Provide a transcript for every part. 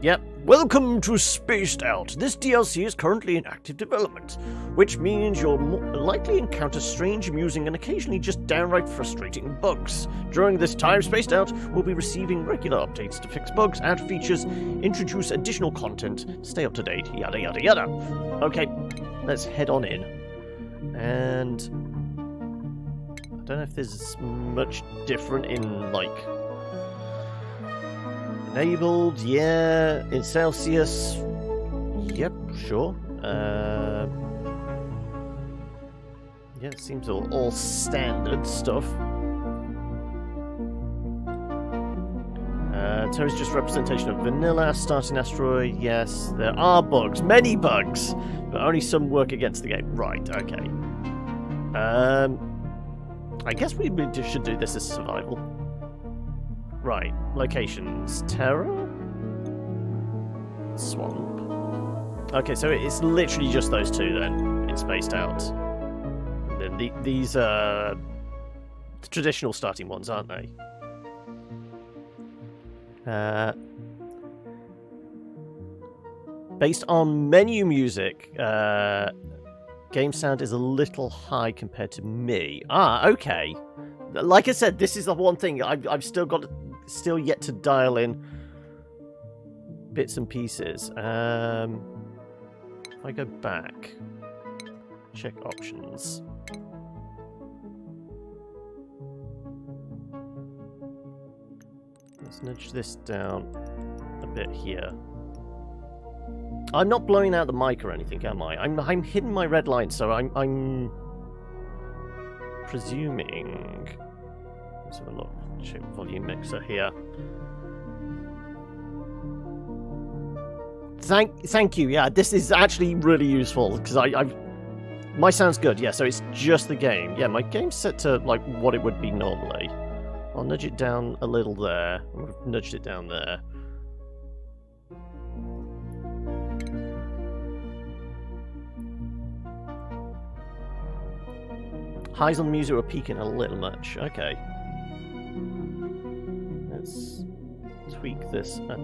Yep. Welcome to Spaced Out. This DLC is currently in active development, which means you'll likely encounter strange, amusing, and occasionally just downright frustrating bugs. During this time, Spaced Out will be receiving regular updates to fix bugs, add features, introduce additional content, stay up to date, yada yada yada. Okay, let's head on in. And I don't know if there's much different in, like, enabled, yeah. In Celsius, yep, sure. Yeah, it seems all standard stuff. Terra's just representation of vanilla, starting asteroid, yes. There are bugs, many bugs, but only some work against the game. Right, okay. I guess we should do this as survival. Right, locations. Terra? Swamp. Okay, so it's literally just those two then. It's spaced out. And then these are the traditional starting ones, aren't they? Based on menu music, game sound is a little high compared to me. Ah, okay. Like I said, this is the one thing I've still yet to dial in bits and pieces. If I go back, check options. Let's nudge this down a bit here. I'm not blowing out the mic or anything, am I? I'm hitting my red line, so I'm presuming. Let's have a look. Check volume mixer here. Thank you. Yeah, this is actually really useful because my sound's good. Yeah, so it's just the game. Yeah, my game's set to like what it would be normally. I'll nudge it down a little there. I've nudged it down there. Highs on the music were peaking a little much. Okay. Let's tweak this a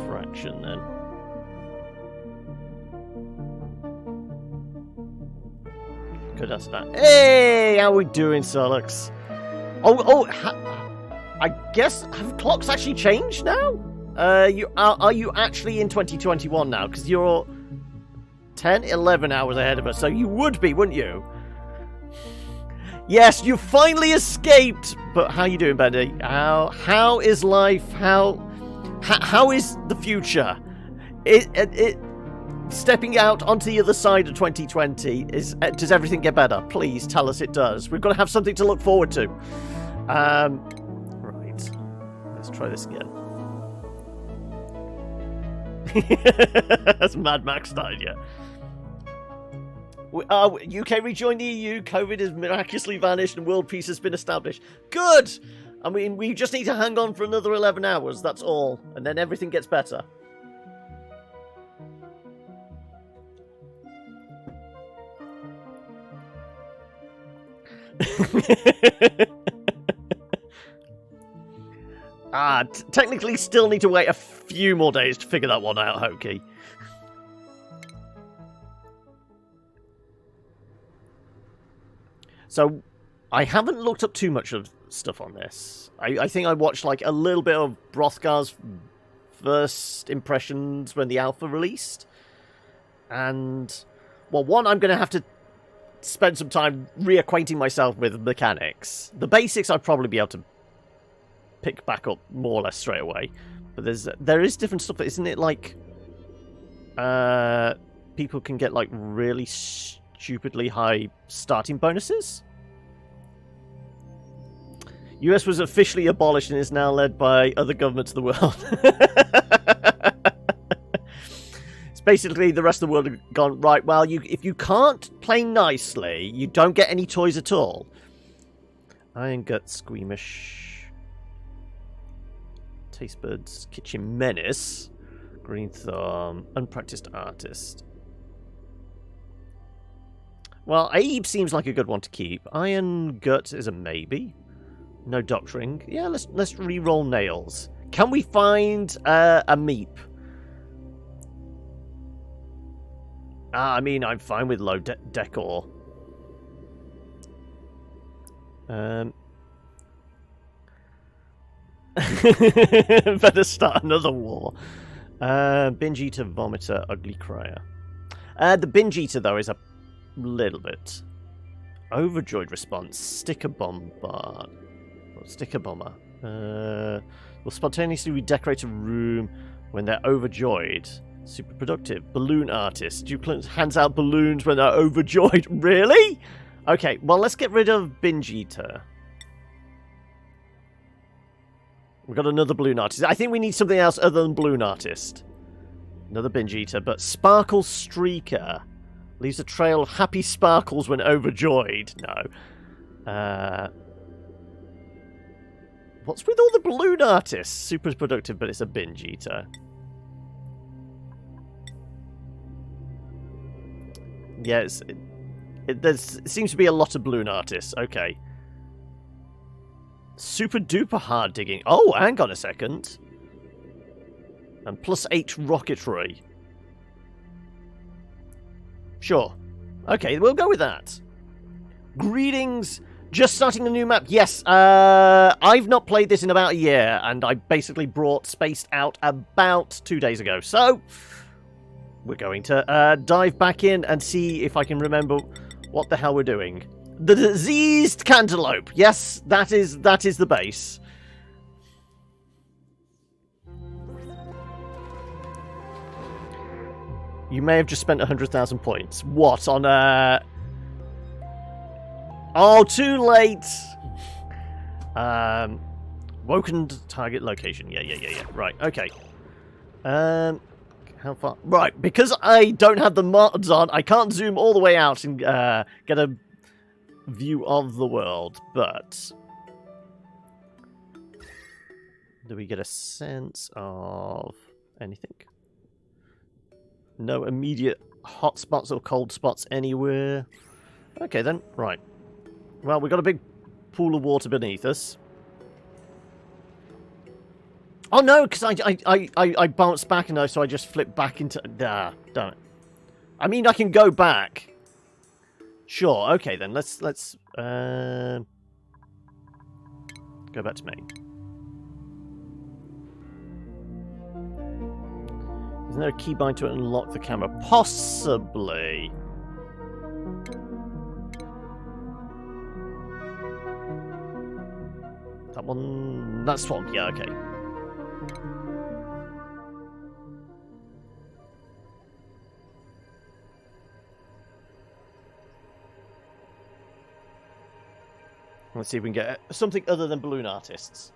fraction then. Good, that's that. Hey, how we doing, Solux? I guess have clocks actually changed now? Are you actually in 2021 now? Because you're 10, 11 hours ahead of us, so you would be, wouldn't you? Yes, you finally escaped. But how you doing, Bendy? How is life? How is the future? It stepping out onto the other side of 2020 does everything get better? Please tell us it does. We've got to have something to look forward to. Right. Let's try this again. That's Mad Max style, yeah. UK rejoined the EU, COVID has miraculously vanished, and world peace has been established. Good! I mean, we just need to hang on for another 11 hours, that's all. And then everything gets better. Technically still need to wait a few more days to figure that one out, Hoki. So, I haven't looked up too much of stuff on this. I think I watched like a little bit of Brothgar's first impressions when the alpha released. And, well, one, I'm going to have to spend some time reacquainting myself with mechanics. The basics I'd probably be able to pick back up more or less straight away. But there is different stuff, isn't it? Like, people can get like really stupidly high starting bonuses. US was officially abolished and is now led by other governments of the world. It's basically the rest of the world have gone, right, well, if you can't play nicely, you don't get any toys at all. Iron Gut, Squeamish. Taste Buds, Kitchen Menace. Green Thumb, Unpracticed Artist. Well, Abe seems like a good one to keep. Iron Gut is a maybe. No Doctoring. Yeah, let's re-roll Nails. Can we find a Meep? I mean, I'm fine with low decor. Better start another war. Binge eater, vomiter, ugly crier. The binge eater, though, is a little bit overjoyed response. Sticker bombard. Sticker bomber. Will spontaneously redecorate a room when they're overjoyed. Super productive. Balloon artist. Duplicate hands out balloons when they're overjoyed. Really? Okay, well, let's get rid of binge eater. We've got another balloon artist. I think we need something else other than balloon artist. Another binge eater, but sparkle streaker. Leaves a trail of happy sparkles when overjoyed. No. What's with all the balloon artists? Super productive, but it's a binge eater. Yes, there seems to be a lot of balloon artists. Okay. Super duper hard digging. Oh, hang on a second. And +8 rocketry. Sure. Okay, we'll go with that. Greetings. Just starting a new map. Yes, I've not played this in about a year, and I basically brought Spaced Out about 2 days ago. So, we're going to dive back in and see if I can remember what the hell we're doing. The diseased cantaloupe. Yes, that is the base. You may have just spent 100,000 points. What, on Oh, too late! Woken target location. Yeah. Right, okay. How far? Right, because I don't have the mods on, I can't zoom all the way out and get a view of the world, but do we get a sense of anything? No immediate hot spots or cold spots anywhere. Okay then, right. Well, we've got a big pool of water beneath us. Oh no, because I bounced back and so I just flipped back into... Damn it. I mean, I can go back. Sure, okay then, let's go back to main. Isn't there a keybind to unlock the camera? Possibly. That one... That's one, yeah, okay. Let's see if we can get something other than balloon artists.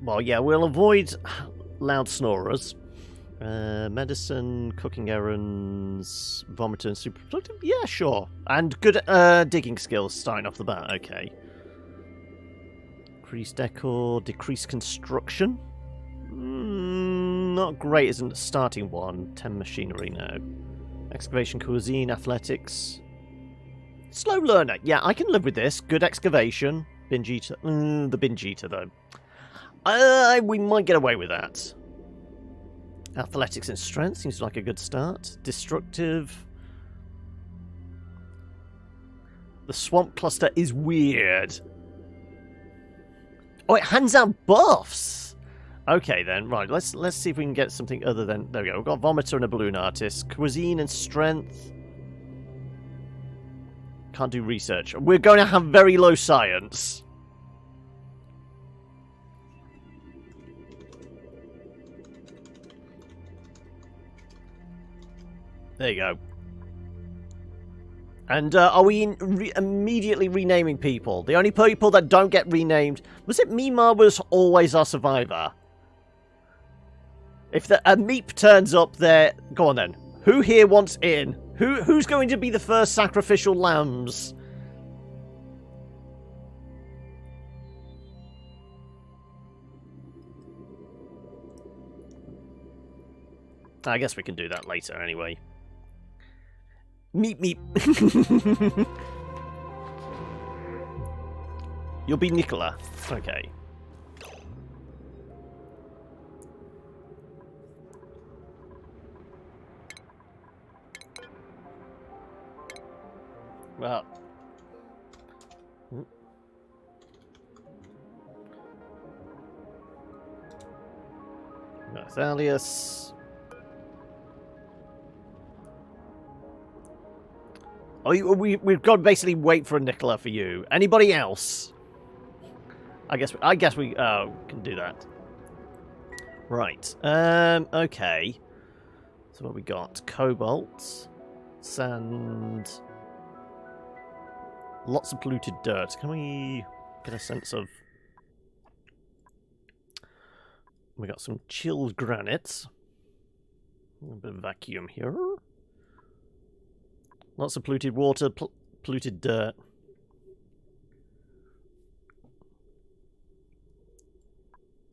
Well, yeah, we'll avoid loud snorers. Medicine, cooking errands, vomiter, and super productive. Yeah, sure. And good digging skills starting off the bat. Okay. Increase decor, decrease construction. Not great isn't a starting one. 10 machinery now. Excavation, cuisine, athletics. Slow learner. Yeah, I can live with this. Good excavation. Binge eater. The binge eater, though. We might get away with that. Athletics and strength seems like a good start. Destructive. The swamp cluster is weird. Oh, it hands out buffs. Okay then, right. Let's see if we can get something other than... There we go. We've got vomiter and a balloon artist. Cuisine and strength. Can't do research. We're going to have very low science. There you go. And are we immediately renaming people? The only people that don't get renamed... Was it Mima was always our survivor? If a Meep turns up there... Go on then. Who here wants in? Who's going to be the first sacrificial lambs? I guess we can do that later anyway. Meep meep. You'll be Nicola. Okay. Well. Nathalius. Oh, we've got to basically wait for a Nicola for you. Anybody else? I guess we can do that. Right. Okay. So what we got? Cobalt, sand, lots of polluted dirt. Can we get a sense of? We got some chilled granite. A bit of vacuum here. Lots of polluted water, polluted dirt.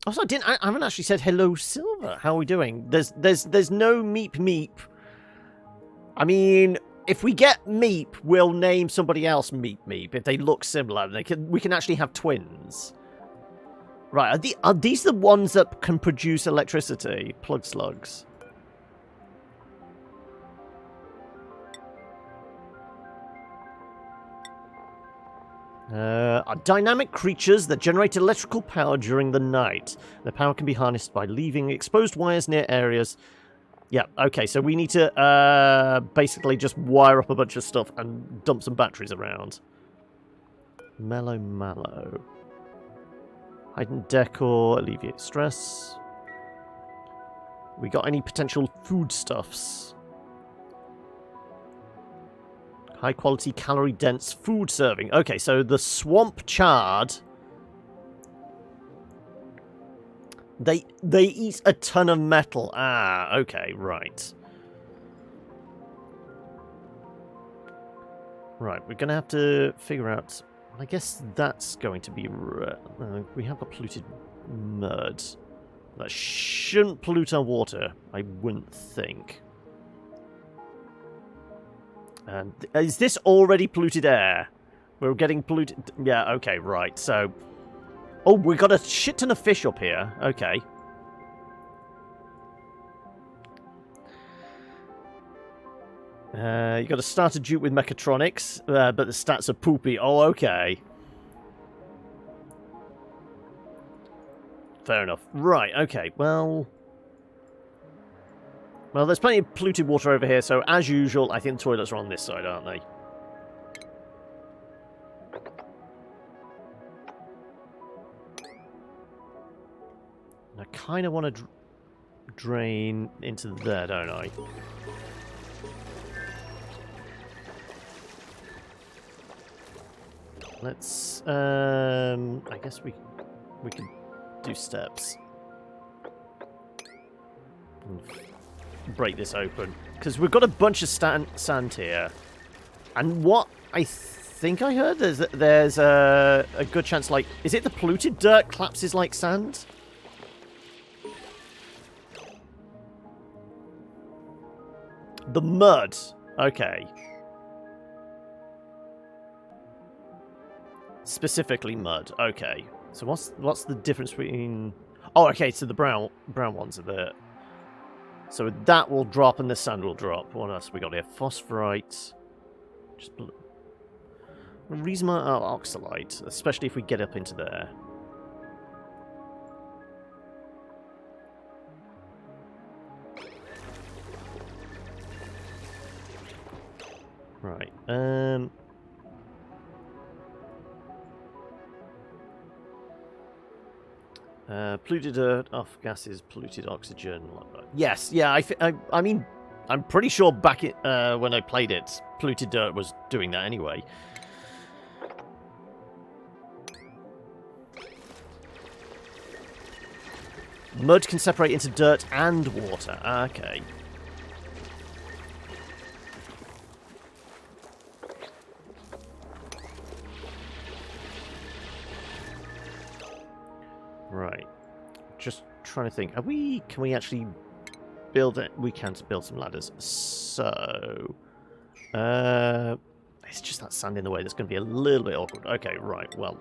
Also, I haven't actually said hello, Silver. How are we doing? There's no Meep Meep. I mean, if we get Meep, we'll name somebody else Meep Meep if they look similar. We can actually have twins. Right? Are these the ones that can produce electricity? Plug slugs. Are dynamic creatures that generate electrical power during the night. The power can be harnessed by leaving exposed wires near areas. Yeah, okay, so we need to basically just wire up a bunch of stuff and dump some batteries around. Mallow. Heighten decor, alleviate stress. We got any potential foodstuffs? High quality, calorie dense food serving. Okay, so the swamp chard. They eat a ton of metal. Ah, okay, right. Right, we're going to have to figure out... I guess that's going to be... we have got polluted mud. That shouldn't pollute our water, I wouldn't think. And is this already polluted air? We're getting polluted... Yeah, okay, right, so... Oh, we got a shit ton of fish up here. Okay. You got to start a dupe with mechatronics, but the stats are poopy. Oh, okay. Fair enough. Right, okay, well... Well, there's plenty of polluted water over here, so as usual, I think the toilets are on this side, aren't they? I kind of want to drain into there, don't I? Let's, I guess we could do steps. Break this open. Because we've got a bunch of sand here. And what I think I heard is that there's a good chance, like... Is it the polluted dirt collapses like sand? The mud. Okay. Specifically mud. Okay. So what's the difference between... Oh, okay, so the brown ones are there. So that will drop and the sand will drop. What else we got here? Phosphorite. Just Reasma oxalite, especially if we get up into there. Right. Polluted dirt, off gases, polluted oxygen. Yes, yeah. I mean, I'm pretty sure back when I played it, polluted dirt was doing that anyway. Mud can separate into dirt and water. Okay. Right. Just trying to think. Can we actually build it? We can build some ladders. So... it's just that sand in the way that's going to be a little bit awkward. Okay, right. Well...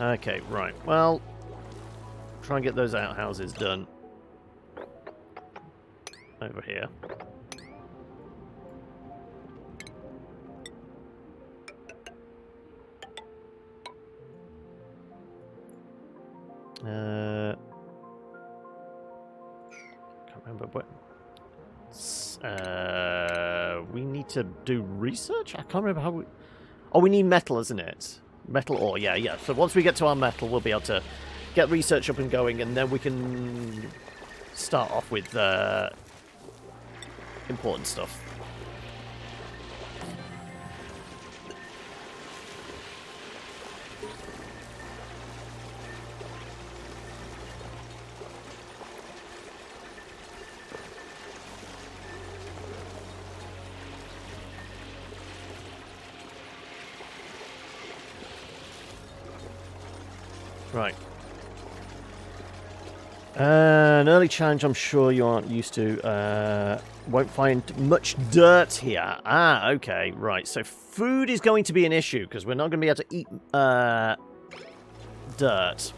Okay, right. Well, try and get those outhouses done. Over here. Can't remember what. We need to do research? I can't remember how we... Oh, we need metal, isn't it? Metal ore, yeah. So once we get to our metal, we'll be able to get research up and going, and then we can start off with important stuff. Right. An early challenge I'm sure you aren't used to. Won't find much dirt here. Ah, okay, right. So food is going to be an issue, because we're not going to be able to eat dirt.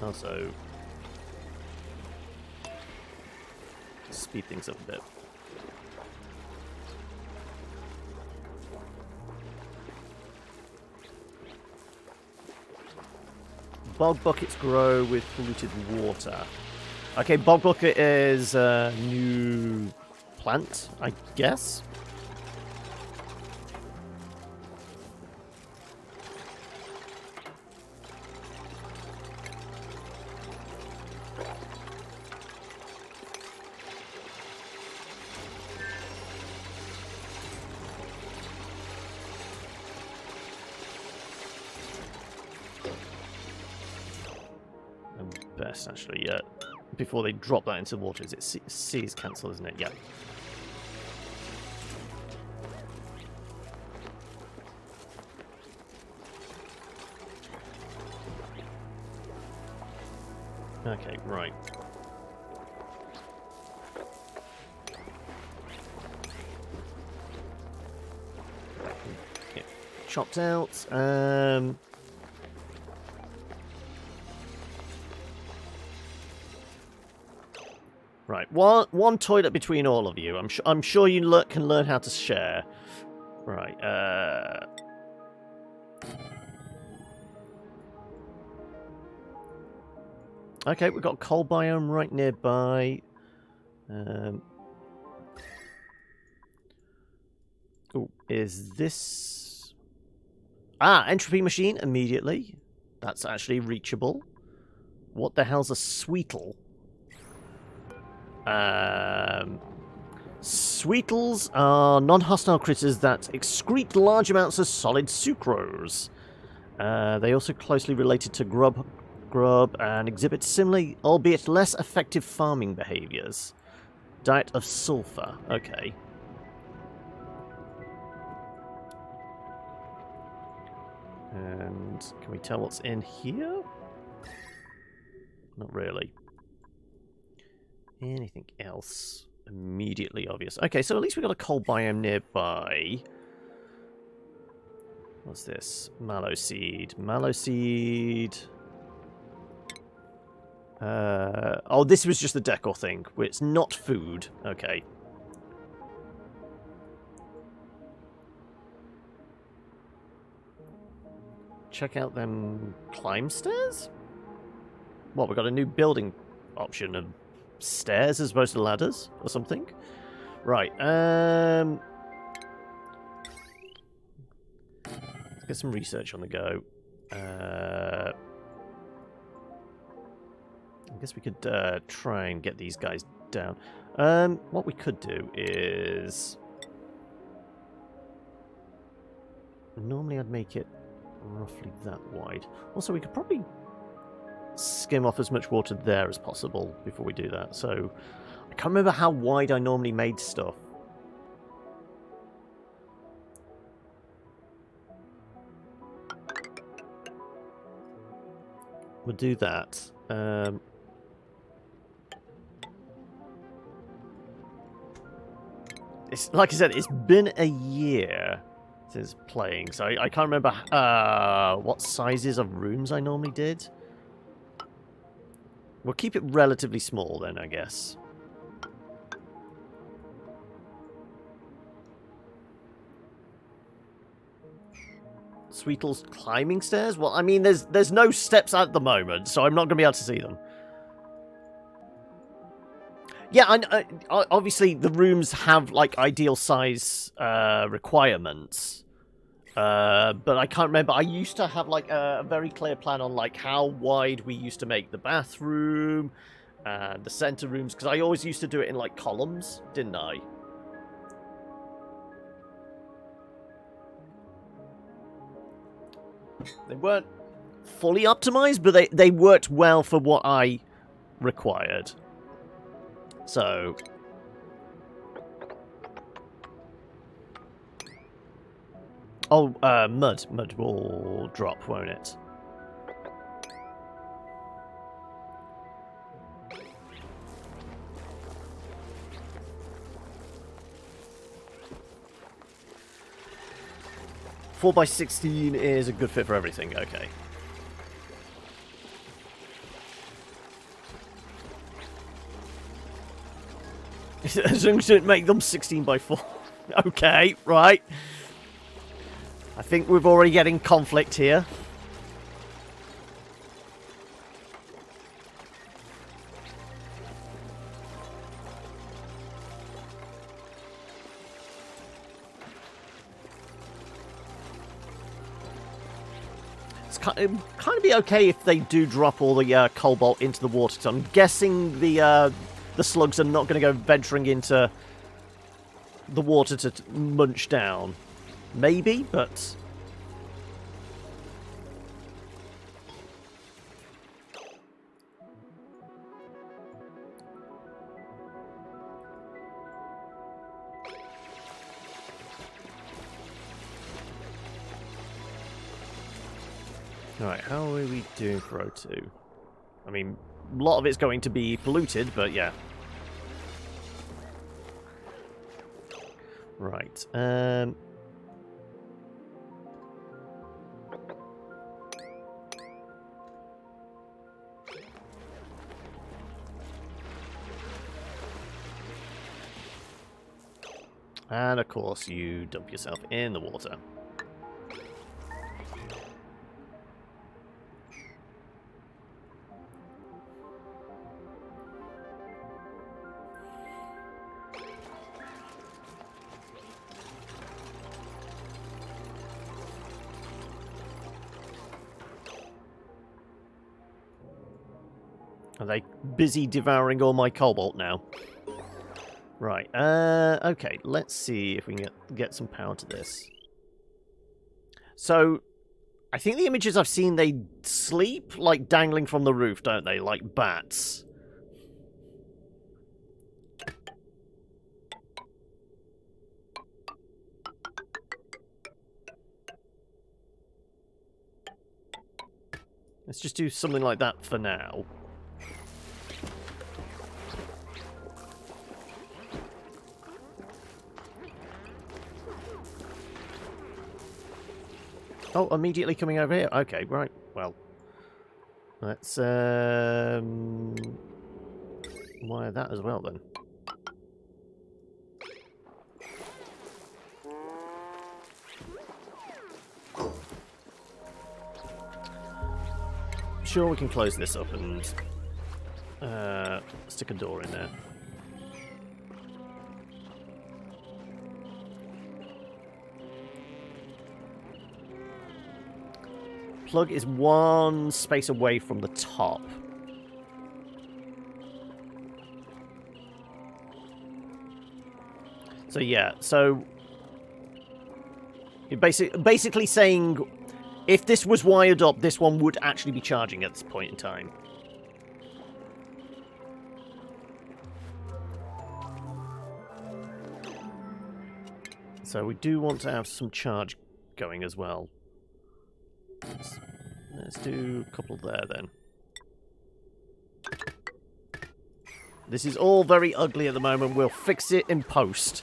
Also, speed things up a bit. Bog buckets grow with polluted water. Okay, bog bucket is a new plant, I guess. Best, actually, yeah. Before they drop that into the water, is it C is cancel, isn't it? Yeah. Okay, right. Get chopped out. Right, one toilet between all of you. I'm sure you can learn how to share. Right. Okay, we've got a coal biome right nearby. Oh, is this? Ah, entropy machine immediately. That's actually reachable. What the hell's a sweetle? Sweetles are non-hostile critters that excrete large amounts of solid sucrose. They also closely related to grub and exhibit similar, albeit less effective farming behaviors. Diet of sulfur. Okay. And can we tell what's in here? Not really. Anything else immediately obvious? Okay, so at least we've got a coal biome nearby. What's this? Mallow seed. Mallow seed. Oh, this was just the decor thing. It's not food. Okay. Check out them climb stairs? What, we got a new building option of stairs as opposed to ladders or something? Right, let's get some research on the go. I guess we could try and get these guys down. What we could do is... Normally I'd make it roughly that wide. Also, we could probably skim off as much water there as possible before we do that. So, I can't remember how wide I normally made stuff. we'll do that. It's like I said, it's been a year since playing, so I can't remember what sizes of rooms I normally did. We'll keep it relatively small then, I guess. Sweetle's climbing stairs? Well, I mean, there's no steps at the moment, so I'm not going to be able to see them. Yeah, obviously the rooms have, like, ideal size requirements. But I can't remember. I used to have, like, a very clear plan on, like, how wide we used to make the bathroom and the center rooms, because I always used to do it in, like, columns, didn't I? They weren't fully optimized, but they worked well for what I required. So... Oh, mud. Mud will drop, won't it? Four by 16 is a good fit for everything. Okay. As long as it make them 16 by 4. Okay, right. I think we're already getting conflict here. It kind of be okay if they do drop all the cobalt into the water, because I'm guessing the slugs are not going to go venturing into the water to munch down. Maybe, but... Alright, how are we doing for O2? I mean, a lot of it's going to be polluted, but yeah. Right, And of course, you dump yourself in the water. Are they busy devouring all my cobalt now? Right, okay, let's see if we can get some power to this. So, I think the images I've seen, they sleep, like, dangling from the roof, don't they? Like bats. Let's just do something like that for now. Oh, immediately coming over here. Okay, right. Well, let's wire that as well then. Sure, we can close this up and stick a door in there. Plug is one space away from the top. So yeah, so you're basically saying if this was wired up, this one would actually be charging at this point in time. So we do want to have some charge going as well. Let's do a couple there then. This is all very ugly at the moment. We'll fix it in post.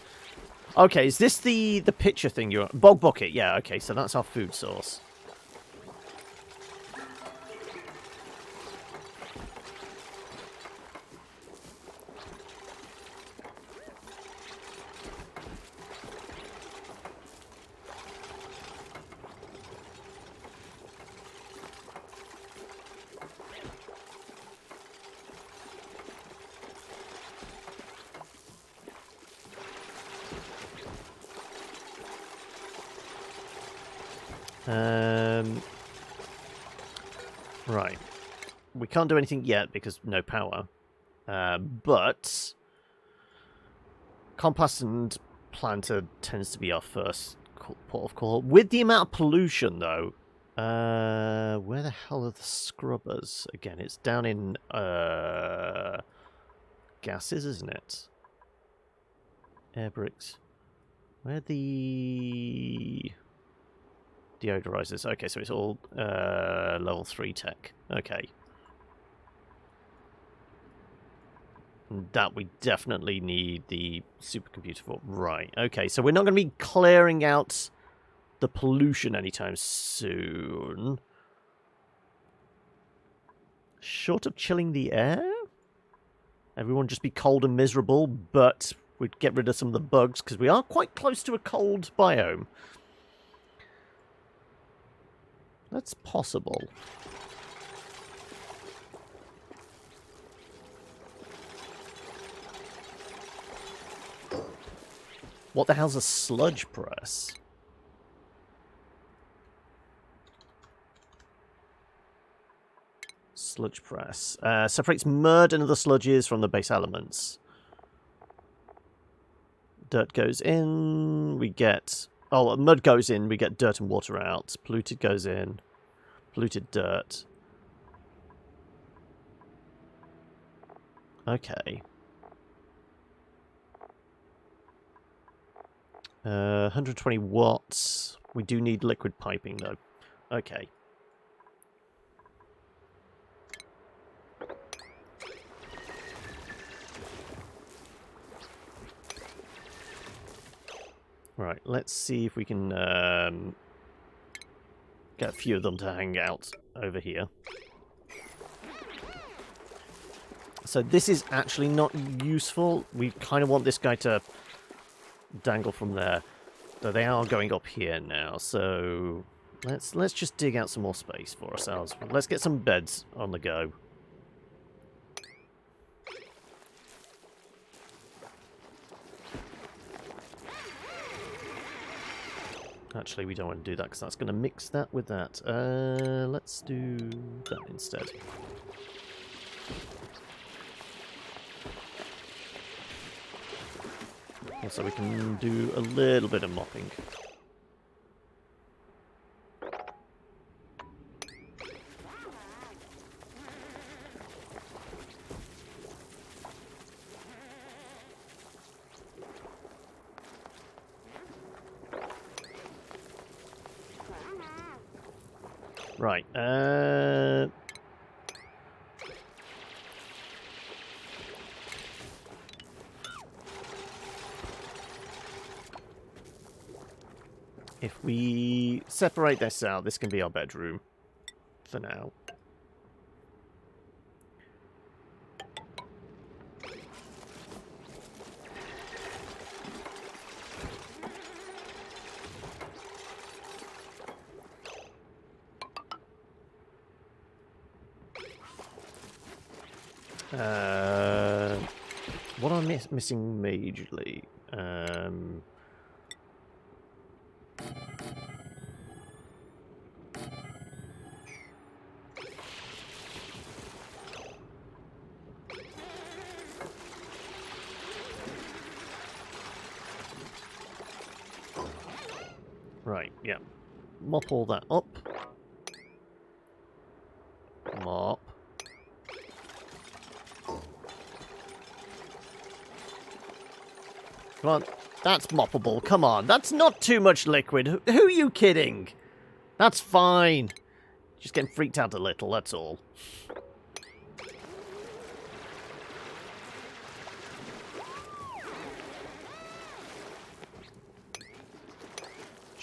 Okay, is this the picture thing you're... Bog bucket, yeah, okay, so that's our food source. Right. We can't do anything yet because no power. But compost and planter tends to be our first port of call. With the amount of pollution, though, where the hell are the scrubbers? Again, it's down in gases, isn't it? Air bricks. Where the deodorizers? Okay, so it's all level 3 tech. Okay. That we definitely need the supercomputer for. Right, okay, so we're not going to be clearing out the pollution anytime soon. Short of chilling the air? Everyone just be cold and miserable, but we'd get rid of some of the bugs, because we are quite close to a cold biome. That's possible. What the hell's a sludge press? Sludge press. Separates mud and other sludges from the base elements. Dirt goes in, we get... Oh, mud goes in, we get dirt and water out. Polluted goes in. Polluted dirt. Okay. 120 watts. We do need liquid piping, though. Okay. Right, let's see if we can get a few of them to hang out over here. So this is actually not useful. We kind of want this guy to dangle from there. So they are going up here now, so let's just dig out some more space for ourselves. Let's get some beds on the go. Actually, we don't want to do that because that's going to mix that with that. Let's do that instead. Also, we can do a little bit of mopping. Right, if we separate this out, this can be our bedroom for now. What am I missing majorly? Right, yeah. Mop all that up. Mop. Come on, that's moppable. Come on, that's not too much liquid. Who are you kidding? That's fine. Just getting freaked out a little, that's all.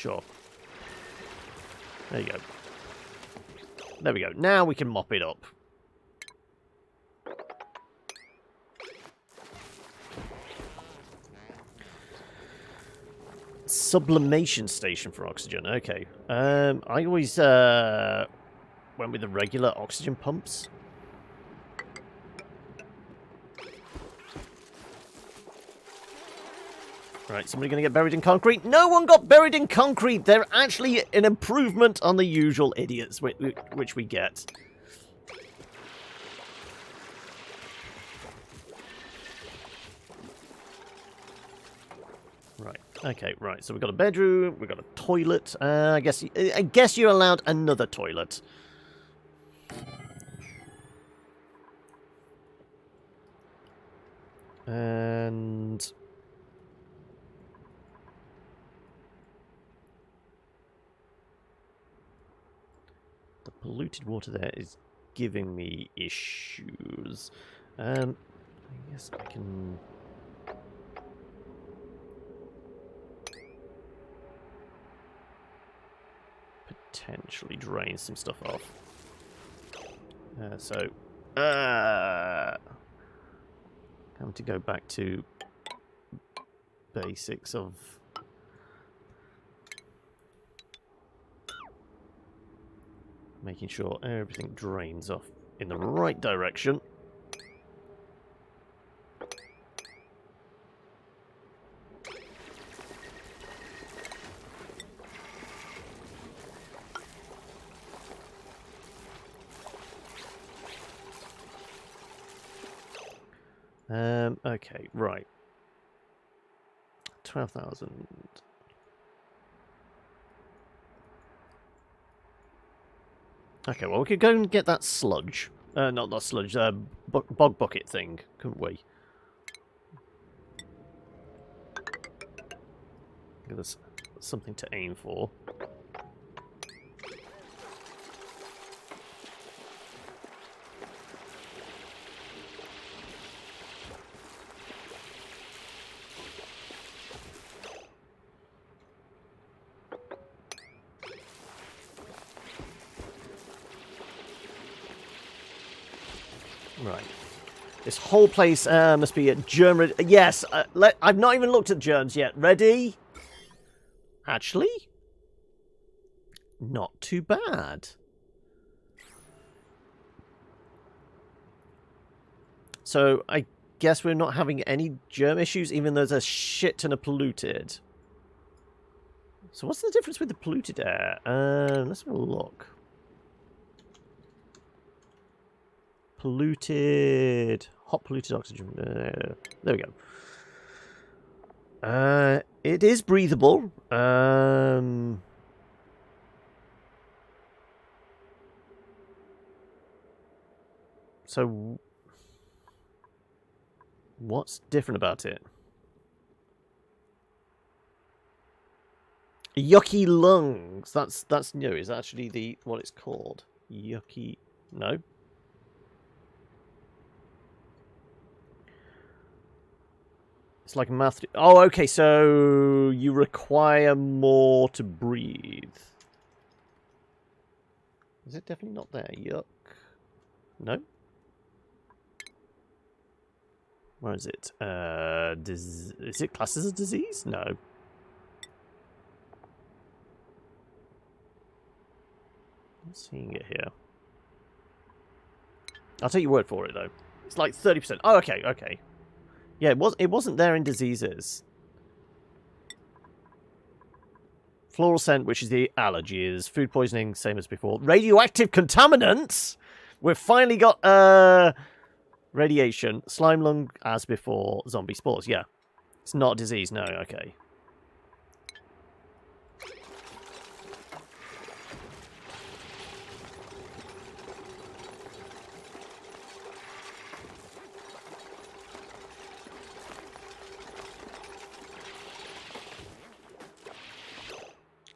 Sure. There you go. There we go. Now we can mop it up. Sublimation station for oxygen. Okay. I always went with the regular oxygen pumps. Right, somebody going to get buried in concrete? No one got buried in concrete! They're actually an improvement on the usual idiots which we get. Right, okay, right. So we've got a bedroom, we've got a toilet. I guess you're allowed another toilet. And... the polluted water there is giving me issues. I guess I can... potentially drain some stuff off. Having to go back to basics of making sure everything drains off in the right direction. Okay, right. 12,000. Okay, well, we could go and get that sludge. Not sludge, bog bucket thing, couldn't we? Give us something to aim for. Right. This whole place must be a germ... Yes, I've not even looked at germs yet. Ready? Actually, not too bad. So, I guess we're not having any germ issues, even though there's a shit ton of polluted. So what's the difference with the polluted air? Let's have a look. Polluted, hot polluted oxygen. There we go. It is breathable. So, what's different about it? Yucky lungs. That's new. Is actually what it's called? Yucky. No. It's like math. Oh, okay, so you require more to breathe. Is it definitely not there? Yuck. No? Where is it? Is it classed as a disease? No. I'm seeing it here. I'll take your word for it, though. It's like 30%. Oh, okay, okay. Yeah, it wasn't there in diseases. Floral scent, which is the allergies. Food poisoning, same as before. Radioactive contaminants! We've finally got radiation. Slime lung, as before. Zombie spores, yeah. It's not a disease, no, okay.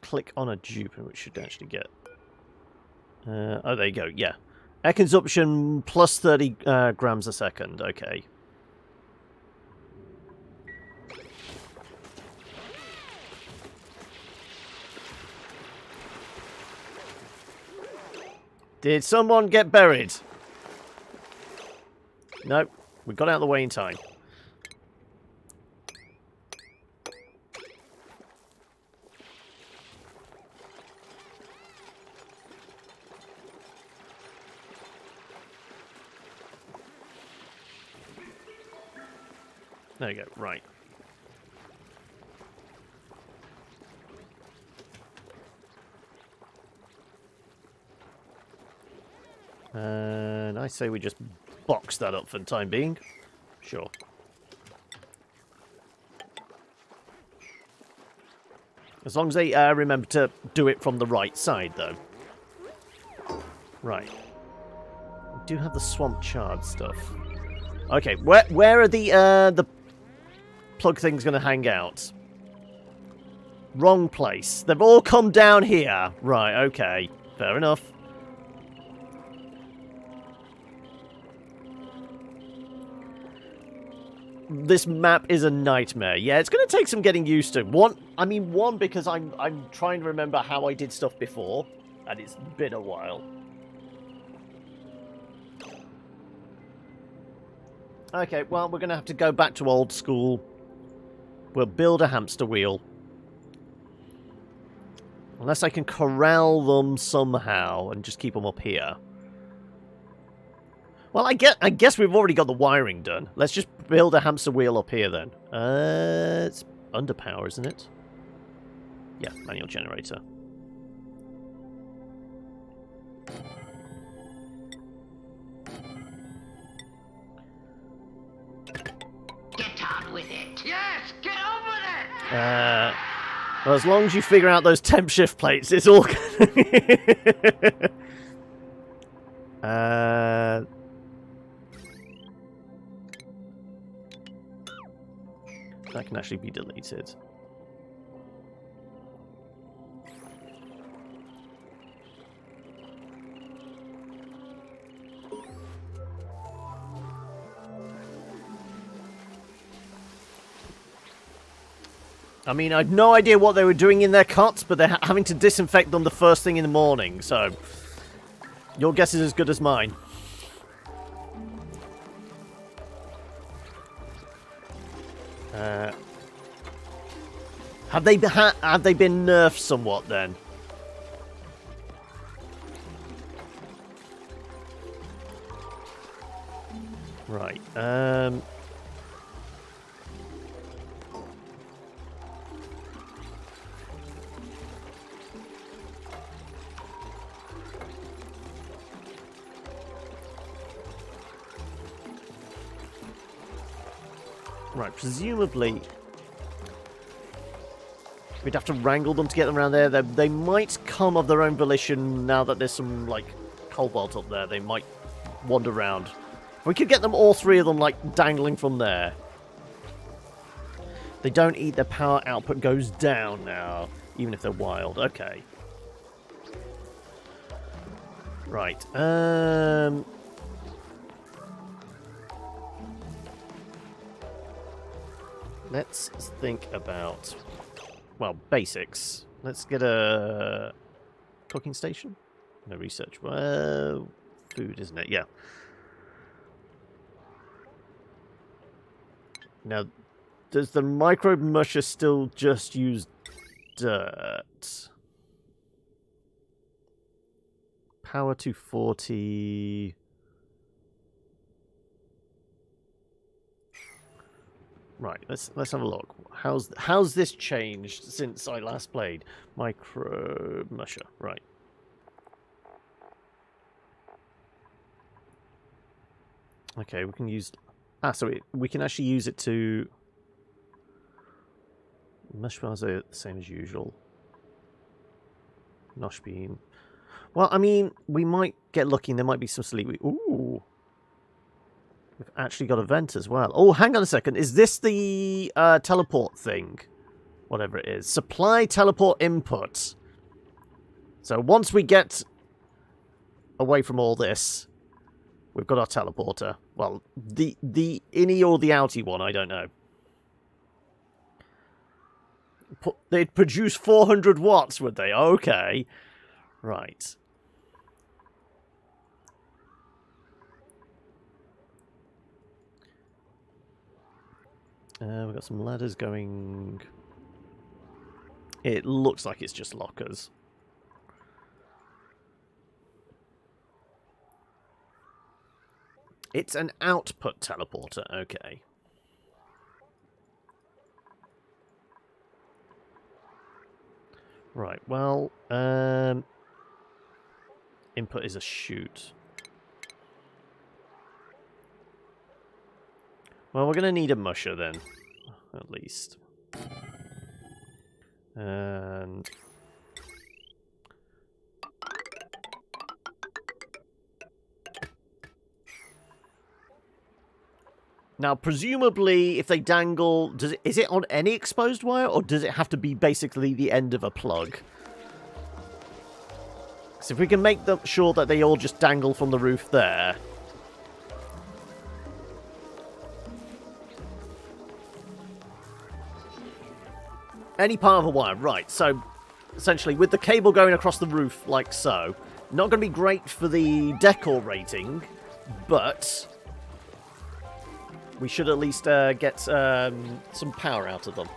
Click on a dupe, and we should actually get... oh, there you go, yeah. Air consumption plus 30 grams a second, okay. Did someone get buried? Nope. We got out of the way in time. There you go. Right. And I say we just box that up for the time being. Sure. As long as they remember to do it from the right side, though. Right. We do have the swamp chard stuff. Okay, where are the plug things going to hang out? Wrong place. They've all come down here. Right, okay. Fair enough. This map is a nightmare. Yeah, it's going to take some getting used to. One, because I'm trying to remember how I did stuff before, and it's been a while. Okay, well, we're going to have to go back to old school. We'll build a hamster wheel. Unless I can corral them somehow and just keep them up here. Well, I guess we've already got the wiring done. Let's just build a hamster wheel up here then. It's under power, isn't it? Yeah, manual generator. Get on with it. Yes, get on with it. Well, as long as you figure out those temp shift plates, it's all good. That can actually be deleted. I mean, I've no idea what they were doing in their cots, but they're having to disinfect them the first thing in the morning, so your guess is as good as mine. Have they been nerfed somewhat then? Right. Right, presumably we'd have to wrangle them to get them around there. They might come of their own volition now that there's some, like, cobalt up there. They might wander around. We could get them, all three of them, like, dangling from there. They don't eat, their power output goes down now, even if they're wild. Okay. Right, let's think about, well, basics. Let's get a cooking station. No research. Food, isn't it? Yeah. Now, does the microbe musher still just use dirt? Power 240. Right, let's have a look. How's this changed since I last played? Microbe musher, right. Okay, we can use... so we can actually use it to... Mush bars are the same as usual. Nosh beam. Well, I mean, we might get lucky and there might be some sleep. Ooh! We've actually got a vent as well. Oh, hang on a second. Is this the teleport thing? Whatever it is. Supply teleport input. So once we get away from all this, we've got our teleporter. Well, the innie or the outie one, I don't know. They'd produce 400 watts, would they? Okay. Right. We've got some ladders going... It looks like it's just lockers. It's an output teleporter, okay. Right, well, input is a chute. Well, we're going to need a musher then, at least. And... Now, presumably, if they dangle... is it on any exposed wire, or does it have to be basically the end of a plug? So if we can make sure that they all just dangle from the roof there... Any part of a wire, right. So, essentially, with the cable going across the roof like so, not going to be great for the decor rating, but... we should at least get some power out of them.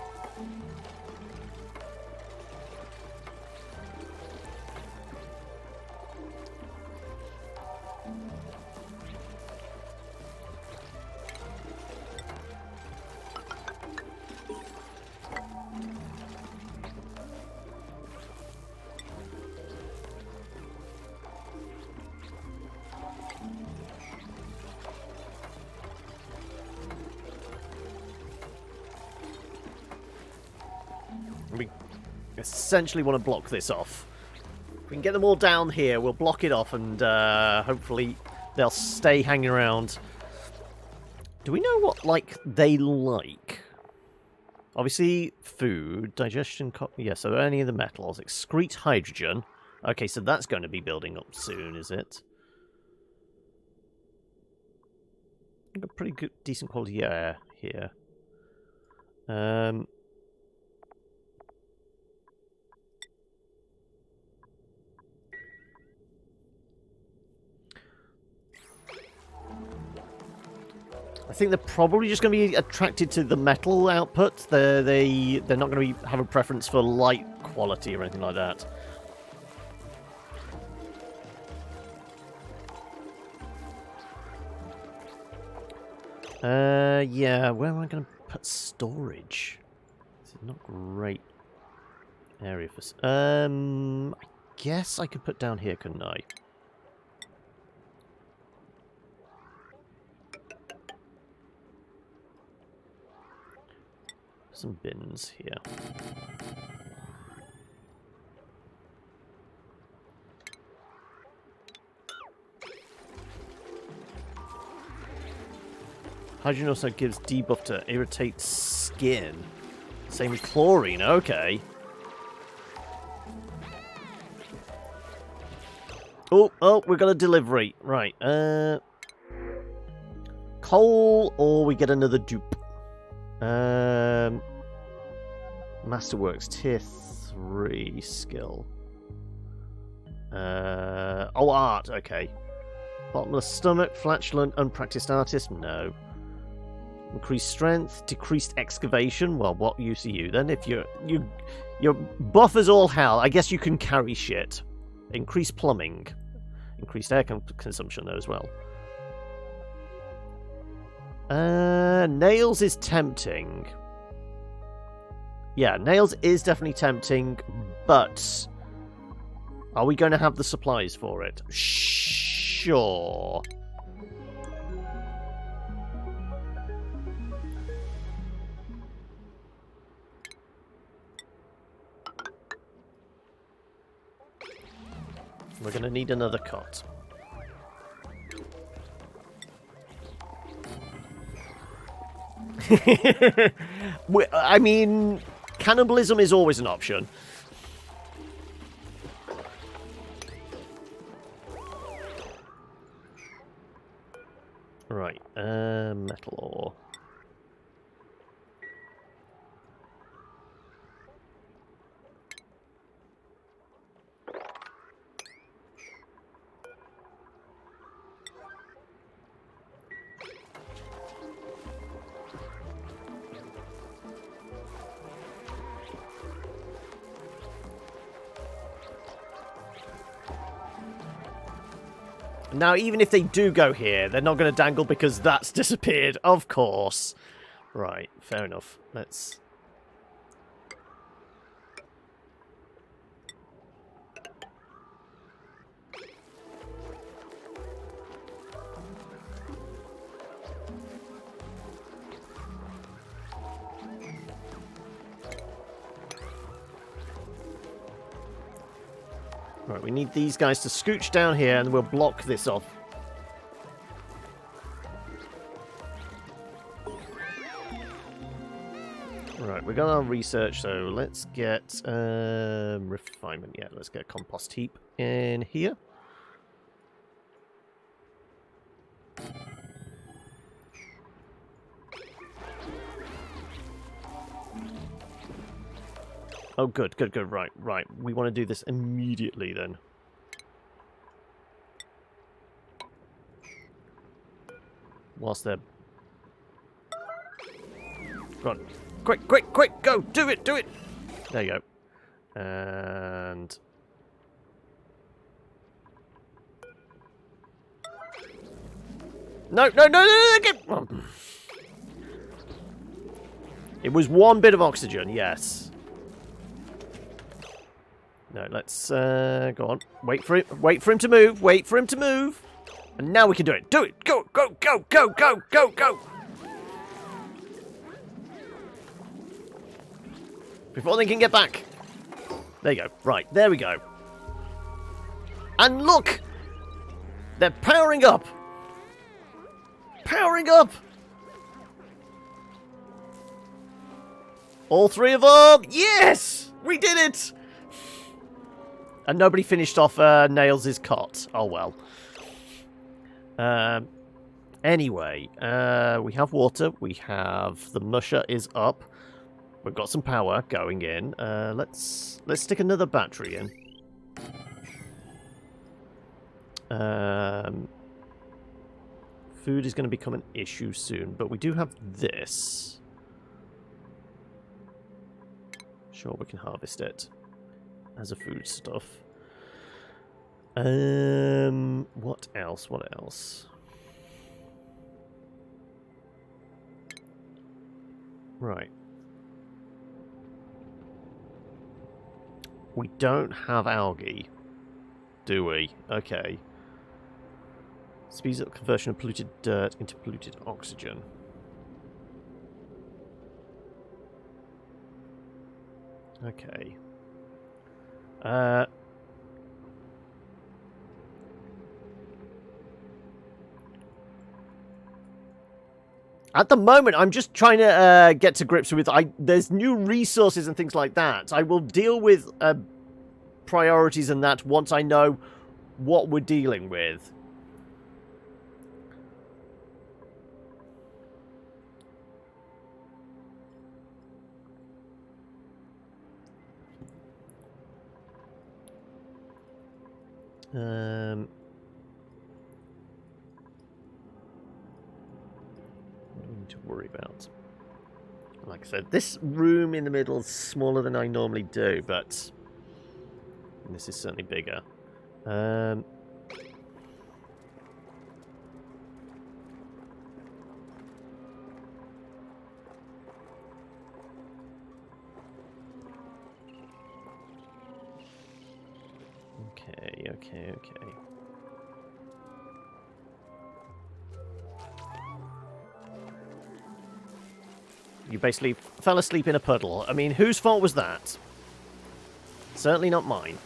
We essentially want to block this off. If we can get them all down here, we'll block it off, and hopefully they'll stay hanging around. Do we know what, like, they like? Obviously, food, digestion, yeah, so any of the metals. Excrete hydrogen. Okay, so that's going to be building up soon, is it? Got pretty good, decent quality air here. I think they're probably just going to be attracted to the metal output. They're not going to have a preference for light quality or anything like that. Yeah, where am I going to put storage? This is not a great area for... I guess I could put down here, couldn't I? Some bins here. Hydrogen also gives debuff to irritate skin. Same with chlorine, okay. Oh, we got a delivery. Right, coal, or we get another dupe. Masterworks, tier 3 skill. Oh, art, okay. Bottomless stomach, flatulent, unpracticed artist, no. Increased strength, decreased excavation. Well, what use are you then? If your buff is all hell, I guess you can carry shit. Increased plumbing, increased air consumption though as well. Nails is tempting. Yeah, nails is definitely tempting, but are we going to have the supplies for it? Sure. We're going to need another cot. I mean, cannibalism is always an option. Right, metal ore. Now, even if they do go here, they're not going to dangle because that's disappeared. Of course. Right, fair enough. Let's... Right, we need these guys to scooch down here and we'll block this off. Right, we got our research, so let's get refinement. Yeah, let's get a compost heap in here. Oh, good, good, good. Right, right. We want to do this immediately then. Whilst they're... Run. Quick, quick, quick! Go! Do it! Do it! There you go. And... No, no, no, no, no! Get... Oh. It was one bit of oxygen, yes. No, let's go on. Wait for him to move. Wait for him to move. And now we can do it. Do it. Go, go, go, go, go, go, go. Before they can get back. There you go. Right, there we go. And look! They're powering up. Powering up. All three of them. Yes! We did it! And nobody finished off Nails' cot. Oh, well. Anyway, we have water. We have... The musher is up. We've got some power going in. Let's stick another battery in. Food is going to become an issue soon, but we do have this. Sure, we can harvest it as a food stuff. What else? What else? Right. We don't have algae, do we? Okay. Speeds up conversion of polluted dirt into polluted oxygen. Okay. At the moment, I'm just trying to get to grips with... There's new resources and things like that. I will deal with priorities and that once I know what we're dealing with. What do we need to worry about? Like I said, this room in the middle is smaller than I normally do, but this is certainly bigger. Okay. You basically fell asleep in a puddle. I mean, whose fault was that? Certainly not mine.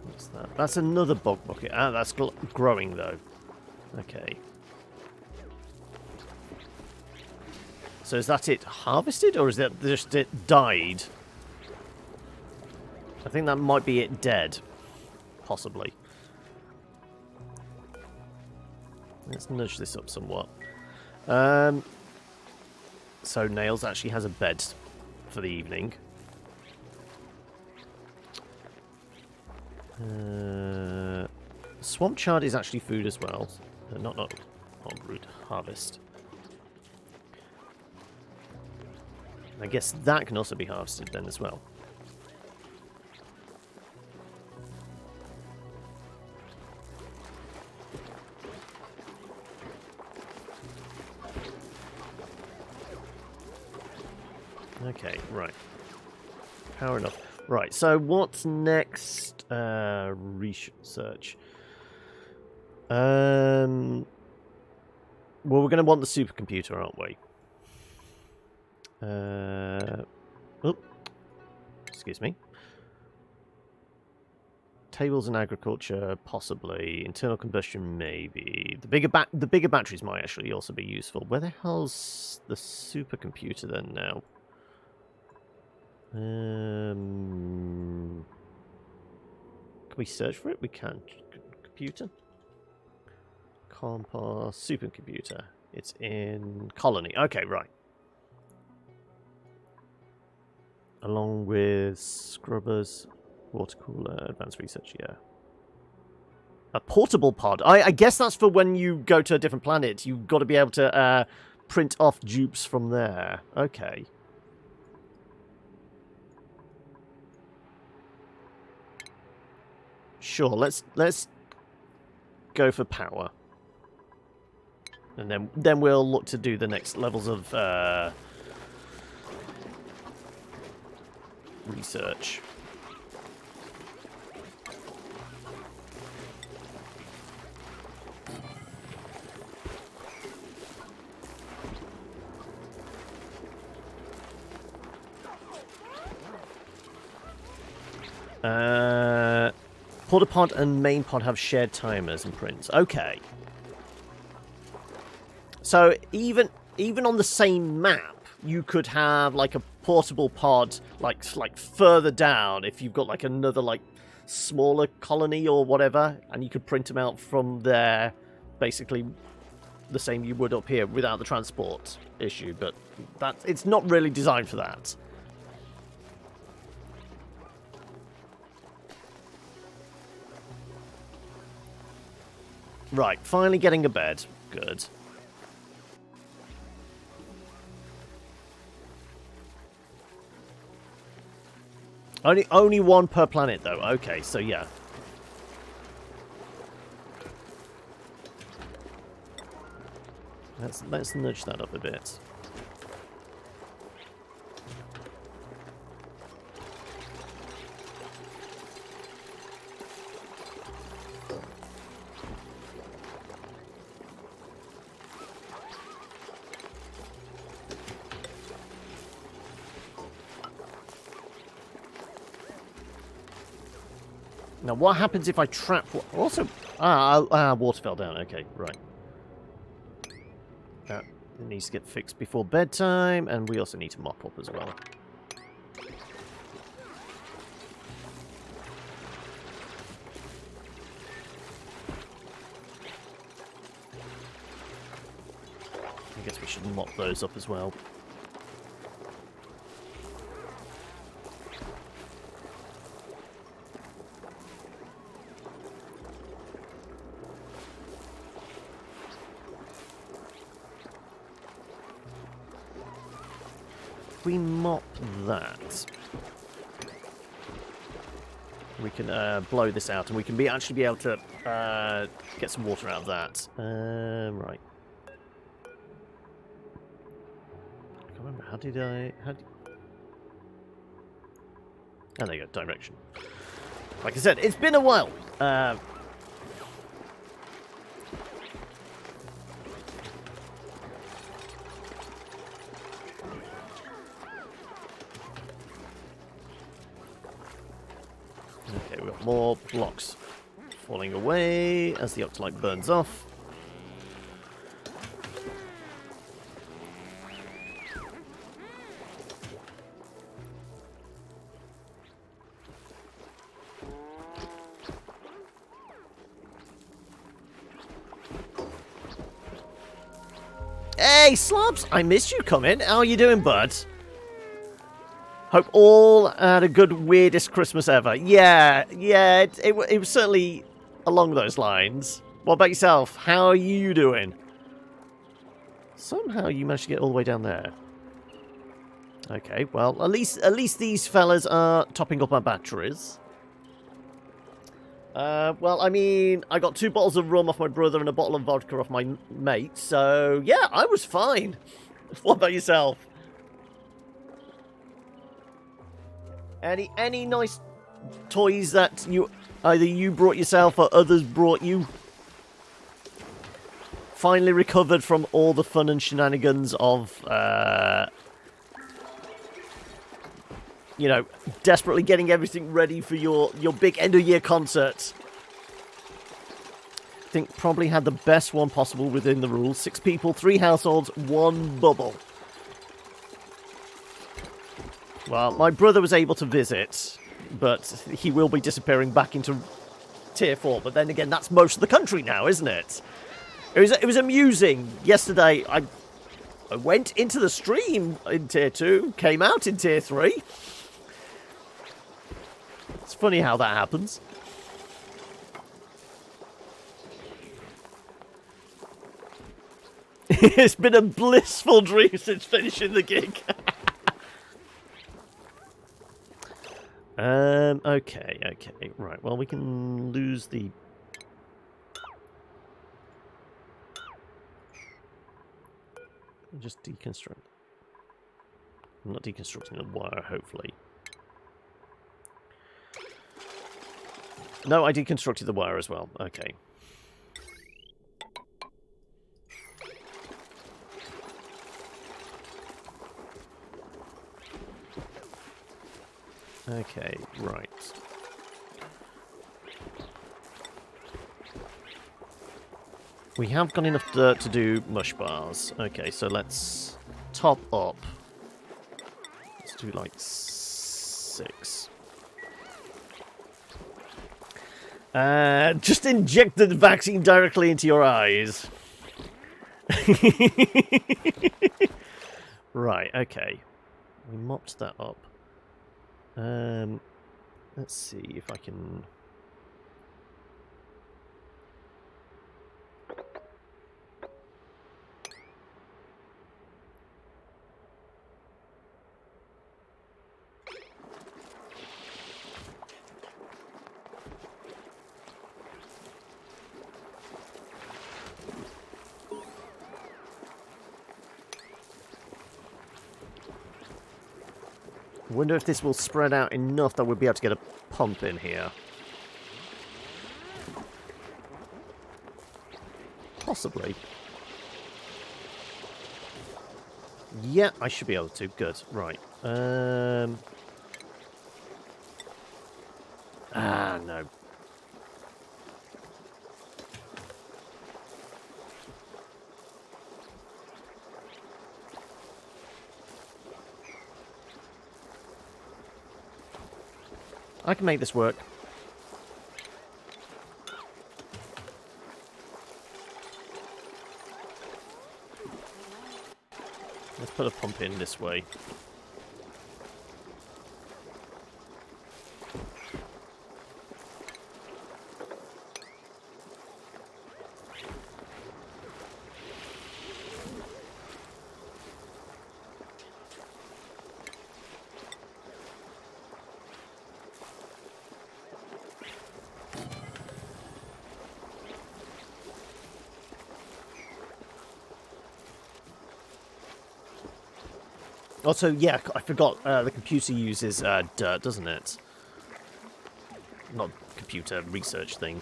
What's that? That's another bog bucket. Ah, that's growing, though. Okay. So is that it harvested, or is that just it died? I think that might be it dead. Possibly. Let's nudge this up somewhat. So Nails actually has a bed for the evening. Swamp chard is actually food as well. Not root, harvest. I guess that can also be harvested then as well. Okay, right. Power enough. Right, so what's next? Research. Well, we're going to want the supercomputer, aren't we? Oh, excuse me. Tables and agriculture, possibly. Internal combustion, maybe. The bigger batteries might actually also be useful. Where the hell's the supercomputer then now? Can we search for it? We can. Computer. Compass, supercomputer. It's in Colony. Okay, right. Along with scrubbers, water cooler, advanced research, yeah. A portable pod. I guess that's for when you go to a different planet. You've got to be able to print off dupes from there. Okay. Sure, let's go for power. And then we'll look to do the next levels of research. Porta pod and main pod have shared timers and prints. Okay. So even on the same map, you could have like a portable pod like further down if you've got like another like smaller colony or whatever, and you could print them out from there, basically the same you would up here without the transport issue. But it's not really designed for that. Right, finally getting a bed. Good. Only one per planet, though. Okay, so yeah. Let's nudge that up a bit. Now, what happens if I trap... Also... water fell down. Okay, right. That needs to get fixed before bedtime, and we also need to mop up as well. I guess we should mop those up as well. We mop that, we can blow this out, and we can actually be able to get some water out of that. Right. I can't remember. How did oh, there you go. Direction. Like I said, it's been a while. Okay, we've got more blocks falling away as the octolite burns off. Hey, Slobs! I missed you coming. How are you doing, bud? Hope all had a good, weirdest Christmas ever. Yeah, it was certainly along those lines. What about yourself? How are you doing? Somehow you managed to get all the way down there. Okay, well, at least these fellas are topping up my batteries. Well, I mean, I got 2 bottles of rum off my brother and a bottle of vodka off my mate, so yeah, I was fine. What about yourself? Any nice toys that either you brought yourself or others brought you? Finally recovered from all the fun and shenanigans of, you know, desperately getting everything ready for your big end-of-year concert. I think probably had the best one possible within the rules. 6 people, 3 households, 1 bubble. Well, my brother was able to visit, but he will be disappearing back into Tier 4. But then again, that's most of the country now, isn't it? It was amusing. Yesterday, I went into the stream in Tier 2, came out in Tier 3. It's funny how that happens. It's been a blissful dream since finishing the gig. Okay, right. Well, we can lose the... Just deconstruct. I'm not deconstructing the wire, hopefully. No, I deconstructed the wire as well. Okay. Okay, right. We have got enough dirt to do mush bars. Okay, so let's top up. Let's do like 6. Just inject the vaccine directly into your eyes. Right, okay. We mopped that up. Let's see if I can... Wonder if this will spread out enough that we'll be able to get a pump in here. Possibly. Yeah, I should be able to. Good. Right. No. I can make this work. Let's put a pump in this way. Also, yeah, I forgot, the computer uses dirt, doesn't it? Not computer, research thing.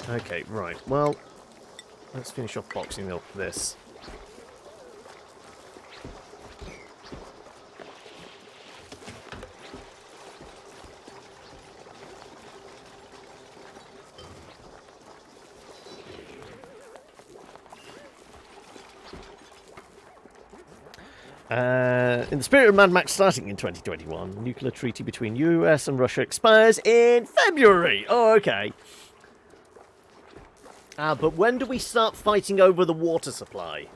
Okay, right, well, let's finish off boxing up this. In the spirit of Mad Max starting in 2021, nuclear treaty between US and Russia expires in February. Oh, okay. Ah, but when do we start fighting over the water supply?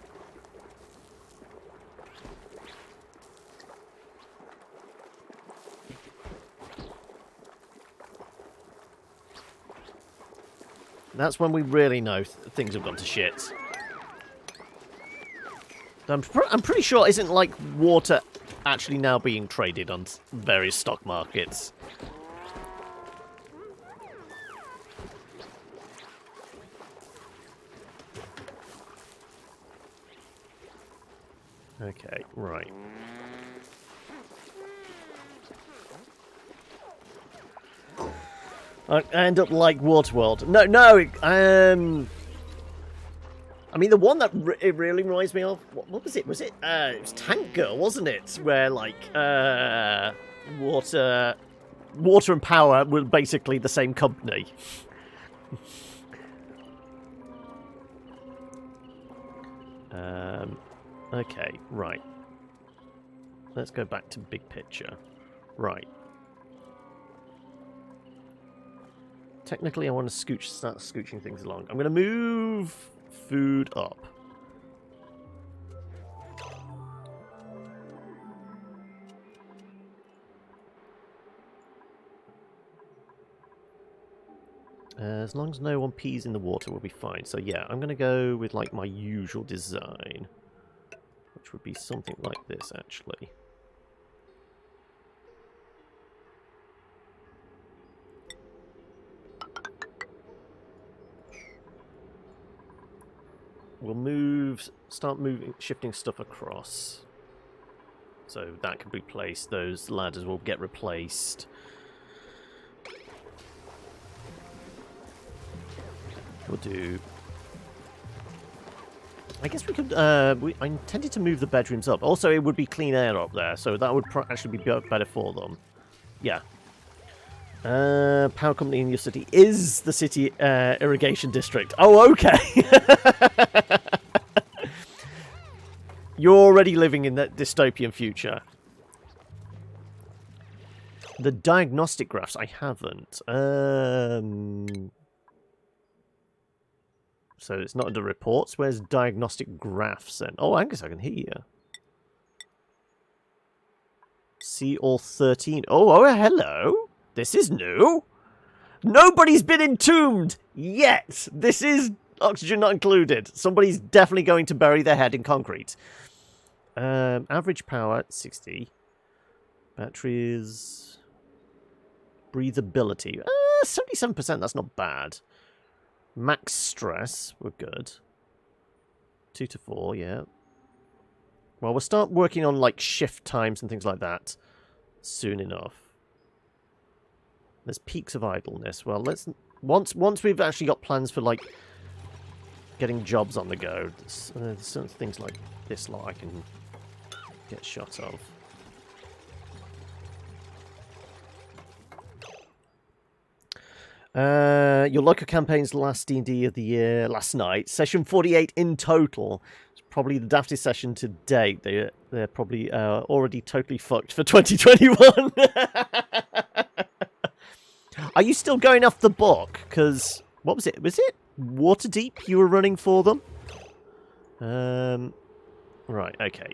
That's when we really know things have gone to shit. I'm pretty sure isn't like water actually now being traded on various stock markets. Okay, right. I end up like Waterworld. No, I mean, the one that it really reminds me of, what was it? Was it was Tank Girl, wasn't it? Where, like, water and power were basically the same company. Okay, right. Let's go back to big picture. Right. Technically, I want to start scooching things along. I'm going to move food up. As long as no one pees in the water, we'll be fine. So yeah, I'm going to go with like my usual design, which would be something like this, actually. We'll start shifting stuff across. So that can be placed. Those ladders will get replaced. We'll do... I guess we could... I intended to move the bedrooms up. Also, it would be clean air up there, so that would actually be better for them. Yeah. Power company in your city is the city irrigation district. Oh, okay. You're already living in that dystopian future. The diagnostic graphs, I haven't. So it's not under reports. Where's diagnostic graphs then? Oh, I guess I can hear you. See all 13. Oh, hello. This is new. Nobody's been entombed yet. This is oxygen not included. Somebody's definitely going to bury their head in concrete. Average power, 60. Batteries. Breathability. 77%, that's not bad. Max stress, we're good. 2 to 4, yeah. Well, we'll start working on, like, shift times and things like that soon enough. There's peaks of idleness. Well, let's... Once we've actually got plans for, like, getting jobs on the go, there's certain things like this lot I can get shot of. Your local campaign's last D&D of the year, last night. Session 48 in total. It's probably the daftest session to date. They're probably already totally fucked for 2021. Are you still going off the book? Because, what was it? Was it Waterdeep you were running for them? Right, okay.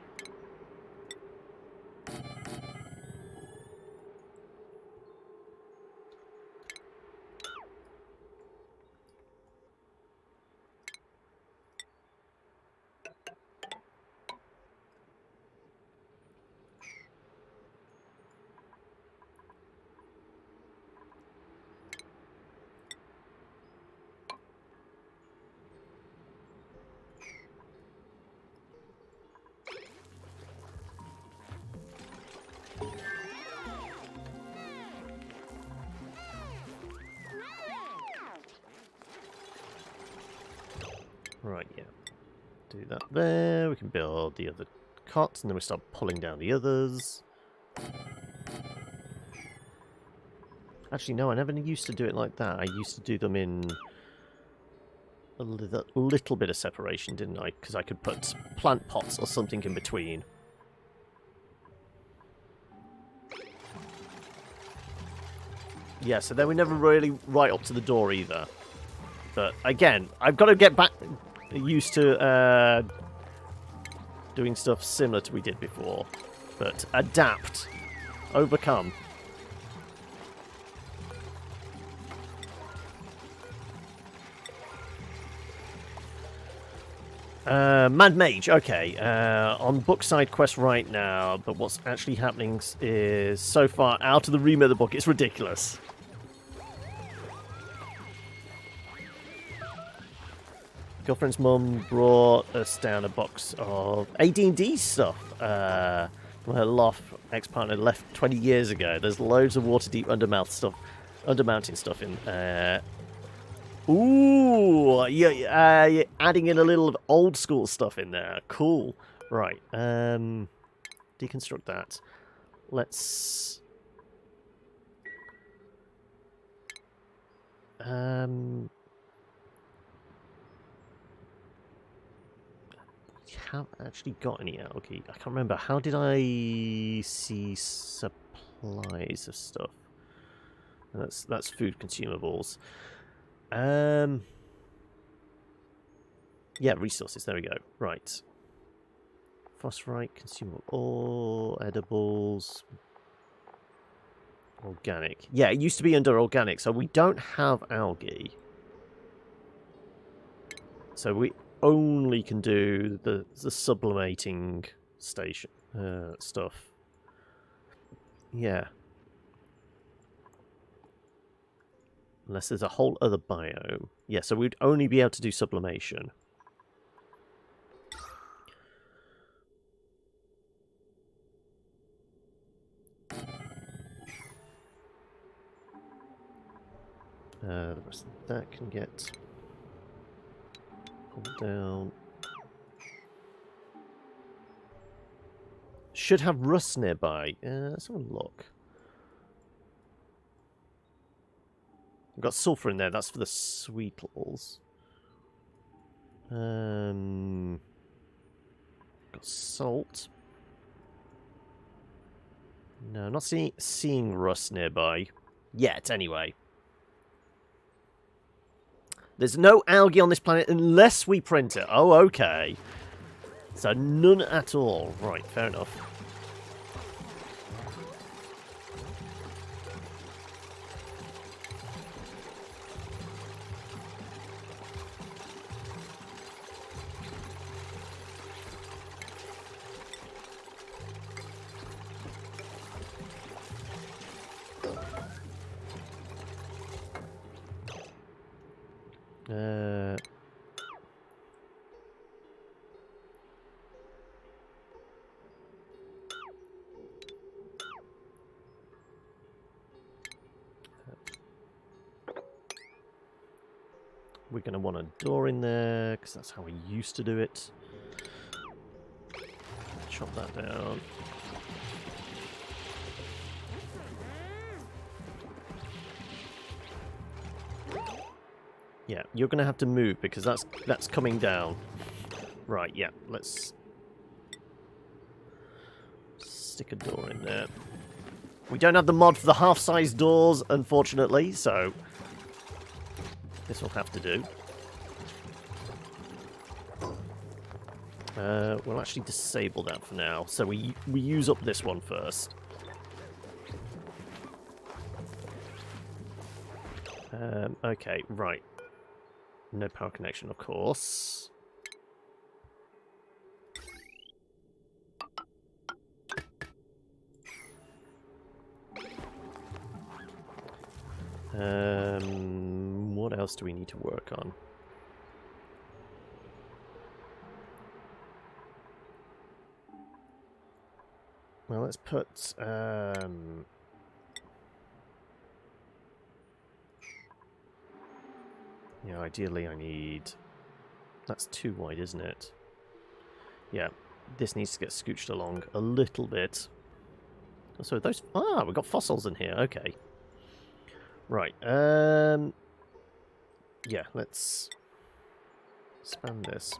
Right, yeah. Do that there. We can build the other cots, and then we start pulling down the others. Actually, no, I never used to do it like that. I used to do them in a little bit of separation, didn't I? Because I could put plant pots or something in between. Yeah, so they were never really right up to the door either. But again, I've got to get back used to doing stuff similar to we did before. But adapt. Overcome. Mad Mage, okay. On book side quest right now, but what's actually happening is so far out of the remit of the book, it's ridiculous. Girlfriend's mum brought us down a box of AD&D stuff. Her loft ex-partner left 20 years ago. There's loads of water-deep undermountain stuff in Ooh, yeah, adding in a little of old school stuff in there. Cool. Right. Deconstruct that. Let's. I haven't actually got any algae. I can't remember. How did I see supplies of stuff? That's food consumables. Yeah, resources. There we go. Right. Phosphorite, consumable ore, edibles, organic. Yeah, it used to be under organic, so we don't have algae. So we only can do the sublimating station stuff. Yeah. Unless there's a whole other biome. Yeah, so we'd only be able to do sublimation. The rest of that can get pulled down. Should have rust nearby. Let's have a look. We've got sulfur in there. That's for the sweetles. Got salt. No, I'm not seeing rust nearby yet. Anyway, there's no algae on this planet unless we print it. Oh, okay. So none at all. Right, fair enough. We're going to want a door in there, because that's how we used to do it. Chop that down. Yeah, you're going to have to move, because that's coming down. Right, yeah, let's stick a door in there. We don't have the mod for the half-size doors, unfortunately, so this will have to do. We'll actually disable that for now. So we use up this one first. Okay, right. No power connection, of course. What else do we need to work on? Well, let's put yeah, ideally I need... That's too wide, isn't it? Yeah, this needs to get scooched along a little bit. So those... Ah, we've got fossils in here, okay. Right, yeah, let's expand this.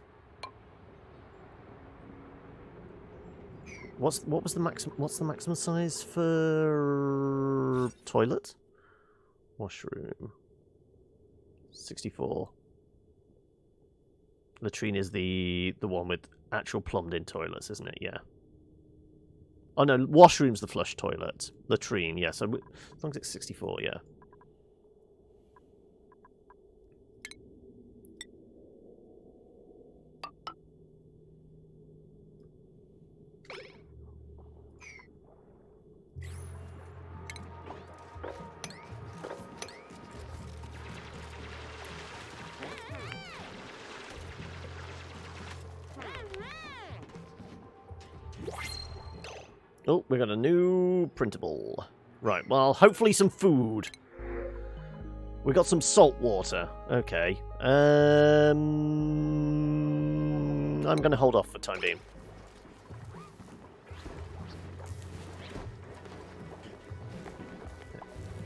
What's the maximum size for toilet? Washroom. 64. Latrine is the one with actual plumbed-in toilets, isn't it? Yeah. Oh no, washroom's the flush toilet. Latrine, yeah. So as long as it's 64, yeah. Oh, we got a new printable. Right, well, hopefully some food. We got some salt water. Okay. I'm going to hold off for the time being.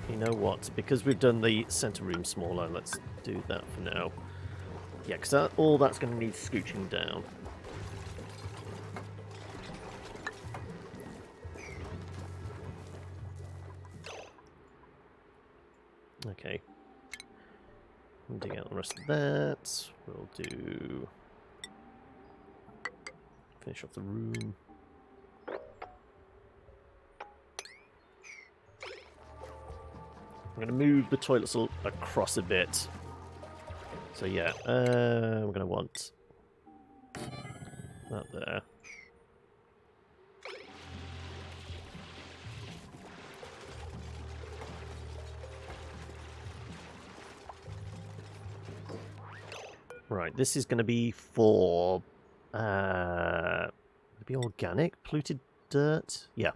You know what? Because we've done the center room smaller, let's do that for now. Yeah, because all that's going to need scooching down. Okay. We'll dig out the rest of that. We'll do... finish off the room. I'm going to move the toilets across a bit. So yeah, we're going to want that there. Right, this is going to be for maybe organic polluted dirt. Yeah.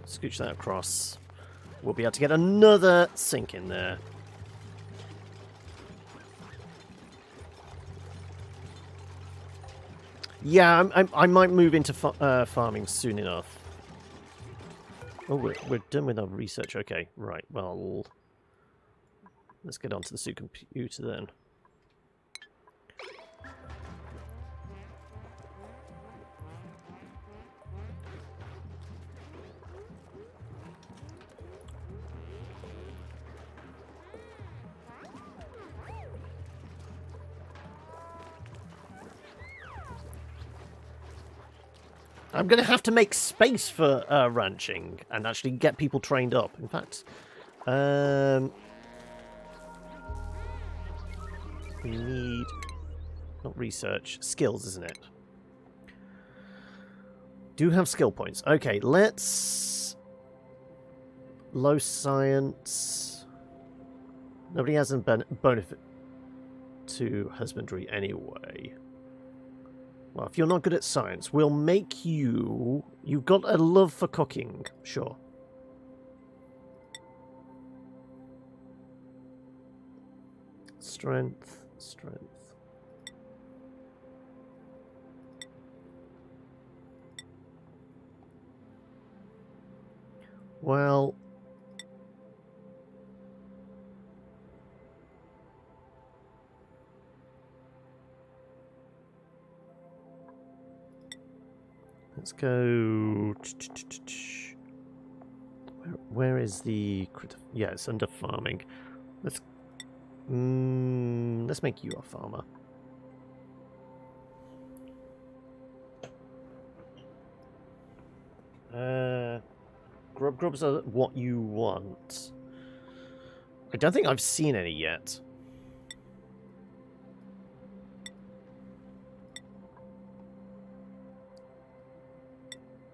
Scooch that across. We'll be able to get another sink in there. Yeah, I might move into farming soon enough. Oh, we're done with our research. Okay, right. Well, let's get onto the supercomputer then. I'm going to have to make space for ranching and actually get people trained up. In fact, we need... not research. Skills, isn't it? Do have skill points. Okay, let's... low science. Nobody has a benefit to husbandry anyway. Well, if you're not good at science, we'll make you... You've got a love for cooking, sure. Strength, strength. Well... let's go... Where is the... yeah, it's under farming. Let's make you a farmer. Grubs are what you want. I don't think I've seen any yet.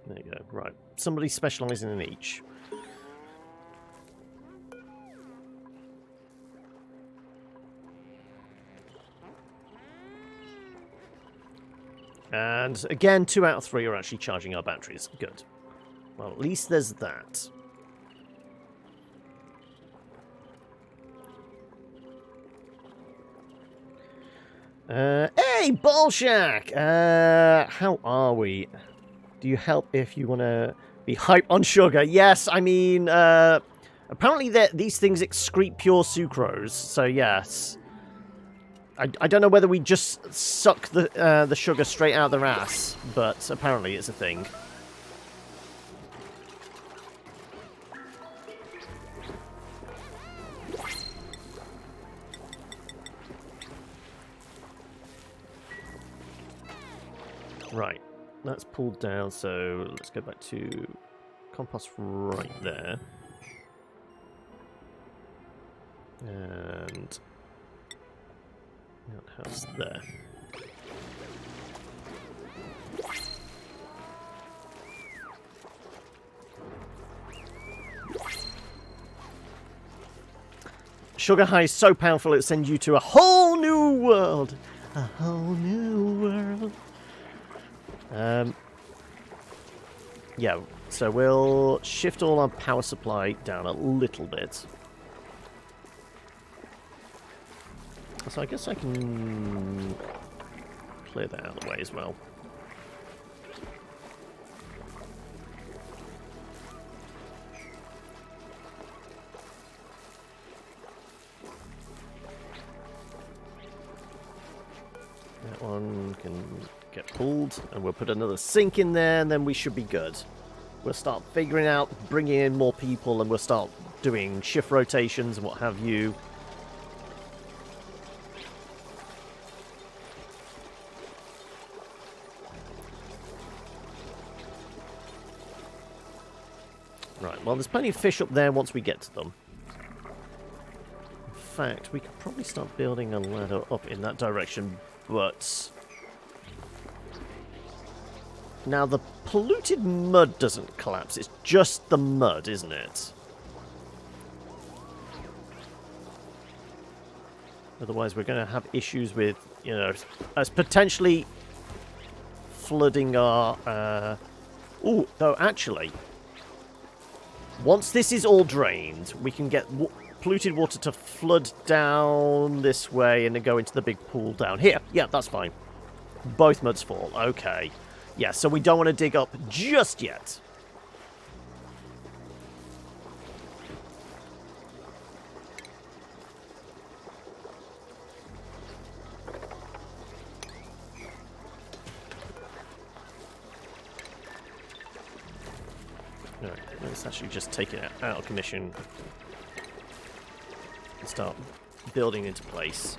There you go. Right. Somebody specialising in each. And again, 2 out of 3 are actually charging our batteries. Good. Well, at least there's that. Hey, Bolshak! How are we? Do you help if you want to be hype on sugar? Yes, I mean, apparently these things excrete pure sucrose, so yes. I don't know whether we just suck the sugar straight out of their ass, but apparently it's a thing. Right, that's pulled down, so let's go back to compost right there. And outhouse there. Sugar High is so powerful it sends you to a whole new world. A whole new world. Yeah, so we'll shift all our power supply down a little bit. So I guess I can clear that out of the way as well. That one can get pulled, and we'll put another sink in there, and then we should be good. We'll start figuring out, bringing in more people, and we'll start doing shift rotations and what have you. Right, well, there's plenty of fish up there once we get to them. In fact, we could probably start building a ladder up in that direction, but... Now, the polluted mud doesn't collapse. It's just the mud, isn't it? Otherwise, we're going to have issues with, you know, us potentially flooding our... Ooh, though, actually... Once this is all drained, we can get polluted water to flood down this way and then go into the big pool down here. Yeah, that's fine. Both muds fall. Okay. Yeah, so we don't want to dig up just yet. Alright, let's actually just take it out of commission and start building into place.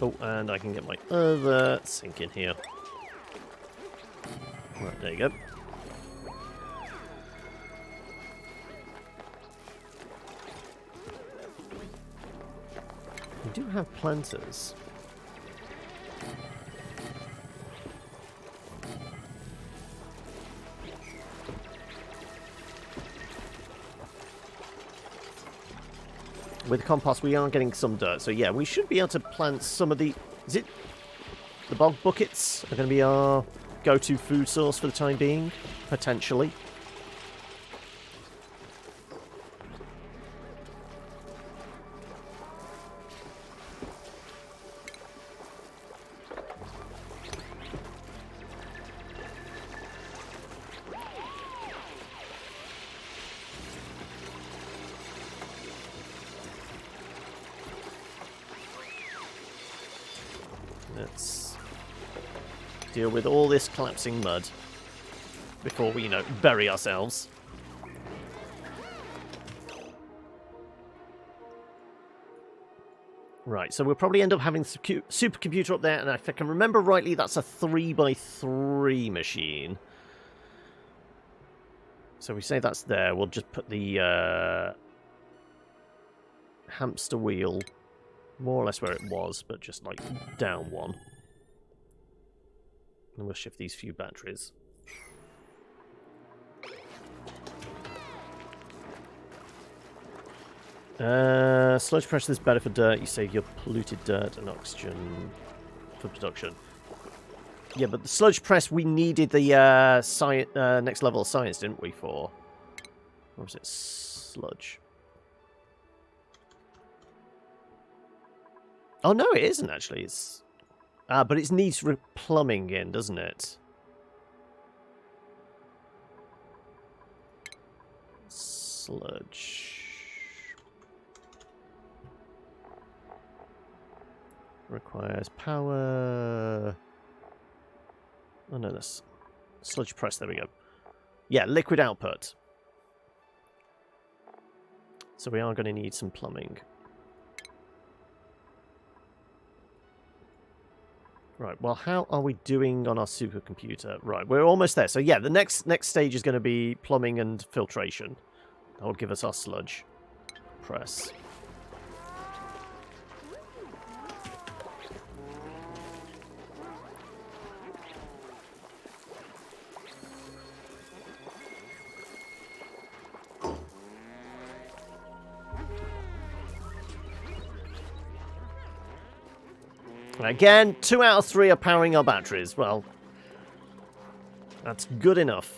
Oh, and I can get my other sink in here. Right, there you go. We do have planters. With compost, we are getting some dirt, so yeah, we should be able to plant some of the... Is it... The bog buckets are going to be our go-to food source for the time being, potentially. Let's deal with all this collapsing mud before we, you know, bury ourselves. Right, so we'll probably end up having the supercomputer up there, and if I can remember rightly, that's a 3x3 machine. So we say that's there, we'll just put the hamster wheel more or less where it was, but just like down one. And we'll shift these few batteries. Sludge pressure is better for dirt. You save your polluted dirt and oxygen for production. Yeah, but the sludge press, we needed the next level of science, didn't we, for... Or was it sludge? Oh, no, it isn't, actually. It's... but it needs plumbing in, doesn't it? Sludge... Requires power... Oh, no, that's... Sludge press, there we go. Yeah, liquid output. So we are going to need some plumbing. Right, well, how are we doing on our supercomputer? Right, we're almost there. So yeah, the next stage is going to be plumbing and filtration. That will give us our sludge press. Again, 2 out of 3 are powering our batteries. Well, that's good enough.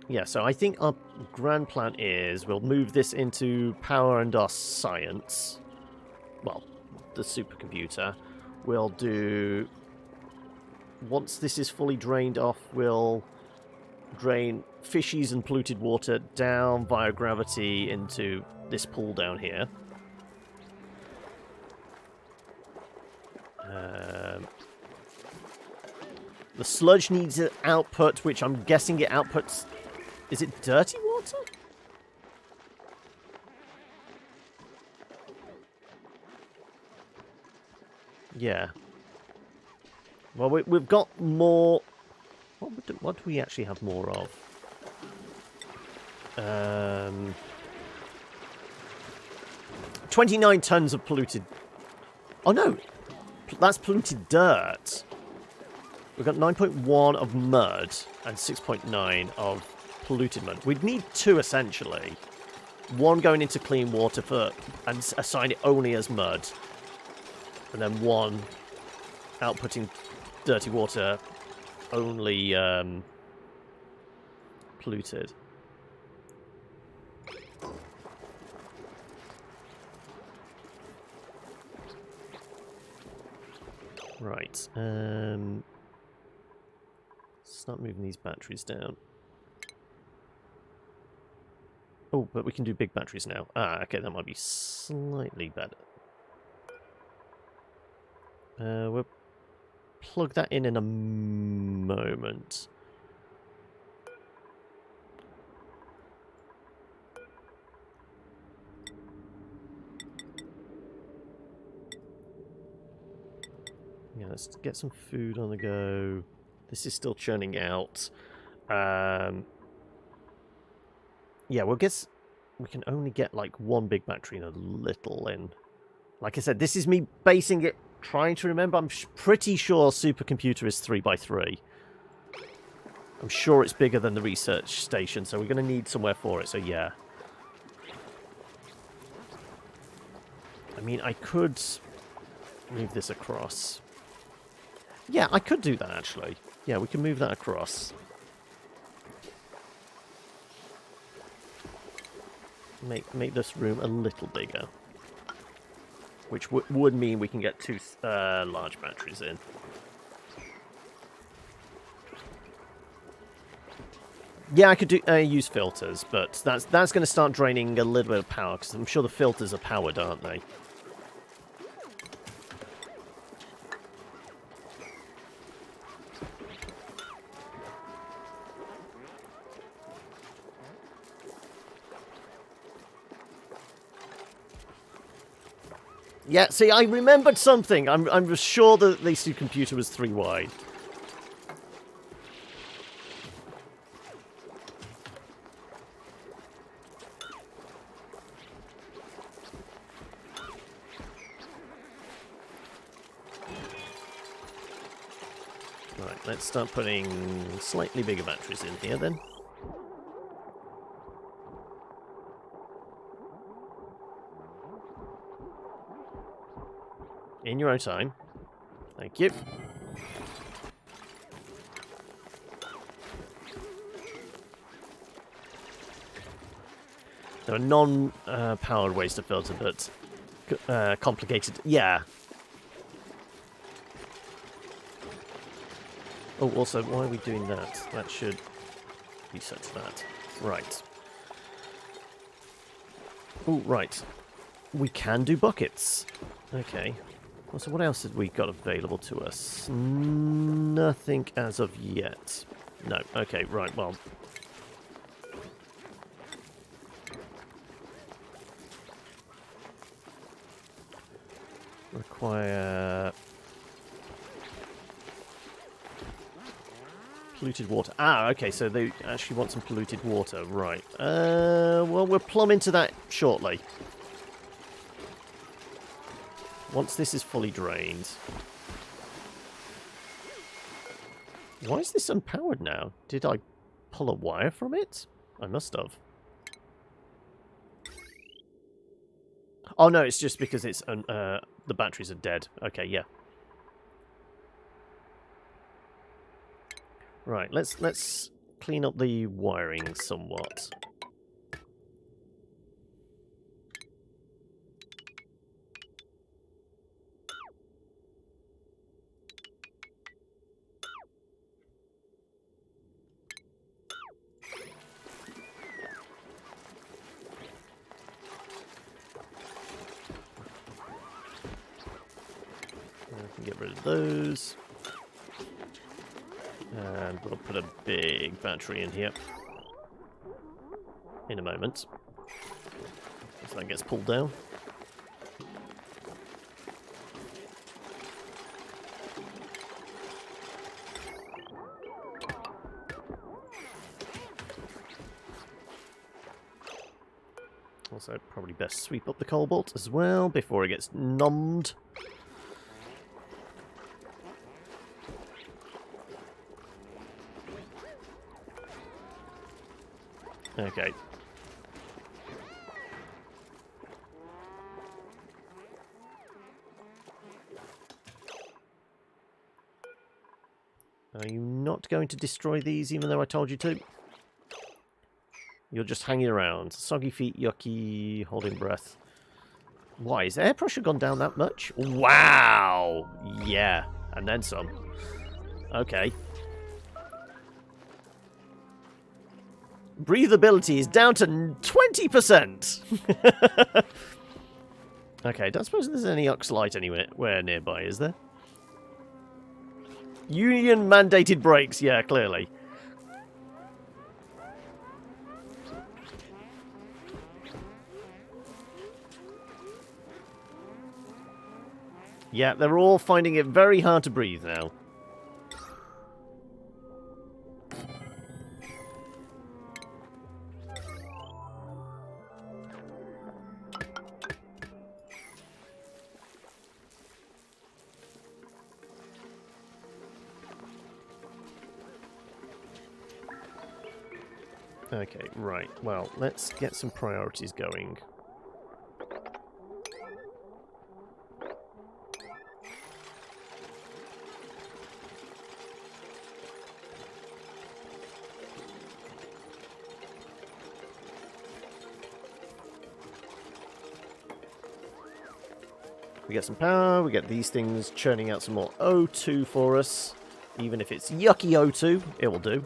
Yeah, so I think our grand plan is we'll move this into power and our science. Well, the supercomputer. We'll do... Once this is fully drained off, we'll drain fishies and polluted water down via gravity into this pool down here. The sludge needs an output, which I'm guessing it outputs... Is it dirty water? Yeah. Well, we've got more... What do we actually have more of? 29 tons of polluted... Oh, no. That's polluted dirt. We've got 9.1 of mud and 6.9 of polluted mud. We'd need 2, essentially. 1 going into clean water and assign it only as mud. And then 1 outputting dirty water, only polluted. Right. Start moving these batteries down. Oh, but we can do big batteries now. Ah, okay, that might be slightly better. We'll plug that in a moment. Yeah, let's get some food on the go. This is still churning out. Yeah, we'll guess we can only get like 1 big battery and a little in. Like I said, this is me basing it, trying to remember. I'm pretty sure supercomputer is 3x3. I'm sure it's bigger than the research station, so we're going to need somewhere for it, so yeah. I mean, I could move this across. Yeah, I could do that, actually. Yeah, we can move that across. Make this room a little bigger. Which would mean we can get 2 large batteries in. Yeah, I could use filters, but that's going to start draining a little bit of power, because I'm sure the filters are powered, aren't they? Yeah, see, I remembered something. I'm sure that the supercomputer was 3 wide. Right, let's start putting slightly bigger batteries in here then. In your own time. Thank you. There are non-powered ways to filter, but complicated. Yeah. Oh, also, why are we doing that? That should be set to that. Right. Oh, right. We can do buckets. Okay. Well, so what else have we got available to us? Nothing as of yet. No. Okay, right, well. Require... polluted water. Ah, okay, so they actually want some polluted water. Right. Well, we'll plumb into that shortly. Once this is fully drained. Why is this unpowered now? Did I pull a wire from it? I must have. Oh no, it's just because it's the batteries are dead. Okay, yeah. Right, let's clean up the wiring somewhat. I can get rid of those. And we'll put a big battery in here in a moment. As that gets pulled down. Also, probably best sweep up the cobalt as well before it gets numbed. Okay. Are you not going to destroy these even though I told you to? You're just hanging around. Soggy feet, yucky, holding breath. Why? Is air pressure gone down that much? Wow! Yeah. And then some. Okay. Breathability is down to 20%! Okay, I don't suppose there's any Uxlite anywhere nearby, is there? Union mandated brakes, yeah, clearly. Yeah, they're all finding it very hard to breathe now. Okay, right. Well, let's get some priorities going. We get some power, we get these things churning out some more O2 for us. Even if it's yucky O2, it will do.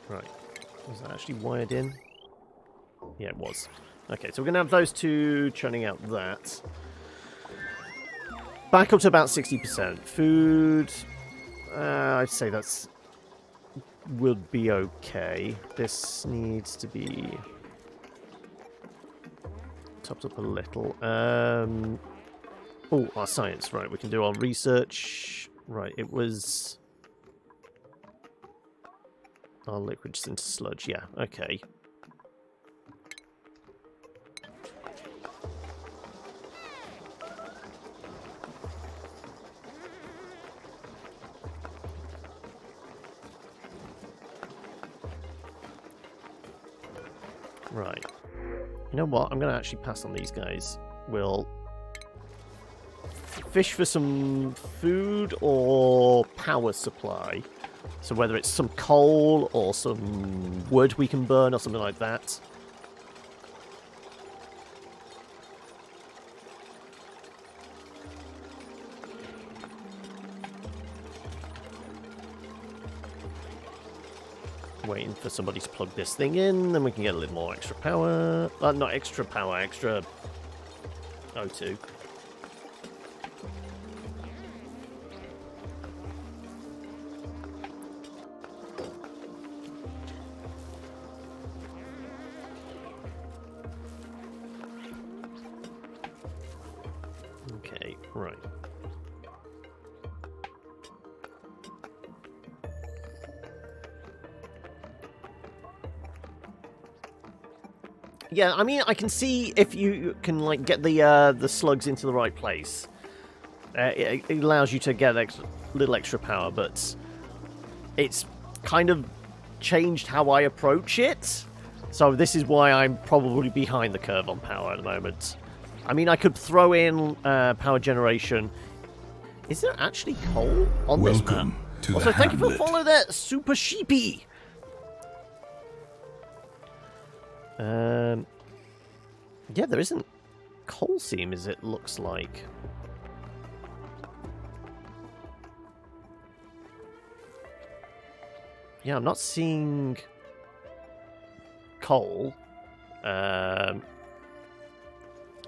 Right. Was that actually wired in? Yeah, it was. Okay, so we're going to have those two churning out that. Back up to about 60%. Food, I'd say that's... would be okay. This needs to be... topped up a little. Oh, our science. Right, we can do our research. Right, it was... our liquids into sludge, yeah, okay. Right. You know what? I'm going to actually pass on these guys. We'll fish for some food or power supply. So whether it's some coal or some wood we can burn or something like that. Waiting for somebody to plug this thing in, then we can get a little more extra power. Not extra power, extra O2. Okay, right. Yeah, I mean, I can see if you can like get the slugs into the right place. It allows you to get little extra power, but it's kind of changed how I approach it. So this is why I'm probably behind the curve on power at the moment. I mean, I could throw in power generation. Is there actually coal on this map? Welcome to Also, the thank you for hamlet. following that, Super Sheepy. Yeah, there isn't coal seam, as it looks like. Yeah, I'm not seeing coal.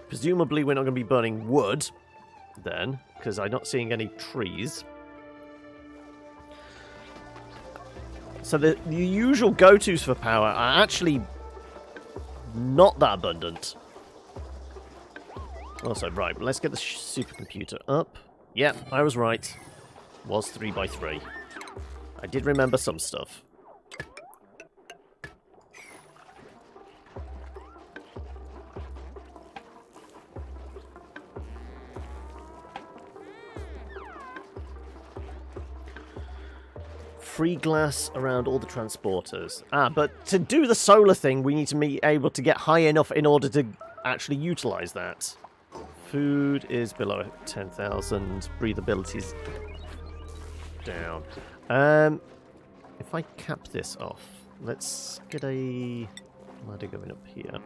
Presumably we're not going to be burning wood then, because I'm not seeing any trees. So the usual go-tos for power are actually not that abundant. Also, right, let's get the supercomputer up. Yeah, I was right. Was 3x3. I did remember some stuff. Free glass around all the transporters. But to do the solar thing, we need to be able to get high enough in order to actually utilize that. Food is below 10,000. Breathability's down. If I cap this off, let's get a ladder going up here.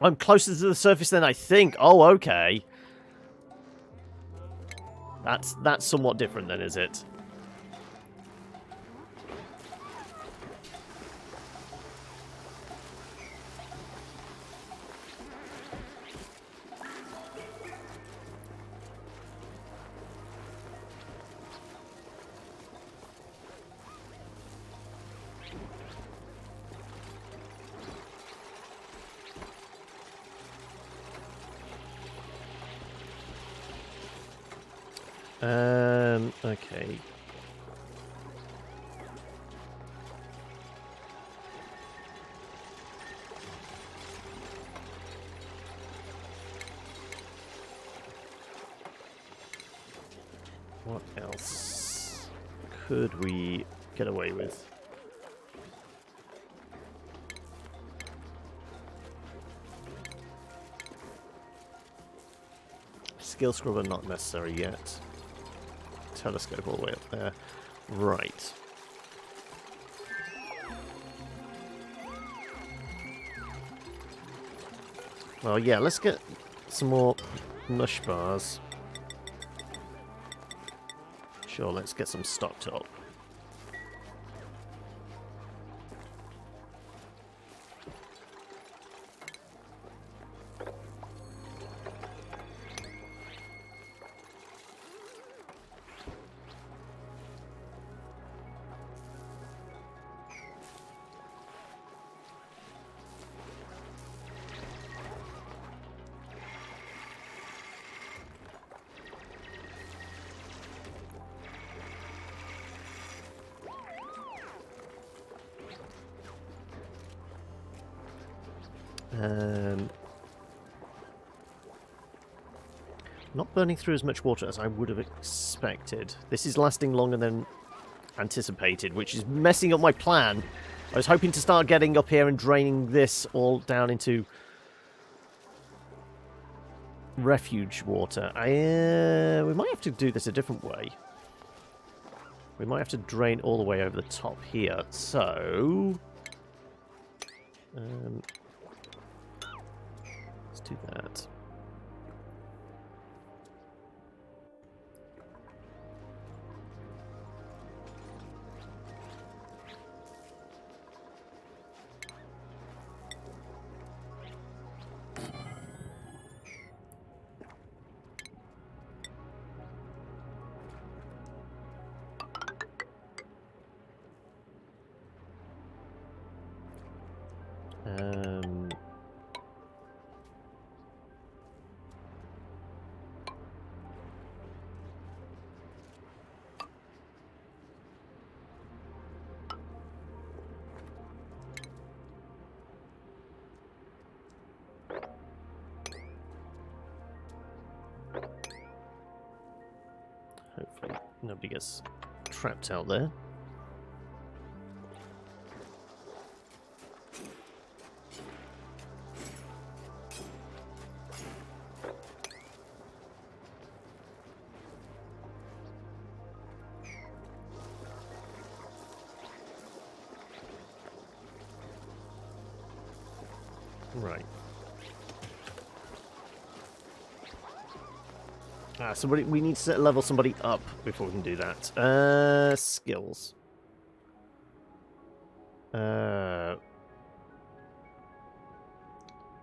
I'm closer to the surface than I think. Oh, okay. That's somewhat different then, is it? Okay. What else could we get away with? Skill scrubber not necessary yet. Telescope all the way up there. Right. Well, yeah, let's get some more mush bars. Sure, let's get some stocked up. Not burning through as much water as I would have expected. This is lasting longer than anticipated, which is messing up my plan. I was hoping to start getting up here and draining this all down into refuge water. We might have to do this a different way. We might have to drain all the way over the top here. So... let's do that. Hopefully nobody gets trapped out there. Right. So we need to level somebody up before we can do that. Skills.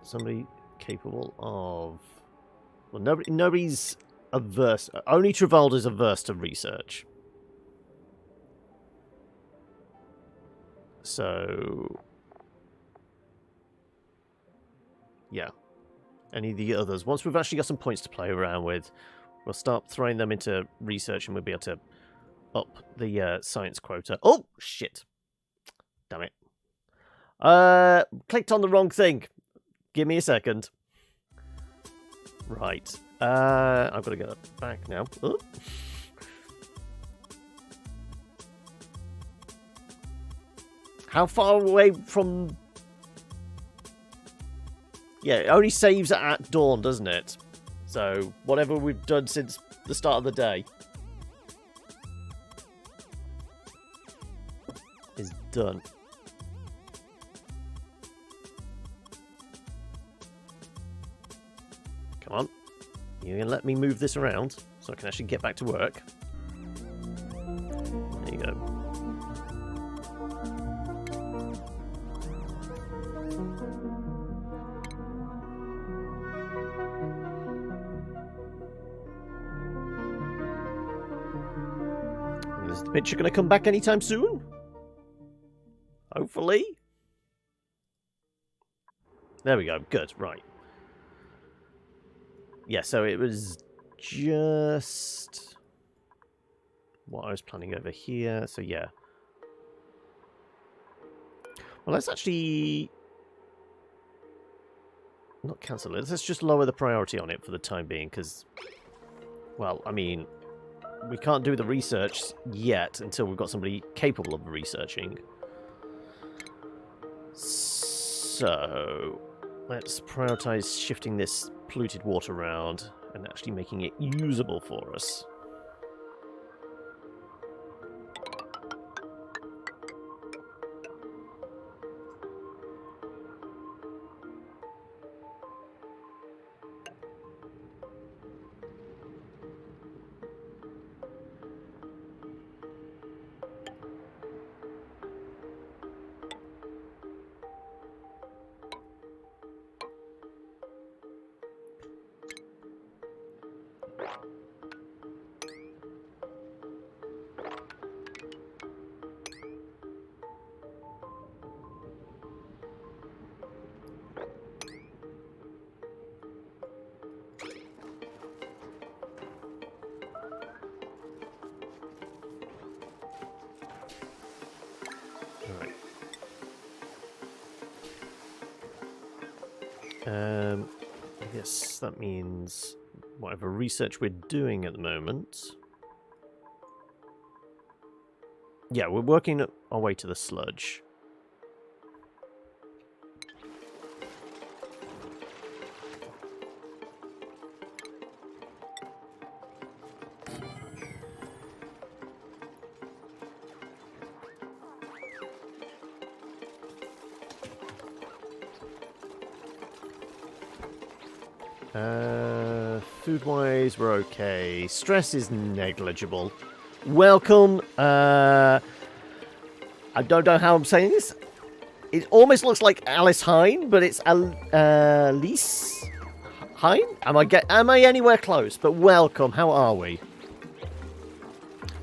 Somebody capable of... Well, nobody's averse. Only Travolta's averse to research. So... yeah. Any of the others. Once we've actually got some points to play around with, we'll start throwing them into research and we'll be able to up the science quota. Oh, shit. Damn it. Clicked on the wrong thing. Give me a second. Right. I've got to get it back now. Oh. How far away from... yeah, it only saves at dawn, doesn't it? So, whatever we've done since the start of the day is done. Come on. You're going to let me move this around so I can actually get back to work. There you go. Is the picture going to come back anytime soon? Hopefully. There we go. Good. Right. Yeah, so it was just what I was planning over here. So, yeah. Well, let's actually not cancel it. Let's just lower the priority on it for the time being, because, well, I mean, we can't do the research yet until we've got somebody capable of researching. So, let's prioritize shifting this polluted water around and actually making it usable for us. I guess that means whatever research we're doing at the moment. Yeah, we're working our way to the sludge. Food-wise, we're okay. Stress is negligible. Welcome. I don't know how I'm saying this. It almost looks like Alice Hine, but it's Alice Hine. Am I anywhere close? But welcome. How are we?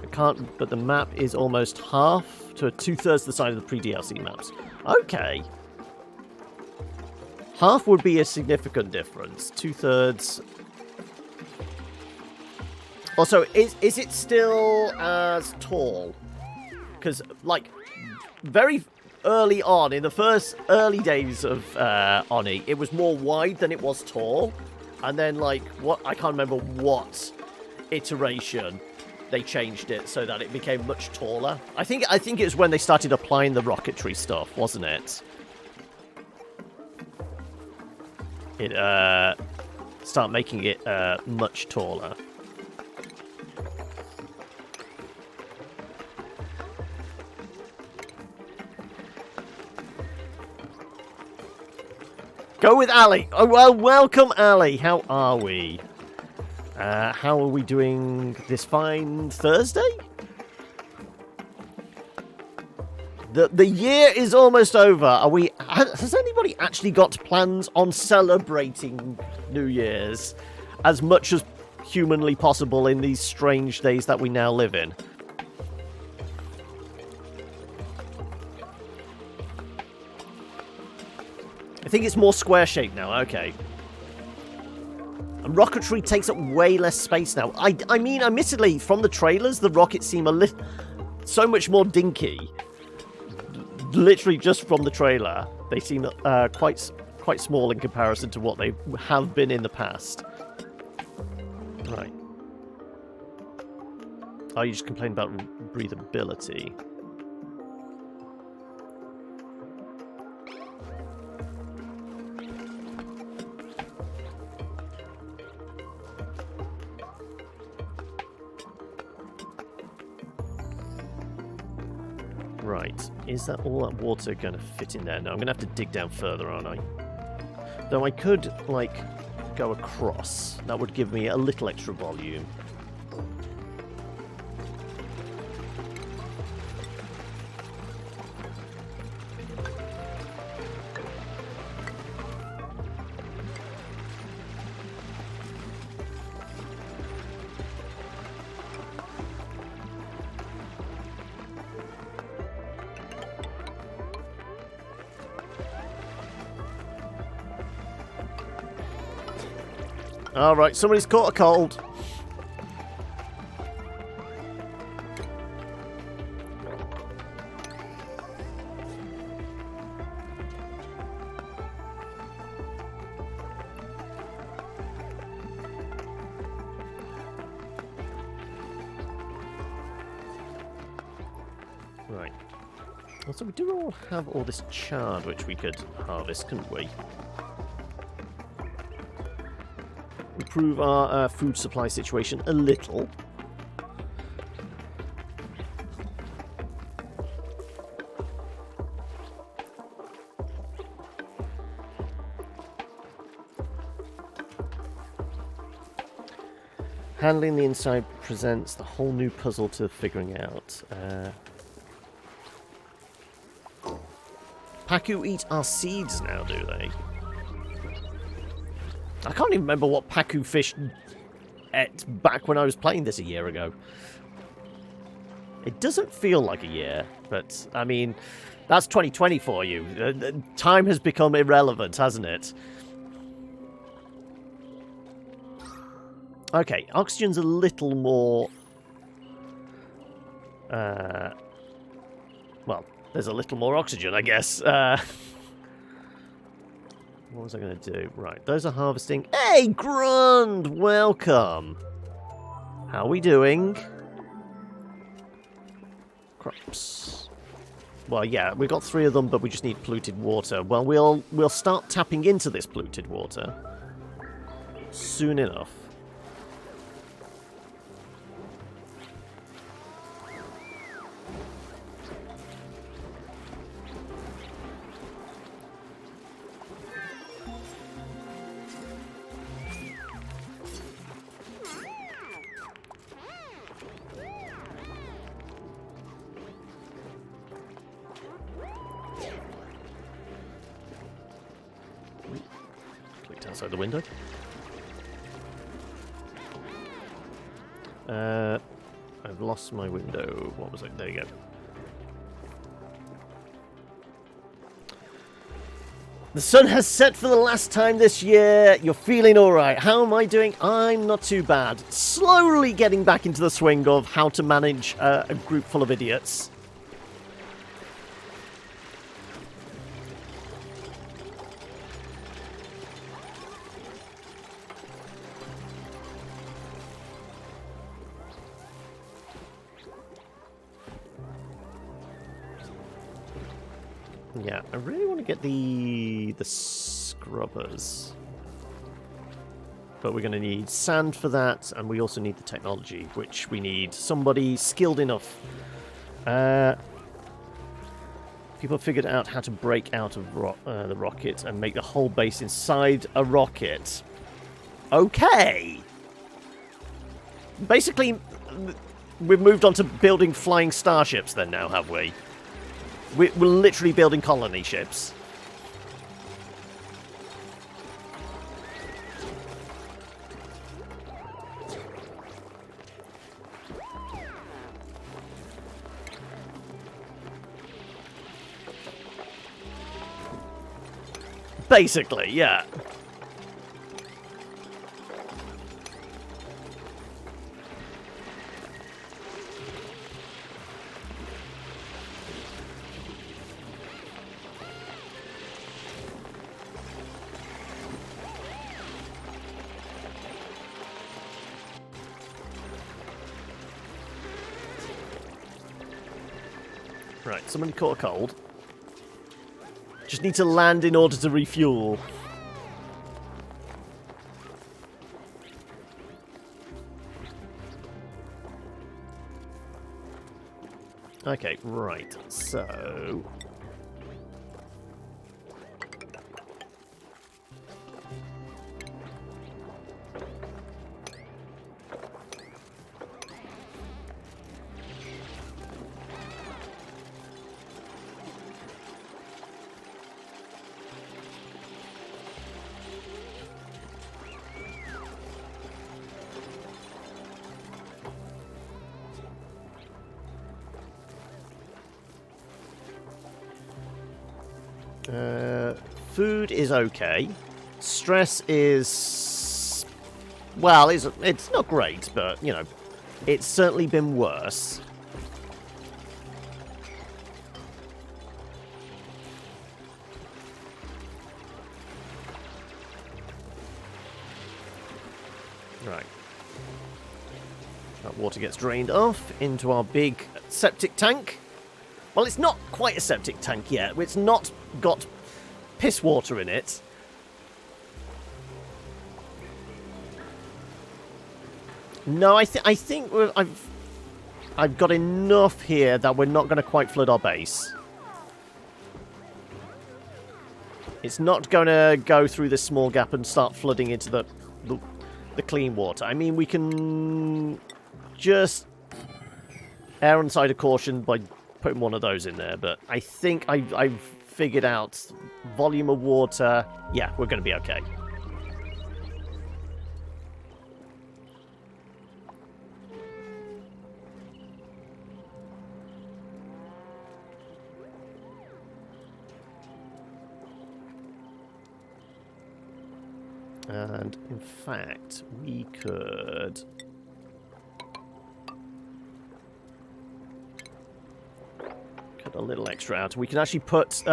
I can't. But the map is almost half to 2/3 the size of the pre-DLC maps. Okay. Half would be a significant difference. 2/3. Also, is it still as tall? Because, like, very early on, in the first early days of Oni, it was more wide than it was tall. And then, like, I can't remember what iteration they changed it so that it became much taller. I think it was when they started applying the rocketry stuff, wasn't it? It start making it much taller. Go with Ali. Oh well, welcome Ali. How are we? How are we doing this fine Thursday? The year is almost over. Has anybody actually got plans on celebrating New Year's as much as humanly possible in these strange days that we now live in? I think it's more square-shaped now. Okay. And rocketry takes up way less space now. I mean, admittedly, from the trailers, the rockets seem so much more dinky. Literally just from the trailer, they seem quite small in comparison to what they have been in the past. Right. Oh, you just complained about breathability. Right, is that all that water going to fit in there? No, I'm going to have to dig down further, aren't I? Though I could, like, go across. That would give me a little extra volume. Alright, somebody's caught a cold. Right. So we do all have all this chard which we could harvest, couldn't we? Improve our food supply situation a little. Handling the inside presents the whole new puzzle to figuring out. Paku eat our seeds now, do they? I can't even remember what Paku fish ate back when I was playing this a year ago. It doesn't feel like a year, but, I mean, that's 2020 for you. Time has become irrelevant, hasn't it? Okay, oxygen's a little more... well, there's a little more oxygen, I guess. What was I going to do? Right, those are harvesting. Hey, Grund! Welcome! How are we doing? Crops. Well, yeah, we've got 3 of them, but we just need polluted water. Well, we'll start tapping into this polluted water soon enough. Clicked outside the window. I've lost my window. What was it? There you go. The sun has set for the last time this year. You're feeling alright. How am I doing? I'm not too bad. Slowly getting back into the swing of how to manage a group full of idiots. Yeah, I really want to get the scrubbers. But we're going to need sand for that, and we also need the technology, which we need somebody skilled enough. People figured out how to break out of the rocket and make the whole base inside a rocket. Okay! Basically, we've moved on to building flying starships then now, have we? We're literally building colony ships. Basically, yeah. Right, somebody caught a cold. Just need to land in order to refuel. Okay, right, so... food is okay. Stress is... well, it's not great, but, you know, it's certainly been worse. Right. That water gets drained off into our big septic tank. Well, it's not quite a septic tank yet. It's not got piss water in it. No, I think I've got enough here that we're not going to quite flood our base. It's not going to go through this small gap and start flooding into the clean water. I mean, we can just err on the side of caution by putting one of those in there, but I think I've figured out volume of water. Yeah, we're going to be okay. And in fact, we could... cut a little extra out. We can actually put...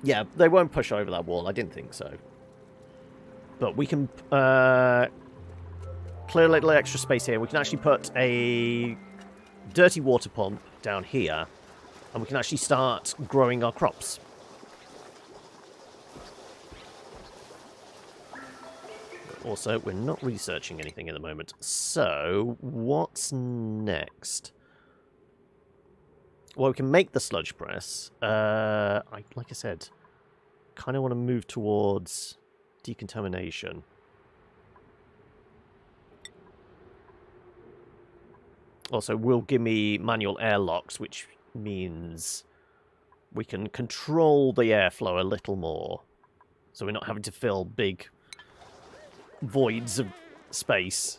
Yeah, they won't push over that wall. I didn't think so. But we can clear a little extra space here. We can actually put a dirty water pump down here. And we can actually start growing our crops. Also, we're not researching anything at the moment. So, what's next? Well, we can make the sludge press. Like I said, kind of want to move towards decontamination. Also, will give me manual air locks, which means we can control the airflow a little more. So we're not having to fill big voids of space.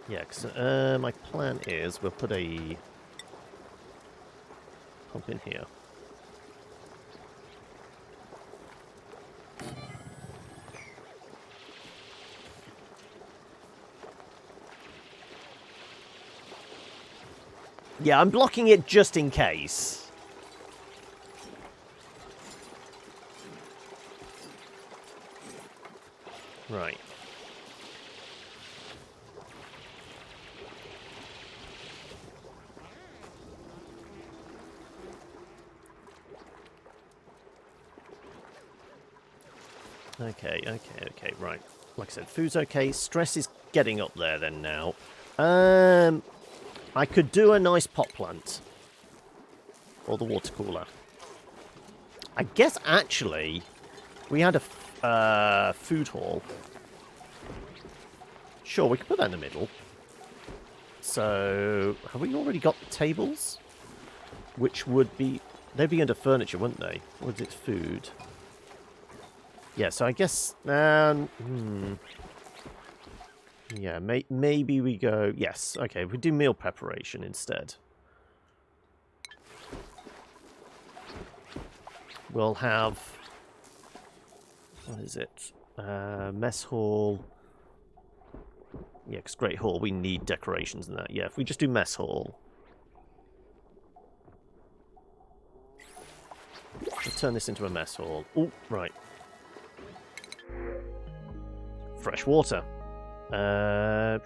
Yeah, because my plan is we'll put a pump in here. Yeah, I'm blocking it just in case. Right. Okay, right. Like I said, food's okay. Stress is getting up there then now. I could do a nice pot plant. Or the water cooler. I guess, actually, we had a food hall. Sure, we can put that in the middle. So, have we already got tables? Which would be... They'd be under furniture, wouldn't they? Or is it food? Yeah, so I guess... Yeah, maybe we go... Yes, okay, we do meal preparation instead. We'll have... What is it? Mess hall. Yeah, because Great Hall, we need decorations and that. Yeah, if we just do mess hall. We'll turn this into a mess hall. Oh, right. Fresh water.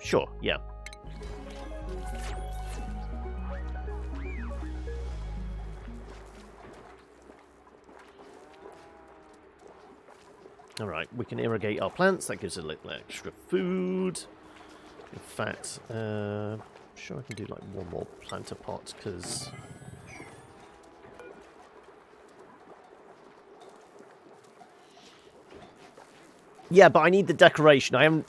Sure, yeah. Alright, we can irrigate our plants. That gives us a little extra food. In fact, I'm sure I can do like one more planter pot, because... Yeah, but I need the decoration. I am...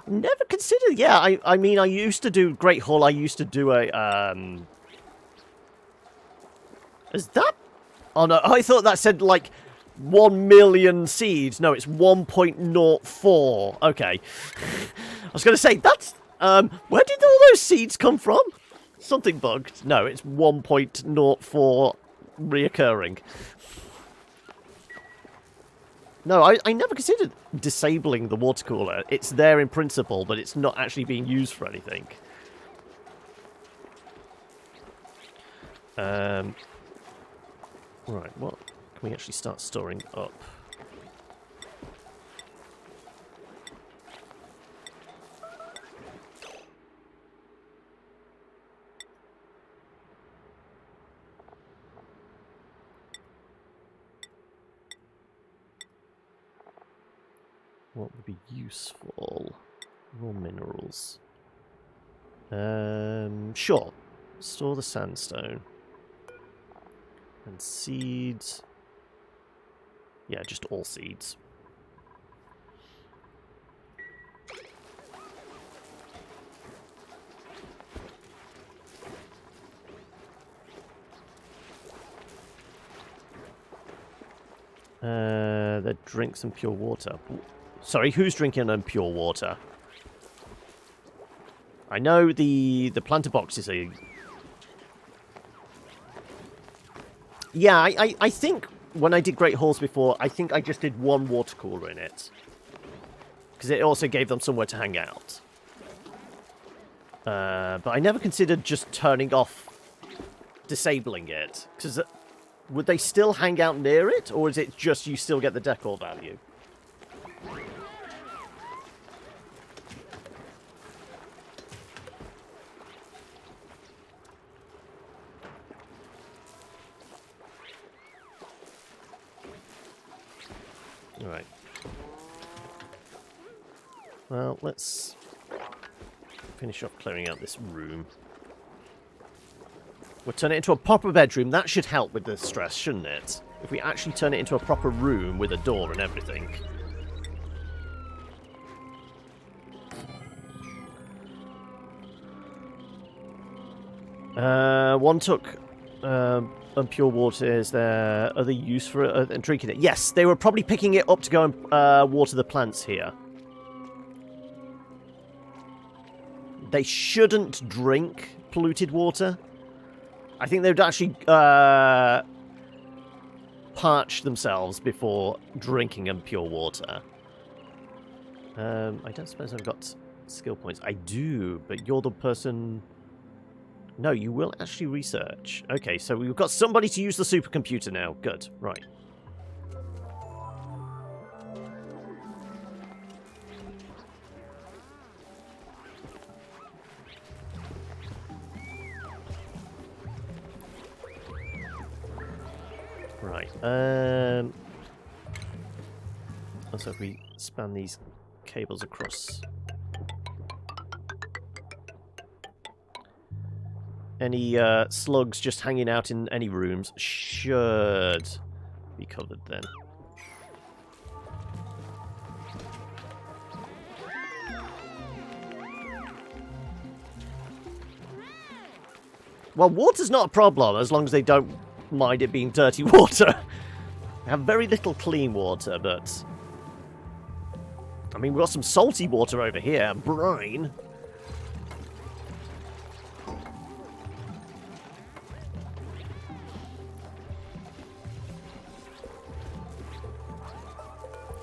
Never considered... Yeah, I mean, I used to do Great Hall. I used to do a... Is that... Oh, no, I thought that said, like, 1 million seeds. No, it's 1.04. Okay. I was going to say, that's... where did all those seeds come from? Something bugged. No, it's 1.04 reoccurring. No, I never considered disabling the water cooler. It's there in principle, but it's not actually being used for anything. Right, what can we actually start storing up? What would be useful? Raw minerals. Sure. Store the sandstone. And seeds. Yeah, just all seeds. They drink some pure water. Sorry, who's drinking pure water? I know the planter boxes are... Yeah, I think when I did Great Halls before, I think I just did one water cooler in it. Because it also gave them somewhere to hang out. But I never considered just turning off, disabling it. Because would they still hang out near it? Or is it just you still get the decor value? Alright. Well, let's finish off clearing out this room. We'll turn it into a proper bedroom. That should help with the stress, shouldn't it? If we actually turn it into a proper room with a door and everything. One took pure water. Is there other use for it and drinking it? Yes, they were probably picking it up to go and water the plants here. They shouldn't drink polluted water. I think they would actually parch themselves before drinking impure water. I don't suppose I've got skill points. I do, but you're the person... No, you will actually research. Okay, so we've got somebody to use the supercomputer now. Good, right. Right, also if we span these cables across... Any slugs just hanging out in any rooms should be covered then. Well, water's not a problem as long as they don't mind it being dirty water. We have very little clean water, but... I mean, we've got some salty water over here. Brine.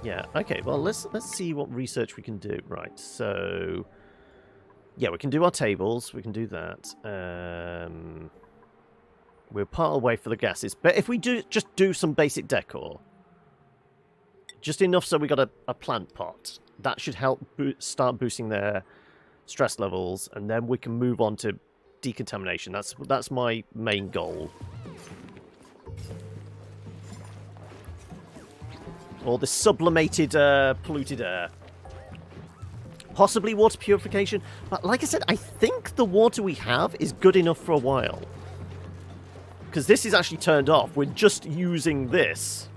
Yeah, okay, well, let's see what research we can do. Right, so... Yeah, we can do our tables. We can do that. We're part of the way for the gases. But if we just do some basic decor, just enough so we got a plant pot, that should help start boosting their stress levels, and then we can move on to decontamination. That's my main goal. Or the sublimated polluted air. Possibly water purification. But like I said, I think the water we have is good enough for a while. Because this is actually turned off. We're just using this.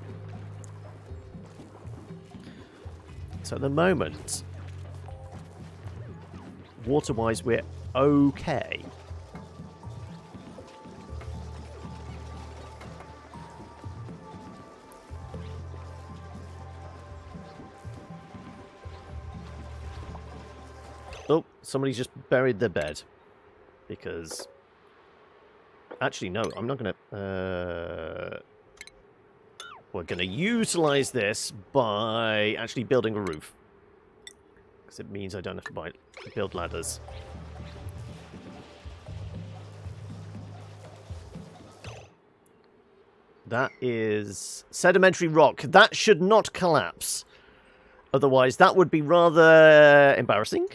So at the moment, water-wise, we're okay. Oh, somebody's just buried their bed. Because... Actually, no, I'm not going to... We're going to utilize this by actually building a roof. Because it means I don't have to build ladders. That is sedimentary rock. That should not collapse. Otherwise, that would be rather embarrassing.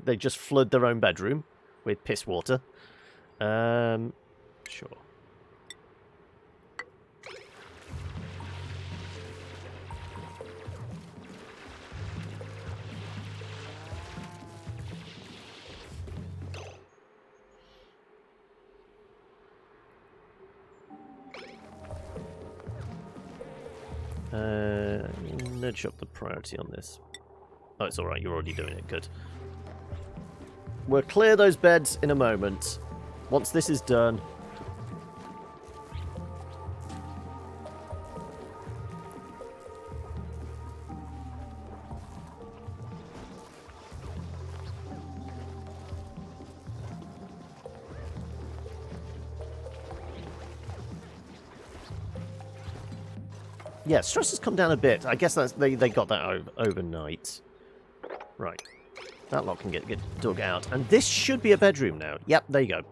They just flood their own bedroom with piss water. Sure. Nudge up the priority on this. Oh, it's alright, you're already doing it. Good. We'll clear those beds in a moment. Once this is done. Yeah, stress has come down a bit. I guess that's they got that overnight. Right. That lot can get dug out. And this should be a bedroom now. Yep, there you go.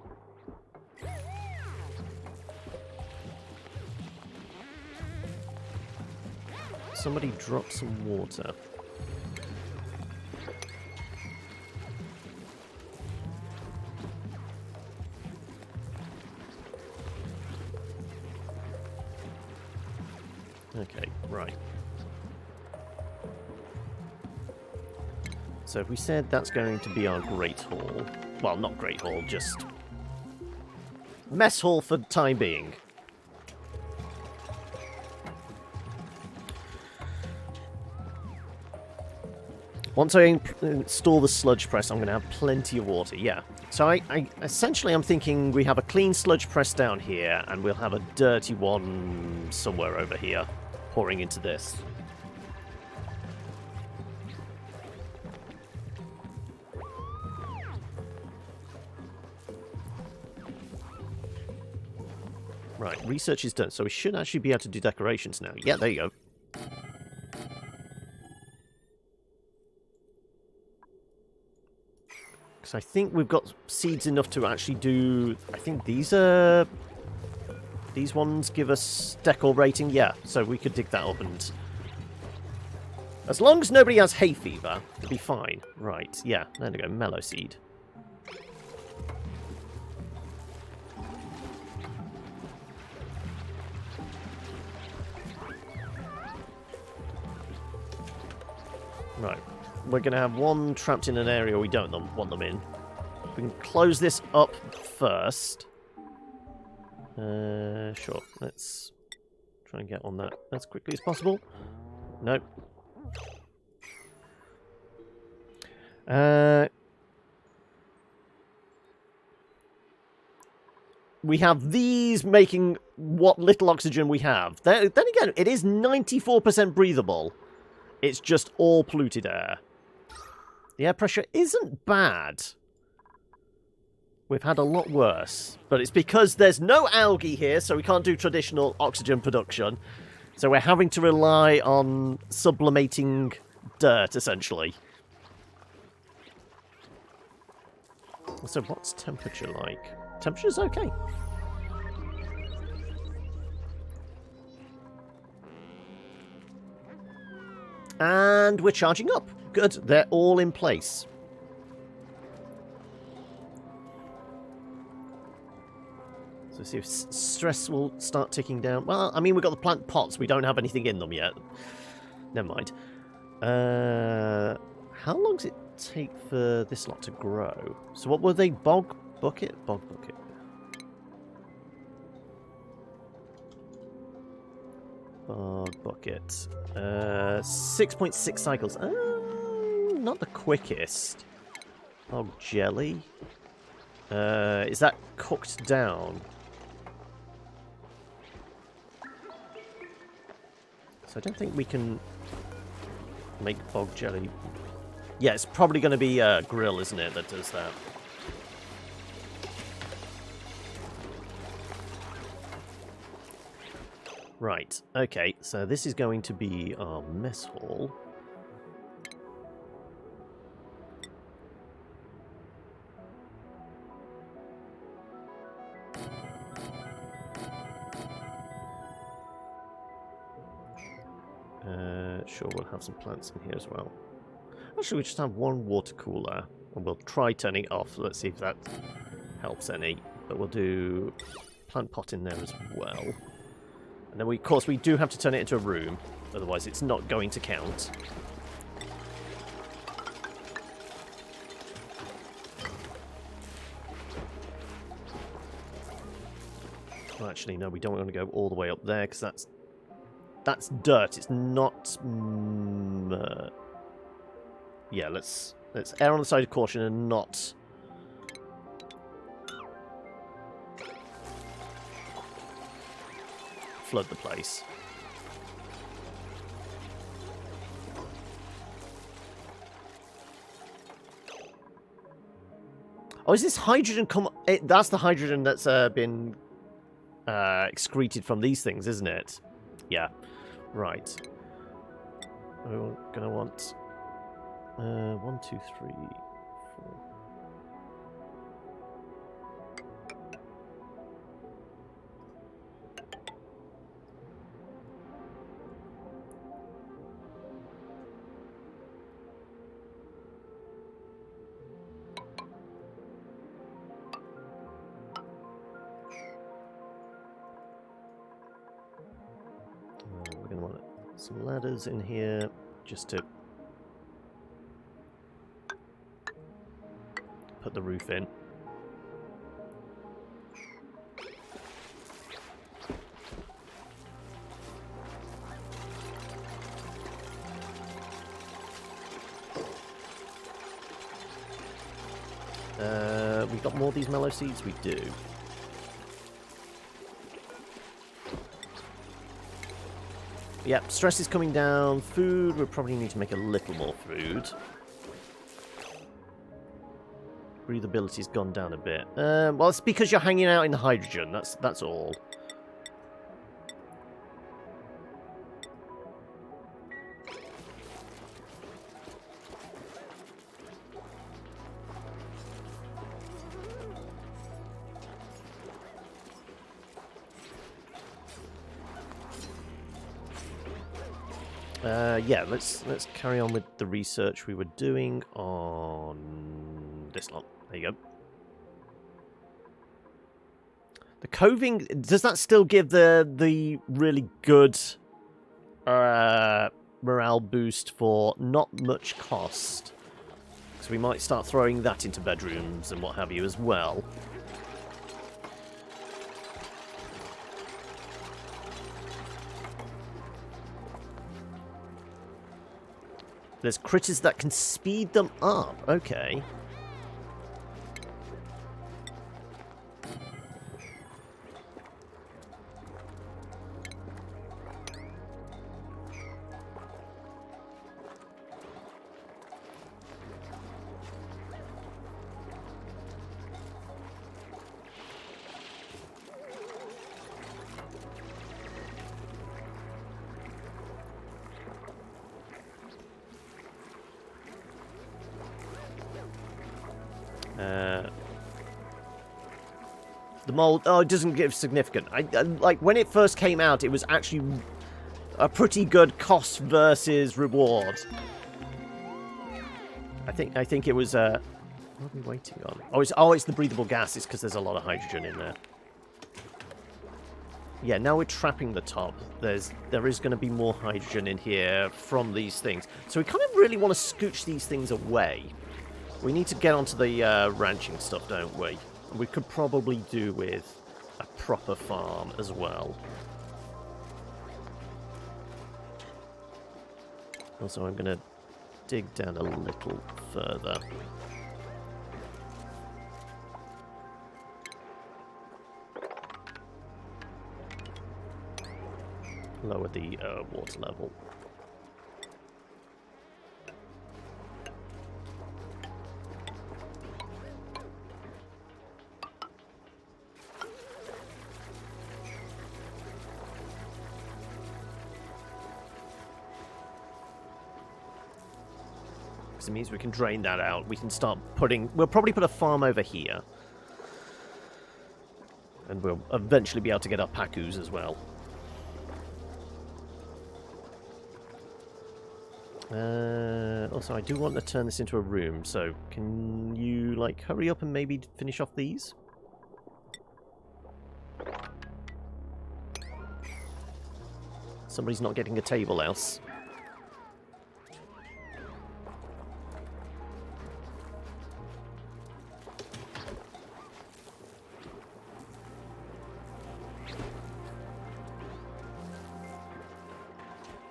Somebody drop some water. Okay, right. So if we said that's going to be our Great Hall... Well, not Great Hall, just... Mess Hall for the time being. Once I install the sludge press, I'm going to have plenty of water, yeah. So I essentially I'm thinking we have a clean sludge press down here, and we'll have a dirty one somewhere over here, pouring into this. Right, research is done, so we should actually be able to do decorations now. Yeah, there you go. I think we've got seeds enough to actually do... I think these ones give us decor rating. Yeah, so we could dig that up and... As long as nobody has hay fever, it'll be fine. Right, yeah, there we go, mellow seed. Right. We're going to have one trapped in an area we don't want them in. We can close this up first. Sure. Let's try and get on that as quickly as possible. Nope. We have these making what little oxygen we have. Then again, it is 94% breathable. It's just all polluted air. The air pressure isn't bad. We've had a lot worse. But it's because there's no algae here, so we can't do traditional oxygen production. So we're having to rely on sublimating dirt, essentially. So what's temperature like? Temperature's okay. And we're charging up. Good, they're all in place. So see if stress will start ticking down. Well, I mean, we've got the plant pots. We don't have anything in them yet. Never mind. How long does it take for this lot to grow? So what were they? Bog bucket? Bog bucket. Bog bucket. 6.6 cycles. Not the quickest. Oh, jelly. Is that cooked down? So I don't think we can make bog jelly. Yeah, it's probably going to be a grill, isn't it, that does that? Right, okay, so this is going to be our mess hall. Sure, we'll have some plants in here as well. Actually, we just have one water cooler, and we'll try turning it off. Let's see if that helps any. But we'll do plant pot in there as well. And then, of course, we do have to turn it into a room. Otherwise, it's not going to count. Well, actually, no, we don't want to go all the way up there, because that's dirt. It's not... yeah, let's err on the side of caution and not... flood the place. Oh, is this hydrogen that's the hydrogen that's been excreted from these things, isn't it? Yeah. Right. We're going to want 1, 2, 3, 4. We're going to want some ladders in here just to put the roof in. We got more of these mellow seeds? We do. Yep, stress is coming down. Food, we probably need to make a little more food. Breathability's gone down a bit. Well, it's because you're hanging out in the hydrogen. That's all. Yeah, let's carry on with the research we were doing on this lot. There you go. The coving, does that still give the really good morale boost for not much cost? So we might start throwing that into bedrooms and what have you as well. There's critters that can speed them up. Okay. The mold, oh, it doesn't give significant. Like, when it first came out, it was actually a pretty good cost versus reward. I think it was, what are we waiting on? Oh, it's the breathable gas. It's because there's a lot of hydrogen in there. Yeah, now we're trapping the top. There is going to be more hydrogen in here from these things. So we kind of really want to scooch these things away. We need to get onto the ranching stuff, don't we? We could probably do with a proper farm as well. Also, I'm going to dig down a little further. Lower the water level. It means we can drain that out. We can start putting... We'll probably put a farm over here. And we'll eventually be able to get our pacus as well. Also, I do want to turn this into a room, so can you, like, hurry up and maybe finish off these? Somebody's not getting a table else.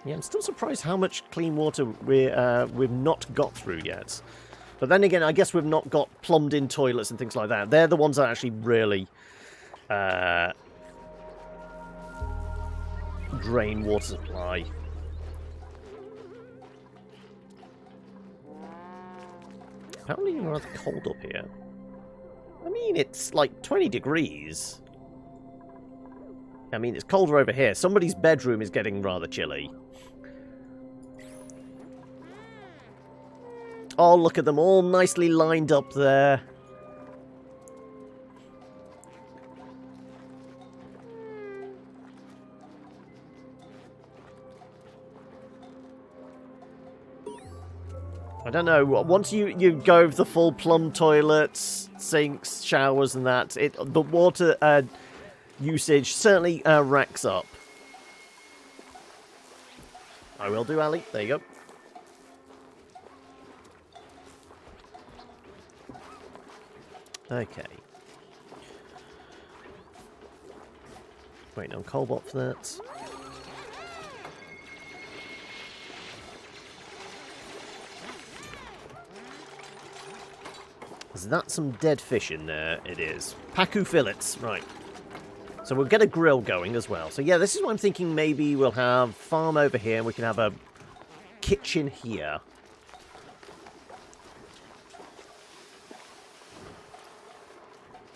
Yeah, I'm still surprised how much clean water we've not got through yet. But then again, I guess we've not got plumbed-in toilets and things like that. They're the ones that actually really drain water supply. Apparently it's rather cold up here. I mean, it's like 20 degrees. I mean, it's colder over here. Somebody's bedroom is getting rather chilly. Oh, look at them all nicely lined up there. I don't know, once you go over the full plumb toilets, sinks, showers and that, the water usage certainly racks up. I will do, Ali. There you go. Okay. Waiting on Cobalt for that. Is that some dead fish in there? It is. Pacu fillets. Right. So we'll get a grill going as well. So yeah, this is what I'm thinking. Maybe we'll have farm over here and we can have a kitchen here.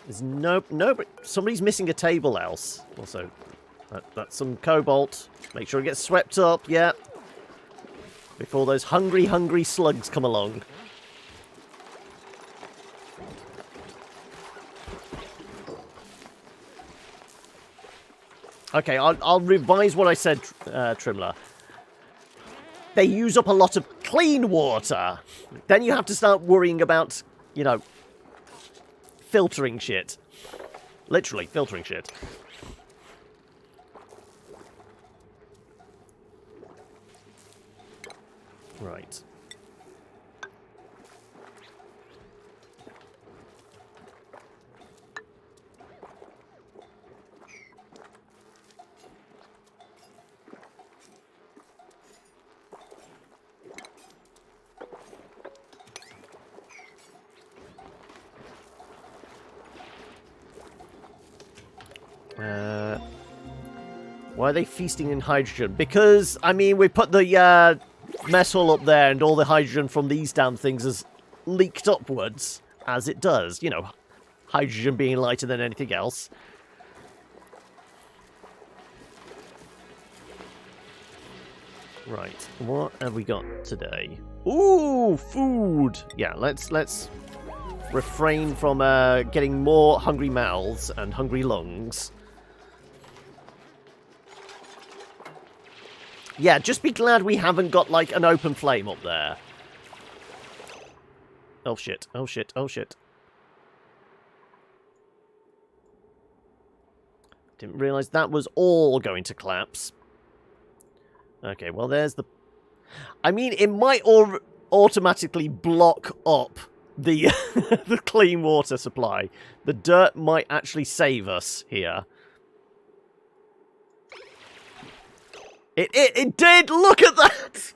There's no, but somebody's missing a table else. Also, that's some cobalt. Make sure it gets swept up, yeah. Before those hungry slugs come along. Okay, I'll revise what I said, Trimler. They use up a lot of clean water. Then you have to start worrying about, you know, filtering shit. Literally, filtering shit. Right. Why are they feasting in hydrogen? Because, I mean, we put the mess hall up there and all the hydrogen from these damn things has leaked upwards, as it does. You know, hydrogen being lighter than anything else. Right, what have we got today? Ooh, food! Yeah, let's refrain from getting more hungry mouths and hungry lungs. Yeah, just be glad we haven't got, like, an open flame up there. Oh, shit. Oh, shit. Oh, shit. Didn't realise that was all going to collapse. Okay, well, there's the... I mean, it might automatically block up the, the clean water supply. The dirt might actually save us here. It did! Look at that!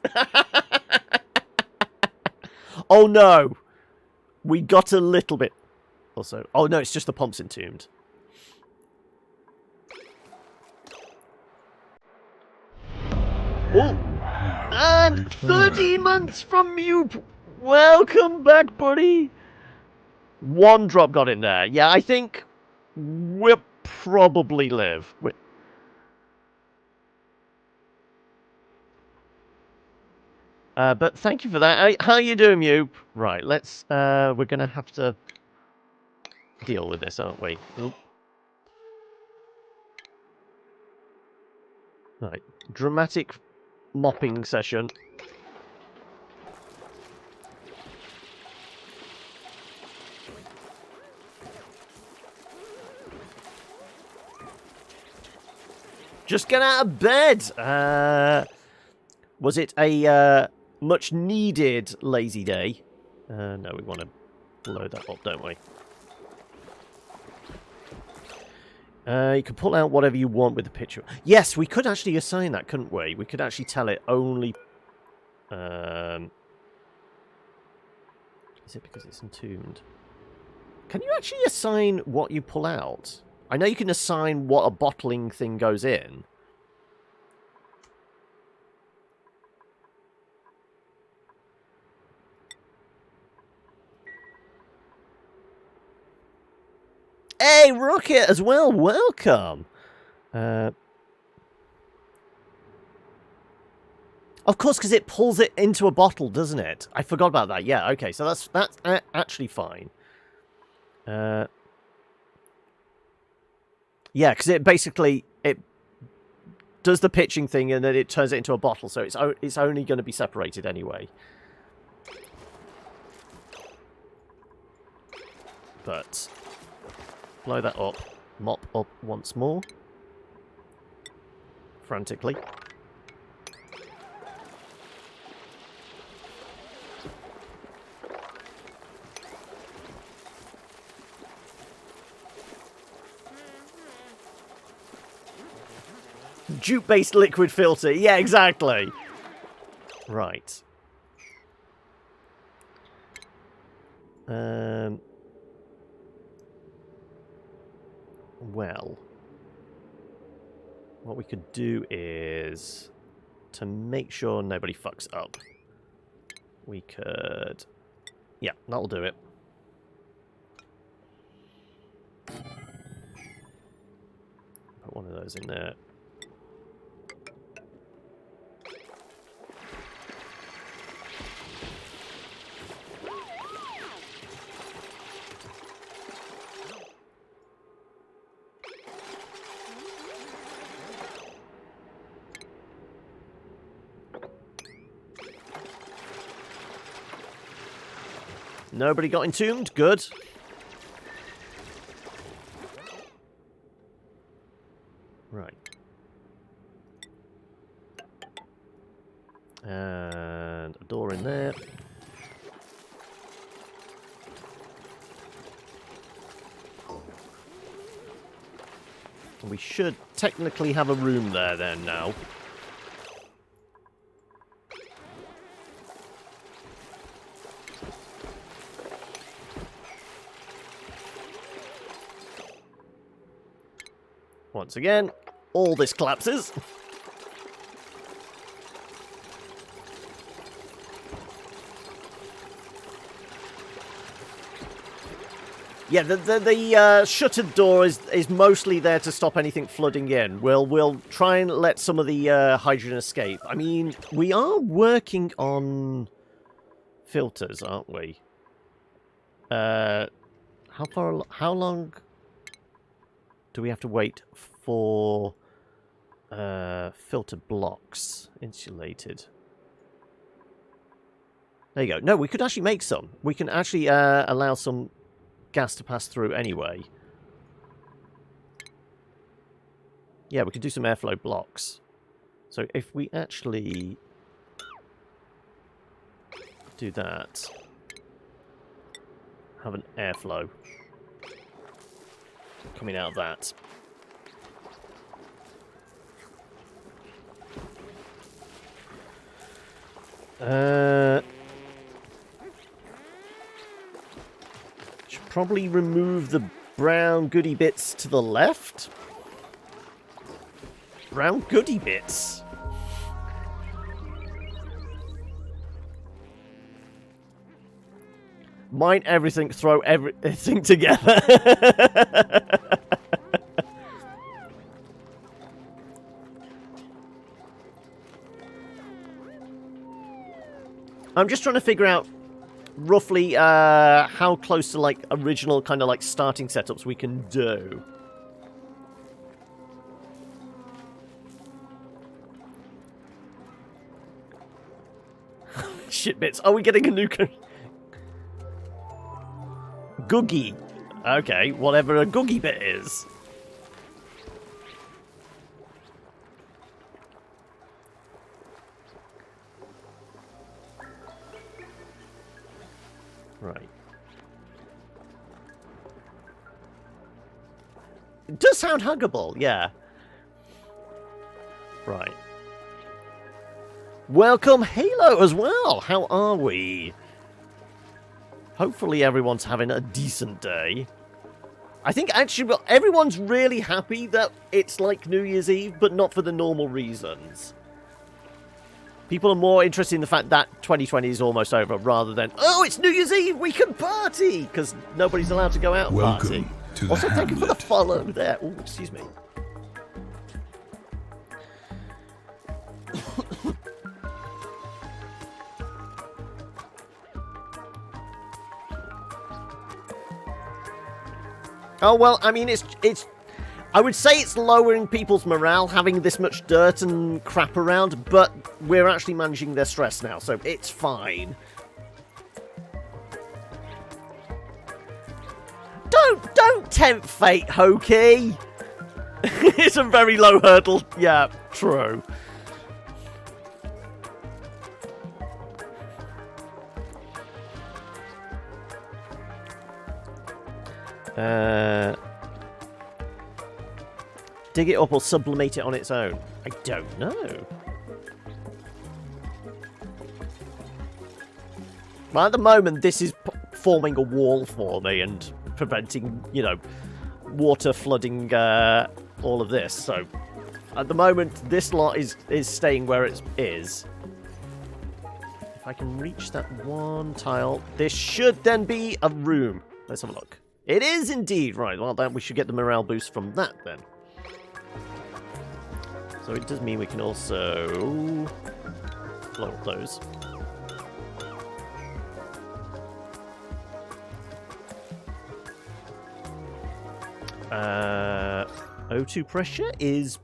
Oh no! We got a little bit... Also... Oh no, it's just the pump's entombed. Oh! And 13 months from you! Welcome back, buddy! One drop got in there. Yeah, I think we'll probably live. But thank you for that. How you doing, you? Right, let's... we're going to have to deal with this, aren't we? Oop. Right, dramatic mopping session. Just get out of bed! Was it a much needed lazy day? No, we want to load that up, don't we? You can pull out whatever you want with the picture. Yes, we could actually assign that, couldn't we? We could actually tell it only... Is it because it's entombed? Can you actually assign what you pull out? I know you can assign what a bottling thing goes in. Hey, Rocket as well. Welcome. Of course, because it pulls it into a bottle, doesn't it? I forgot about that. Yeah, okay, so that's actually fine. Yeah, because it basically it does the pitching thing and then it turns it into a bottle, so it's only going to be separated anyway. But blow that up, mop up once more, frantically. Jute-based liquid filter. Yeah, exactly. Right. Well, what we could do is, to make sure nobody fucks up, we could... Yeah, that'll do it. Put one of those in there. Nobody got entombed? Good. Right. And a door in there. We should technically have a room there then now. Once again, all this collapses. Yeah, the shuttered door is mostly there to stop anything flooding in. We'll try and let some of the hydrogen escape. I mean, we are working on filters, aren't we? How long do we have to wait for filter blocks insulated? There you go. No, we could actually make some. We can actually allow some gas to pass through anyway. Yeah, we could do some airflow blocks. So if we actually do that, have an airflow coming out of that. Should probably remove the brown goody bits to the left. Brown goody bits. Mine everything, throw everything together. I'm just trying to figure out roughly how close to like original kind of like starting setups we can do. Shit bits. Are we getting a new Googie? Okay, whatever a Googie bit is. Right. It does sound huggable, yeah. Right. Welcome, Halo, as well. How are we? Hopefully everyone's having a decent day. I think actually everyone's really happy that it's like New Year's Eve, but not for the normal reasons. People are more interested in the fact that 2020 is almost over, rather than, oh, it's New Year's Eve, we can party! Because nobody's allowed to go out and party. To the also, thank you for the Hamlet. follow there. Oh, excuse me. Oh, well, I mean, it's... I would say it's lowering people's morale having this much dirt and crap around, but we're actually managing their stress now, so it's fine. Don't tempt fate, Hokey! It's a very low hurdle. Yeah, true. Dig it up or sublimate it on its own? I don't know. Well, at the moment, this is forming a wall for me and preventing, you know, water flooding all of this. So, at the moment, this lot is staying where it is. If I can reach that one tile, this should then be a room. Let's have a look. It is indeed. Right, well, then we should get the morale boost from that, then. So it does mean we can also blow up those. O2 pressure is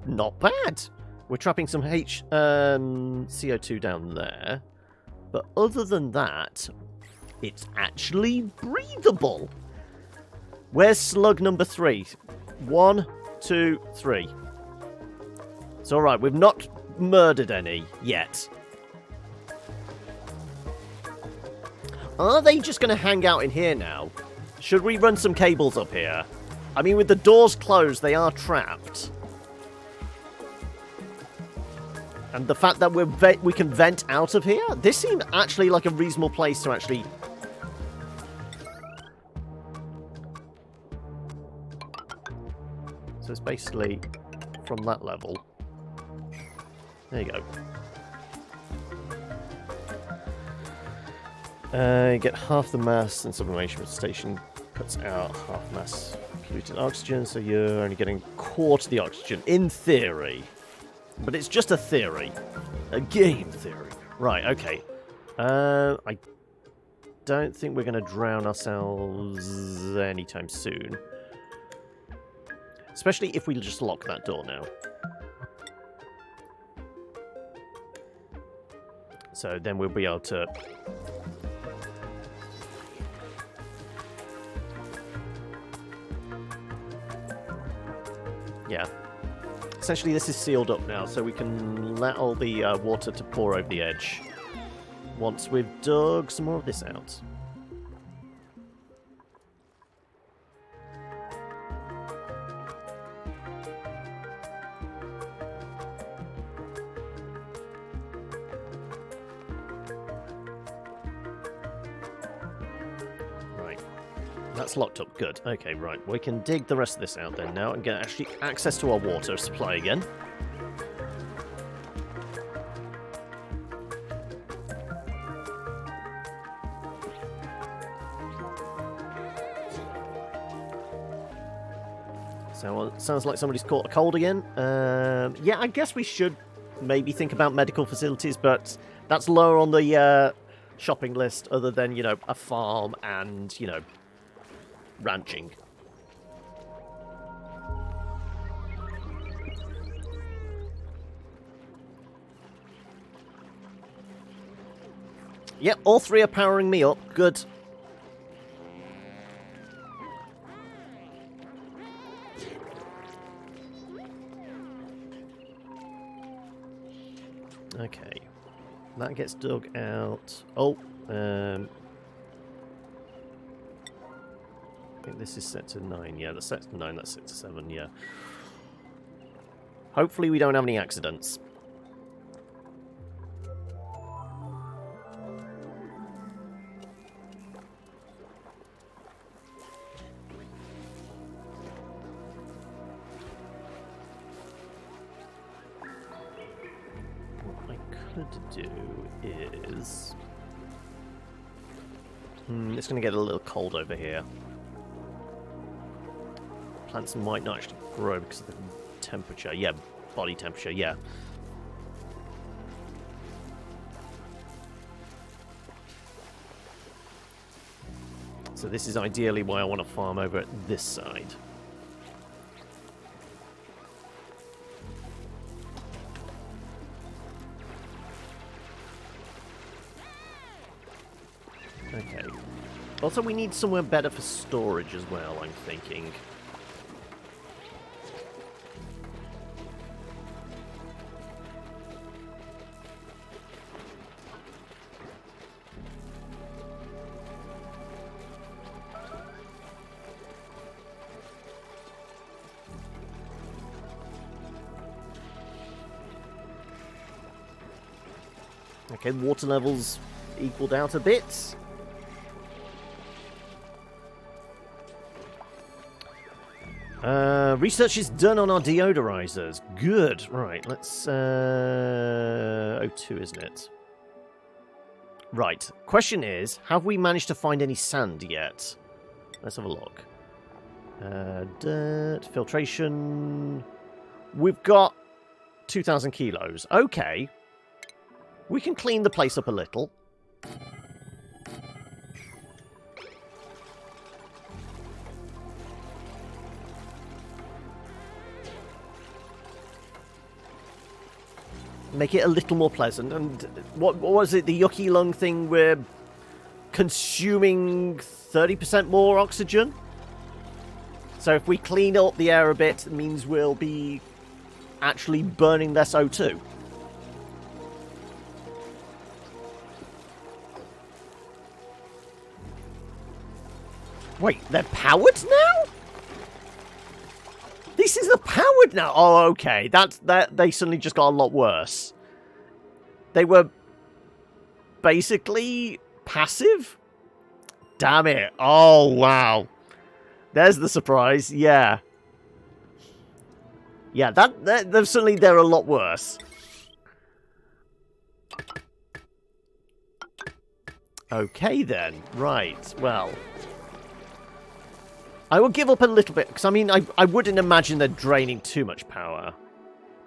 not bad. We're trapping some CO2 down there. But other than that, it's actually breathable. Where's slug number 3? 1, 2, 3. It's alright, we've not murdered any yet. Are they just going to hang out in here now? Should we run some cables up here? I mean, with the doors closed, they are trapped. And the fact that we can vent out of here? This seems actually like a reasonable place to actually... So it's basically from that level. There you go. You get half the mass, and sublimation station cuts out half mass polluted oxygen, so you're only getting a quarter of the oxygen, in theory. But it's just a theory. A game theory. Right, okay. I don't think we're going to drown ourselves anytime soon. Especially if we just lock that door now. So then we'll be able to... Yeah. Essentially this is sealed up now, so we can let all the water to pour over the edge. Once we've dug some more of this out. That's locked up. Good. Okay, right. We can dig the rest of this out then now and get actually access to our water supply again. So sounds like somebody's caught a cold again. Yeah, I guess we should maybe think about medical facilities, but that's lower on the shopping list other than, you know, a farm and, you know, ranching. Yep, all three are powering me up. Good. Okay. That gets dug out. Oh, I think this is set to 9. Yeah, that's set to 9, that's set to 7, yeah. Hopefully we don't have any accidents. What I could do is... it's going to get a little cold over here. Plants might not actually grow because of the temperature. Yeah, body temperature, yeah. So this is ideally why I want to farm over at this side. Okay. Also, we need somewhere better for storage as well, I'm thinking. Okay, water levels equaled out a bit. Research is done on our deodorizers. Good. Right, let's... O2, isn't it? Right. Question is, have we managed to find any sand yet? Let's have a look. Dirt, filtration... We've got 2,000 kilos. Okay. We can clean the place up a little. Make it a little more pleasant. And what was it? The yucky lung thing? We're consuming 30% more oxygen. So if we clean up the air a bit, it means we'll be actually burning less O2. Wait, they're powered now? This is the powered now. Oh, okay. That they suddenly just got a lot worse. They were basically passive. Damn it. Oh, wow. There's the surprise. Yeah. Yeah, suddenly they're a lot worse. Okay, then. Right. Well... I will give up a little bit, because, I mean, I wouldn't imagine they're draining too much power.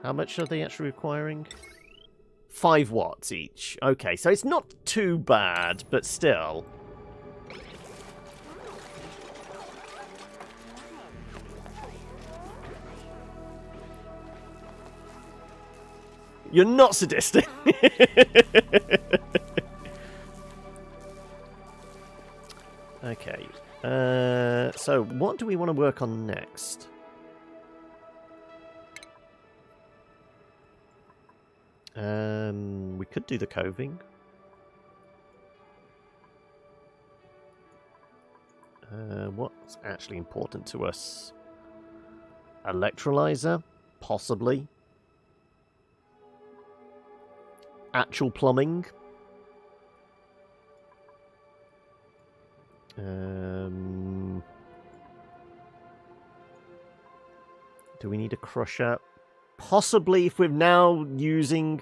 How much are they actually requiring? 5 watts each. Okay, so it's not too bad, but still. You're not sadistic. Okay. So, what do we want to work on next? We could do the coving. What's actually important to us? Electrolyzer? Possibly. Actual plumbing? Do we need a crusher? Possibly, if we're now using...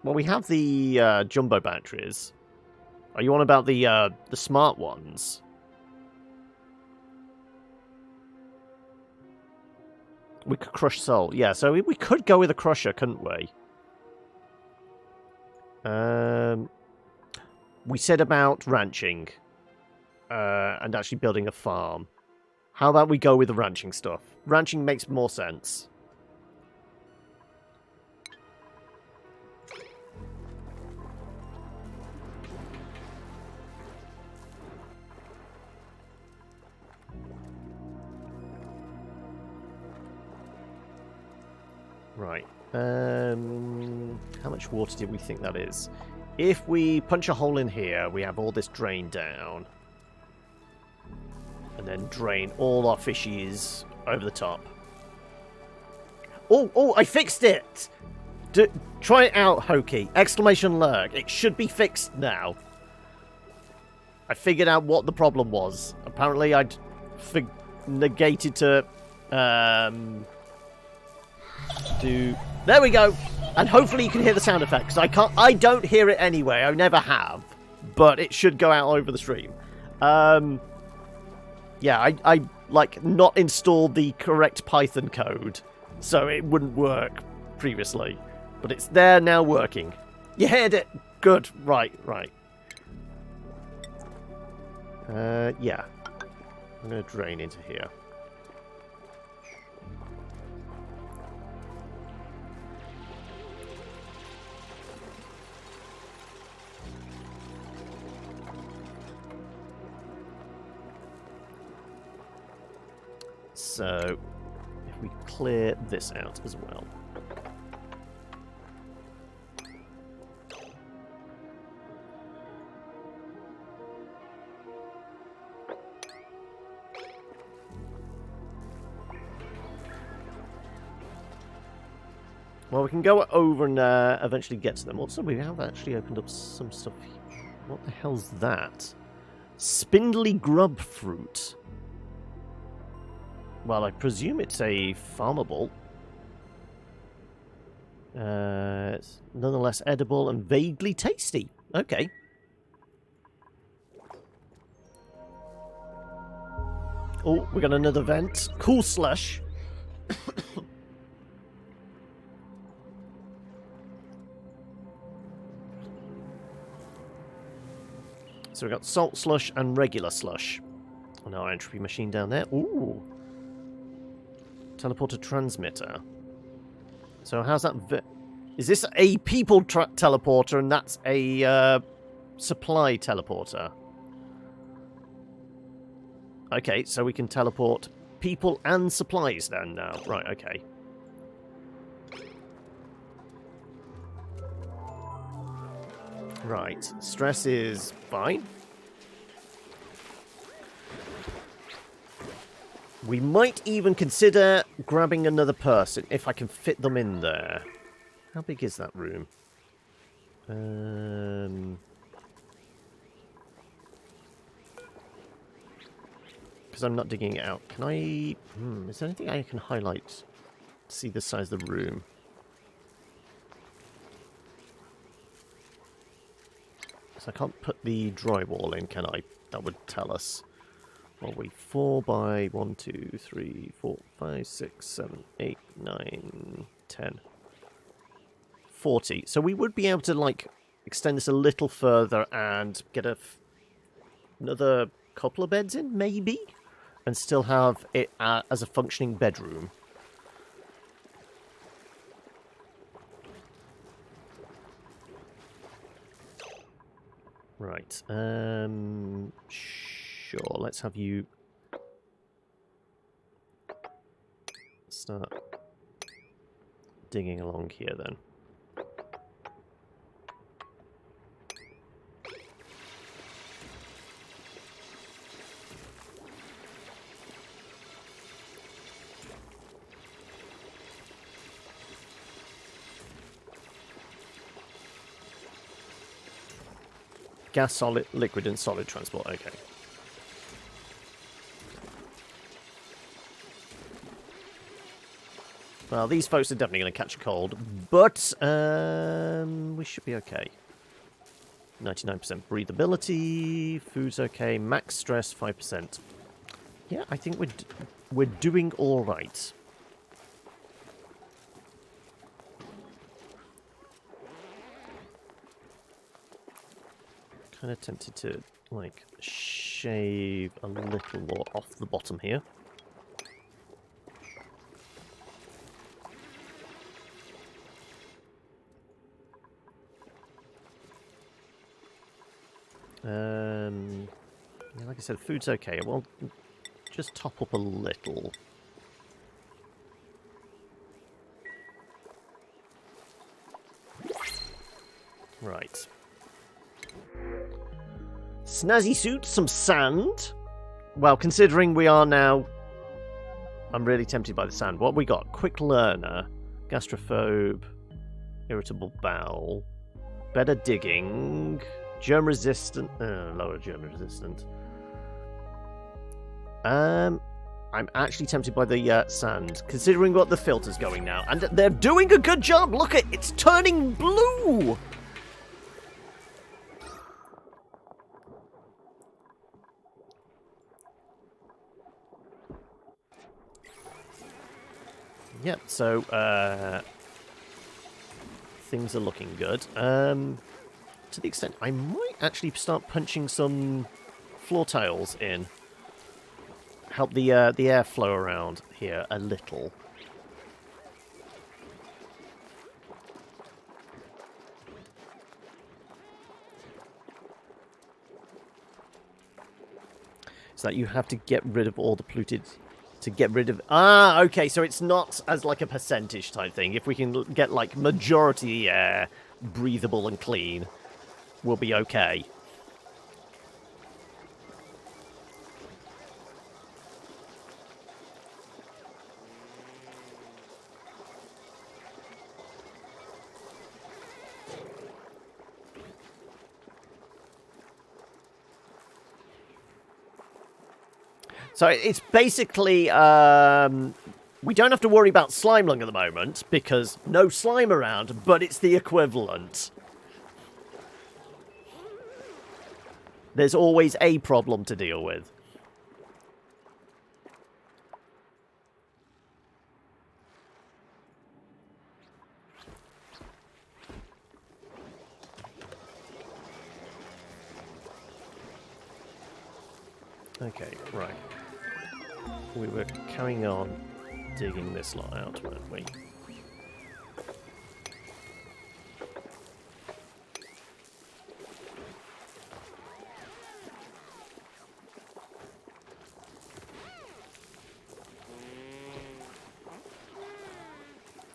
Well, we have the jumbo batteries. Are you on about the smart ones? We could crush salt. Yeah, so we could go with a crusher, couldn't we? We said about ranching. And actually building a farm. How about we go with the ranching stuff? Ranching makes more sense. Right. How much water do we think that is? If we punch a hole in here, we have all this drain down. And then drain all our fishies over the top. Oh, I fixed it! Try it out, Hokey. Exclamation lurk. It should be fixed now. I figured out what the problem was. Apparently I'd negated to do... There we go! And hopefully you can hear the sound effect, because I don't hear it anyway. I never have. But it should go out over the stream. Yeah, I like, not installed the correct Python code, so it wouldn't work previously. But it's there now working. You heard it! Good. Right. Yeah. I'm going to drain into here. So, if we clear this out as well. Well, we can go over and eventually get to them. Also, we have actually opened up some stuff here. What the hell's that? Spindly grub fruit. Well, I presume it's a farmable. It's nonetheless edible and vaguely tasty. Okay. Oh, we got another vent. Cool slush. So we got salt slush and regular slush. And our entropy machine down there. Ooh. Teleporter transmitter. So how's that? Is this a people teleporter and that's a supply teleporter? Okay, so we can teleport people and supplies then now. Right, okay. Right, stress is fine. We might even consider grabbing another person if I can fit them in there. How big is that room? Because I'm not digging it out. Can I... is there anything I can highlight to see the size of the room? So I can't put the drywall in, can I? That would tell us. Well, we 4 by 1, 2, 3, 4, 5, 6, 7, 8, 9, 10. 40. So we would be able to, like, extend this a little further and get another couple of beds in, maybe? And still have it as a functioning bedroom. Right. Sure, let's have you start digging along here then. Gas, solid, liquid, and solid transport. Okay. Well, these folks are definitely going to catch a cold, but we should be okay. 99% breathability, food's okay, max stress 5%. Yeah, I think we're doing all right. Kind of tempted to, like, shave a little more off the bottom here. Yeah, like I said, food's okay. Well, just top up a little. Right. Snazzy suit, some sand. Well, considering we are now... I'm really tempted by the sand. What have we got? Quick learner, gastrophobe, irritable bowel, better digging, germ resistant, lower germ resistant. I'm actually tempted by the sand, considering what the filter's going now. And they're doing a good job. Look at it's turning blue. Yep, so things are looking good. To the extent I might actually start punching some floor tiles in. Help the air flow around here a little. So that you have to get rid of all the polluted... To get rid of... Ah, okay, so it's not as like a percentage type thing. If we can get like majority air breathable and clean, we'll be okay. So it's basically, we don't have to worry about slime lung at the moment, because no slime around, but it's the equivalent. There's always a problem to deal with. Okay, right. We were carrying on digging this lot out, weren't we?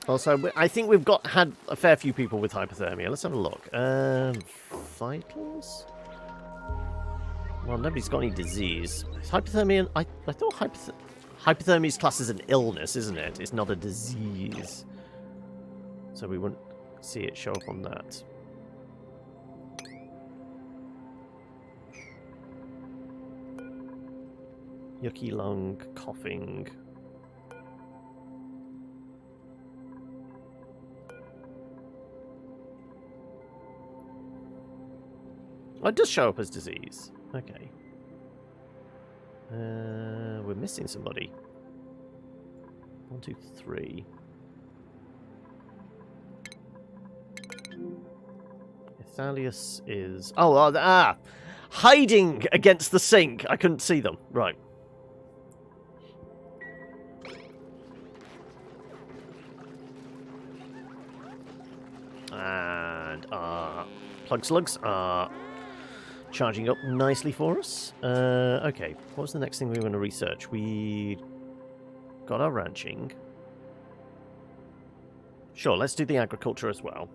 Also, I think we've had a fair few people with hypothermia. Let's have a look. Vitals? Well, nobody's got any disease. Is hypothermia... I thought hypothermia is classed as an illness, isn't it? It's not a disease. So we wouldn't see it show up on that. Yucky lung, coughing... Oh, it does show up as disease. Okay. We're missing somebody. 1, 2, 3. Ithalius is... Oh, hiding against the sink. I couldn't see them. Right. And plug slugs are charging up nicely for us. Okay, what was the next thing we want to research? We got our ranching. Sure, let's do the agriculture as well.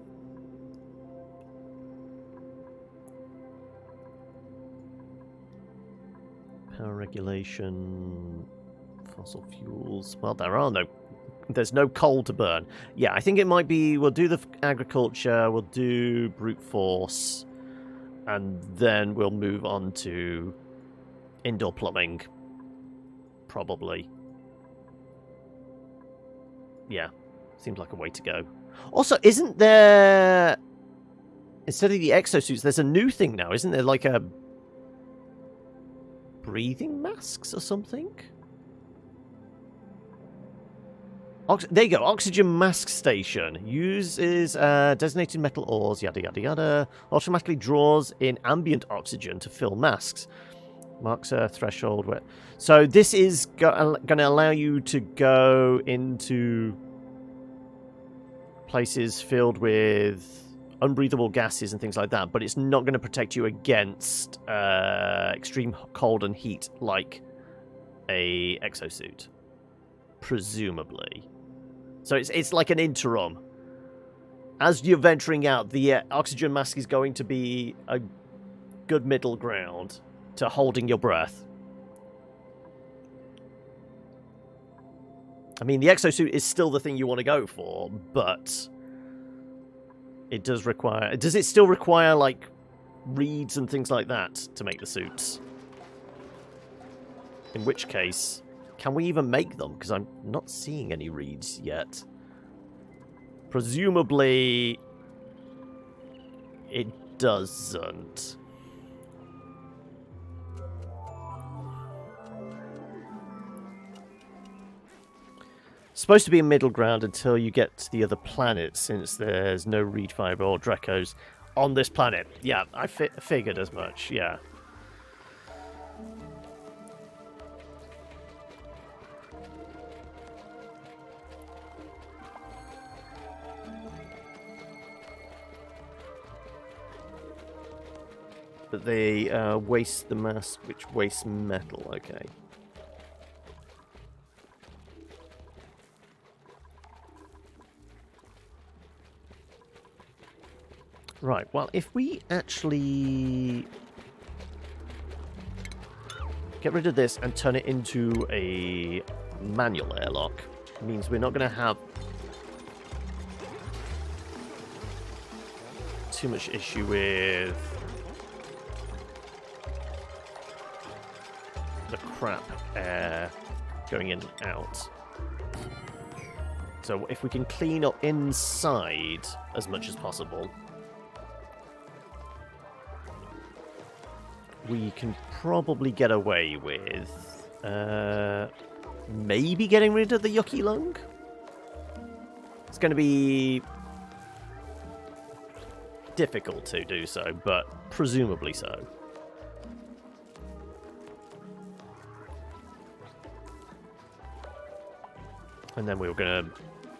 Power regulation, fossil fuels. Well, there's no coal to burn. Yeah, I think it might be, we'll do the agriculture, we'll do brute force, and then we'll move on to indoor plumbing, probably. Yeah, seems like a way to go. Also, isn't there, instead of the exosuits, there's a new thing now, isn't there? Like a breathing masks or something? There you go, oxygen mask station. Uses designated metal ores, yada yada yada. Automatically draws in ambient oxygen to fill masks. Marks a threshold. So this is going to allow you to go into places filled with unbreathable gases and things like that, but it's not going to protect you against extreme cold and heat like a exosuit, presumably. So it's like an interim. As you're venturing out, the oxygen mask is going to be a good middle ground to holding your breath. I mean, the exosuit is still the thing you want to go for, but it does require... Does it still require, like, reeds and things like that to make the suits? In which case... Can we even make them? Because I'm not seeing any reeds yet. Presumably, it doesn't. Supposed to be a middle ground until you get to the other planets, since there's no reed fiber or Drecos on this planet. Yeah, I figured as much, yeah. But they waste the mass, which wastes metal. Okay. Right, well, if we actually get rid of this and turn it into a manual airlock, means we're not going to have too much issue with the crap air going in and out. So if we can clean up inside as much as possible, we can probably get away with maybe getting rid of the yucky lung. It's going to be difficult to do so, but presumably so. And then we were going to...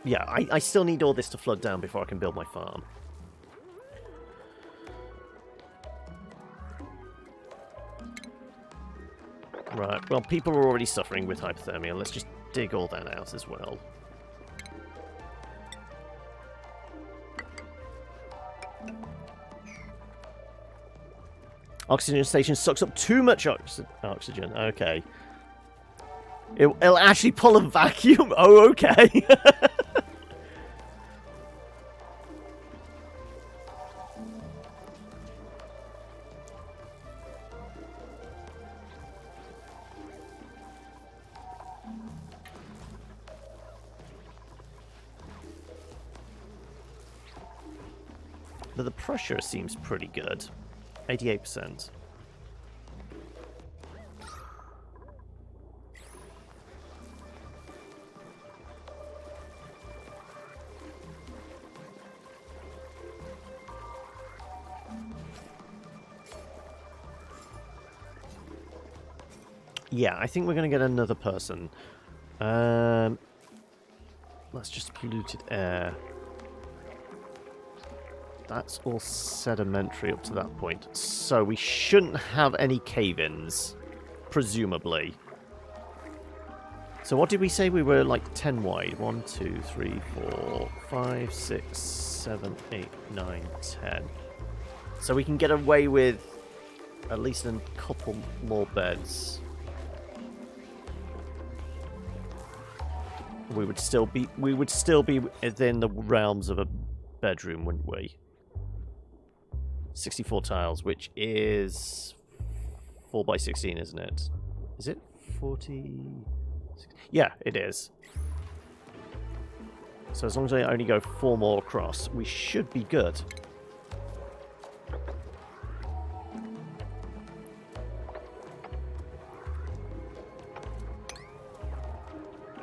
Yeah, I still need all this to flood down before I can build my farm. Right, well, people are already suffering with hypothermia. Let's just dig all that out as well. Oxygen station sucks up too much oxygen. Okay. It'll actually pull a vacuum? Oh, okay. But the pressure seems pretty good. 88%. Yeah, I think we're going to get another person. That's just polluted air. That's all sedimentary up to that point. So we shouldn't have any cave-ins, presumably. So what did we say? We were like 10 wide. 1, 2, 3, 4, 5, 6, 7, 8, 9, 10. So we can get away with at least a couple more beds. We would still be within the realms of a bedroom, wouldn't we? 64 tiles, which is 4 by 16, isn't it? Is it 40? Yeah, it is. So as long as I only go 4 more across, we should be good.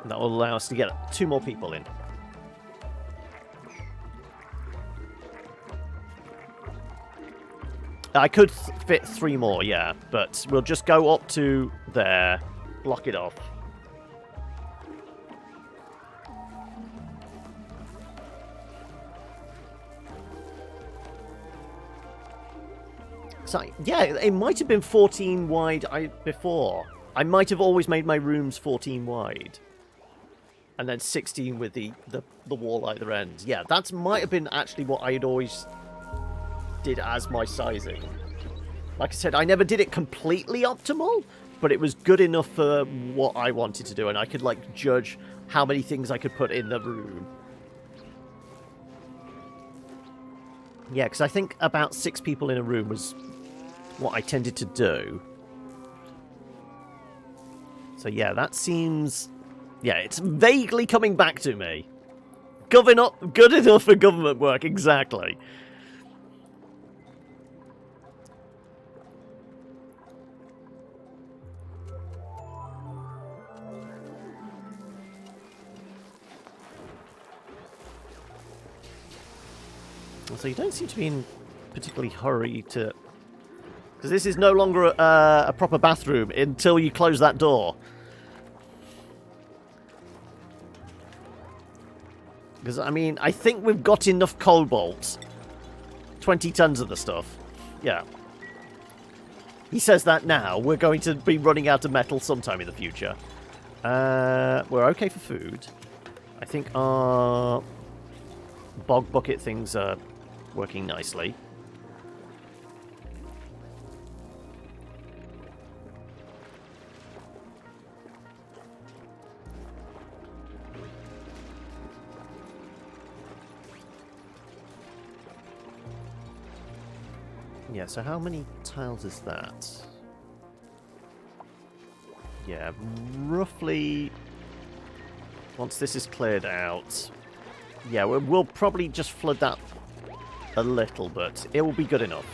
That will allow us to get 2 more people in. I could fit 3 more, yeah, but we'll just go up to there, block it off. So, yeah, it might have been 14 wide before. I might have always made my rooms 14 wide. And then 16 with the wall either end. Yeah, that might have been actually what I had always did as my sizing. Like I said, I never did it completely optimal, but it was good enough for what I wanted to do, and I could like judge how many things I could put in the room. Yeah, because I think about 6 people in a room was what I tended to do. So yeah, that seems... Yeah, it's vaguely coming back to me. Good enough for government work, exactly. So you don't seem to be in particularly hurry to... Because this is no longer a proper bathroom until you close that door. Because, I mean, I think we've got enough cobalt. 20 tons of the stuff. Yeah. He says that now. We're going to be running out of metal sometime in the future. We're okay for food. I think our bog bucket things are working nicely. Yeah, so how many tiles is that? Yeah, roughly... Once this is cleared out... Yeah, we'll probably just flood that a little, but it will be good enough.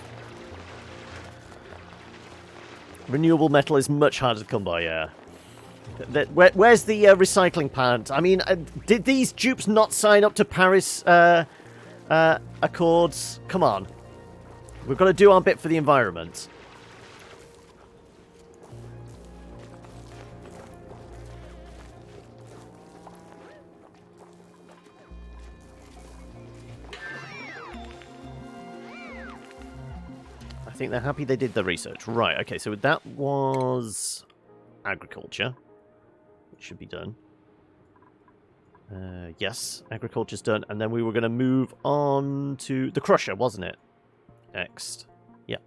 Renewable metal is much harder to come by, yeah. Where's the recycling plant? I mean, did these dupes not sign up to Paris Accords? Come on. We've got to do our bit for the environment. I think they're happy they did the research. Right, okay, so that was agriculture. It should be done. Yes, agriculture's done. And then we were going to move on to the crusher, wasn't it? Next. Yeah.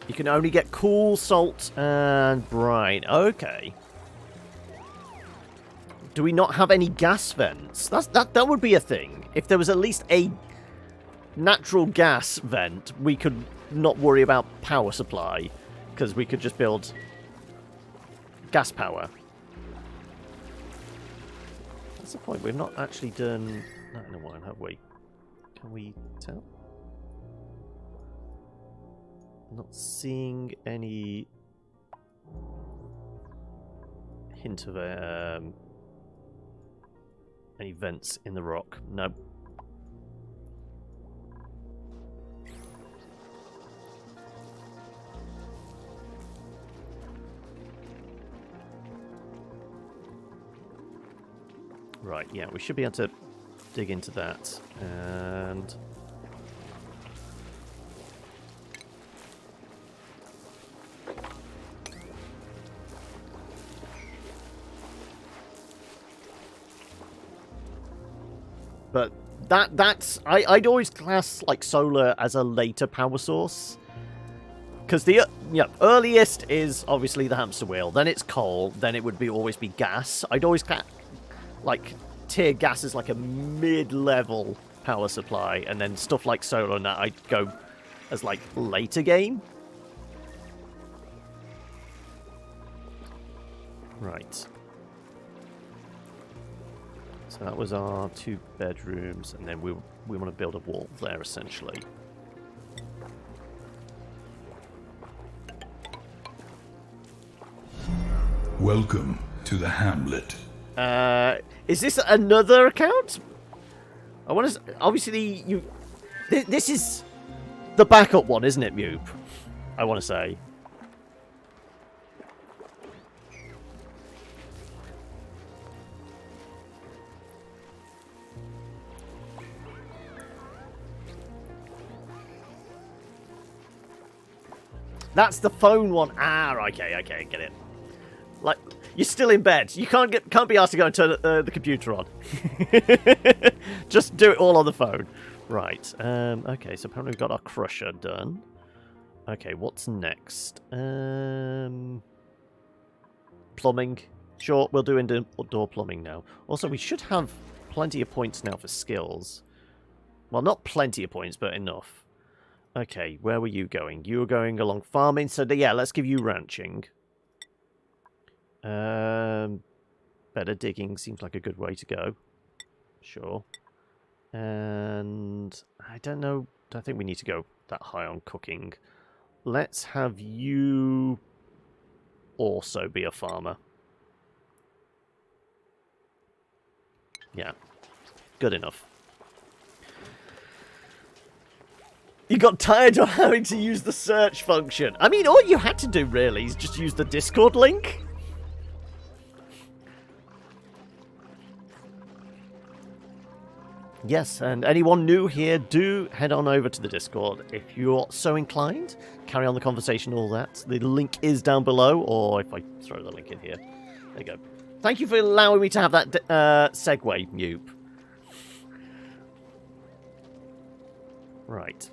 You can only get cool, salt, and brine. Okay. Do we not have any gas vents? That would be a thing. If there was at least a natural gas vent, we could not worry about power supply, because we could just build gas power. That's the point. We've not actually done that in a while, have we? Can we tell? Not seeing any hint of any vents in the rock. No. Right, yeah, we should be able to dig into that. And... But that's... I'd always class, like, solar as a later power source. Because the earliest is, obviously, the hamster wheel. Then it's coal. Then it would always be gas. I'd always... like, tier gas is like a mid-level power supply, and then stuff like solar and that I'd go as, like, later game. Right. So that was our 2 bedrooms, and then we want to build a wall there, essentially. Welcome to the hamlet. Is this another account? I want to... Obviously, this is the backup one, isn't it, Mube? I want to say. That's the phone one. Ah, okay, get it. Like... You're still in bed. You can't be asked to go and turn the computer on. Just do it all on the phone. Right. Okay, so apparently we've got our crusher done. Okay, what's next? Plumbing. Sure, we'll do indoor plumbing now. Also, we should have plenty of points now for skills. Well, not plenty of points, but enough. Okay, where were you going? You were going along farming, so yeah, let's give you ranching. Better digging seems like a good way to go. Sure. And I don't know. I think we need to go that high on cooking. Let's have you also be a farmer. Yeah. Good enough. You got tired of having to use the search function. I mean, all you had to do really is just use the Discord link. Yes, and anyone new here, do head on over to the Discord if you're so inclined. Carry on the conversation, all that. The link is down below, or if I throw the link in here. There you go. Thank you for allowing me to have that segue, Noob. Right.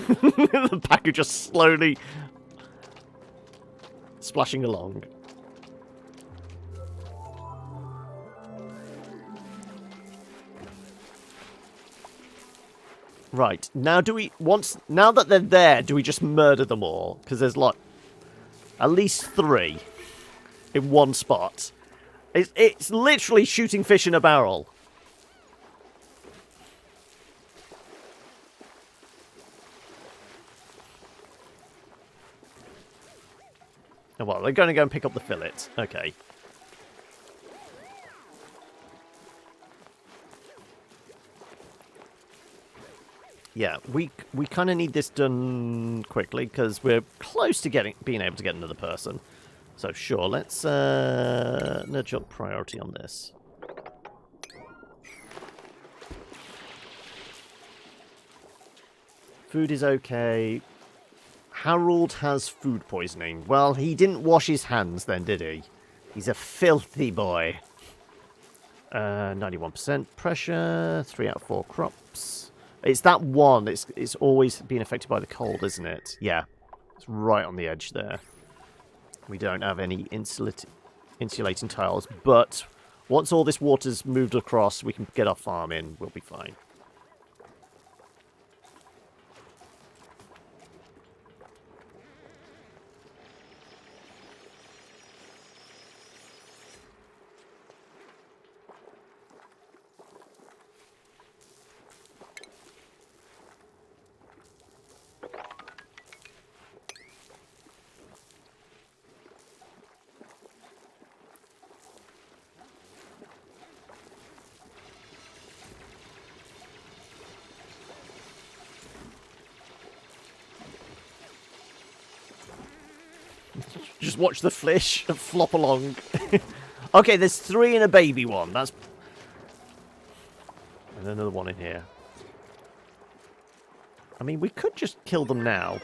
The package just slowly splashing along. Right, now now that they're there, do we just murder them all? Because there's like at least 3 in one spot. It's literally shooting fish in a barrel. Oh, well, they're going to go and pick up the fillet. Okay. Yeah, we kind of need this done quickly because we're close to being able to get another person. So sure, let's nudge up priority on this. Food is okay. Harold has food poisoning. Well, he didn't wash his hands then, did he? He's a filthy boy. 91% pressure, 3 out of 4 crops. It's that one. It's always been affected by the cold, isn't it? Yeah. It's right on the edge there. We don't have any insulating tiles, but once all this water's moved across, we can get our farm in. We'll be fine. Just watch the fish flop along. Okay, there's 3 and a baby one. That's... And another one in here. I mean, we could just kill them now.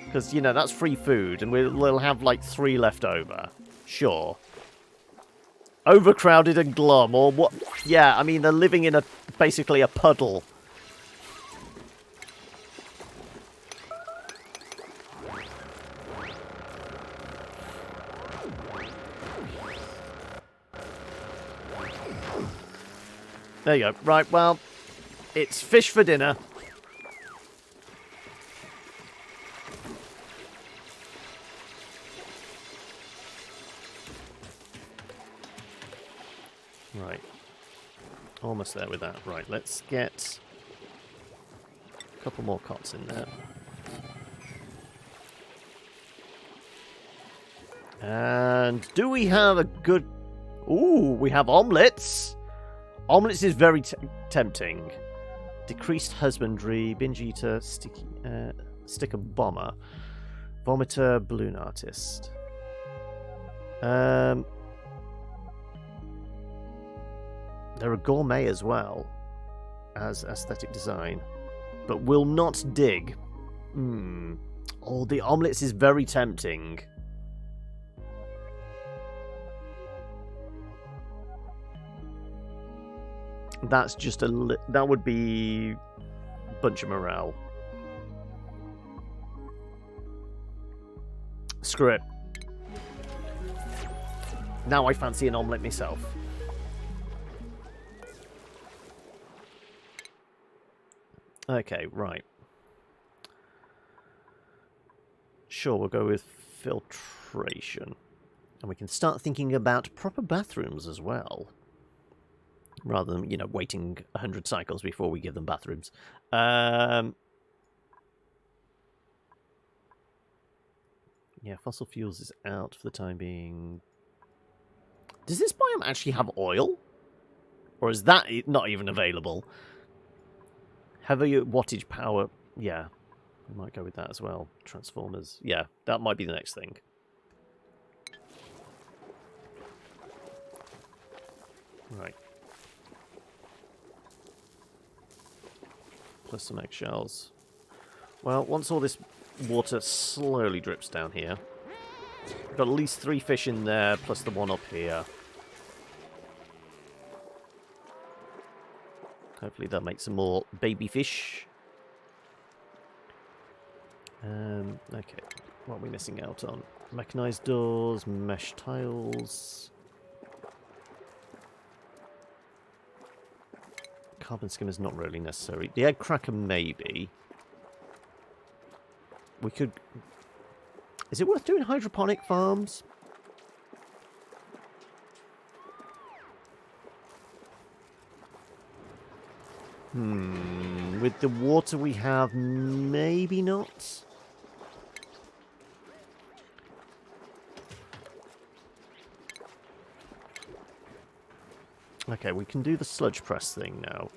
Because, you know, that's free food. And we'll have, like, 3 left over. Sure. Overcrowded and glum. Or what? Yeah, I mean, they're living in basically a puddle. There you go. Right, well, it's fish for dinner. Right. Almost there with that. Right, let's get a couple more cots in there. And do we have a good... Ooh, we have omelets. Omelets is very tempting. Decreased husbandry, binge eater, sticker bomber, vomiter, balloon artist. They're a gourmet as well as aesthetic design, but will not dig. Oh, the omelets is very tempting. That's just that would be bunch of morale. Screw it. Now I fancy an omelette myself. Okay, right. Sure, we'll go with filtration. And we can start thinking about proper bathrooms as well. Rather than, you know, waiting 100 cycles before we give them bathrooms. Yeah, fossil fuels is out for the time being. Does this biome actually have oil? Or is that not even available? Heavy wattage power. Yeah, we might go with that as well. Transformers. Yeah, that might be the next thing. Right. Plus some eggshells. Well, once all this water slowly drips down here, we've got at least 3 fish in there, plus the one up here. Hopefully they'll make some more baby fish. Okay, what are we missing out on? Mechanized doors, mesh tiles. Carbon skimmer's not really necessary. The egg cracker maybe. We could... Is it worth doing hydroponic farms? With the water we have, maybe not. Okay, we can do the sludge press thing now.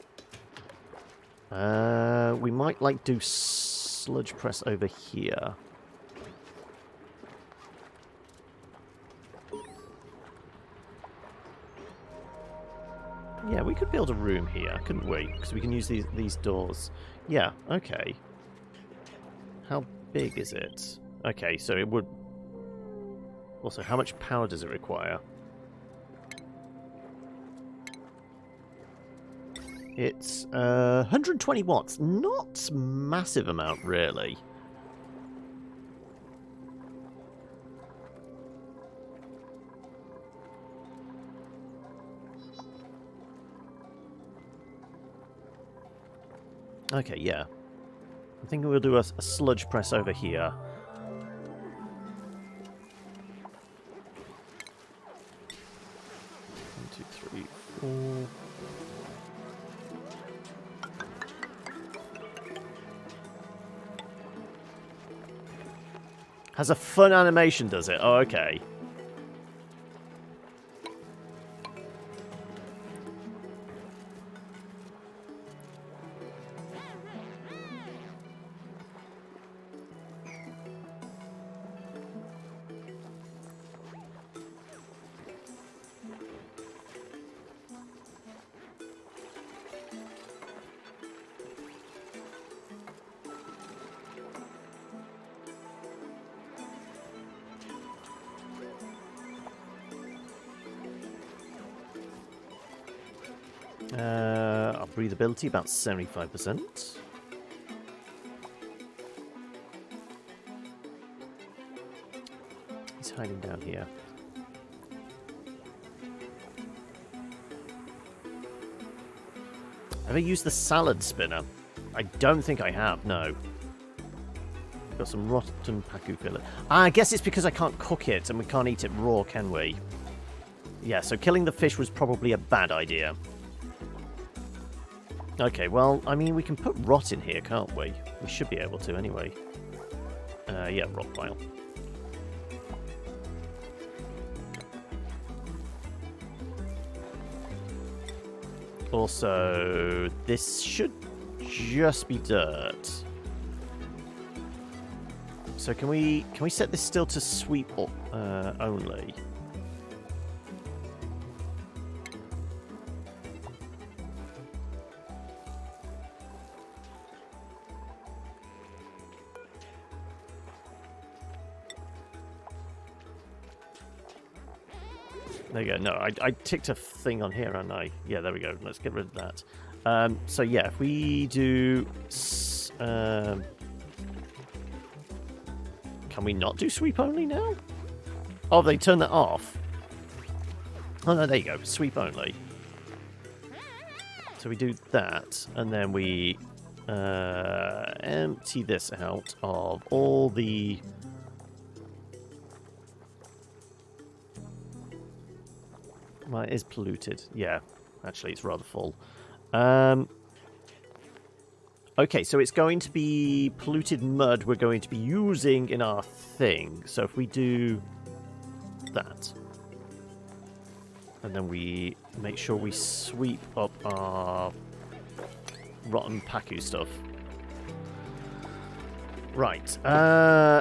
We might like do sludge press over here. Yeah, we could build a room here, couldn't we? Because we can use these doors. Yeah, okay. How big is it? Okay, so it would... Also, how much power does it require? It's 120 watts. Not massive amount, really. Okay, yeah. I'm thinking we'll do a sludge press over here. One, two, three, four. Has a fun animation, does it? Oh, okay. Our breathability about 75%. He's hiding down here. Have I used the salad spinner? I don't think I have, no. Got some rotten pacu fillet. I guess it's because I can't cook it and we can't eat it raw, can we? Yeah, so killing the fish was probably a bad idea. Okay, well, I mean, we can put rot in here, can't we? We should be able to, anyway. Yeah, rot pile. Also, this should just be dirt. So can we set this still to sweep only? There you go. No, I ticked a thing on here, and yeah, there we go. Let's get rid of that. So yeah, if we do, can we not do sweep only now? Oh, they turned that off. Oh no, there you go. Sweep only. So we do that, and then we empty this out of all the. Well, it is polluted. Yeah, actually, it's rather full. Okay, so it's going to be polluted mud we're going to be using in our thing. So if we do that, and then we make sure we sweep up our rotten pacu stuff. Right,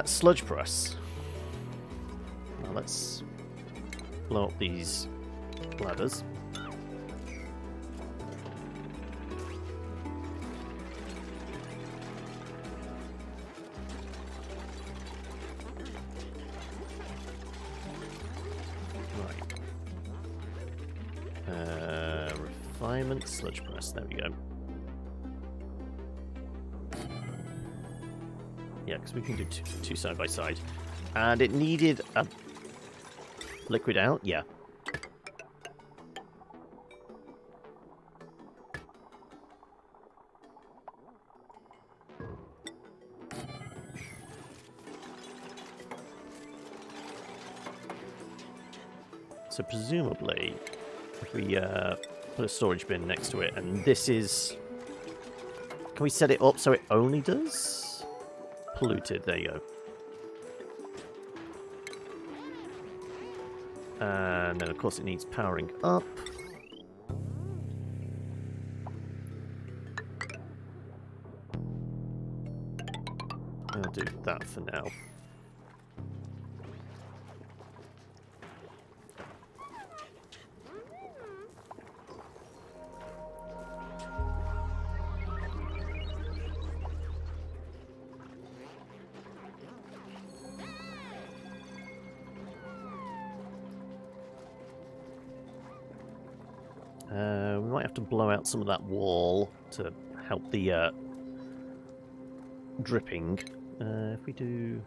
sludge press. Now let's blow up these ladders. Refinement, sludge press, there we go. Yeah, because we can do two side by side. And it needed a liquid out, yeah. So presumably, if we put a storage bin next to it, and this is... Can we set it up so it only does polluted? There you go. And then, of course, it needs powering up. I'll do that for now. We might have to blow out some of that wall to help the dripping. If we do...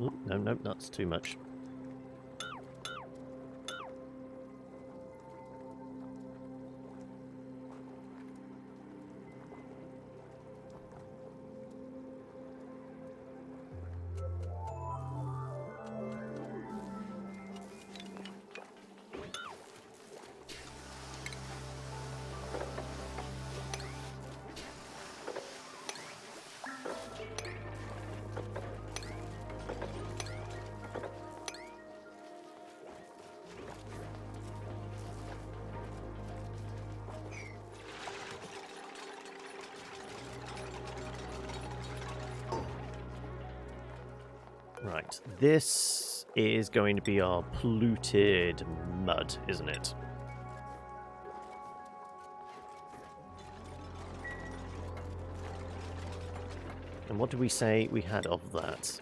Ooh, no, that's too much. Right, this is going to be our polluted mud, isn't it? And what did we say we had of that?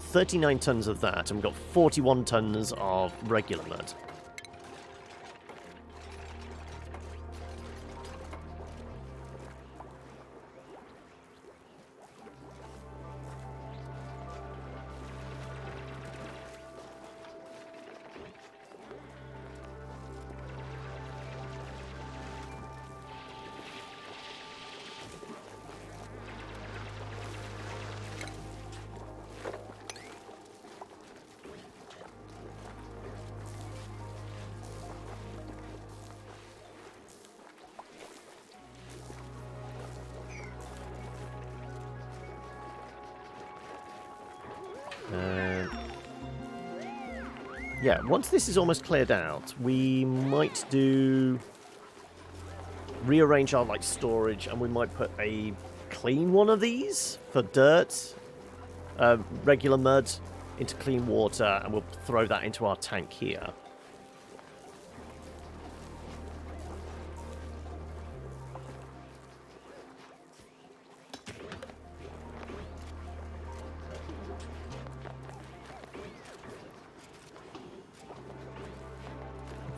39 tons of that, and we've got 41 tons of regular mud. Yeah, once this is almost cleared out, we might rearrange our storage, and we might put a clean one of these for dirt, regular mud into clean water, and we'll throw that into our tank here.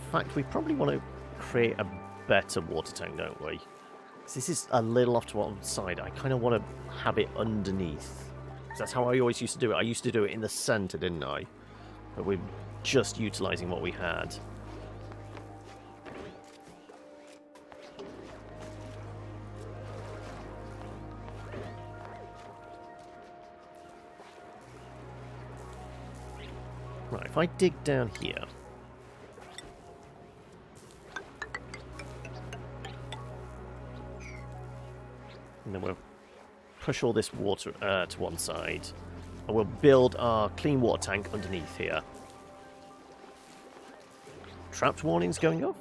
In fact, we probably want to create a better water tank, don't we? Because this is a little off to one side. I kind of want to have it underneath. That's how I always used to do it. I used to do it in the center, didn't I? But we're just utilizing what we had. Right, if I dig down here... And then we'll push all this water to one side. And we'll build our clean water tank underneath here. Trapped warnings going off?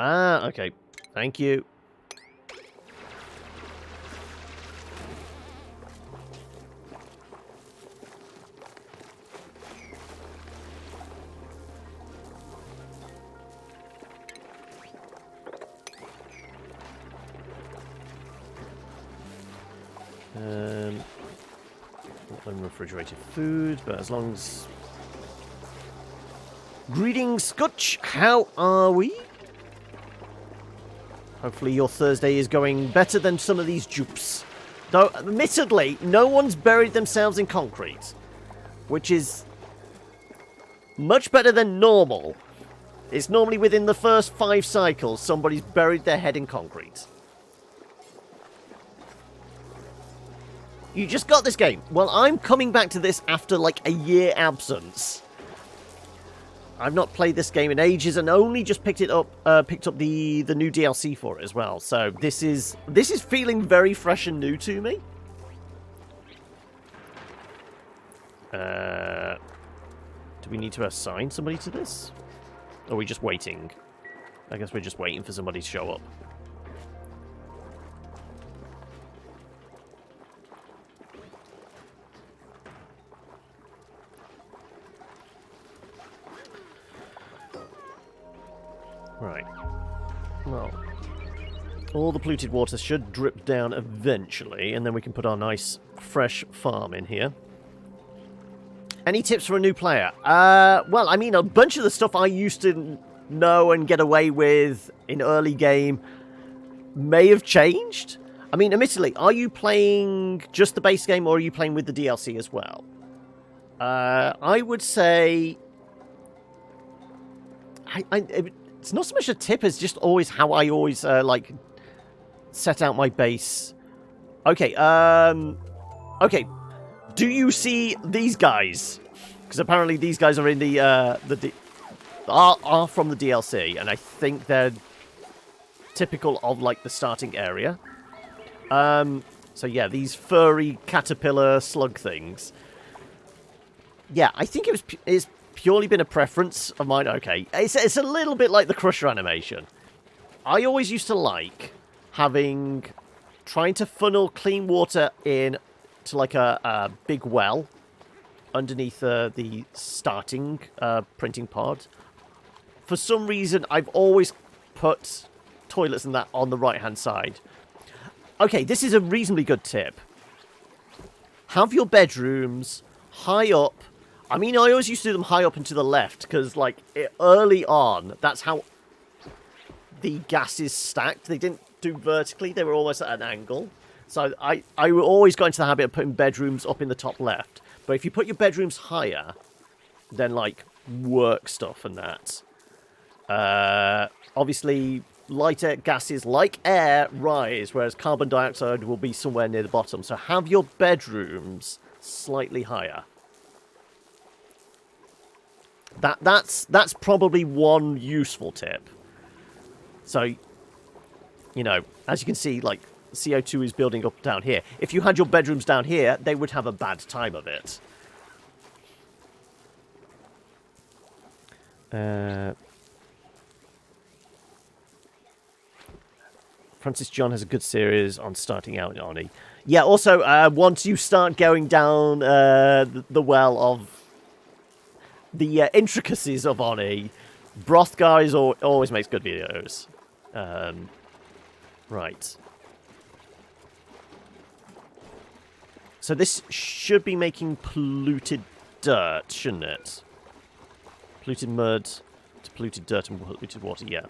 Ah, okay. Thank you. Unrefrigerated food, but as long as... Greetings, Scotch! How are we? Hopefully your Thursday is going better than some of these dupes. Though, admittedly, no one's buried themselves in concrete. Which is... much better than normal. It's normally within the first 5 cycles somebody's buried their head in concrete. You just got this game. Well, I'm coming back to this after like a year absence. I've not played this game in ages and only just picked up the new DLC for it as well. So this is feeling very fresh and new to me. Do we need to assign somebody to this? Or are we just waiting? I guess we're just waiting for somebody to show up. Right. Well, all the polluted water should drip down eventually, and then we can put our nice, fresh farm in here. Any tips for a new player? Well, I mean, a bunch of the stuff I used to know and get away with in early game may have changed. I mean, admittedly, are you playing just the base game, or are you playing with the DLC as well? I would say... It's not so much a tip as just always how I always, like, set out my base. Okay, okay. Do you see these guys? Because apparently these guys are in the are from the DLC, and I think they're typical of, like, the starting area. So yeah, these furry caterpillar slug things. Yeah, I think it's purely been a preference of mine. Okay, it's a little bit like the Crusher animation. I always used to like trying to funnel clean water in to like a big well underneath the starting printing pod. For some reason, I've always put toilets and that on the right-hand side. Okay, this is a reasonably good tip. Have your bedrooms high up. I mean, I always used to do them high up and to the left, because, like, early on, that's how the gases stacked. They didn't do vertically, they were almost at an angle. So I always got into the habit of putting bedrooms up in the top left. But if you put your bedrooms higher, then, like, work stuff and that. Obviously, lighter gases like air rise, whereas carbon dioxide will be somewhere near the bottom. So have your bedrooms slightly higher. That's probably one useful tip. So, you know, as you can see, like, CO2 is building up down here. If you had your bedrooms down here, they would have a bad time of it. Francis John has a good series on starting out in Oni. Yeah, also, once you start going down the well of the intricacies of Oni, Broth Guys always makes good videos. Right. So this should be making polluted dirt, shouldn't it? Polluted mud to polluted dirt and polluted water, yeah.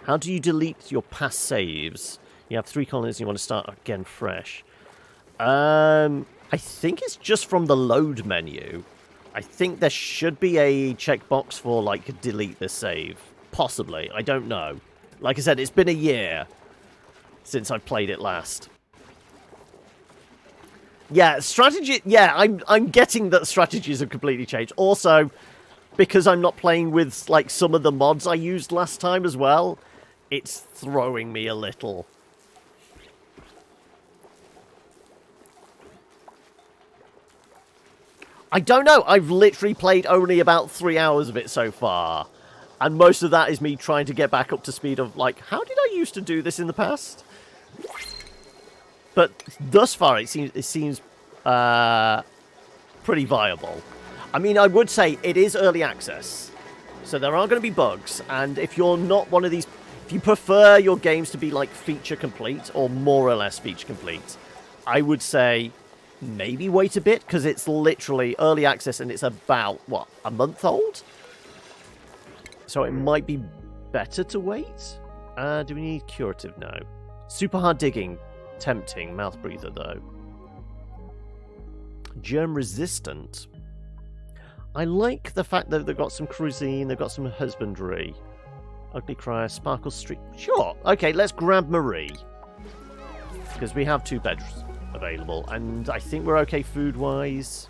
How do you delete your past saves? You have 3 colonies and you want to start again fresh. I think it's just from the load menu. I think there should be a checkbox for, like, delete this save. Possibly. I don't know. Like I said, it's been a year since I played it last. Yeah, strategy... Yeah, I'm getting that strategies have completely changed. Also, because I'm not playing with, like, some of the mods I used last time as well, it's throwing me a little. I don't know. I've literally played only about 3 hours of it so far. And most of that is me trying to get back up to speed of, like, how did I used to do this in the past? But thus far, it seems pretty viable. I mean, I would say it is early access. So there are going to be bugs. And if you're not one of these... If you prefer your games to be like feature complete or more or less feature complete, I would say maybe wait a bit because it's literally early access and it's about, what, a month old? So it might be better to wait. Do we need curative? No. Super hard digging. Tempting. Mouth breather, though. Germ resistant. I like the fact that they've got some cuisine, they've got some husbandry. Ugly Crier, Sparkle Street. Sure. Okay, let's grab Marie. Because we have 2 beds available. And I think we're okay food-wise.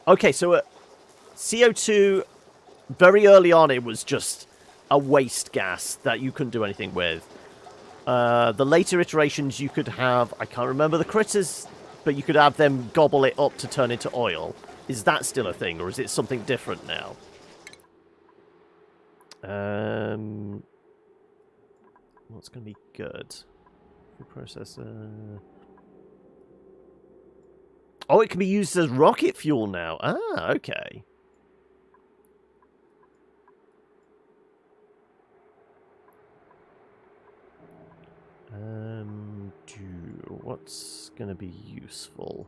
Okay, so CO2, very early on, it was just a waste gas that you couldn't do anything with. The later iterations, you could have, I can't remember the critters, but you could have them gobble it up to turn into oil. Is that still a thing, or is it something different now? What's going to be good? Food processor. Oh, it can be used as rocket fuel now. Ah, okay. What's going to be useful?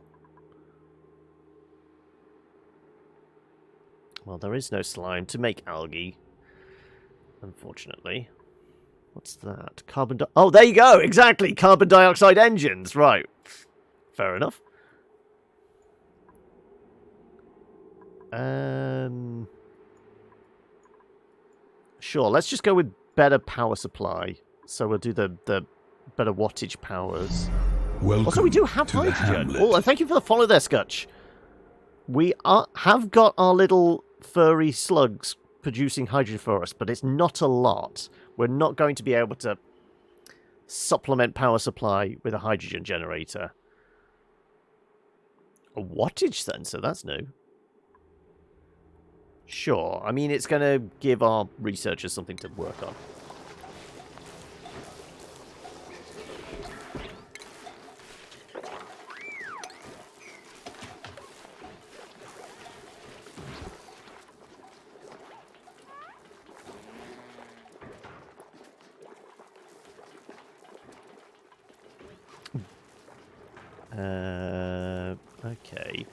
Well, there is no slime to make algae, unfortunately. What's that? Oh, there you go! Exactly! Carbon dioxide engines! Right. Fair enough. Sure, let's just go with better power supply. So we'll do the better wattage powers. Welcome also, we do have to the hydrogen. Hamlet. Oh, and thank you for the follow there, Scutch. We have got our little furry slugs producing hydrogen for us, but it's not a lot. We're not going to be able to supplement power supply with a hydrogen generator. A wattage sensor, that's new. Sure, I mean, it's going to give our researchers something to work on. Okay.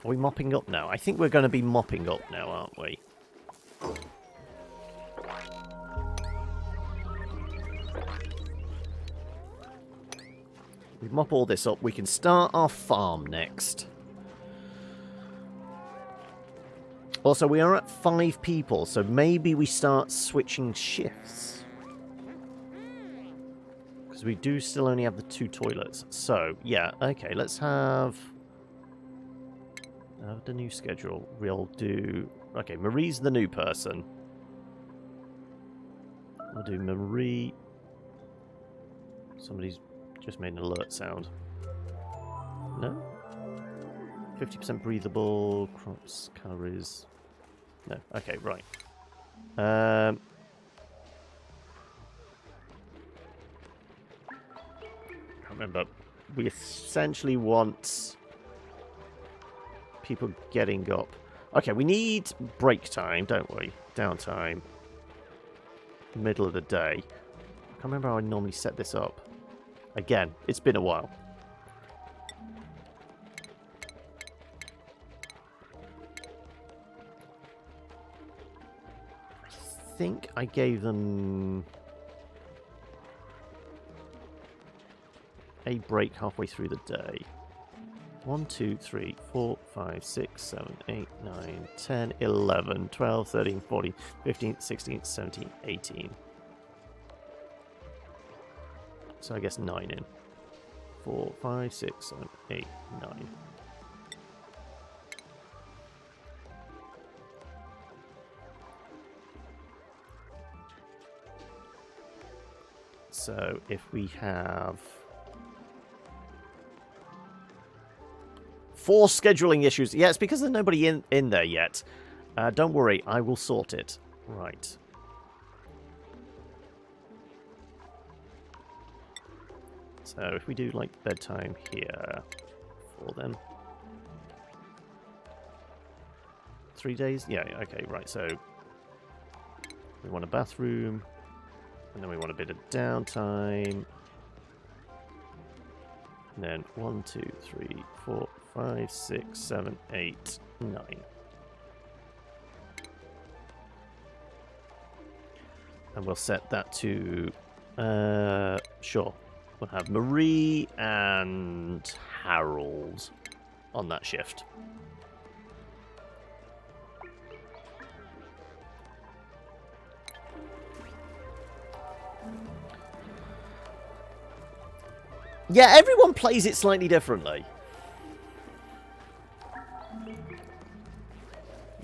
Are we mopping up now? I think we're going to be mopping up now, aren't we? We mop all this up. We can start our farm next. Also, we are at 5 people, so maybe we start switching shifts. Because we do still only have the 2 toilets. So, yeah, okay, let's have the new schedule. We'll do... Okay, Marie's the new person. We'll do Marie... Somebody's just made an alert sound. No? 50% breathable, crops, calories... No, okay, right. Remember, we essentially want people getting up. Okay, we need break time, don't we? Downtime. Middle of the day. I can't remember how I normally set this up. Again, it's been a while. I think I gave them a break halfway through the day. 1, 2, 3, 4, 5, 6, 7, 8, 9, 10, 11, 12, 13, 14, 15, 16, 17, 18. So I guess 9 in. 4, 5, 6, 7, 8, 9. So if we have 4 scheduling issues. Yeah, it's because there's nobody in there yet. Don't worry, I will sort it. Right. So if we do like bedtime here for them. 3 days? Yeah, okay, right. So we want a bathroom, and then we want a bit of downtime. And then 1, 2, 3, 4, 5, 6, 7, 8, 9. And we'll set that to, sure. We'll have Marie and Harold on that shift. Yeah, everyone plays it slightly differently.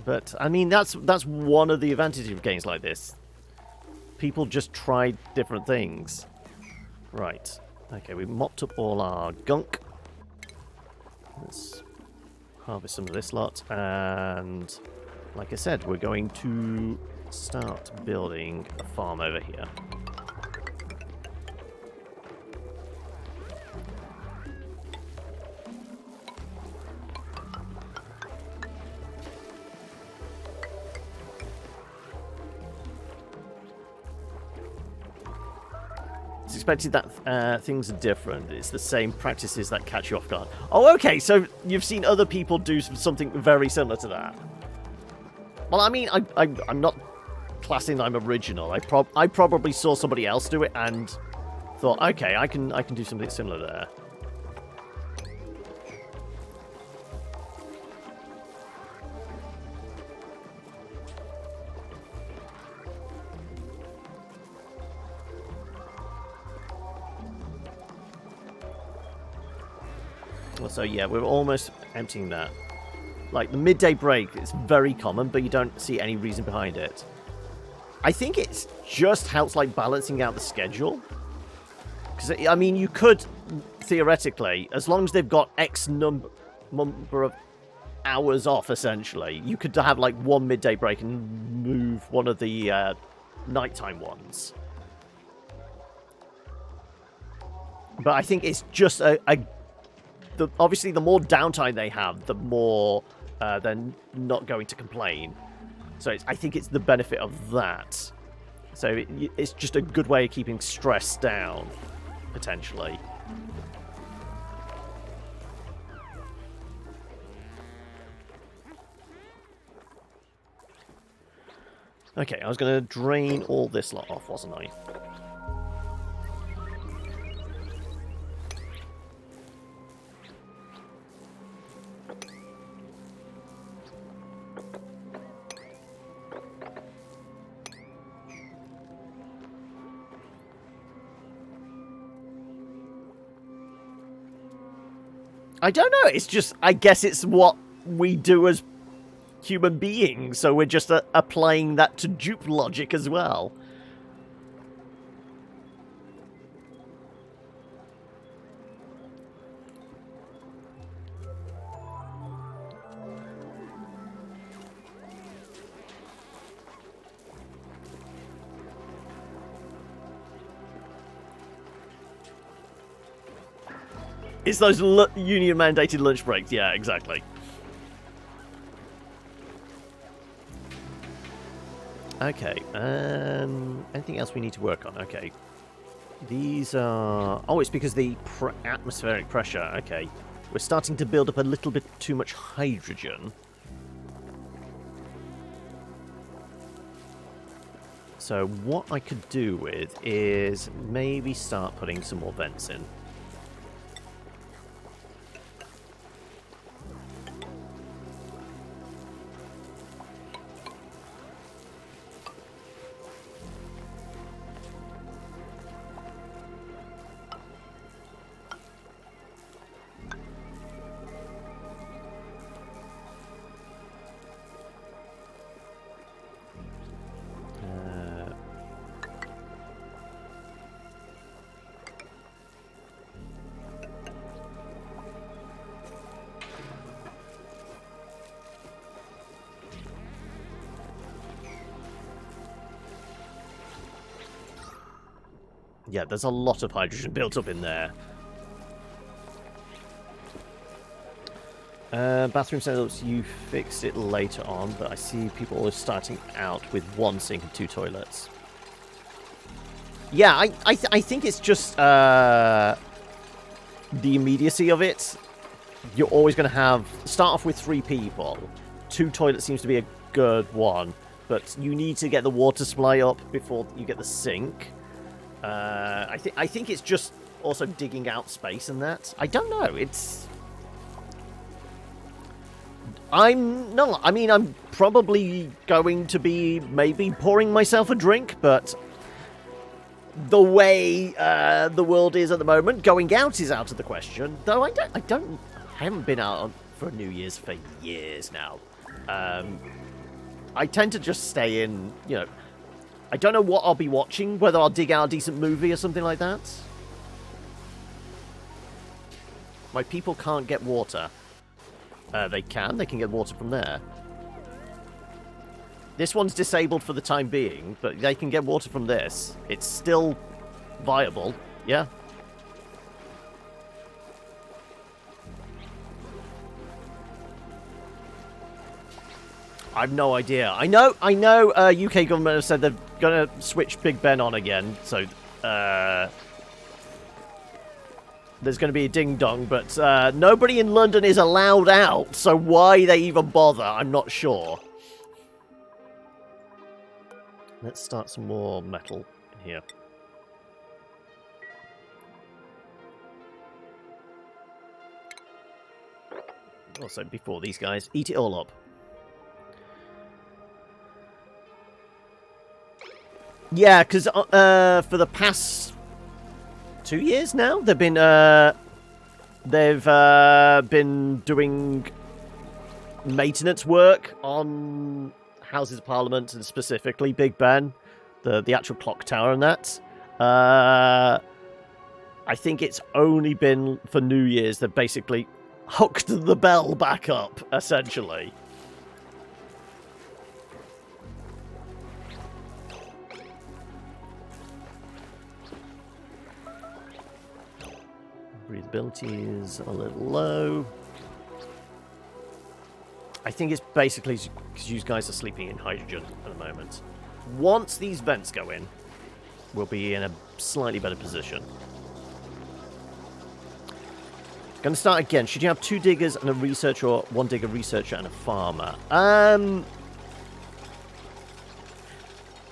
But, I mean, that's one of the advantages of games like this. People just try different things. Right. Okay, we mopped up all our gunk. Let's harvest some of this lot. And, like I said, we're going to start building a farm over here. Expected that things are different. It's the same practices that catch you off guard. Oh, okay, so you've seen other people do something very similar to that. Well, I mean, I'm not classing that I'm original. I probably saw somebody else do it and thought, okay, I can do something similar there. So yeah, we're almost emptying that. Like, the midday break is very common, but you don't see any reason behind it. I think it just helps, like, balancing out the schedule. Because, I mean, you could, theoretically, as long as they've got X number of hours off, essentially, you could have, like, one midday break and move one of the nighttime ones. But I think it's just obviously, the more downtime they have, the more they're not going to complain. So I think it's the benefit of that. So it's just a good way of keeping stress down, potentially. Okay, I was going to drain all this lot off, wasn't I? I don't know, it's just, I guess it's what we do as human beings, so we're just applying that to dupe logic as well. It's those union-mandated lunch breaks. Yeah, exactly. Okay, anything else we need to work on? Okay. These are... Oh, it's because the atmospheric pressure. Okay. We're starting to build up a little bit too much hydrogen. So what I could do with is maybe start putting some more vents in. Yeah, there's a lot of hydrogen built up in there. Bathroom setups, you fixed it later on, but I see people are starting out with one sink and 2 toilets. Yeah, I think it's just the immediacy of it. You're always going to start off with 3 people. 2 toilets seems to be a good one, but you need to get the water supply up before you get the sink. I think it's just also digging out space and that. I don't know. I'm probably going to be maybe pouring myself a drink, but the way the world is at the moment, going out is out of the question. Though I haven't been out for New Year's for years now. I tend to just stay in, you know. I don't know what I'll be watching, whether I'll dig out a decent movie or something like that. My people can't get water. They can get water from there. This one's disabled for the time being, but they can get water from this. It's still viable, yeah. I have no idea. I know. UK government have said they're gonna switch Big Ben on again, so there's going to be a ding-dong, but nobody in London is allowed out, so why they even bother, I'm not sure. Let's start some more metal in here. Also, before these guys, eat it all up. Yeah, because for the past 2 years now, they've been doing maintenance work on Houses of Parliament and specifically Big Ben, the actual clock tower and that. I think it's only been for New Year's that basically hooked the bell back up, essentially. Breathability is a little low. I think it's basically because you guys are sleeping in hydrogen at the moment. Once these vents go in, we'll be in a slightly better position. Going to start again. Should you have 2 diggers and a researcher, or 1 digger, researcher, and a farmer?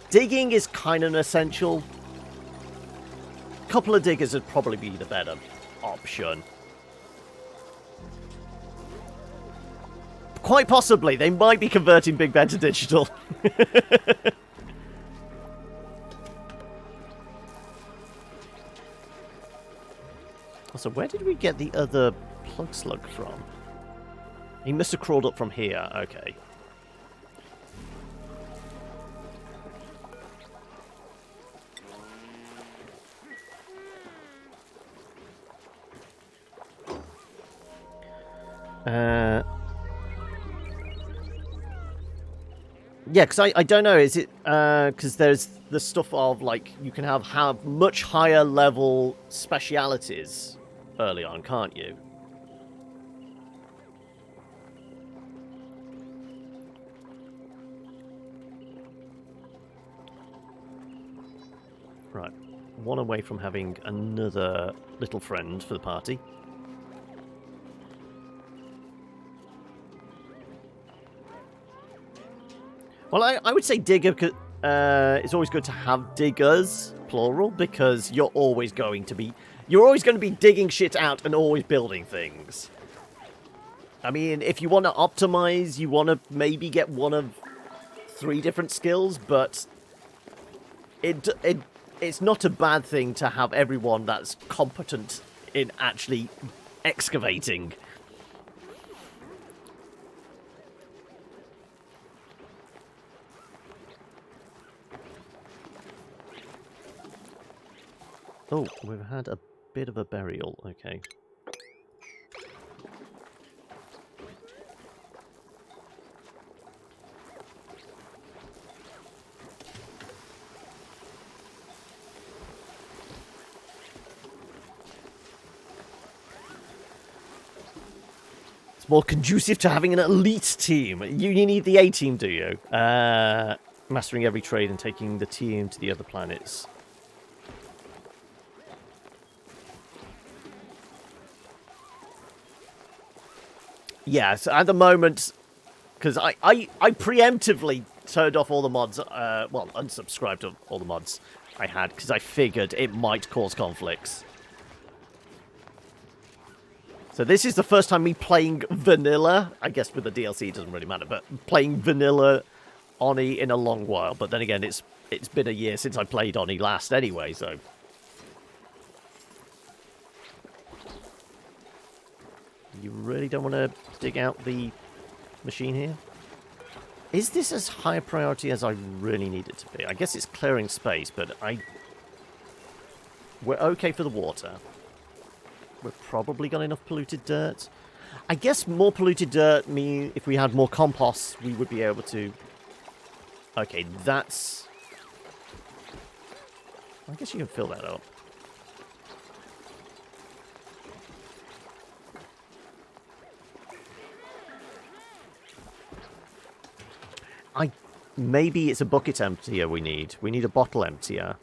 Digging is kind of an essential. A couple of diggers would probably be the better option. Quite possibly, they might be converting Big Ben to digital. Also, where did we get the other plug slug from? He must have crawled up from here. Okay. Yeah, because I don't know, is it, because there's the stuff of, like, you can have much higher level specialities early on, can't you? Right, 1 away from having another little friend for the party. Well, I would say digger. It's always good to have diggers, plural, because you're always going to be digging shit out and always building things. I mean, if you want to optimize, you want to maybe get 1 of 3 different skills, but it's not a bad thing to have everyone that's competent in actually excavating. Oh, we've had a bit of a burial. Okay. more conducive to having an elite team. You need the A team, do you? Mastering every trade and taking the team to the other planets. Yes, at the moment, because I preemptively turned off all the mods, well, unsubscribed to all the mods I had, because I figured it might cause conflicts. So this is the first time me playing vanilla. I guess with the DLC it doesn't really matter, but playing vanilla Oni in a long while. But then again, it's been a year since I played Oni last anyway, so... You really don't want to dig out the machine here? Is this as high a priority as I really need it to be? I guess it's clearing space, but we're okay for the water. We've probably got enough polluted dirt. I guess more polluted dirt mean if we had more compost, we would be able to... Okay, that's... I guess you can fill that up. Maybe it's a bucket emptier we need. We need a bottle emptier.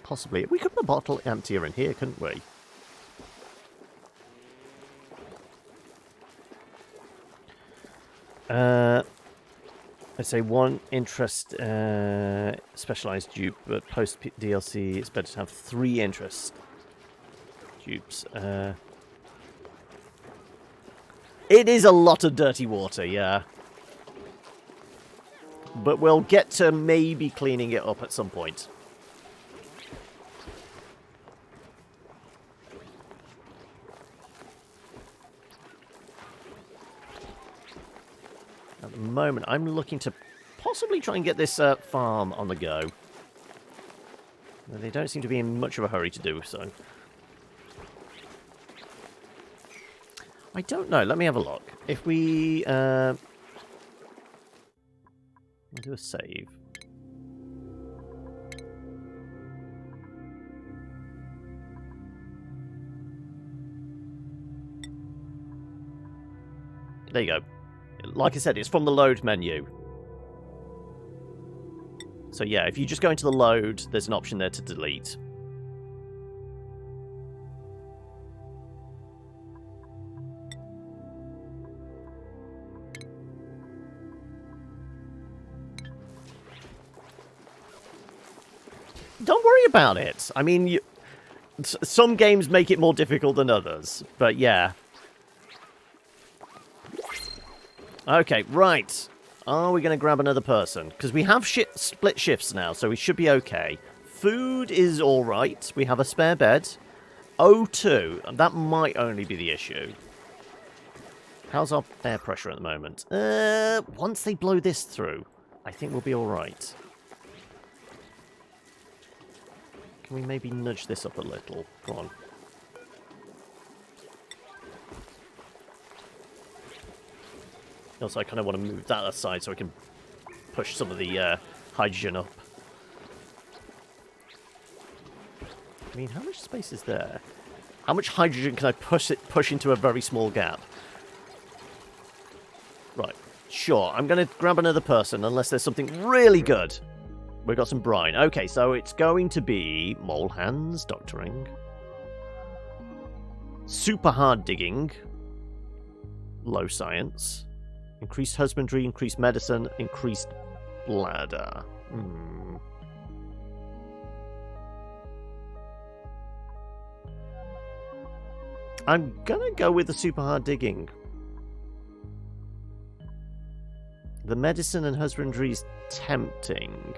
Possibly. We could put a bottle emptier in here, couldn't we? Let's say one interest specialized dupe, but post DLC it's better to have 3 interest dupes. It is a lot of dirty water, yeah. But we'll get to maybe cleaning it up at some point. At the moment, I'm looking to possibly try and get this farm on the go. They don't seem to be in much of a hurry to do so. I don't know. Let me have a look. If we... I'll do a save. There you go. Like I said, it's from the load menu. So yeah, if you just go into the load, there's an option there to delete. Don't worry about it. I mean, some games make it more difficult than others, but yeah. Okay, right. Are we going to grab another person? Because we have split shifts now, so we should be okay. Food is alright. We have a spare bed. O2. That might only be the issue. How's our air pressure at the moment? Once they blow this through, I think we'll be alright. Can we maybe nudge this up a little? Go on. Also, I kind of want to move that aside so I can push some of the hydrogen up. I mean, how much space is there? How much hydrogen can I push into a very small gap? Right. Sure, I'm going to grab another person unless there's something really good. We've got some brine. Okay, so it's going to be mole hands, doctoring. Super hard digging. Low science. Increased husbandry, increased medicine, increased bladder. I'm gonna go with the super hard digging. The medicine and husbandry is tempting.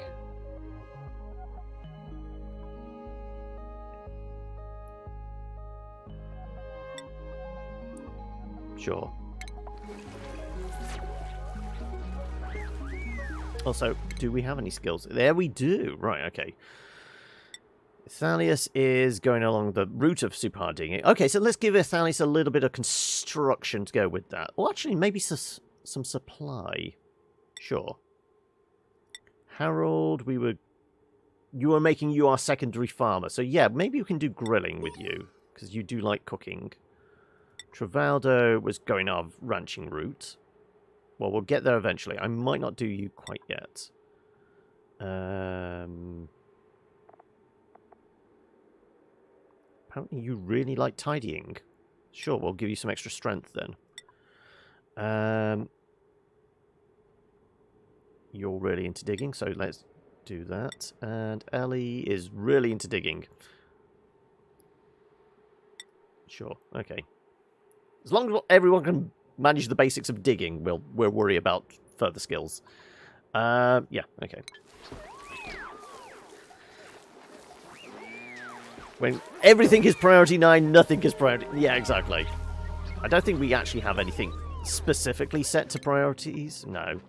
Sure. Also, do we have any skills? There we do. Right, okay. Thalius is going along the route of super hard digging. Okay, so let's give Thalius a little bit of construction to go with that. Well, actually, maybe some supply. Sure. Harold, we would you are making you our secondary farmer. So yeah, maybe we can do grilling with you, because you do like cooking. Travaldo was going our ranching route. Well, we'll get there eventually. I might not do you quite yet. Apparently you really like tidying. Sure, we'll give you some extra strength then. You're really into digging, so let's do that. And Ellie is really into digging. Sure, okay. As long as everyone can manage the basics of digging, we'll worry about further skills. Yeah, okay. When everything is priority 9, nothing is priority... Yeah, exactly. I don't think we actually have anything specifically set to priorities. No.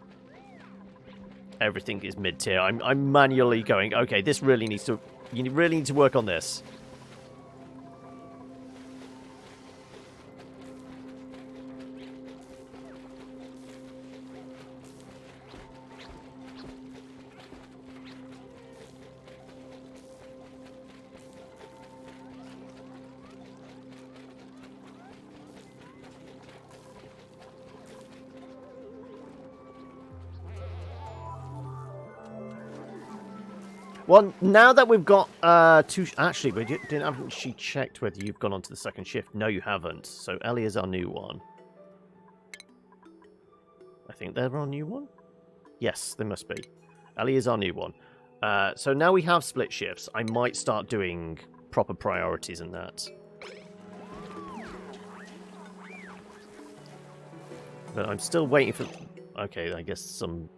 Everything is mid-tier. I'm manually going, okay, this really needs to... You really need to work on this. Well, now that we've got two... Actually, we haven't she checked whether you've gone on to the second shift. No, you haven't. So Ellie is our new one. I think they're our new one? Yes, they must be. Ellie is our new one. So now we have split shifts. I might start doing proper priorities in that. But I'm still waiting for... Okay, I guess some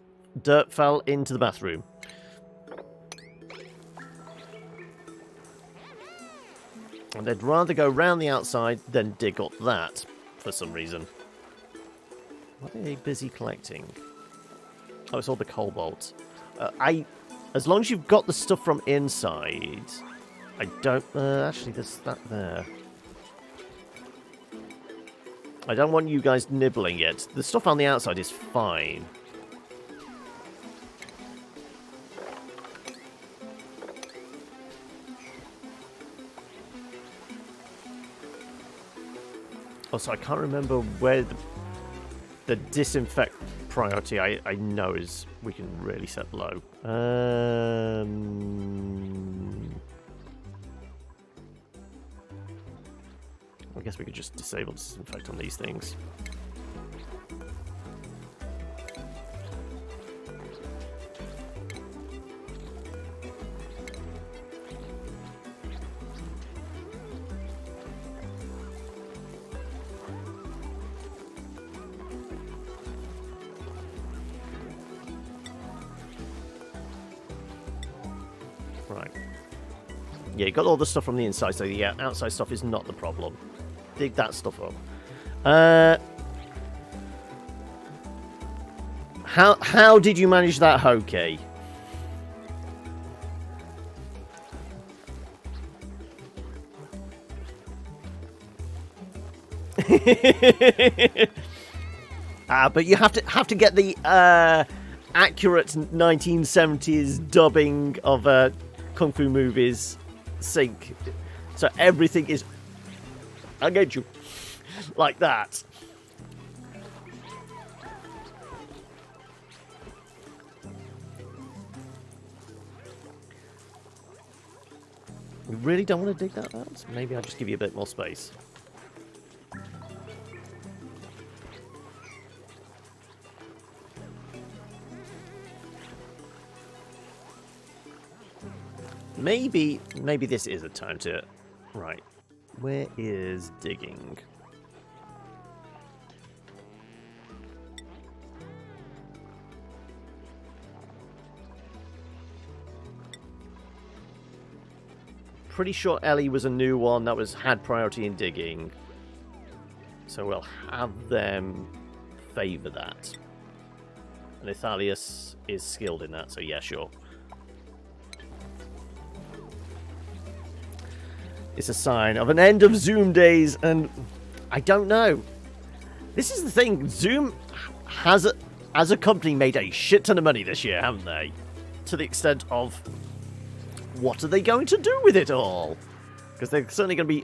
dirt fell into the bathroom. And they'd rather go round the outside than dig up that, for some reason. What are they busy collecting? Oh, it's all the cobalt. As long as you've got the stuff from inside... I don't... actually, there's that there. I don't want you guys nibbling it. The stuff on the outside is fine. Also, I can't remember where the disinfect priority I know is we can really set low. I guess we could just disable disinfect on these things. Yeah, you got all the stuff from the inside, so the outside stuff is not the problem. Dig that stuff up. How did you manage that hokey? But you have to get the accurate 1970s dubbing of kung fu movies sync, so everything is I get you like that. We really don't want to dig that out. Maybe I'll just give you a bit more space. Maybe this is a time to... Right. Where is digging? Pretty sure Ellie was a new one that had priority in digging. So we'll have them favour that. And Ithalius is skilled in that, so yeah, sure. It's a sign of an end of Zoom days, and I don't know. This is the thing. Zoom has, as a company, made a shit ton of money this year, haven't they? To the extent of what are they going to do with it all? Because they're certainly going to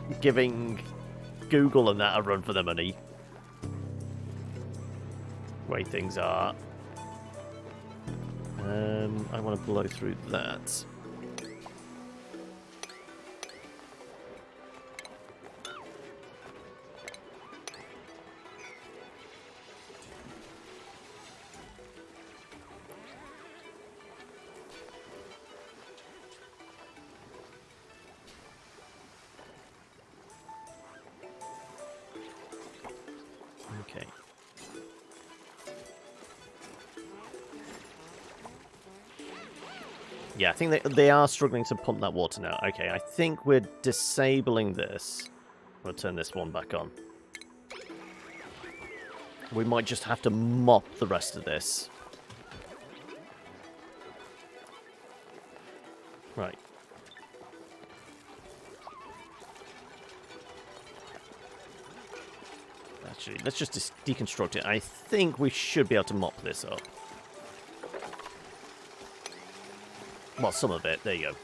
be giving Google and that a run for their money. Way things are. I want to blow through that. Okay. Yeah, I think they are struggling to pump that water now. Okay, I think we're disabling this. We'll turn this one back on. We might just have to mop the rest of this. Right. Actually, let's just deconstruct it. I think we should be able to mop this up. Well, some of it. There you go.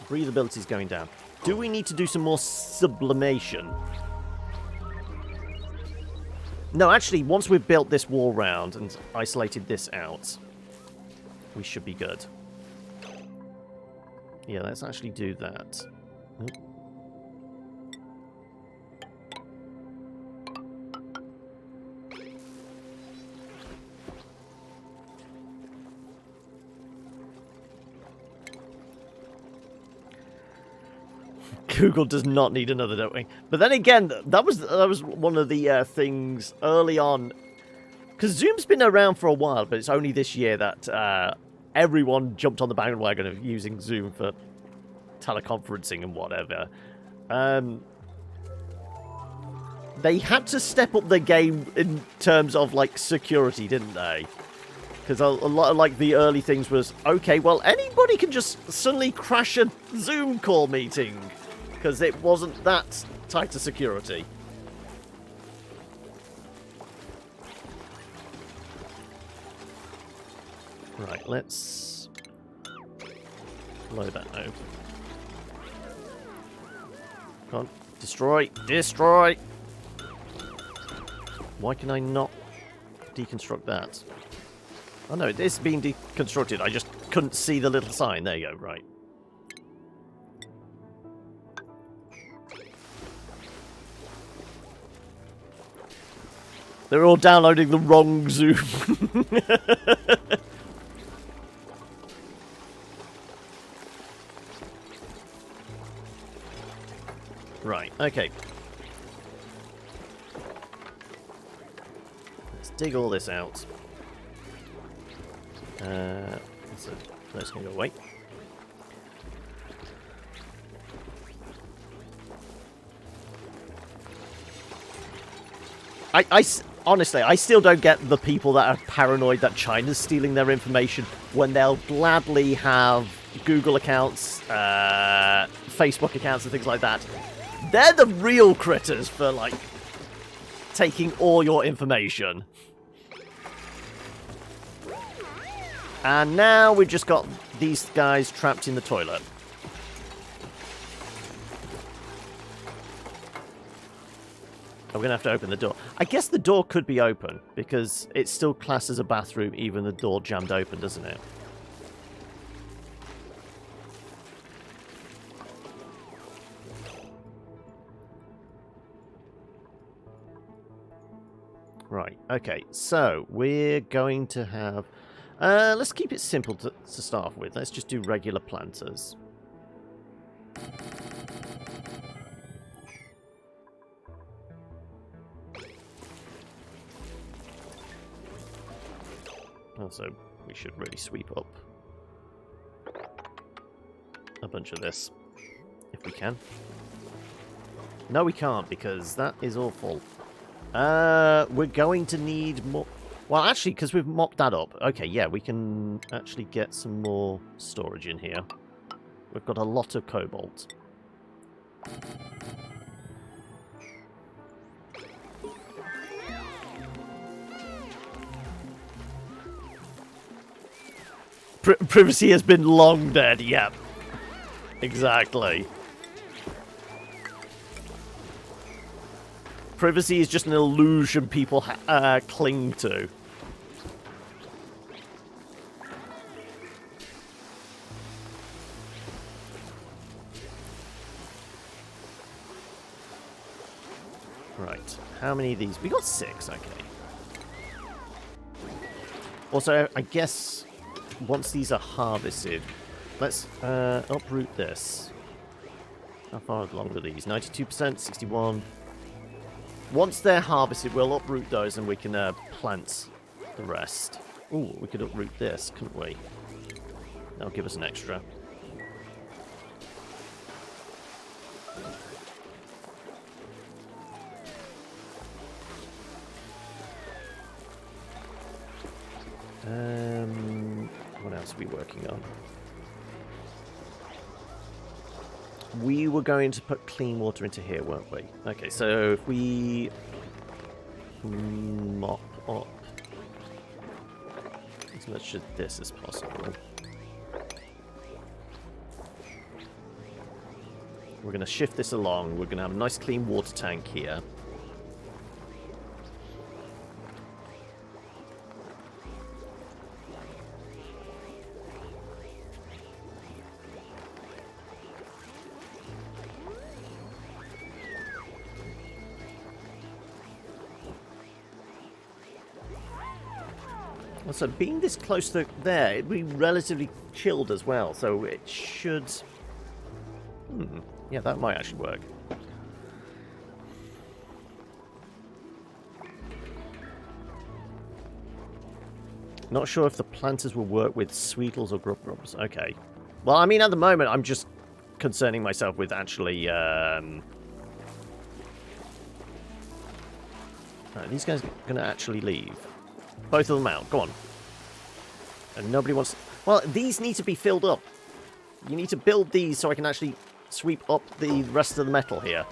Breathability's going down. Do we need to do some more sublimation? No, actually, once we've built this wall round and isolated this out, we should be good. Yeah, let's actually do that. Google does not need another, don't we? But then again, that was one of the things early on, because Zoom's been around for a while, but it's only this year that everyone jumped on the bandwagon of using Zoom for teleconferencing and whatever. They had to step up their game in terms of like security, didn't they? Because a lot of like the early things was, okay, well, anybody can just suddenly crash a Zoom call meeting. Because it wasn't that tight to security. Right, let's blow that open. Come on, destroy, destroy! Why can I not deconstruct that? Oh no, it is being deconstructed. I just couldn't see the little sign. There you go, right. They're all downloading the wrong Zoom. Right, okay. Let's dig all this out. So that's going to go away. Honestly, I still don't get the people that are paranoid that China's stealing their information when they'll gladly have Google accounts, Facebook accounts and things like that. They're the real critters for, like, taking all your information. And now we've just got these guys trapped in the toilet. We're going to have to open the door. I guess the door could be open, because it's still classed as a bathroom, even the door jammed open, doesn't it? Right, okay, so we're going to have... let's keep it simple to start with. Let's just do regular planters. Also, we should really sweep up a bunch of this, if we can. No, we can't, because that is awful. We're going to need more... Well, actually, because we've mopped that up. Okay, yeah, we can actually get some more storage in here. We've got a lot of cobalt. Privacy has been long dead. Yep. Exactly. Privacy is just an illusion people cling to. Right. How many of these? We got 6. Okay. Also, I guess once these are harvested, let's uproot this. How far along are these? 92%, 61. Once they're harvested, we'll uproot those and we can plant the rest. Ooh, we could uproot this, couldn't we? That'll give us an extra. What else are we working on? We were going to put clean water into here, weren't we? Okay, so if we mop up as much of this as possible. We're going to shift this along. We're going to have a nice clean water tank here. So being this close to there, it'd be relatively chilled as well, so it should... Yeah, that might actually work. Not sure if the planters will work with sweetles or grub grubs. Okay. Well, I mean, at the moment, I'm just concerning myself with actually... Right, these guys are going to actually leave. Both of them out. Go on. And nobody wants... Well, these need to be filled up. You need to build these so I can actually sweep up the rest of the metal here.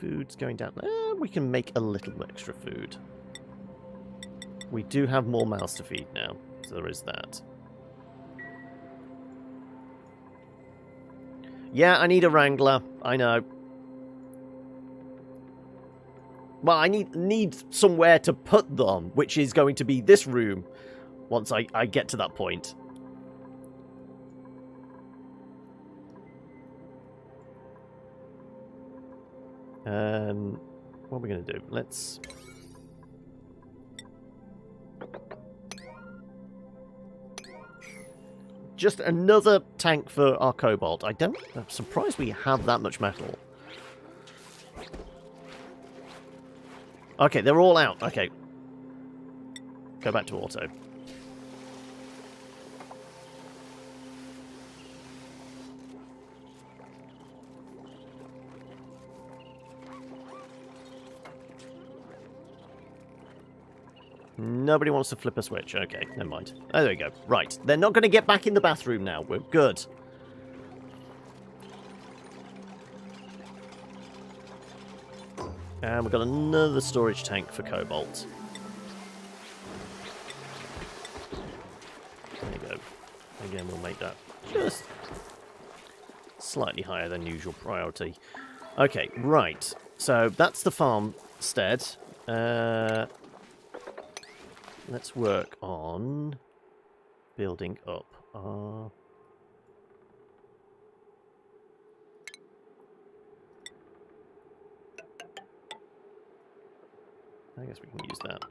Food's going down. We can make a little extra food. We do have more mouths to feed now, so there is that. Yeah, I need a wrangler. I know. Well, I need somewhere to put them, which is going to be this room once I get to that point. What are we going to do? Let's... Just another tank for our cobalt. I'm surprised we have that much metal. Okay, they're all out. Okay. Go back to auto. Nobody wants to flip a switch. Okay, never mind. Oh, there we go. Right. They're not going to get back in the bathroom now. We're good. And we've got another storage tank for cobalt. There you go. Again, we'll make that just slightly higher than usual priority. Okay, right. So that's the farmstead. Let's work on building up our... I guess we can use that.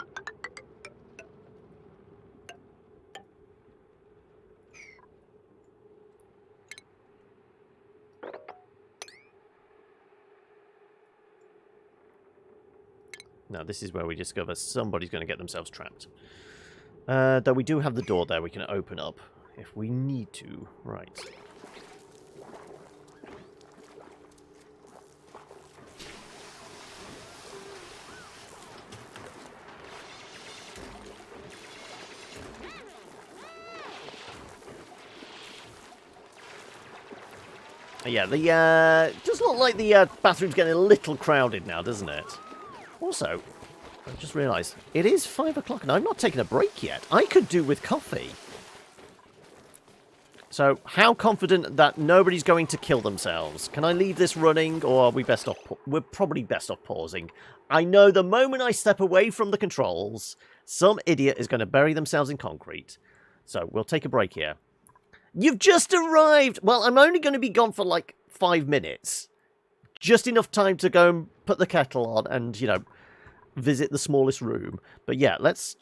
Now, this is where we discover somebody's going to get themselves trapped. Though we do have the door there we can open up if we need to. Right. Yeah, the does look like the bathroom's getting a little crowded now, doesn't it? Also, I just realised it is 5 o'clock and I'm not taking a break yet. I could do with coffee. So, how confident that nobody's going to kill themselves? Can I leave this running, or are we best off... We're probably best off pausing. I know the moment I step away from the controls, some idiot is going to bury themselves in concrete. So, we'll take a break here. You've just arrived! Well, I'm only going to be gone for, like, 5 minutes. Just enough time to go and put the kettle on and, you know, visit the smallest room. But yeah, let's...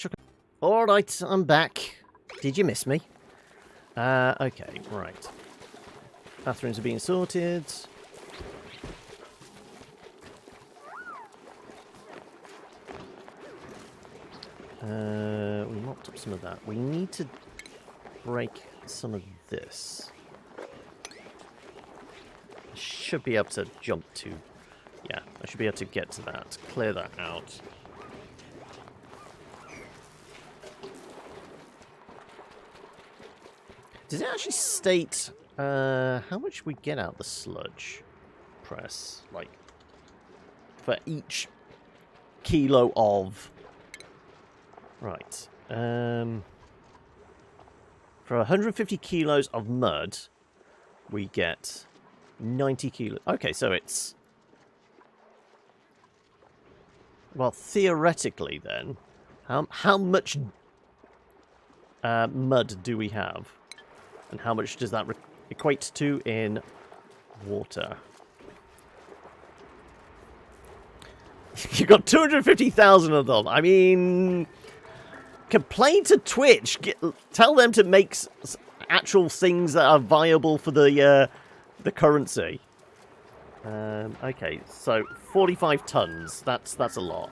Alright, I'm back. Did you miss me? Okay, right. Bathrooms are being sorted. We mopped up some of that. We need to break some of this. I should be able to jump to... Yeah, I should be able to get to that. Clear that out. Does it actually state how much we get out the sludge press? Like, for each kilo of... Right. For 150 kilos of mud, we get 90 kilos. Okay, so it's... Well, theoretically then, how much mud do we have? And how much does that equate to in water? You've got 250,000 of them. I mean, complain to Twitch. Tell them to make actual things that are viable for the currency. Okay, so 45 tons. That's a lot.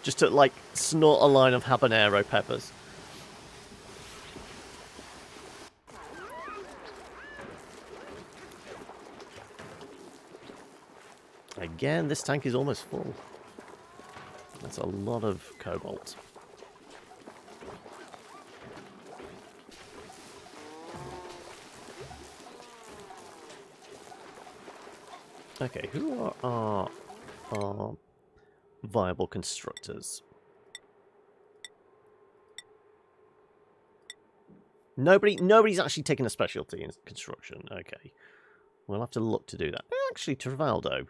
Just to, like, snort a line of habanero peppers. Again, this tank is almost full. That's a lot of cobalt. Okay, who are our viable constructors? Nobody's actually taken a specialty in construction. Okay. We'll have to look to do that. Actually, Travaldo.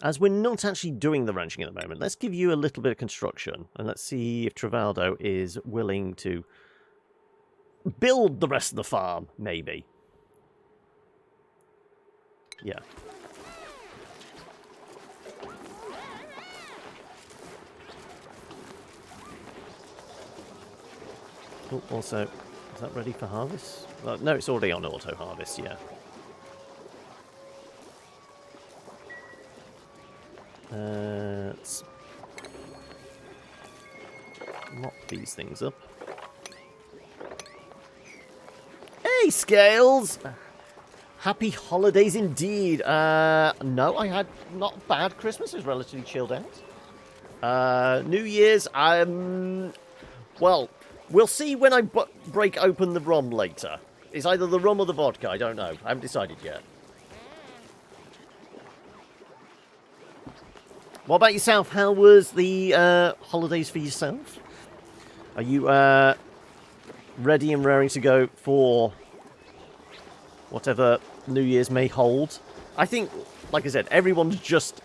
As we're not actually doing the ranching at the moment, let's give you a little bit of construction. And let's see if Travaldo is willing to build the rest of the farm, maybe. Yeah. Oh, also, is that ready for harvest? No, it's already on auto harvest, yeah. Let's mop these things up. Hey, Scales! Happy holidays indeed. No, I had not bad Christmas. It was relatively chilled out. New Year's, well, we'll see when I break open the rum later. It's either the rum or the vodka, I don't know. I haven't decided yet. What about yourself? How was the holidays for yourself? Are you ready and raring to go for whatever New Year's may hold? I think, like I said, everyone's just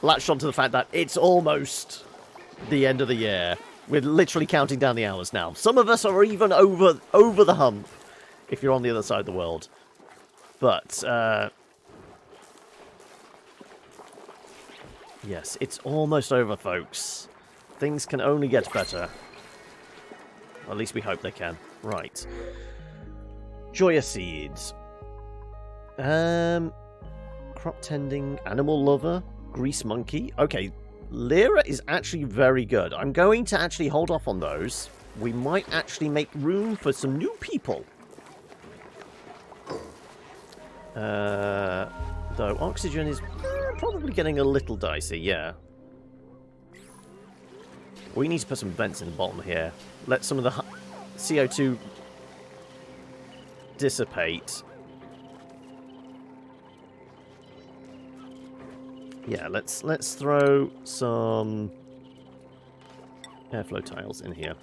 latched onto the fact that it's almost the end of the year. We're literally counting down the hours now. Some of us are even over the hump, if you're on the other side of the world. But, yes, it's almost over, folks. Things can only get better. Or at least we hope they can. Right. Joya seeds. Crop tending, animal lover, grease monkey. Okay, Lyra is actually very good. I'm going to actually hold off on those. We might actually make room for some new people. Though oxygen is probably getting a little dicey, yeah. We need to put some vents in the bottom here. Let some of the CO2 dissipate. Yeah, let's throw some airflow tiles in here.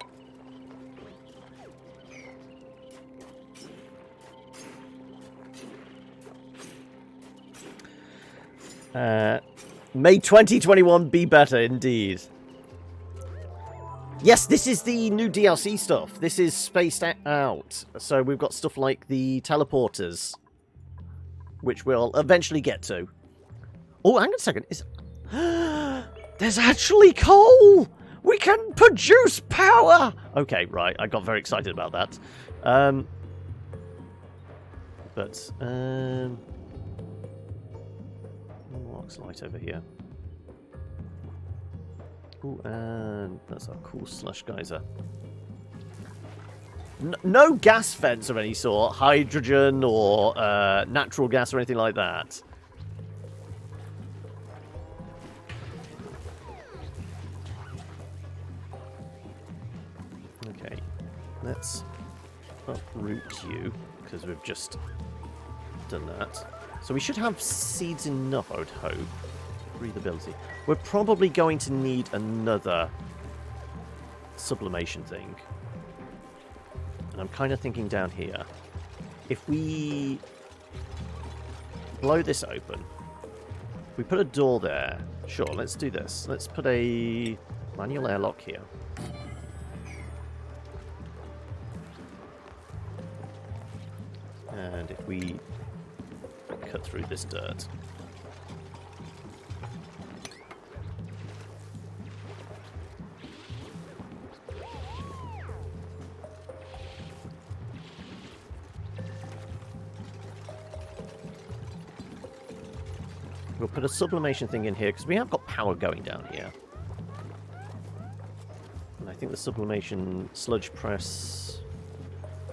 May 2021 be better, indeed. Yes, this is the new DLC stuff. This is spaced out. So we've got stuff like the teleporters, which we'll eventually get to. Oh, hang on a second. There's actually coal! We can produce power! Okay, right. I got very excited about that. Mark's light over here. Ooh, and that's our cool slush geyser. No gas vents of any sort, hydrogen or natural gas or anything like that. Okay, let's uproot you, because we've just done that. So we should have seeds enough, I would hope. Breathability. We're probably going to need another sublimation thing. And I'm kind of thinking down here. If we blow this open, we put a door there. Sure, let's do this. Let's put a manual airlock here. And if we cut through this dirt. We'll put a sublimation thing in here, because we have got power going down here. And I think the sublimation sludge press...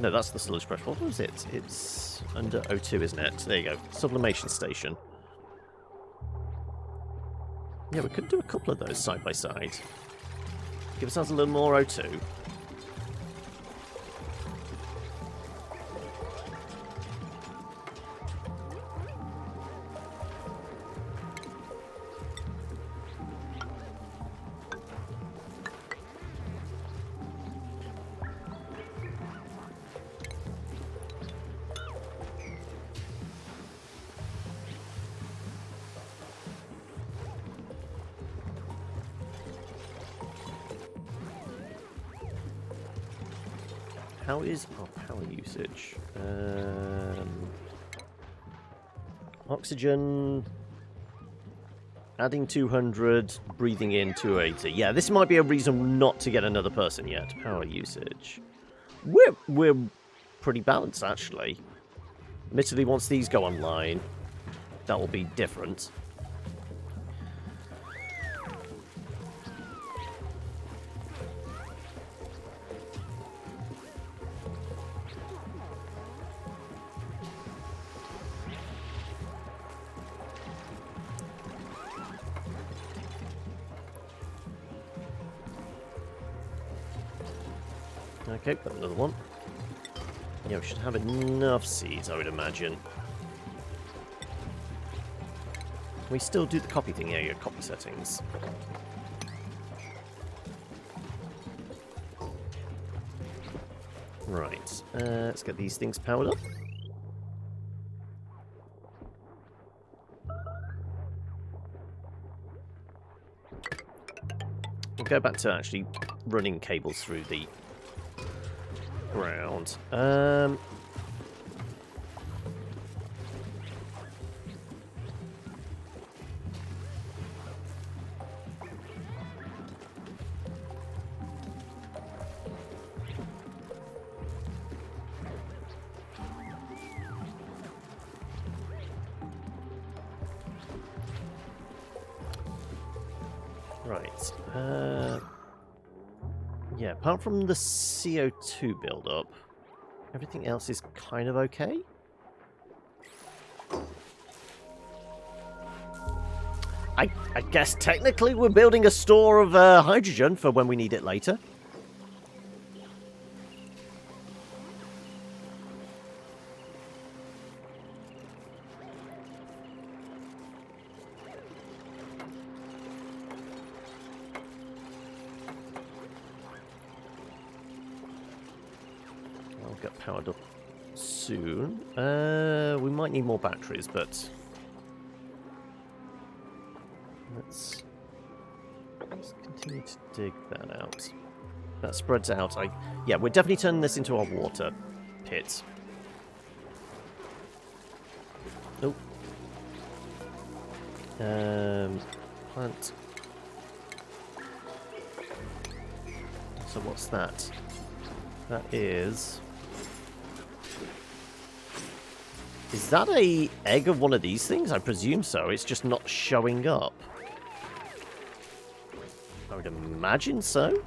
No, that's the sludge press. What was it? It's under O2, isn't it? There you go. Sublimation station. Yeah, we could do a couple of those side by side. Give ourselves a little more O2. How is our power usage? Oxygen, adding 200, breathing in 280. Yeah, this might be a reason not to get another person yet. Power usage. We're pretty balanced, actually. Admittedly, once these go online, that will be different. Okay, got another one. Yeah, we should have enough seeds, I would imagine. We still do the copy thing, yeah, your copy settings. Right, let's get these things powered up. We'll go back to actually running cables through the ground. Right. Yeah, apart from the CO2 build-up, everything else is kind of okay. I guess technically we're building a store of hydrogen for when we need it later. get powered up soon. We might need more batteries, but let's continue to dig that out. That spreads out. Yeah, we're definitely turning this into our water pit. Oh. Plant. So what's that? That is... Is that a egg of one of these things? I presume so. It's just not showing up. I would imagine so.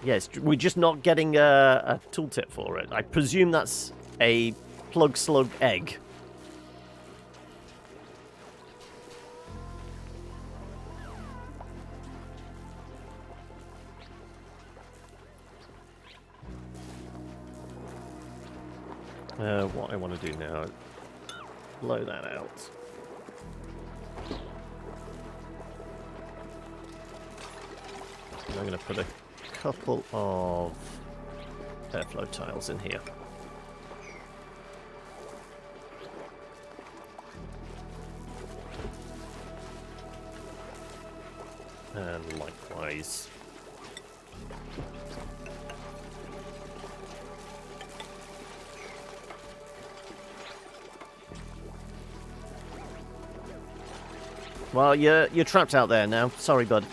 Yes, we're just not getting a tooltip for it. I presume that's a plug slug egg. What I want to do now, blow that out. And I'm going to put a couple of airflow tiles in here. And likewise. Well, you're trapped out there now. Sorry, bud.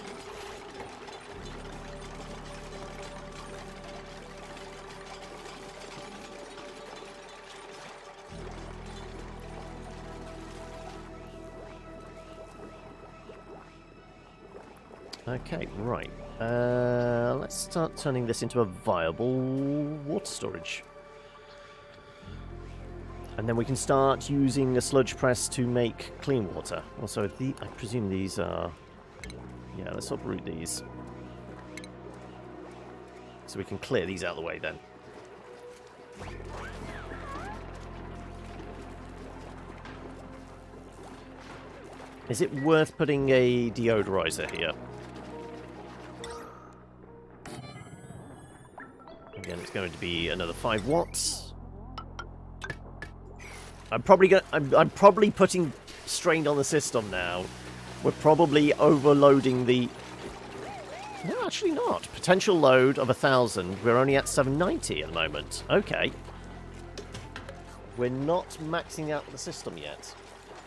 Okay, right. Let's start turning this into a viable water storage. And then we can start using a sludge press to make clean water. Also, I presume these are... Yeah, let's uproot these. So we can clear these out of the way then. Is it worth putting a deodorizer here? Again, it's going to be another 5 watts. I'm probably putting strain on the system now. We're probably overloading the... No, actually not. Potential load of 1,000. We're only at 790 at the moment. Okay. We're not maxing out the system yet.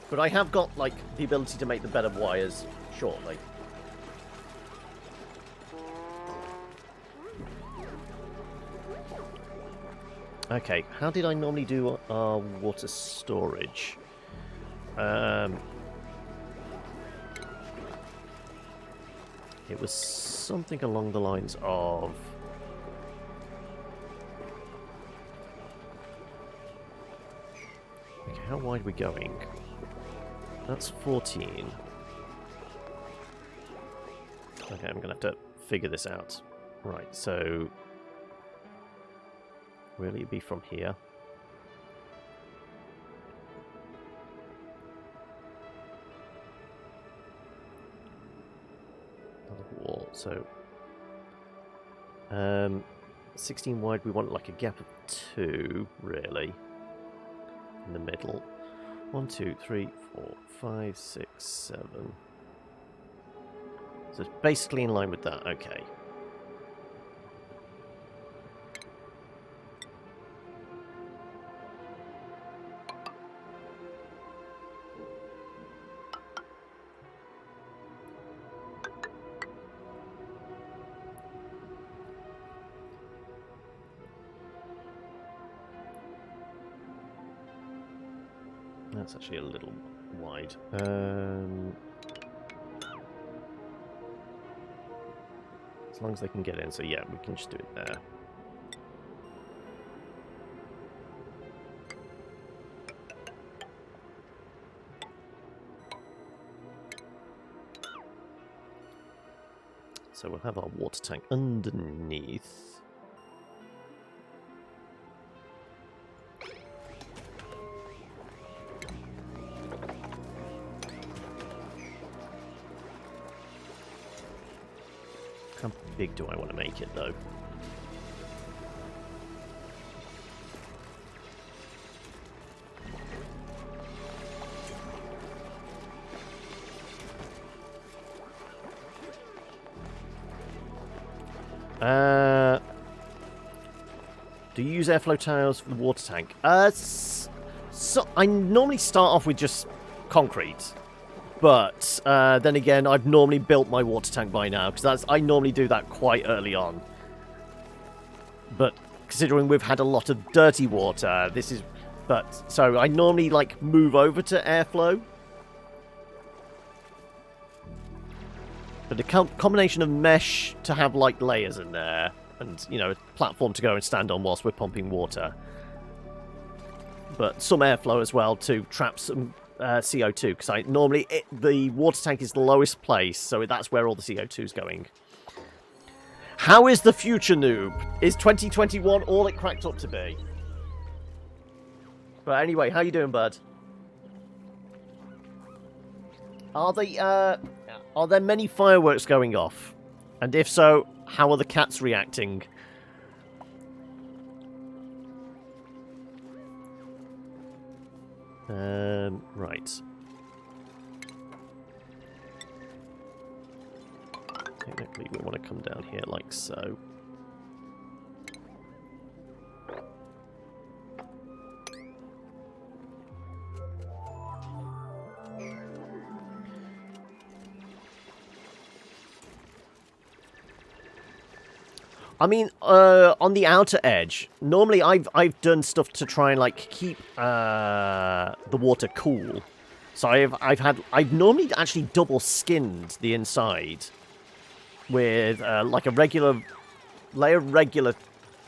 But I have got, like, the ability to make the bed of wires shortly. Okay, how did I normally do our water storage? It was something along the lines of... Okay, how wide are we going? That's 14. Okay, I'm going to have to figure this out. Right, so... Will it be from here? Another wall, so... 16 wide, we want like a gap of 2, really. In the middle. 1, 2, 3, 4, 5, 6, 7. So it's basically in line with that, okay. That's actually a little wide. As long as they can get in, so yeah, we can just do it there. So we'll have our water tank underneath. How big do I want to make it, though? Do you use airflow tiles for the water tank? So I normally start off with just concrete. But then again, I've normally built my water tank by now, because I normally do that quite early on. But considering we've had a lot of dirty water, this is... But, so I normally, like, move over to airflow. But the combination of mesh to have, like, layers in there, and, you know, a platform to go and stand on whilst we're pumping water. But some airflow as well to trap some CO2, because the water tank is the lowest place, so that's where all the CO2 is going. How is the future, noob? Is 2021 all it cracked up to be? But anyway, how you doing, bud? Are there many fireworks going off? And if so, how are the cats reacting? Right. Technically, we want to come down here like so. I mean, on the outer edge, normally I've done stuff to try and like keep the water cool. So I've normally actually double skinned the inside with like a regular layer of regular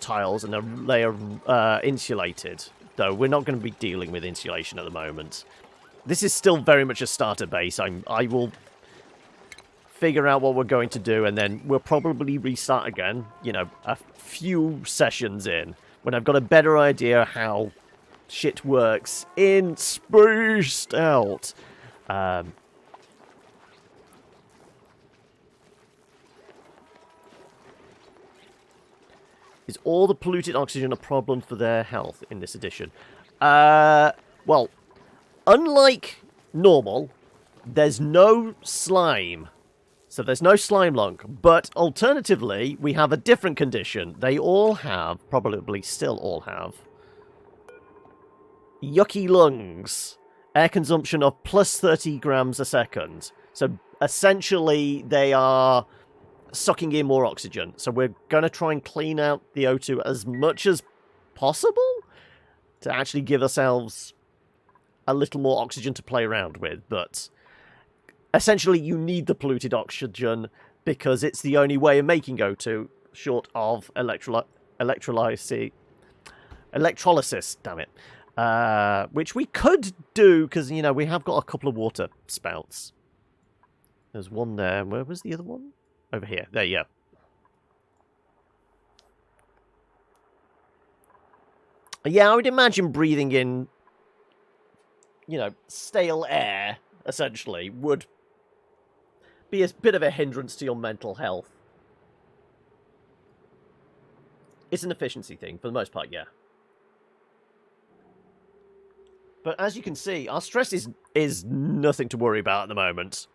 tiles and a layer of insulated. Though we're not going to be dealing with insulation at the moment. This is still very much a starter base. I will figure out what we're going to do, and then we'll probably restart again, you know, a few sessions in, when I've got a better idea how shit works in Spaced Out. Is all the polluted oxygen a problem for their health in this edition? Well, unlike normal, there's no slime. So there's no slime lung, but alternatively, we have a different condition. They all have, probably still all have, yucky lungs. Air consumption of plus 30 grams a second. So essentially, they are sucking in more oxygen. So we're going to try and clean out the O2 as much as possible to actually give ourselves a little more oxygen to play around with, but... essentially, you need the polluted oxygen because it's the only way of making O2, short of electrolysis, damn it. Which we could do because, you know, we have got a couple of water spouts. There's one there. Where was the other one? Over here. There you go. Yeah, I would imagine breathing in, you know, stale air, essentially, would be a bit of a hindrance to your mental health. It's an efficiency thing, for the most part, yeah. But as you can see, our stress is nothing to worry about at the moment.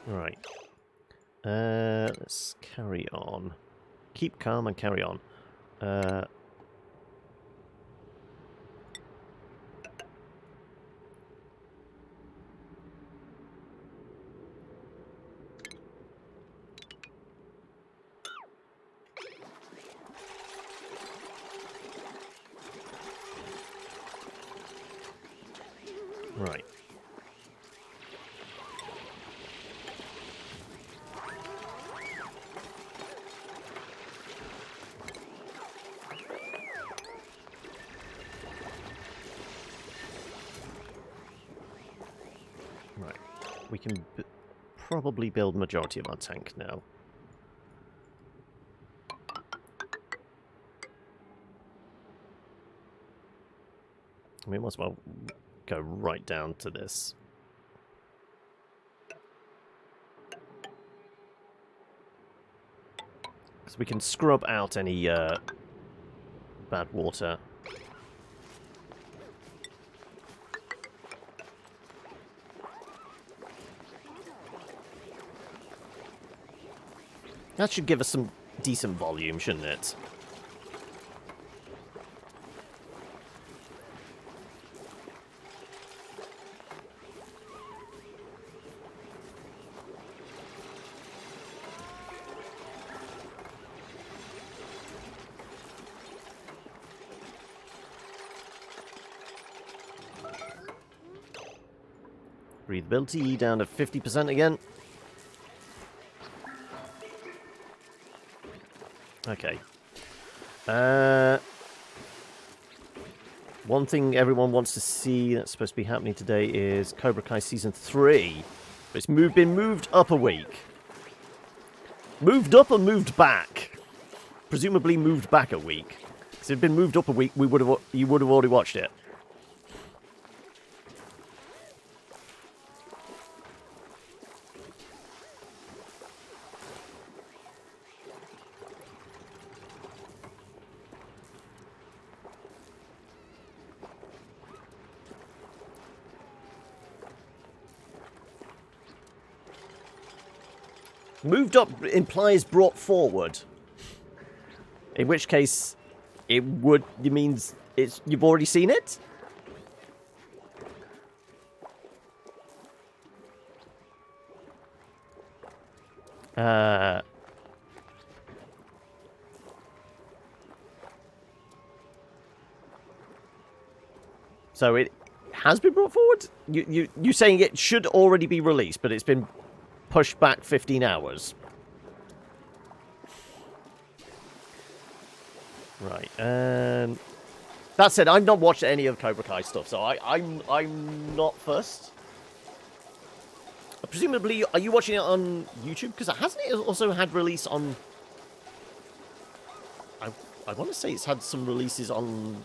Right. Let's carry on. Keep calm and carry on. Right. Right. We can probably build majority of our tank now. We might as well go right down to this. So we can scrub out any bad water. That should give us some decent volume, shouldn't it? Breathability down to 50% again. Okay. One thing everyone wants to see that's supposed to be happening today is Cobra Kai Season 3. It's been moved up a week. Moved up or moved back? Presumably moved back a week. If it had been moved up a week, you would have already watched it. Moved up implies brought forward. In which case, it means you've already seen it? So it has been brought forward? You're saying it should already be released, but it's been pushed back 15 hours. Right, that said, I've not watched any of Cobra Kai stuff, so I'm not fussed. Presumably, are you watching it on YouTube? Because hasn't it also had release on... I want to say it's had some releases on...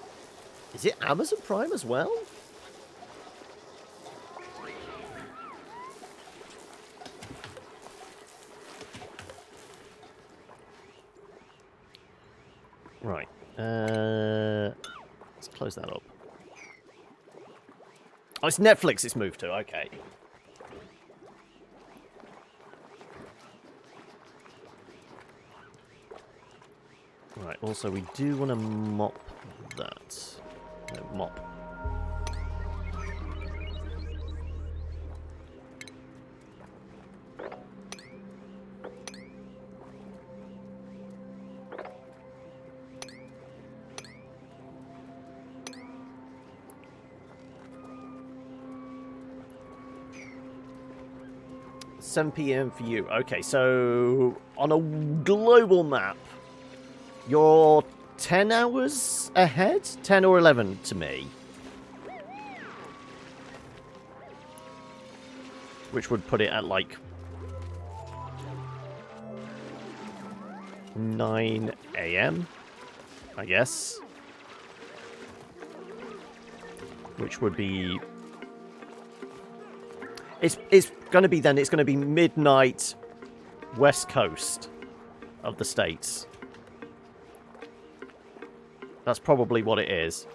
Is it Amazon Prime as well? Right. Let's close that up. Oh, it's Netflix it's moved to. Okay. Right, also we do want to mop that. No, mop. $7 PM for you. Okay, so on a global map, you're 10 hours ahead? 10 or 11 to me. Which would put it at like 9 AM, I guess. Which would be... It's going to be then, it's going to be midnight west coast of the States. That's probably what it is.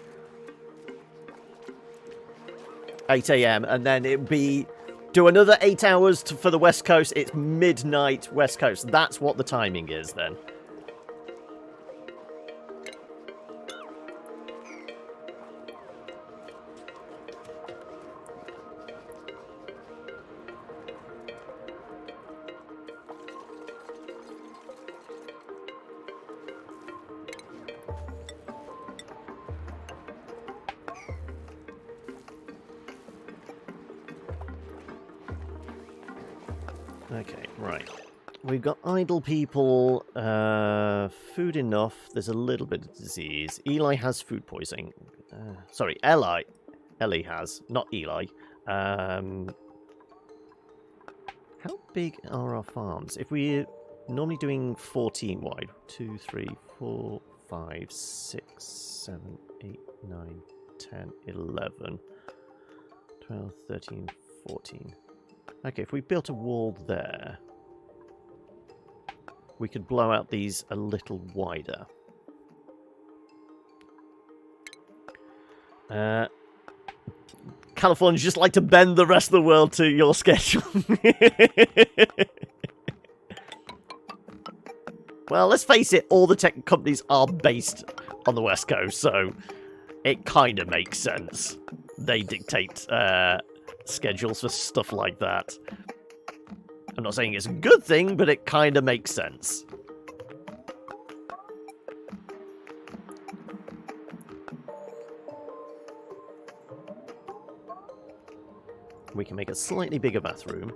8 AM, and then it'd be... Do another 8 hours for the west coast, it's midnight west coast. That's what the timing is then. Okay, right. We've got idle people, food enough, there's a little bit of disease. Eli has food poisoning. Sorry, Ellie has, not Eli. How big are our farms? If we're normally doing 14 wide, 2, 3, 4, 5, 6, 7, 8, 9, 10, 11, 12, 13, 14. Okay, if we built a wall there, we could blow out these a little wider. Californians just like to bend the rest of the world to your schedule. Well, let's face it, all the tech companies are based on the West Coast, so it kind of makes sense. They dictate schedules for stuff like that. I'm not saying it's a good thing, but it kind of makes sense. We can make a slightly bigger bathroom.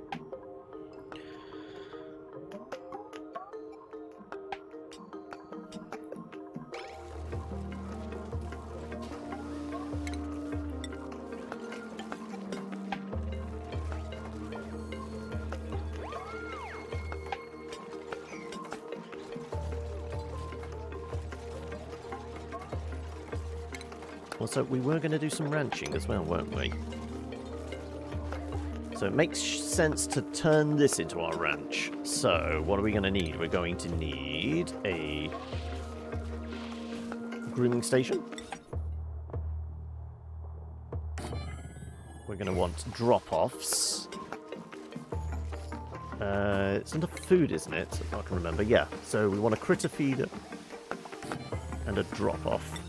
Also, we were going to do some ranching as well, weren't we? So it makes sense to turn this into our ranch. So, what are we going to need? We're going to need a grooming station. We're going to want drop-offs. It's under food, isn't it? If I can remember. Yeah, so we want a critter feeder and a drop-off.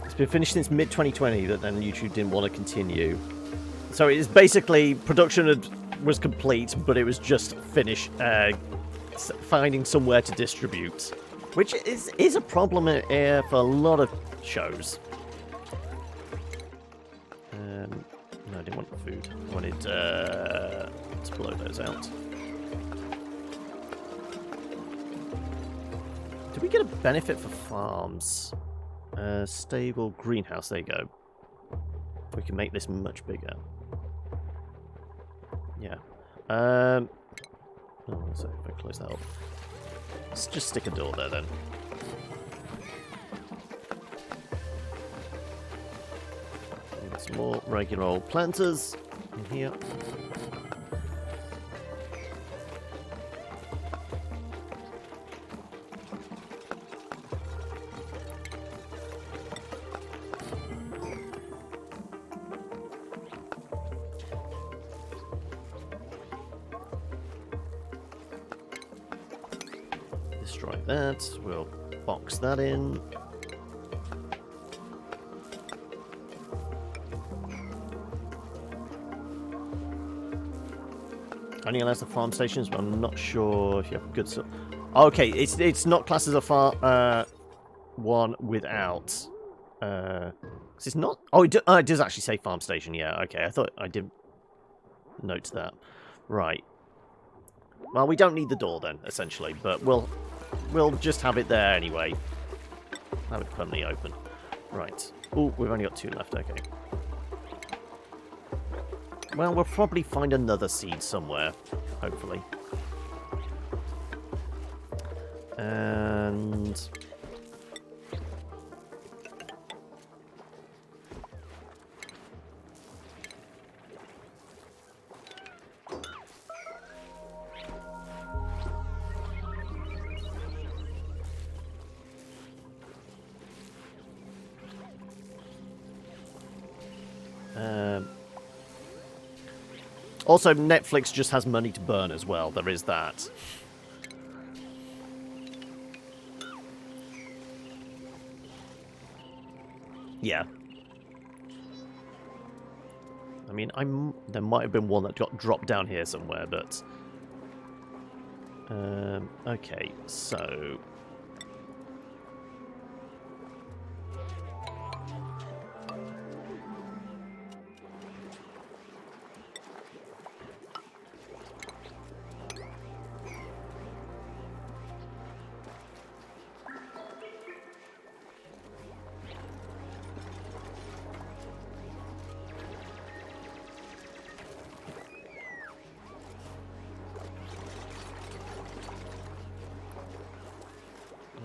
It's been finished since mid-2020, that then YouTube didn't want to continue. So it is basically, production was complete, but it was just finished finding somewhere to distribute. Which is a problem for a lot of shows. No, I didn't want food. I wanted to blow those out. Do we get a benefit for farms? Stable greenhouse, there you go. We can make this much bigger. Yeah. Oh, so if I close that up. Let's just stick a door there then. And some more regular old planters in here. Destroy that. We'll box that in. Only allows the farm stations, but I'm not sure if you have good. Okay, it's not classed as a farm one without. It's not. Oh, it does actually say farm station. Yeah. Okay, I thought I did note that. Right. Well, we don't need the door then, essentially, but we'll just have it there anyway. Have it permanently open. Right. Oh, we've only got 2 left. Okay. Well, we'll probably find another seed somewhere, hopefully. And also, Netflix just has money to burn as well. There is that. Yeah. I mean, there might have been one that got dropped down here somewhere, but okay, so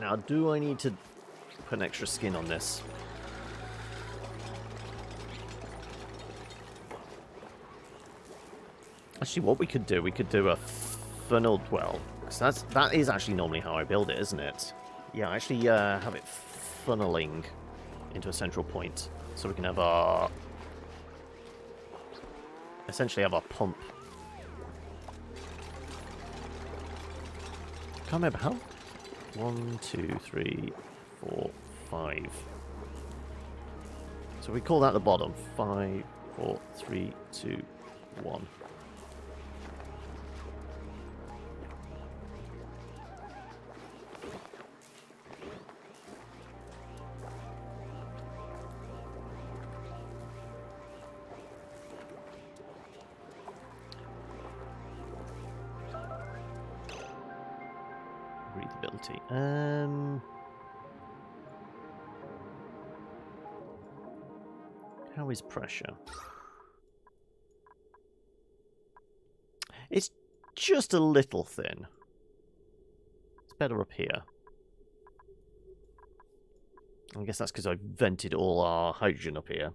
Now, do I need to put an extra skin on this? Actually, what we could do a funneled, well, because that is actually normally how I build it, isn't it? Yeah, actually have it funneling into a central point, so we can have our, essentially have our pump. Can't remember how. 1, 2, 3, 4, 5. So we call that the bottom. 5, 4, 3, 2, 1. Breathability. How is pressure? It's just a little thin. It's better up here. I guess that's because I vented all our hydrogen up here.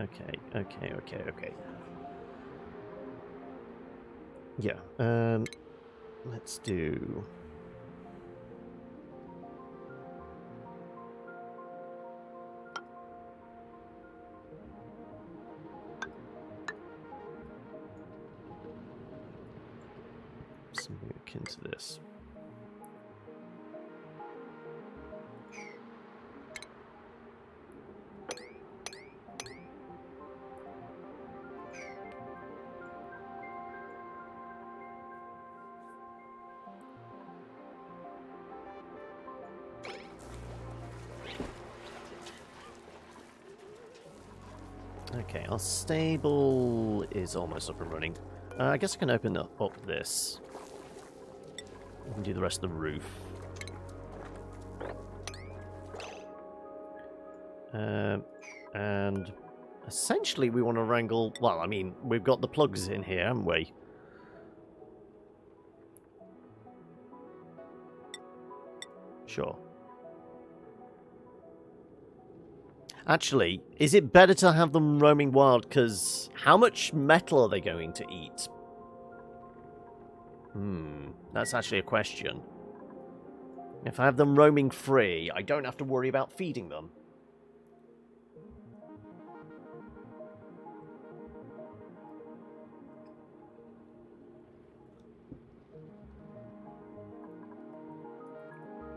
Okay. Yeah, let's do... something akin to this. Okay, our stable is almost up and running. I guess I can open up this. We can do the rest of the roof. And essentially we want to wrangle... Well, I mean, we've got the plugs in here, haven't we? Sure. Actually, is it better to have them roaming wild? Because how much metal are they going to eat? That's actually a question. If I have them roaming free, I don't have to worry about feeding them.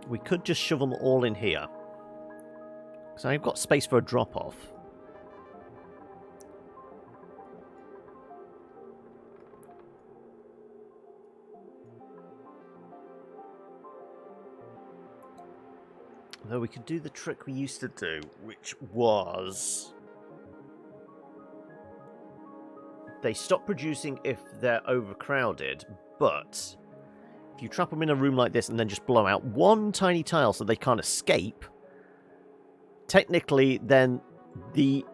We could just shove them all in here. So I've got space for a drop-off. Though we could do the trick we used to do, which was... They stop producing if they're overcrowded, but if you trap them in a room like this and then just blow out one tiny tile so they can't escape... Technically, then the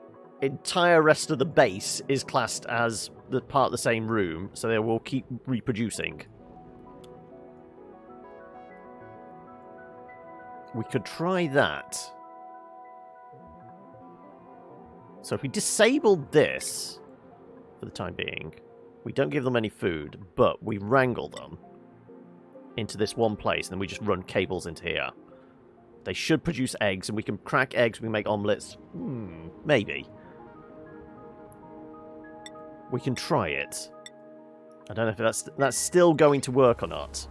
entire rest of the base is classed as the part of the same room, so they will keep reproducing. We could try that. So if we disabled this, for the time being, we don't give them any food, but we wrangle them into this one place, and then we just run cables into here. They should produce eggs, and we can crack eggs, we can make omelettes. Maybe. We can try it. I don't know if that's still going to work or not.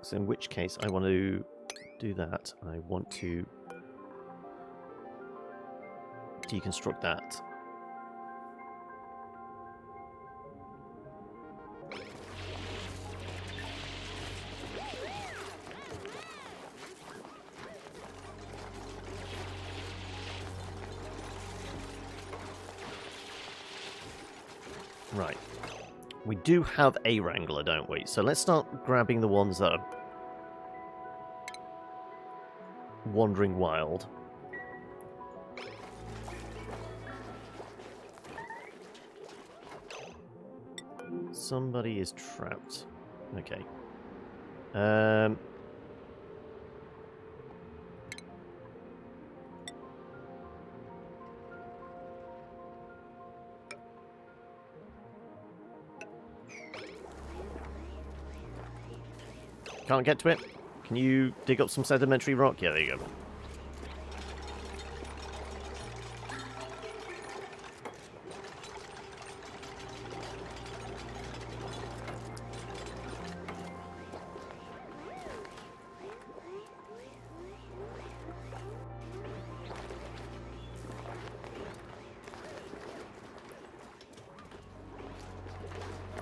So in which case, I want to do that. I want to deconstruct that. Right. We do have a wrangler, don't we? So let's start grabbing the ones that are wandering wild. Somebody is trapped. Okay. Can't get to it? Can you dig up some sedimentary rock? Yeah, there you go.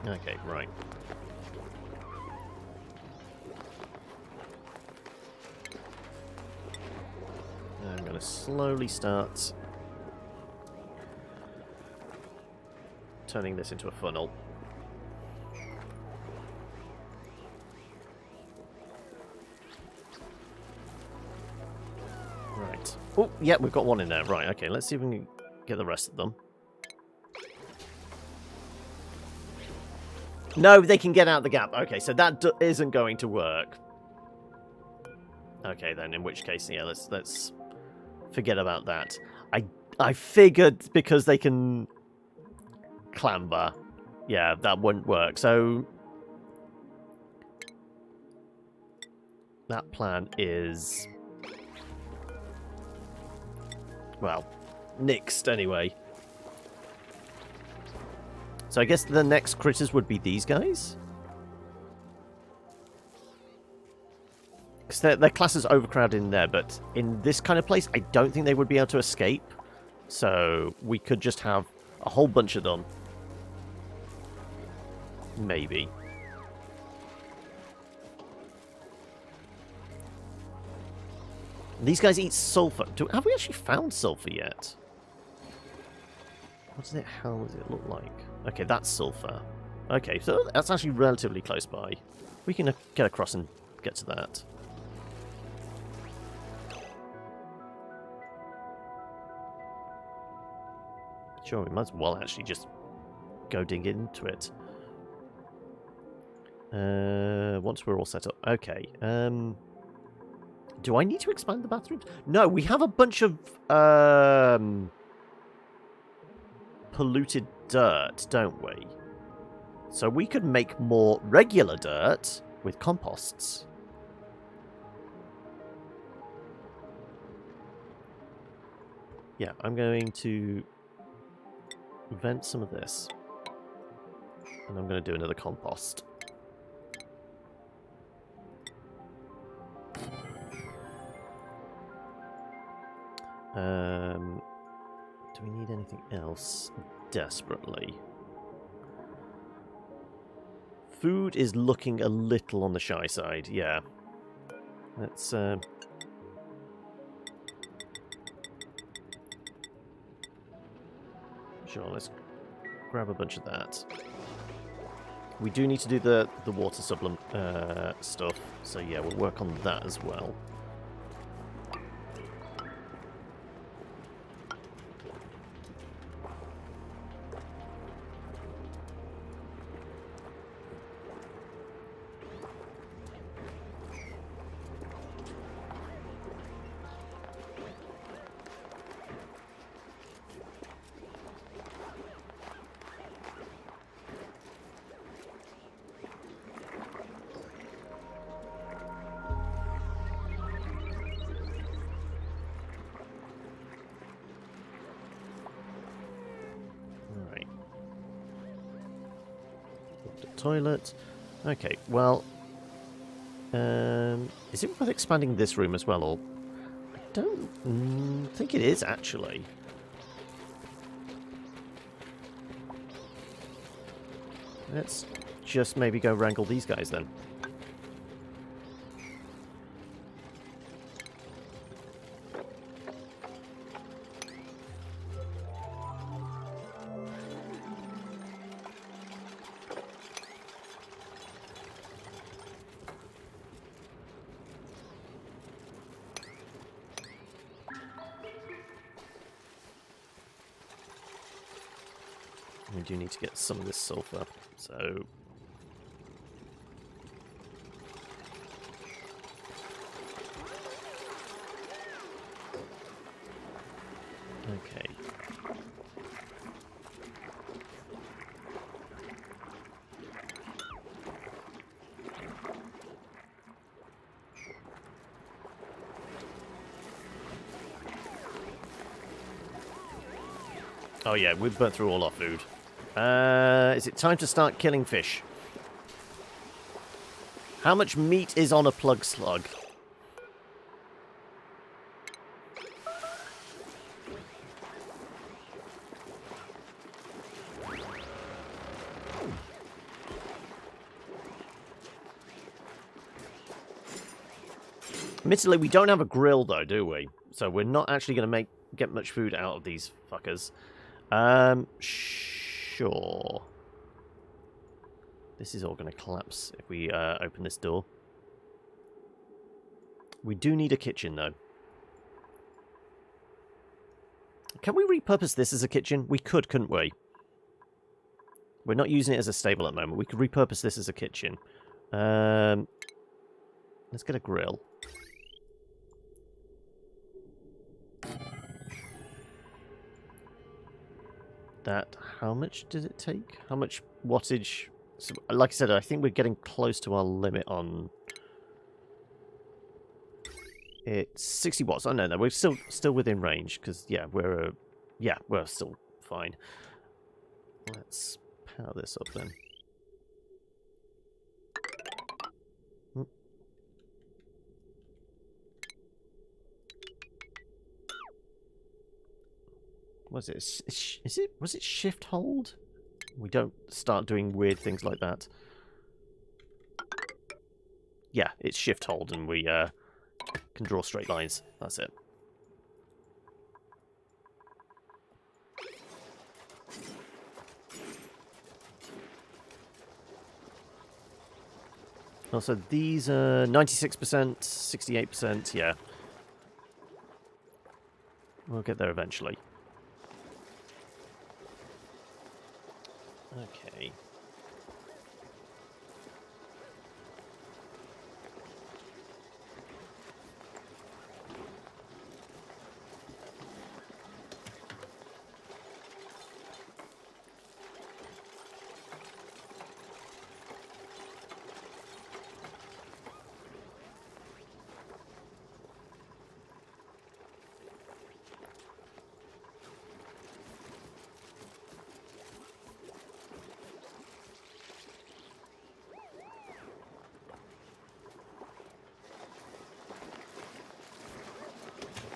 Okay, right. I'm going to slowly start turning this into a funnel. Right. Oh, yeah, we've got one in there. Right, okay, let's see if we can get the rest of them. No, they can get out the gap. Okay, so that isn't going to work. Okay, then, in which case, yeah, let's forget about that. I figured because they can clamber, yeah, that wouldn't work. So that plan is, well, nixed anyway. So I guess the next critters would be these guys? Because their class is overcrowded in there, but in this kind of place, I don't think they would be able to escape. So we could just have a whole bunch of them. Maybe. These guys eat sulfur. Have we actually found sulfur yet? How does it look like? Okay, that's sulfur. Okay, so that's actually relatively close by. We can get across and get to that. Sure, we might as well actually just go dig into it. Once we're all set up. Okay. Do I need to expand the bathrooms? No, we have a bunch of polluted dirt, don't we? So we could make more regular dirt with composts. Yeah, I'm going to vent some of this. And I'm going to do another compost. Do we need anything else desperately? Food is looking a little on the shy side, yeah. Let's sure, let's grab a bunch of that. We do need to do the water sublim stuff, so yeah, we'll work on that as well. Toilet. Okay, well, is it worth expanding this room as well, or I don't think it is actually. Let's just maybe go wrangle these guys then. We do need to get some of this sulfur, so... Okay. Oh yeah, we've burnt through all our food. Is it time to start killing fish? How much meat is on a plug slug? Admittedly, we don't have a grill though, do we? So we're not actually going to get much food out of these fuckers. Sure. This is all going to collapse if we open this door. We do need a kitchen, though. Can we repurpose this as a kitchen? We could, couldn't we? We're not using it as a stable at the moment. We could repurpose this as a kitchen. Let's get a grill. That, how much did it take? How much wattage? So, like I said, I think we're getting close to our limit on... It's 60 watts. Oh, no, we're still within range, because, yeah, we're still fine. Let's power this up, then. Was it shift hold? We don't start doing weird things like that. Yeah, it's shift hold and we can draw straight lines. That's it. Also, these are 96%, 68%, yeah. We'll get there eventually. Okay.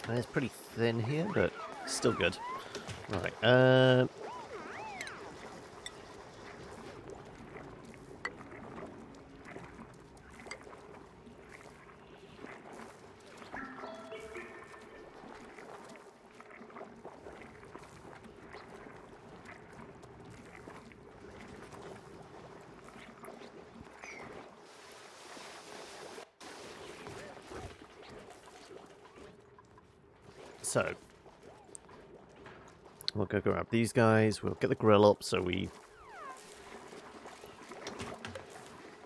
And it's pretty thin here, but still good. Right. So, we'll go grab these guys, we'll get the grill up so we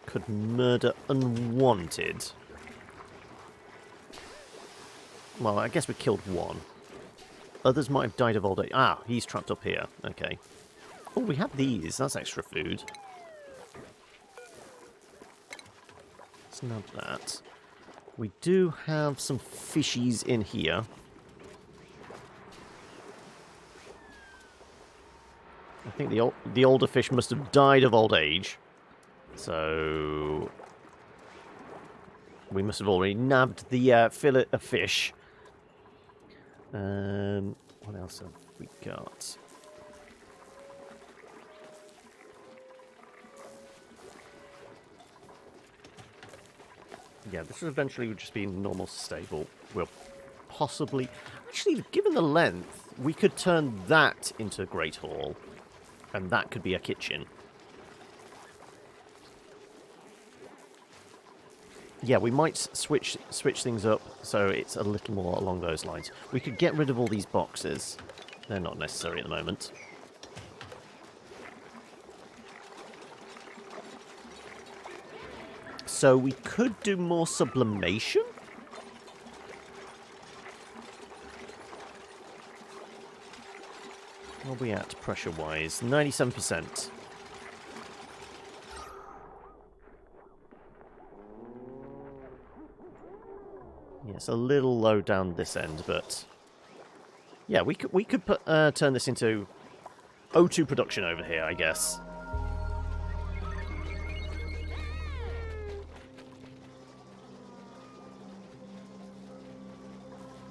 could murder unwanted. Well, I guess we killed one. Others might have died of old age. Ah, he's trapped up here. Okay. Oh, we have these. That's extra food. Snub that. We do have some fishies in here. I think the older fish must have died of old age. So... we must have already nabbed the fillet of fish. What else have we got? Yeah, this will eventually just be normal stable. We'll possibly... actually, given the length, we could turn that into a great hall. And that could be a kitchen. Yeah, we might switch things up so it's a little more along those lines. We could get rid of all these boxes. They're not necessary at the moment. So we could do more sublimation? Where are we at pressure-wise? 97%. Yeah, it's a little low down this end, but yeah, we could put, turn this into O2 production over here, I guess.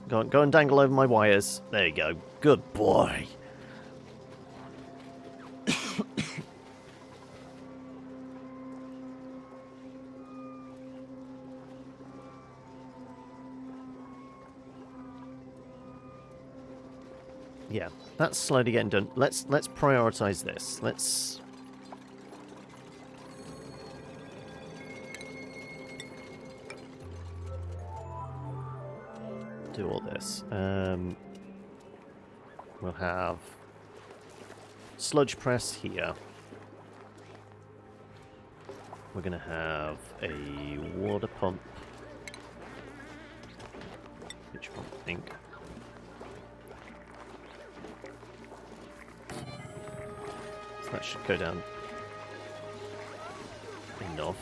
Go and dangle over my wires. There you go. Good boy. Yeah, that's slowly getting done. Let's prioritize this. Let's do all this. We'll have sludge press here. We're gonna have a water pump. Which one, I think? So that should go down enough.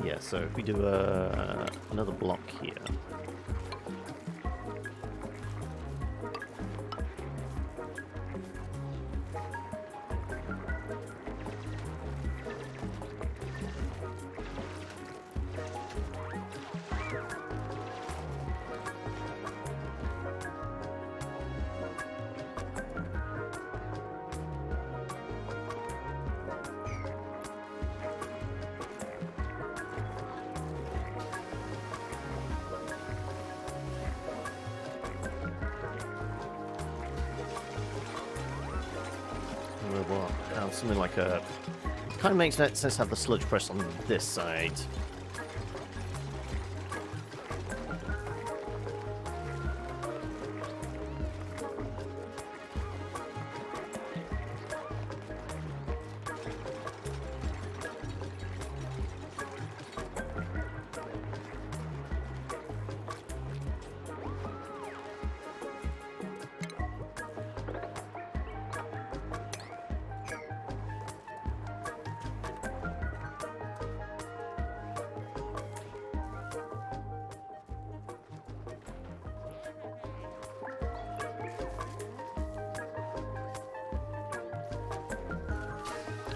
Yeah, so if we do another block here. We'll have something like a... Kind of makes sense to have the sludge press on this side.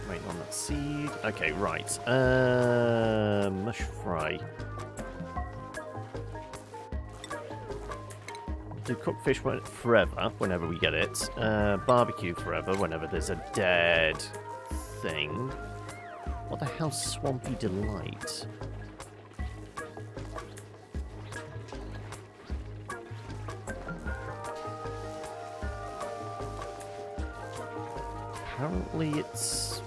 Waiting on that seed. Okay, right. Mush fry. Do cooked fish forever, whenever we get it. Barbecue forever, whenever there's a dead thing. What the hell's Swampy Delight? Apparently it's...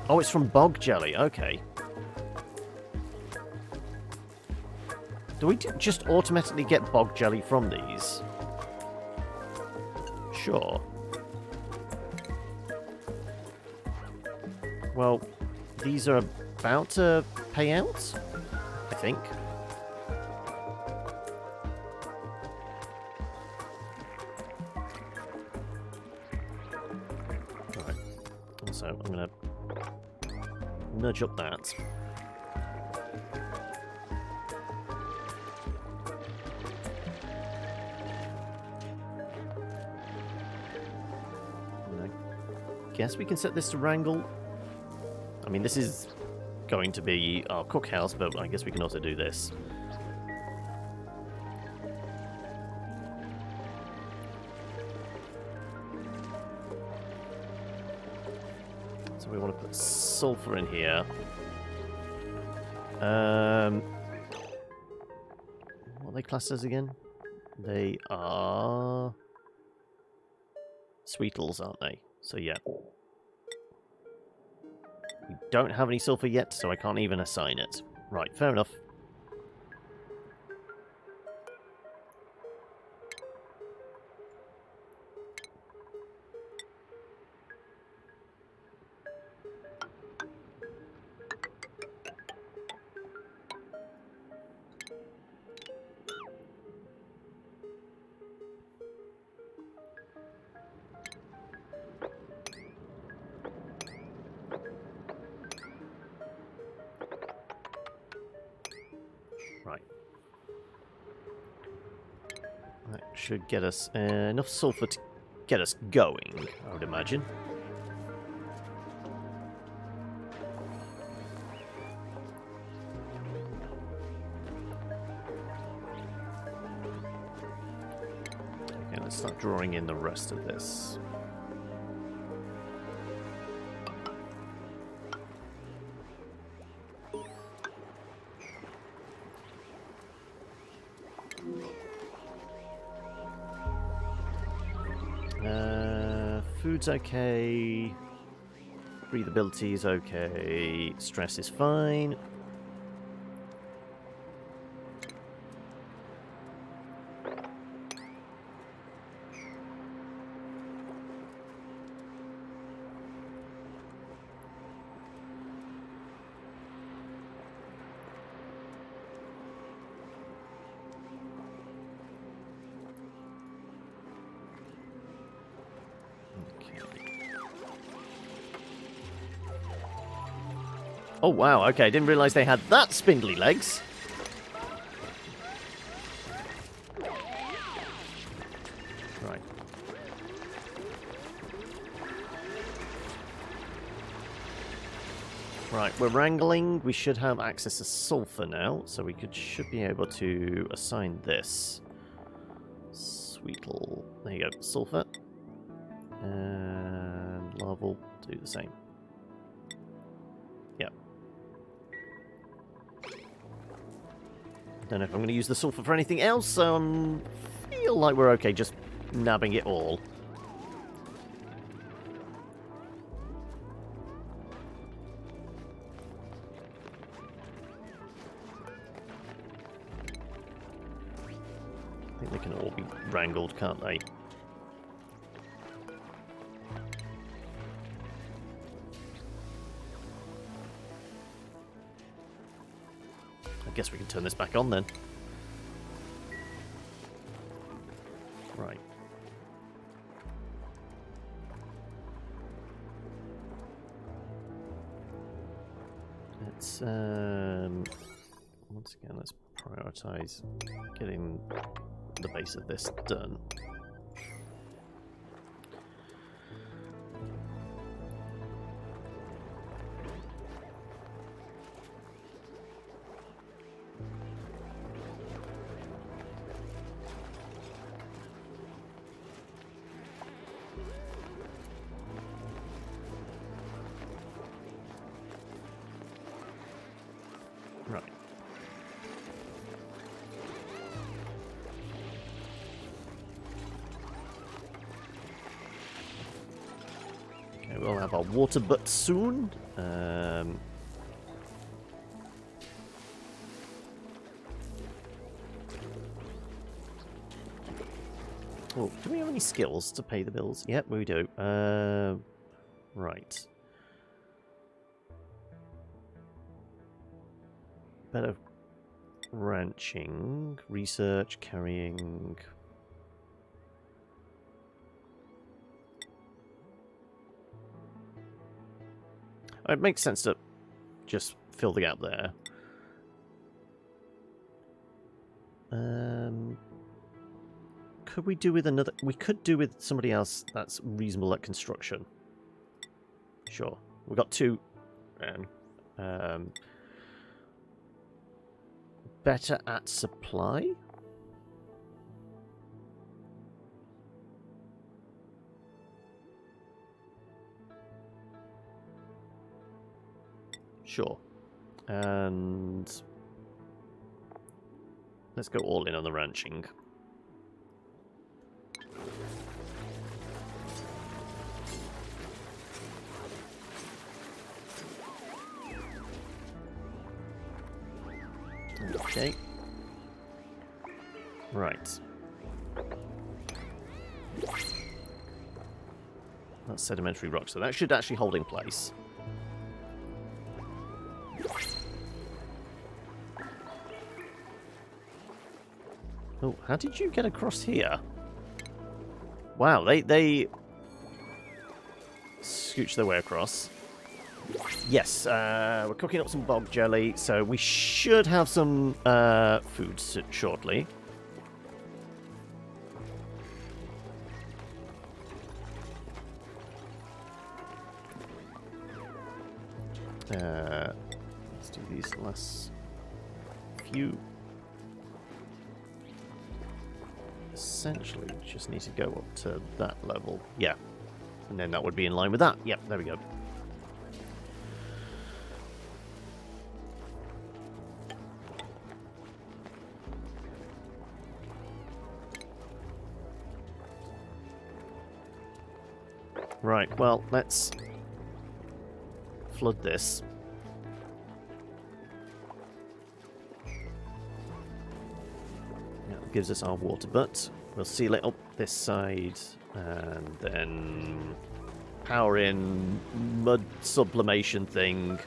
Oh, it's from bog jelly. Okay. Do we just automatically get bog jelly from these? Sure. Well, these are about to pay out, I think. Right. So I'm going to nudge up that. Guess we can set this to wrangle. I mean, this is going to be our cookhouse, but I guess we can also do this. So we want to put sulfur in here. What are they classed as again? They are Sweetles, aren't they? So yeah. We don't have any sulfur yet, so I can't even assign it. Right, fair enough. Right. That should get us enough sulfur to get us going, I would imagine. Okay, let's start drawing in the rest of this. Food's okay. Breathability is okay. Stress is fine. Oh, wow, okay, I didn't realise they had that spindly legs. Right. Right, we're wrangling. We should have access to sulfur now, so we should be able to assign this. Sweetle. There you go, sulfur. And larval, do the same. Yep. Don't know if I'm going to use the sulfur for anything else, so I feel like we're okay just nabbing it all. I think they can all be wrangled, can't they? I guess we can turn this back on then. Right. Let's once again let's prioritize getting the base of this done. Right. Okay, we'll have our water butt soon. Oh, do we have any skills to pay the bills? Yep, we do. Right. Better ranching, research, carrying. It makes sense to just fill the gap there. Could we do with another? We could do with somebody else that's reasonable at construction. Sure. We've got two. Better at supply? Sure. And let's go all in on the ranching. Okay. Right. That's sedimentary rock, so that should actually hold in place. Oh, how did you get across here? Wow, they scooch their way across. Yes, we're cooking up some bog jelly, so we should have some food shortly. Let's do these last few. Essentially, just need to go up to that level. Yeah. And then that would be in line with that. Yep, there we go. Right, well, let's flood this. That gives us our water butt. We'll seal it up this side and then power in mud sublimation thing.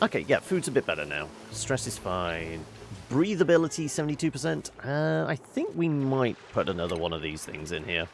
Okay, yeah, food's a bit better now. Stress is fine. Breathability, 72%. I think we might put another one of these things in here.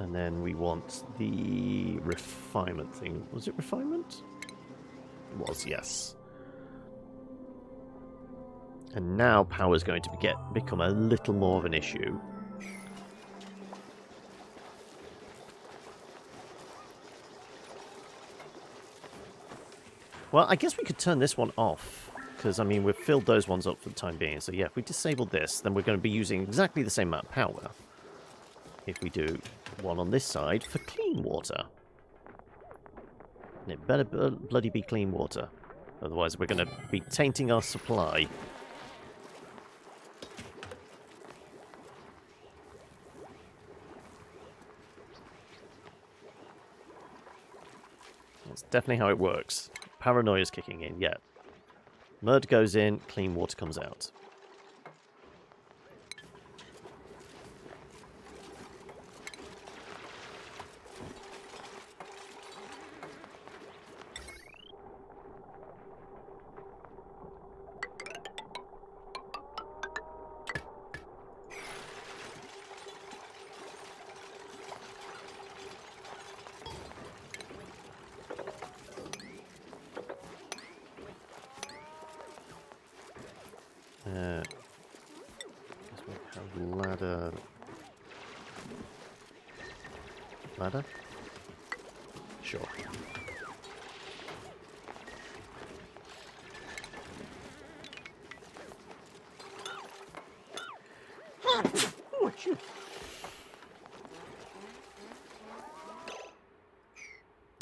And then we want the refinement thing. Was it refinement? It was, yes. And now power is going to become a little more of an issue. Well, I guess we could turn this one off. Because, I mean, we've filled those ones up for the time being. So, yeah, if we disable this, then we're going to be using exactly the same amount of power. If we do one on this side for clean water. And it better bloody be clean water. Otherwise we're going to be tainting our supply. That's definitely how it works. Paranoia's kicking in, yeah. Mud goes in, clean water comes out. Ladder? Sure.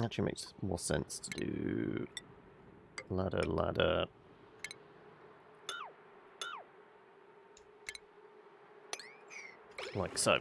Actually makes more sense to do ladder. Like so.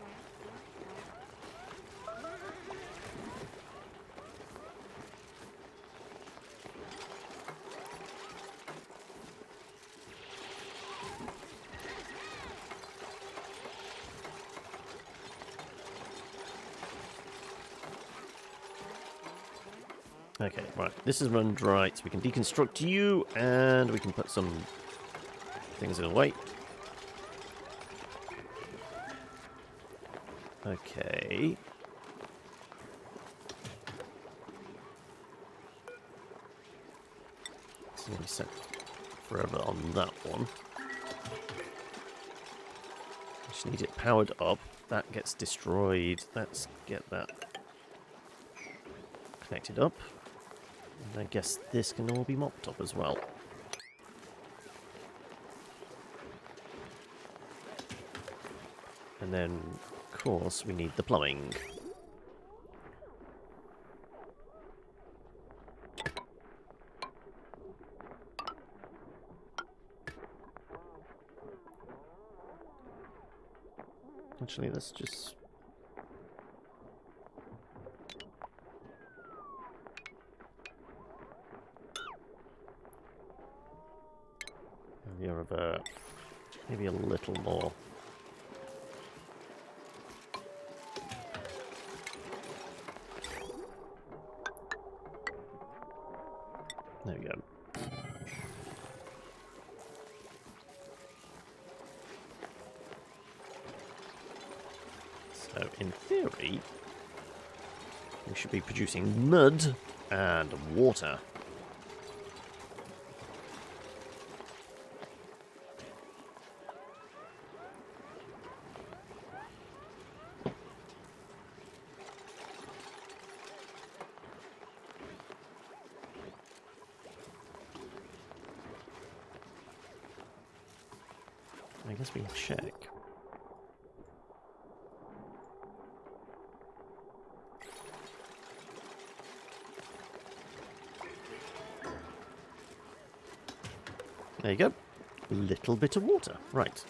Okay, right. This is run right. We can deconstruct you, and we can put some things in a way. Okay. So we set forever on that one. Just need it powered up. That gets destroyed. Let's get that connected up. And I guess this can all be mopped up as well. And then, of course, we need the plumbing. Actually, let's just... maybe a little more. There we go. So, in theory, we should be producing mud and water. I guess we can check. There you go. Little bit of water. Right.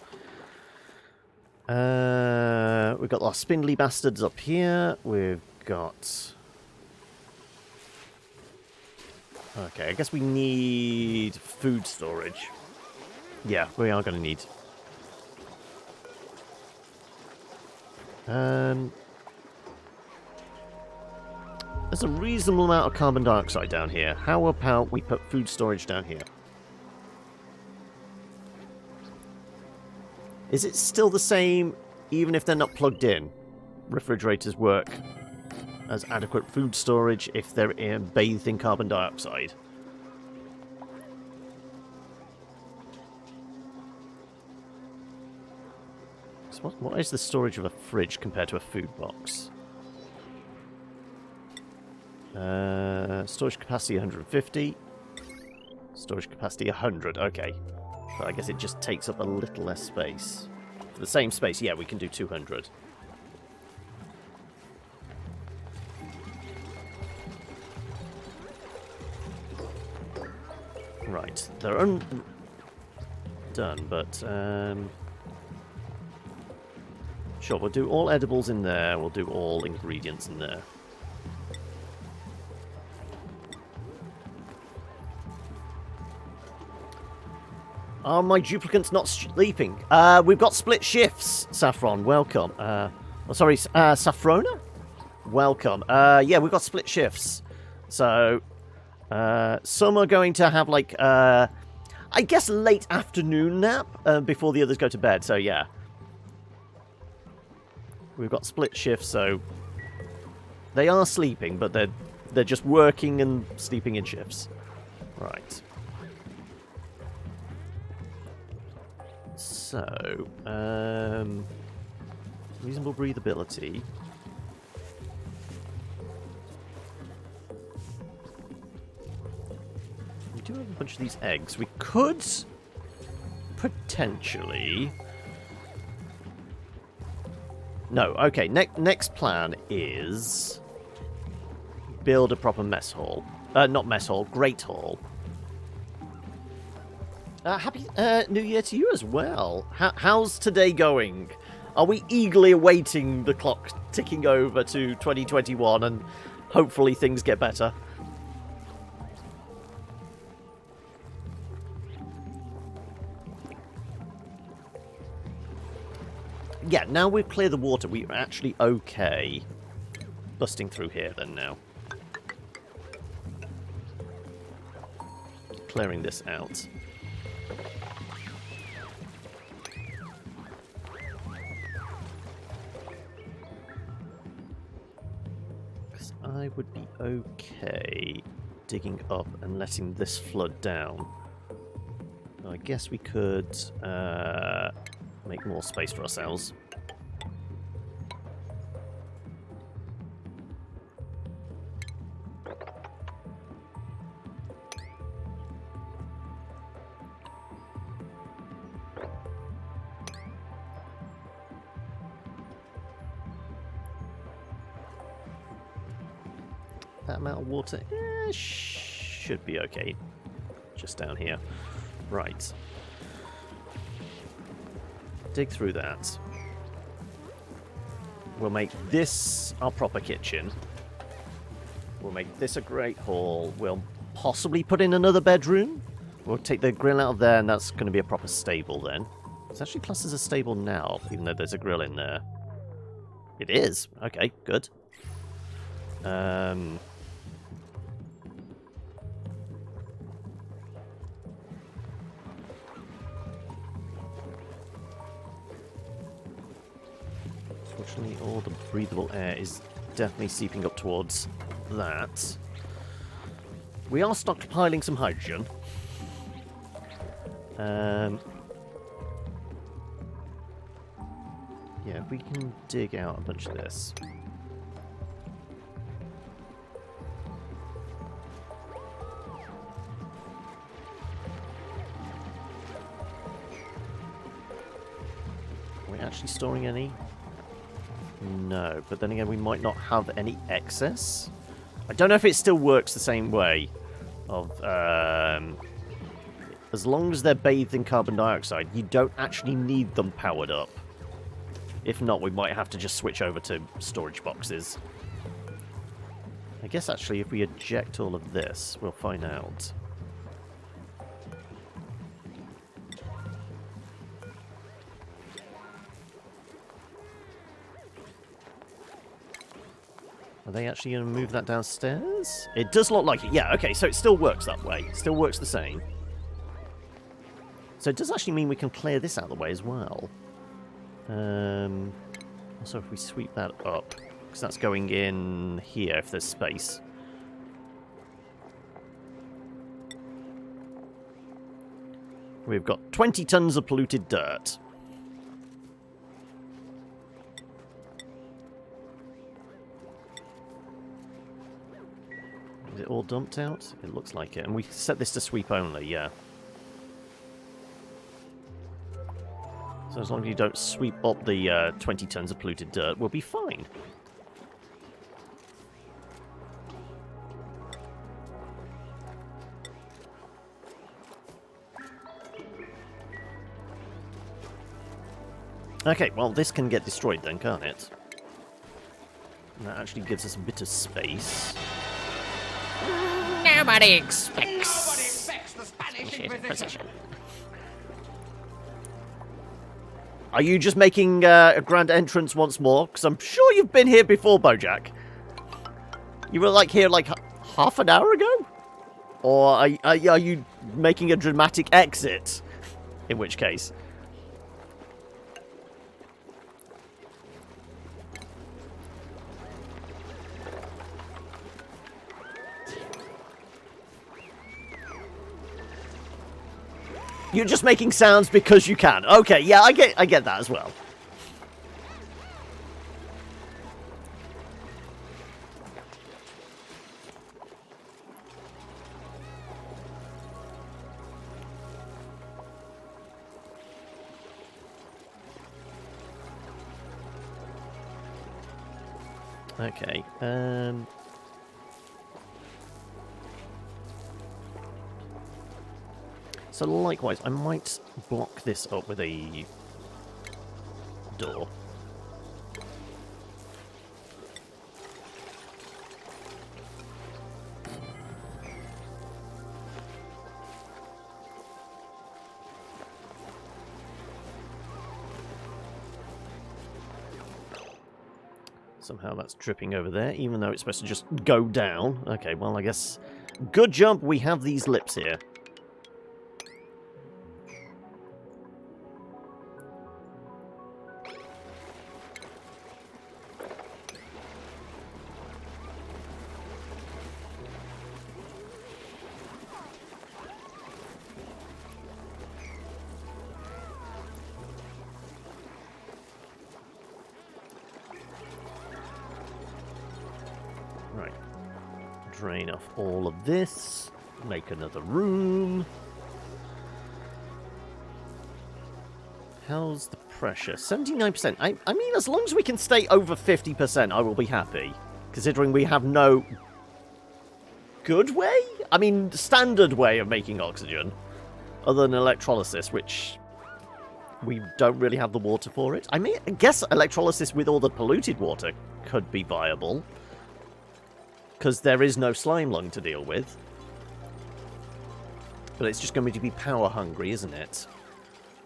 We've got our spindly bastards up here. We've got... Okay, I guess we need food storage. Yeah, we are going to need... There's a reasonable amount of carbon dioxide down here. How about we put food storage down here? Is it still the same, even if they're not plugged in? Refrigerators work as adequate food storage if they're bathed in carbon dioxide. So what is the storage of a fridge compared to a food box? Storage capacity 150. Storage capacity 100, okay. But I guess it just takes up a little less space. For the same space, yeah, we can do 200. Right, they're done, but sure, we'll do all edibles in there, we'll do all ingredients in there. Are my duplicants not sleeping? We've got split shifts, Saffron. Welcome. Saffrona? Welcome. Yeah, we've got split shifts. So, some are going to have, like, I guess late afternoon nap before the others go to bed. So, yeah. We've got split shifts, so they are sleeping, but they're just working and sleeping in shifts. Right. So, reasonable breathability. We do have a bunch of these eggs. We could potentially... No, okay. Next plan is build a proper mess hall. Not mess hall, great hall. Happy New Year to you as well. How's today going? Are we eagerly awaiting the clock ticking over to 2021 and hopefully things get better? Yeah, now we've cleared the water, we're actually okay. Busting through here then now. Clearing this out. I would be okay digging up and letting this flood down. I guess we could make more space for ourselves. That amount of water should be okay. Just down here. Right. Dig through that. We'll make this our proper kitchen. We'll make this a great hall. We'll possibly put in another bedroom. We'll take the grill out of there, and that's going to be a proper stable then. It's actually classed as a stable now, even though there's a grill in there. It is. Okay, good. Fortunately, all the breathable air is definitely seeping up towards that. We are stockpiling some hydrogen. Yeah, if we can dig out a bunch of this. Are we actually storing any? No, but then again, we might not have any excess. I don't know if it still works the same way. As long as they're bathed in carbon dioxide, you don't actually need them powered up. If not, we might have to just switch over to storage boxes. I guess actually, if we eject all of this, we'll find out. Are they actually going to move that downstairs? It does look like it. Yeah, okay, so it still works that way. It still works the same. So it does actually mean we can clear this out of the way as well. Also, if we sweep that up, because that's going in here if there's space. We've got 20 tons of polluted dirt. Is it all dumped out? It looks like it. And we set this to sweep only, yeah. So as long as you don't sweep up the 20 tons of polluted dirt, we'll be fine. Okay, well, this can get destroyed then, can't it? And that actually gives us a bit of space. Nobody expects the Spanish Inquisition. Are you just making a grand entrance once more? Because I'm sure you've been here before, Bojack. You were like here like half an hour ago? Or are you making a dramatic exit? In which case... You're just making sounds because you can. Okay, yeah, I get that as well. Okay, so likewise, I might block this up with a door. Somehow that's dripping over there, even though it's supposed to just go down. Okay, well, I guess... Good jump, we have these lips here. Right. Drain off all of this. Make another room. How's the pressure? 79%. I mean, as long as we can stay over 50%, I will be happy. Considering we have no good way? I mean, standard way of making oxygen. Other than electrolysis, which we don't really have the water for it. I mean, I guess electrolysis with all the polluted water could be viable. Because there is no slime lung to deal with. But it's just going to be power hungry, isn't it?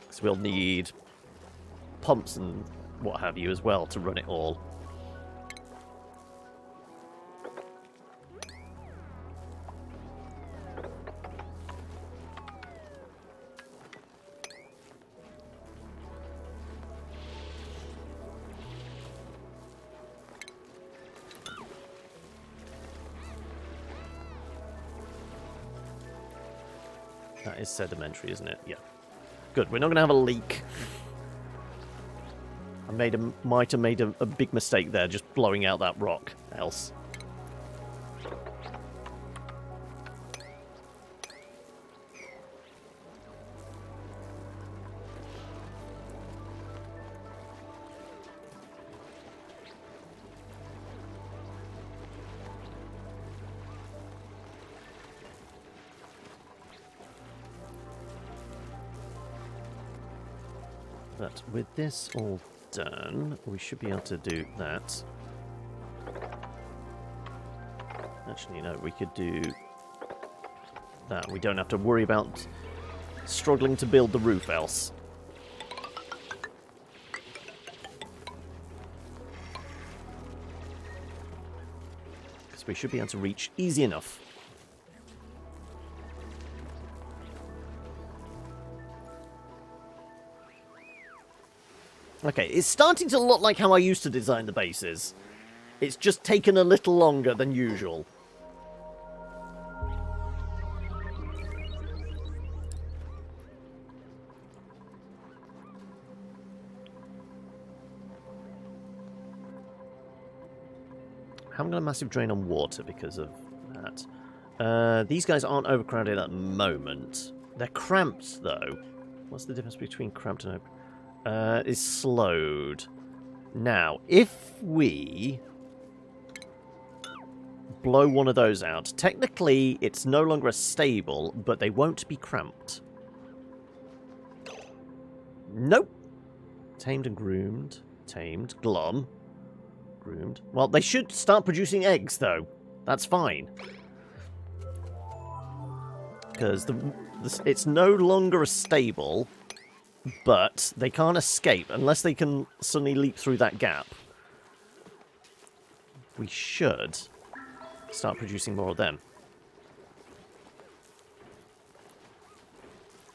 Because we'll need pumps and what have you as well to run it all. That is sedimentary, isn't it? Yeah. Good. We're not going to have a leak. I might have made a big mistake there, just blowing out that rock. Else. But with this all done, we should be able to do that. Actually, no, we could do that. We don't have to worry about struggling to build the roof else. Because we should be able to reach easy enough. Okay, it's starting to look like how I used to design the bases. It's just taken a little longer than usual. Haven't got a massive drain on water because of that. These guys aren't overcrowded at the moment. They're cramped, though. What's the difference between cramped and overcrowded? Is slowed. Now, if we blow one of those out, technically it's no longer as stable, but they won't be cramped. Nope. Tamed and groomed. Tamed. Glum. Groomed. Well, they should start producing eggs, though. That's fine. Because it's no longer as stable. But they can't escape unless they can suddenly leap through that gap. We should start producing more of them.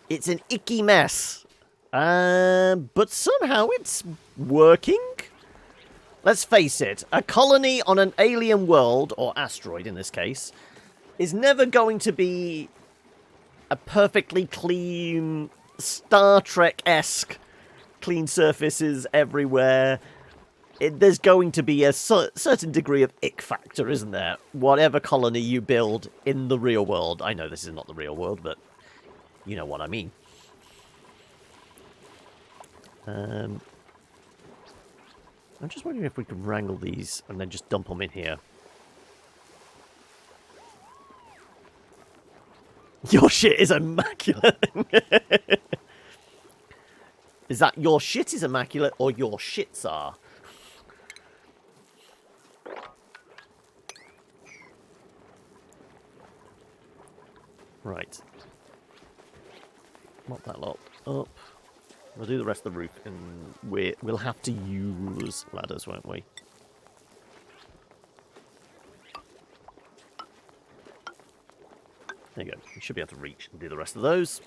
It's an icky mess. But somehow it's working. Let's face it, a colony on an alien world, or asteroid in this case, is never going to be a perfectly clean... Star Trek-esque clean surfaces everywhere. There's going to be a certain degree of ick factor, isn't there? Whatever colony you build in the real world. I know this is not the real world, but you know what I mean. I'm just wondering if we could wrangle these and then just dump them in here. Your shit is immaculate. Is that your shit is immaculate or your shits are? Right. Mop that lot up. We'll do the rest of the roof and we'll have to use ladders, won't we? There you go. You should be able to reach and do the rest of those.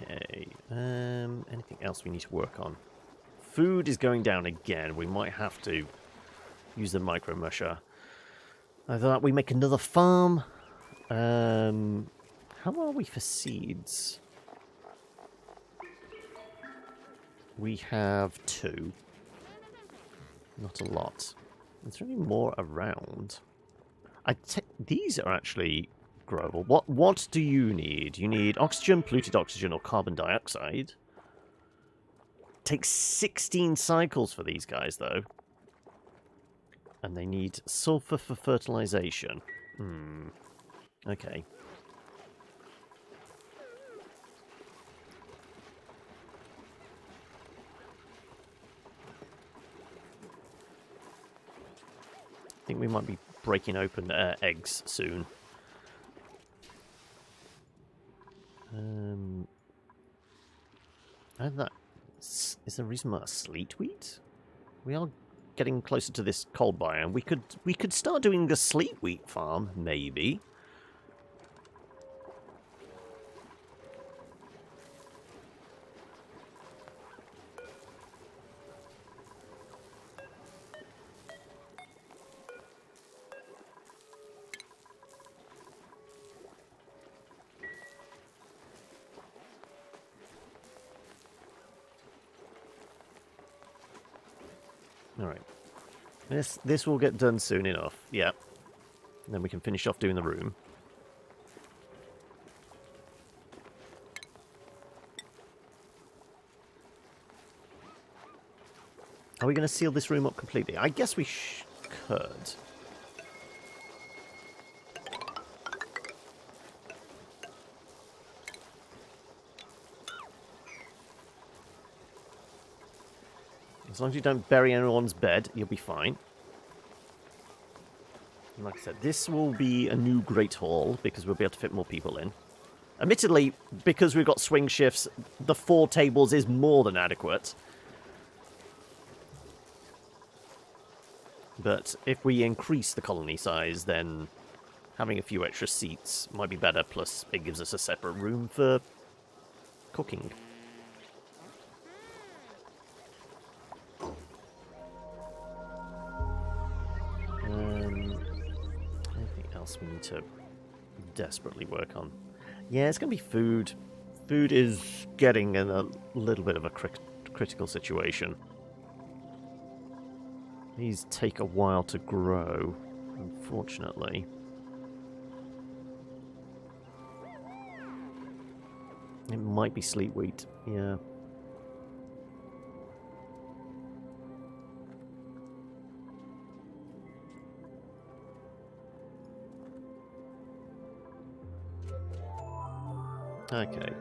Okay. Anything else we need to work on? Food is going down again. We might have to use the micro musher. Either that, we make another farm. How are we for seeds? We have 2. Not a lot. Is there any more around? These are actually growable. What do you need? You need oxygen, polluted oxygen, or carbon dioxide. Takes 16 cycles for these guys, though. And they need sulfur for fertilization. Okay. I think we might be breaking open eggs soon. And that is the reason why sleet wheat. We are getting closer to this cold biome. We could start doing the sleet wheat farm, maybe. Alright. This will get done soon enough. Yeah. And then we can finish off doing the room. Are we going to seal this room up completely? I guess we could. As long as you don't bury anyone's bed, you'll be fine. And like I said, this will be a new Great Hall, because we'll be able to fit more people in. Admittedly, because we've got swing shifts, the 4 tables is more than adequate. But if we increase the colony size, then having a few extra seats might be better, plus it gives us a separate room for cooking. Anything else we need to desperately work on? Yeah, it's going to be food. Food is getting in a little bit of a critical situation. These take a while to grow, unfortunately. It might be sleet wheat, yeah. Okay.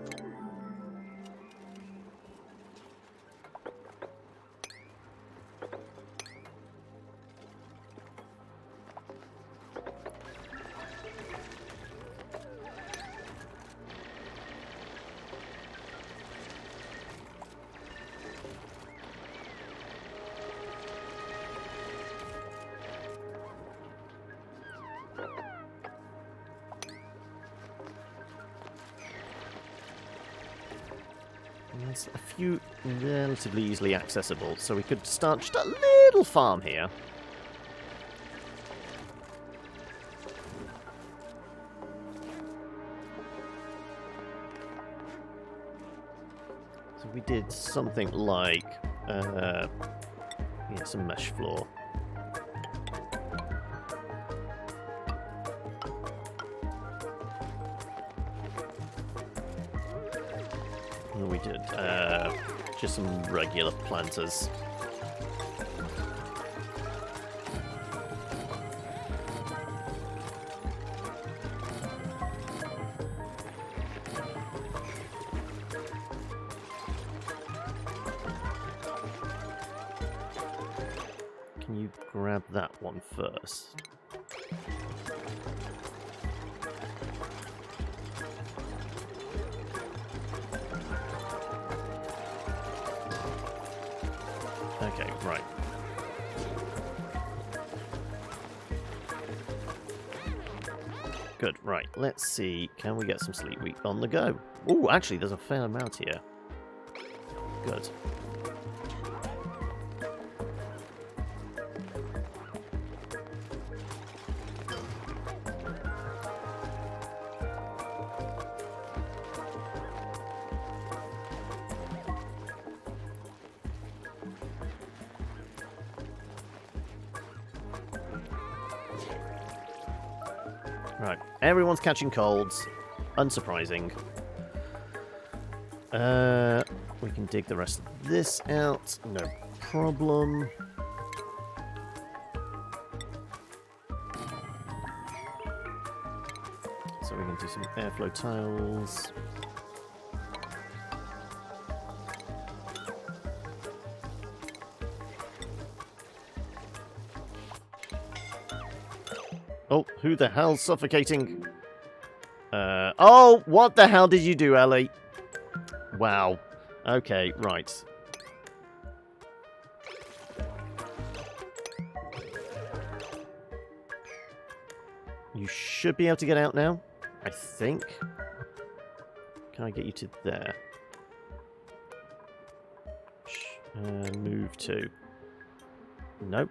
There's a few relatively easily accessible, so we could start just a little farm here. So we did something like, yeah, some mesh floor. We did just some regular planters. Can you grab that one first? Good. Right. Let's see. Can we get some sleep wheat on the go? Oh, actually, there's a fair amount here. Good. Right, everyone's catching colds. Unsurprising. We can dig the rest of this out. No problem. So we can do some airflow tiles. Oh, who the hell's suffocating? Oh, what the hell did you do, Ellie? Wow. Okay, right. You should be able to get out now, I think. Can I get you to there? Move to. Nope.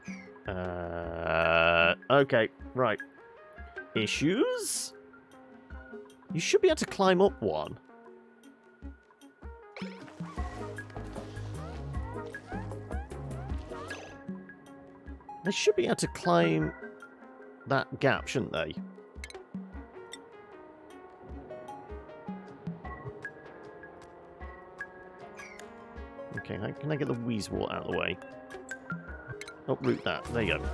Okay, right. Issues? You should be able to climb up one. They should be able to climb that gap, shouldn't they? Okay, how can I get the Wheezewort out of the way? Uproot that. There you go.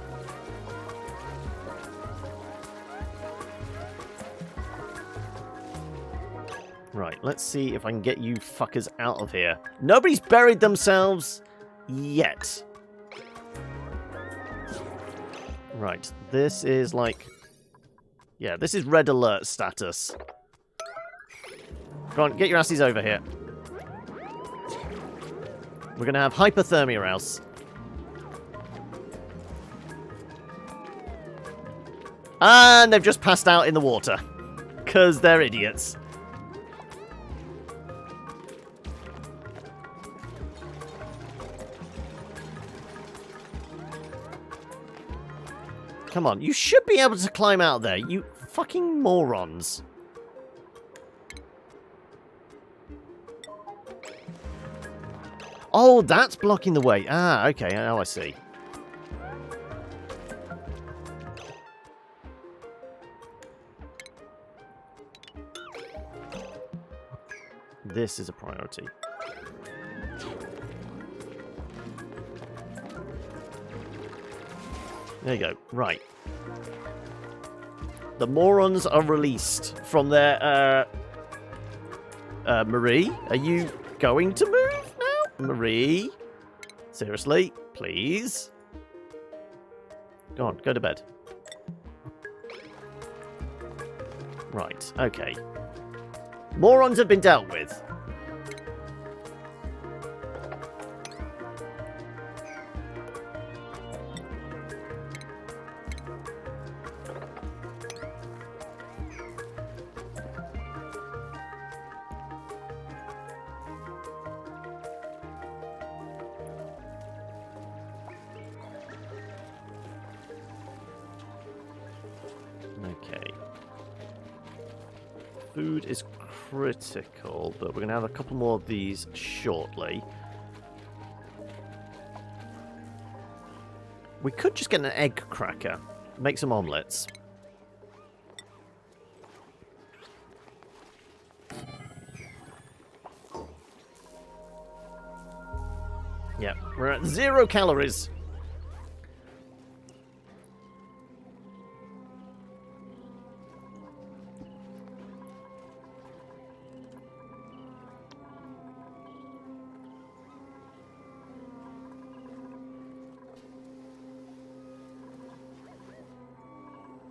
Right, let's see if I can get you fuckers out of here. Nobody's buried themselves yet. Right, this is like... Yeah, this is red alert status. Come on, get your asses over here. We're going to have hypothermia else. And they've just passed out in the water. Because they're idiots. Come on, you should be able to climb out there, you fucking morons. Oh, that's blocking the way. Ah, okay, now I see. This is a priority. There you go. Right. The morons are released from their, Marie, are you going to move now? Marie? Seriously? Please? Go on, go to bed. Right, okay. Morons have been dealt with. Okay. Food is critical, but we're going to have a couple more of these shortly. We could just get an egg cracker. Make some omelettes. Yeah, we're at 0 calories.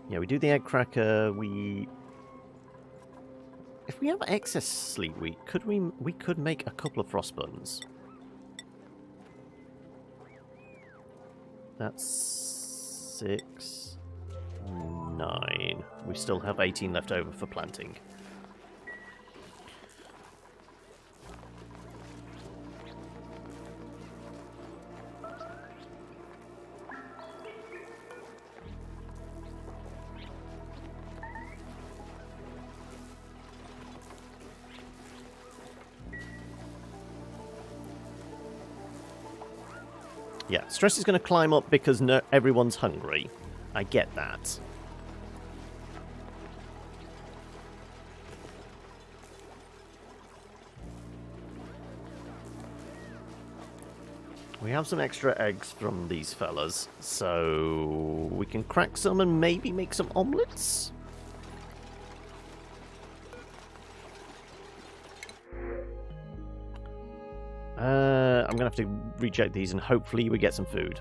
Yeah, we do the egg cracker. If we have excess sleep wheat, we could make a couple of frost buns. That's 6, 9. 9. We still have 18 left over for planting. Yeah, stress is going to climb up because everyone's hungry. I get that. We have some extra eggs from these fellas, so we can crack some and maybe make some omelets? I'm going to have to reject these and hopefully we get some food.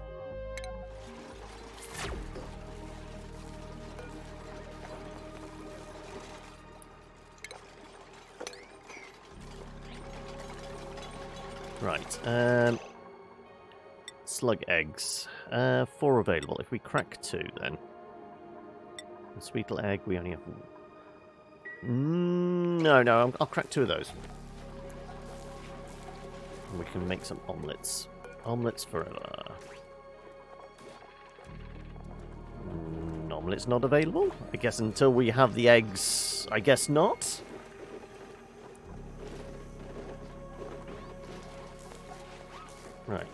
Right. Slug eggs. 4 available. If we crack 2 then. And sweet little egg, we only have... No, I'll crack 2 of those. We can make some omelets. Omelets forever. Omelets not available? I guess until we have the eggs, I guess not? Right.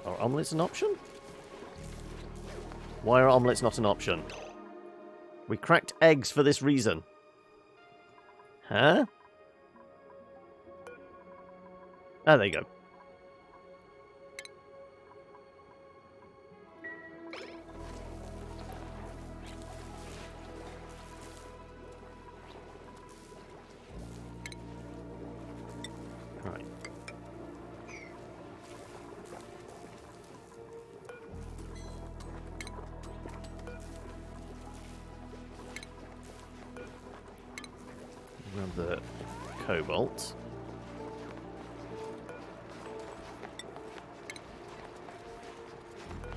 Are omelets an option? Why are omelets not an option? We cracked eggs for this reason. Huh? Ah, there you go. Right. Grab the cobalt.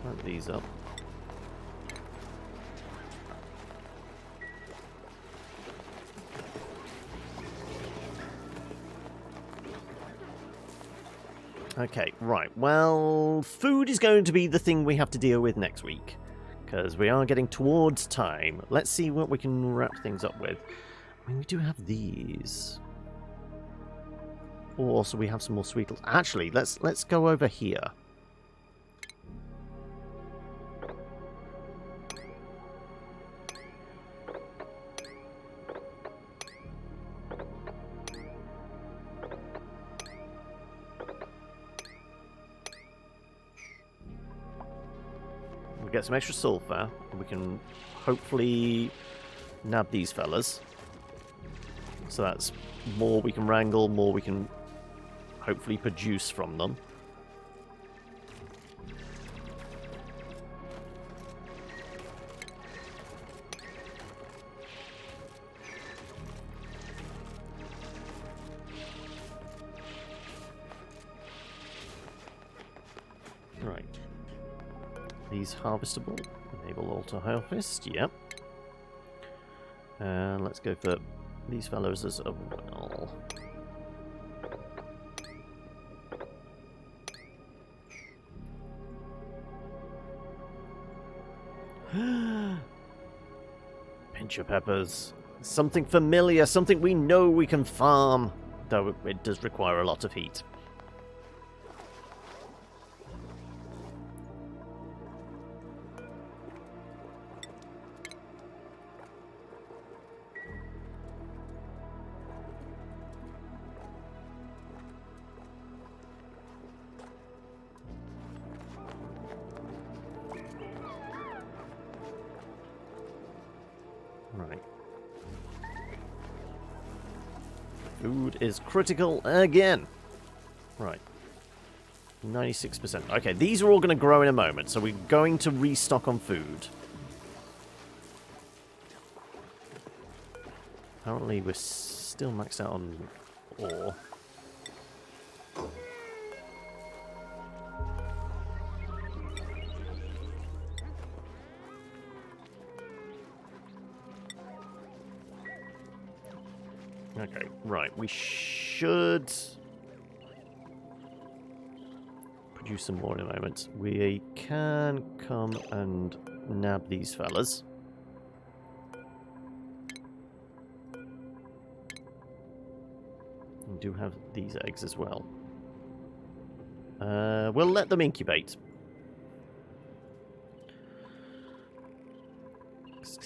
Plant these up. Okay, right. Well, food is going to be the thing we have to deal with next week. Because we are getting towards time. Let's see what we can wrap things up with. I mean, we do have these. Oh, also we have some more sweet... Actually, let's go over here. We get some extra sulfur. We can hopefully nab these fellas. So that's more we can wrangle, more we can hopefully produce from them. Right. These harvestable. Enable auto harvest, yep. And let's go for these fellows as well. Pinch of peppers. Something familiar, something we know we can farm, though it does require a lot of heat. Right. Food is critical again. Right. 96%. Okay, these are all going to grow in a moment, so we're going to restock on food. Apparently we're still maxed out on ore. Okay, right. We should produce some more in a moment. We can come and nab these fellas. We do have these eggs as well. We'll let them incubate.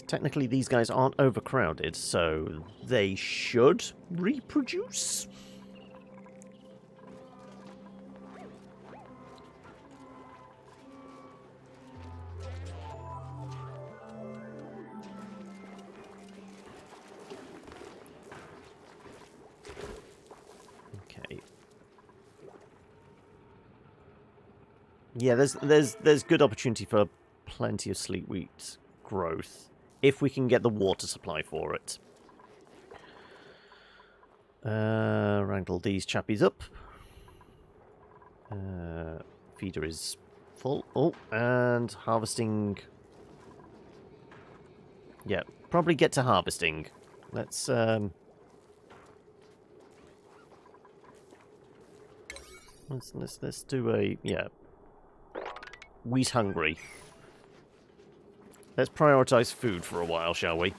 Technically, these guys aren't overcrowded, so they should reproduce. Okay. Yeah, there's good opportunity for plenty of sleet wheat growth if we can get the water supply for it. Wrangle these chappies up. Feeder is full. Oh, and harvesting. Yeah, probably get to harvesting. Let's do a wheat hungry. Let's prioritize food for a while, shall we?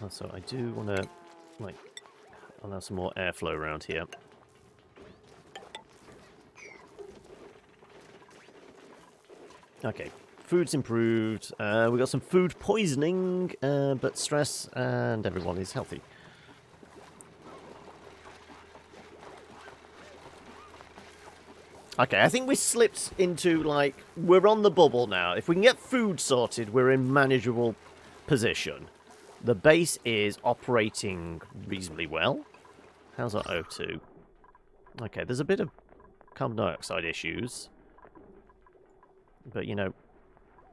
Also, I do want to, like, allow some more airflow around here. Okay, food's improved. We got some food poisoning, but stress, and everyone is healthy. Okay, I think we slipped into, like, we're on the bubble now. If we can get food sorted, we're in manageable position. The base is operating reasonably well. How's our O2? Okay, there's a bit of carbon dioxide issues. But, you know,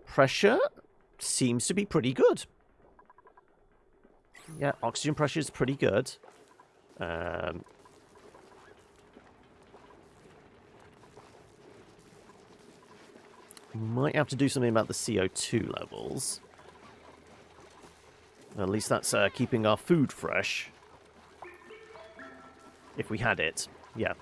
pressure seems to be pretty good. Yeah, oxygen pressure is pretty good. Might have to do something about the CO2 levels. At least that's keeping our food fresh. If we had it. Yeah.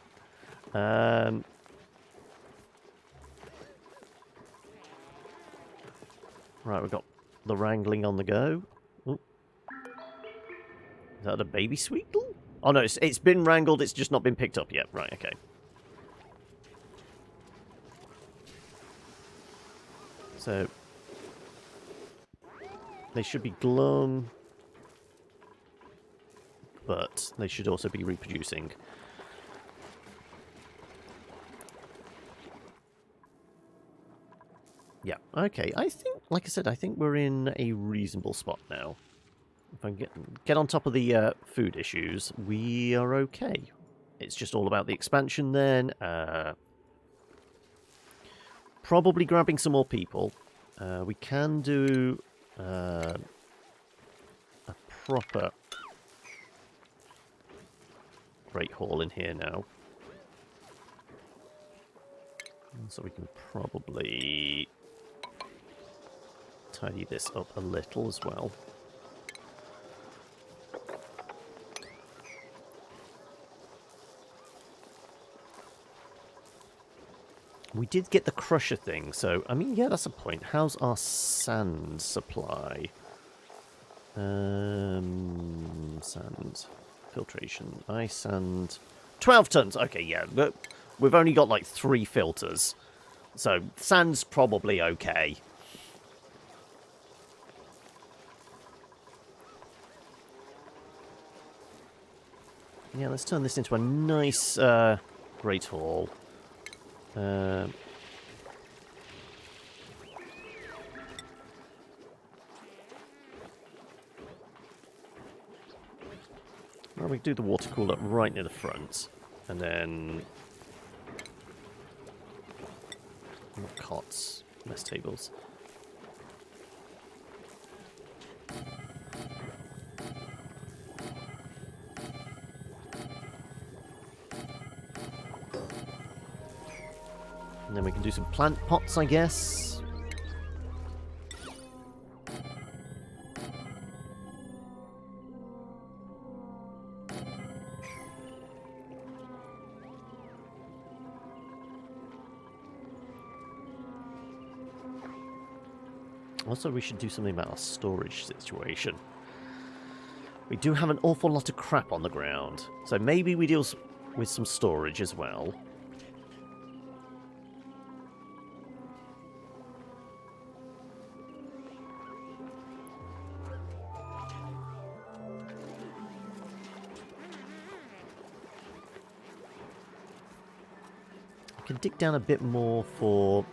Right, we've got the wrangling on the go. Ooh. Is that a baby sweetle? Oh no, it's been wrangled, it's just not been picked up yet. Right, okay. So, they should be glum, but they should also be reproducing. Yeah, okay. I think, like I said, I think we're in a reasonable spot now. If I can get on top of the food issues, we are okay. It's just all about the expansion then. Probably grabbing some more people. We can do a proper Great Hall in here now. So we can probably tidy this up a little as well. We did get the crusher thing, so, I mean, yeah, that's a point. How's our sand supply? Sand. Filtration. Ice sand. 12 tons! Okay, yeah, but we've only got, like, 3 filters. So, sand's probably okay. Yeah, let's turn this into a nice, Great Hall. Well, we do the water cooler right near the front, and then not cots, mess tables. And then we can do some plant pots, I guess. Also, we should do something about our storage situation. We do have an awful lot of crap on the ground, so maybe we deal with some storage as well. I can dig down a bit more for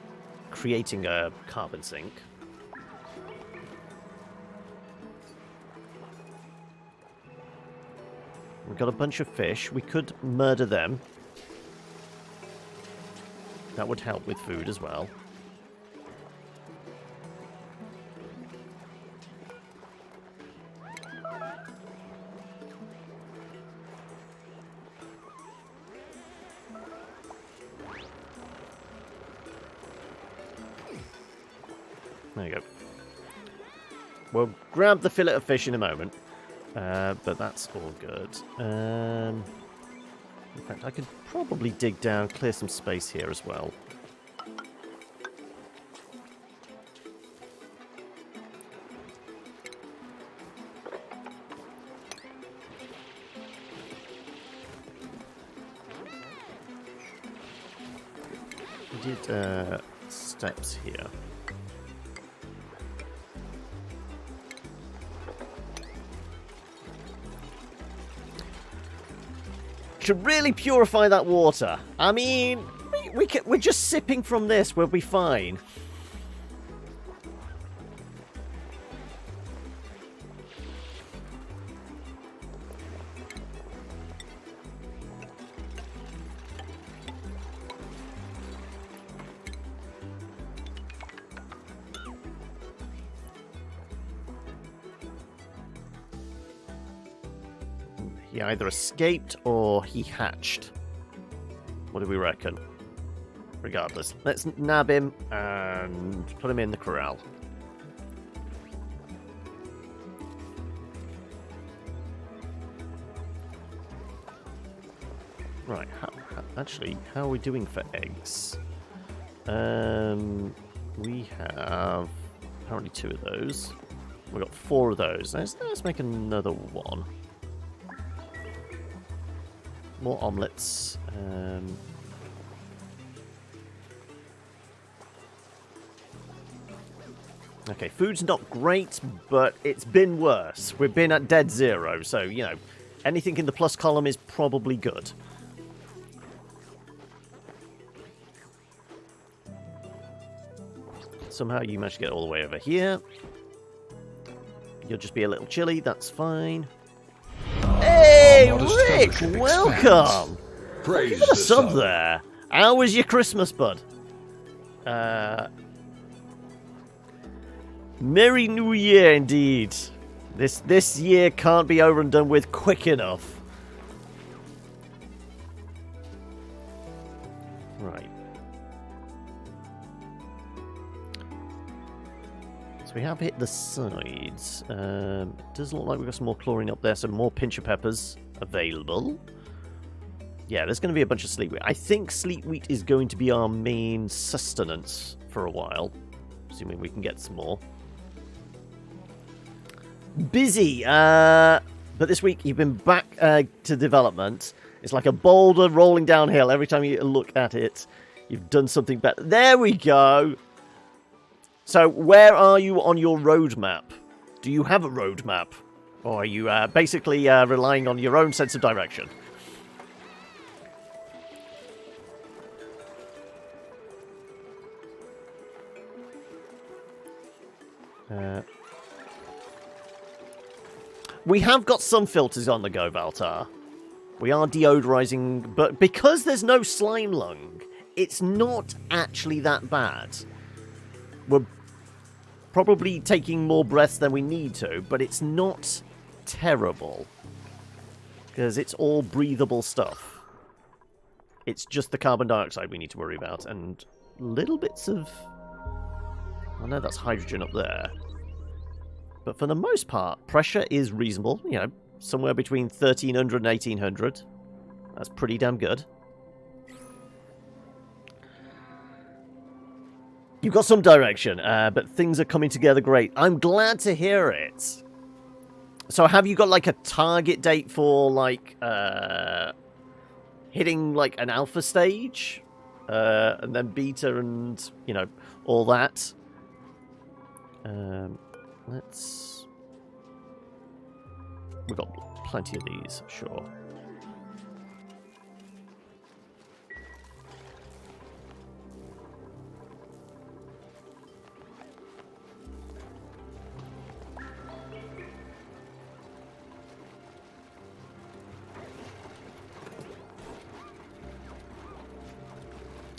creating a carbon sink. We've got a bunch of fish. We could murder them. That would help with food as well. There you go. We'll grab the fillet of fish in a moment. But that's all good. In fact, I could probably dig down, clear some space here as well. We did steps here. Should really purify that water. I mean, we're just sipping from this. We'll be fine. He either escaped or he hatched. What do we reckon? Regardless, let's nab him and put him in the corral. Right, actually, how are we doing for eggs? We have apparently 2 of those. We've got 4 of those. Let's make another one. More omelets. Okay, food's not great, but it's been worse. We've been at dead zero, so, you know, anything in the plus column is probably good. Somehow you managed to get all the way over here. You'll just be a little chilly, that's fine. Hey, Rick, welcome! Thank you for the sub there. How was your Christmas, bud? Merry New Year, indeed. This year can't be over and done with quick enough. Right. So we have hit the sides. Doesn't look like we've got some more chlorine up there, so more pincher peppers available. Yeah, there's going to be a bunch of sleet wheat. I think sleet wheat is going to be our main sustenance for a while, assuming we can get some more. Busy, but this week you've been back to development. It's like a boulder rolling downhill. Every time you look at it, you've done something better. There we go. So, where are you on your roadmap? Do you have a roadmap? Or are you basically relying on your own sense of direction? We have got some filters on the go, Valtar. We are deodorizing, but because there's no slime lung, it's not actually that bad. We're probably taking more breaths than we need to, but it's not terrible. Because it's all breathable stuff. It's just the carbon dioxide we need to worry about, and little bits of... I know that's hydrogen up there. But for the most part, pressure is reasonable. You know, somewhere between 1300 and 1800. That's pretty damn good. You've got some direction, but things are coming together great. I'm glad to hear it. So have you got, like, a target date for, like, hitting, like, an alpha stage? And then beta and, you know, all that? Let's... We've got plenty of these, sure.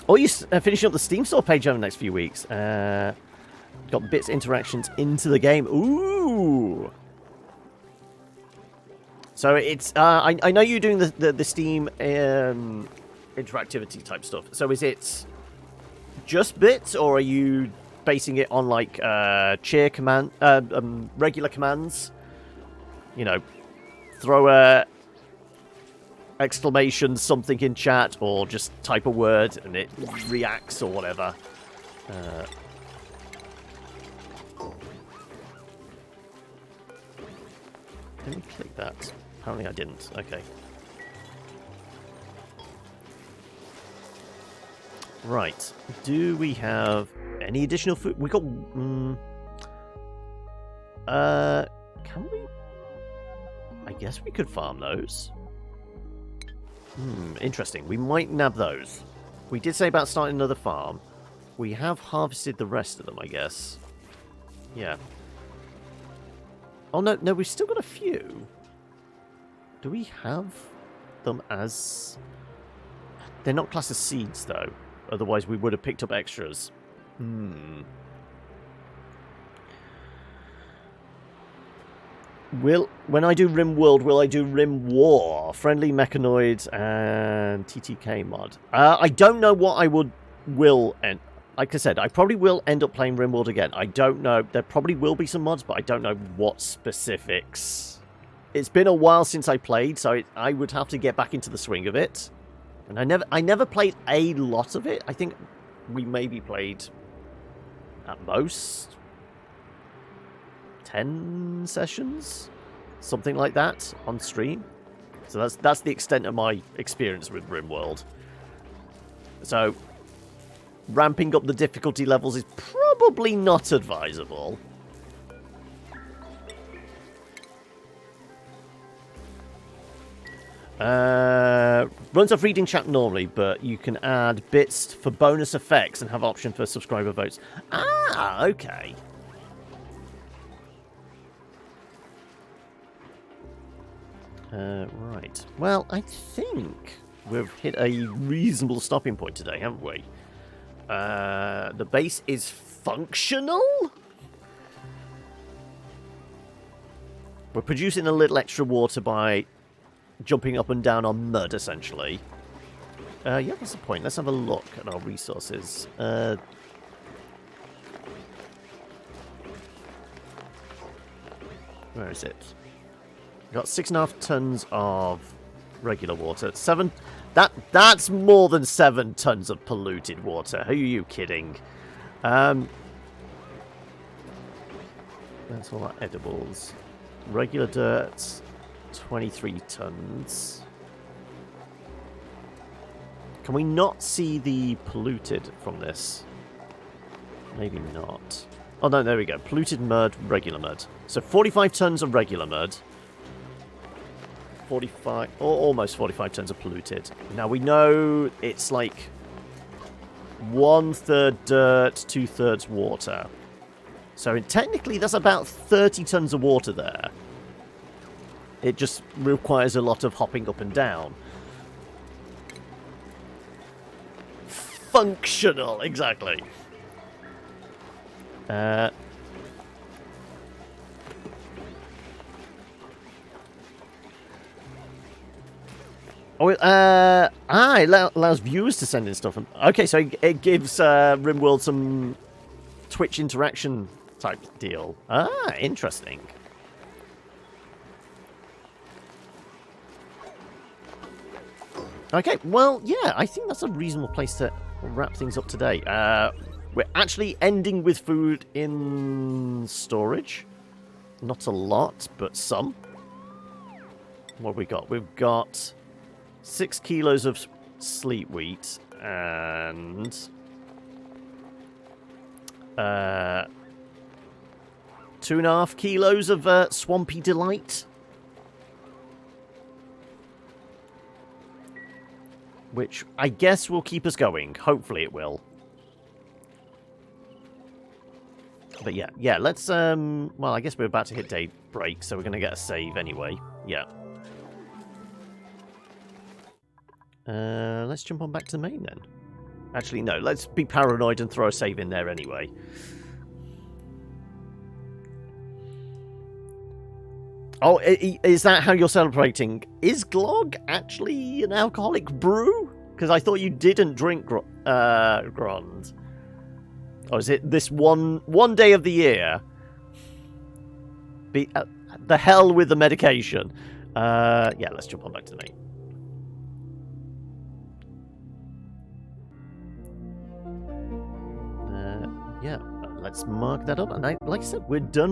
Oh, you're finishing up the Steam Store page over the next few weeks. Got bits interactions into the game. Ooh! So it's... I know you're doing the Steam interactivity type stuff. So is it just bits, or are you basing it on, like, cheer command... regular commands? You know, throw a... exclamation something in chat, or just type a word and it reacts or whatever. Let me click that. Apparently I didn't. Okay. Right. Do we have any additional food? We got... can we? I guess we could farm those. Interesting. We might nab those. We did say about starting another farm. We have harvested the rest of them, I guess. Yeah. Oh, no, we've still got a few. Do we have them as... They're not classed as seeds, though. Otherwise, we would have picked up extras. When I do Rim World, will I do Rim War? Friendly Mechanoids and TTK mod. I don't know what I will end. Like I said, I probably will end up playing Rim World again. I don't know. There probably will be some mods, but I don't know what specifics. It's been a while since I played, so I would have to get back into the swing of it. And I never played a lot of it. I think we maybe played at most 10 sessions, something like that, on stream. So that's the extent of my experience with RimWorld. So ramping up the difficulty levels is probably not advisable. Runs off reading chat normally, but you can add bits for bonus effects and have option for subscriber votes. Ah, okay. Right. Well, I think we've hit a reasonable stopping point today, haven't we? The base is functional? We're producing a little extra water by jumping up and down on mud, essentially. Yeah, that's the point. Let's have a look at our resources. Where is it? We've got 6.5 tons of regular water. That's more than 7 tons of polluted water. Who are you kidding? That's all our edibles. Regular dirt, 23 tons. Can we not see the polluted from this? Maybe not. Oh no, there we go. Polluted mud, regular mud. So 45 tons of regular mud. 45, or almost 45 tons of polluted. Now we know it's like 1/3 dirt, 2/3 water. So technically that's about 30 tons of water there. It just requires a lot of hopping up and down. Functional, exactly. Ah, it allows viewers to send in stuff. Okay, so it gives RimWorld some Twitch interaction type deal. Ah, interesting. Okay, well, yeah, I think that's a reasonable place to wrap things up today. We're actually ending with food in storage. Not a lot, but some. What have we got? We've got 6 kilos of sleet wheat and 2.5 kilos of swampy delight, which I guess will keep us going. Hopefully it will. But yeah, let's well, I guess we're about to hit day break, so we're going to get a save anyway. Yeah. Let's jump on back to the main then. Actually, no, let's be paranoid and throw a save in there anyway. Oh, is that how you're celebrating? Is Glog actually an alcoholic brew? Because I thought you didn't drink Grand. Or is it this one day of the year? The hell with the medication. Yeah, let's jump on back to the main. Yeah, let's mark that up. And like I said, we're done.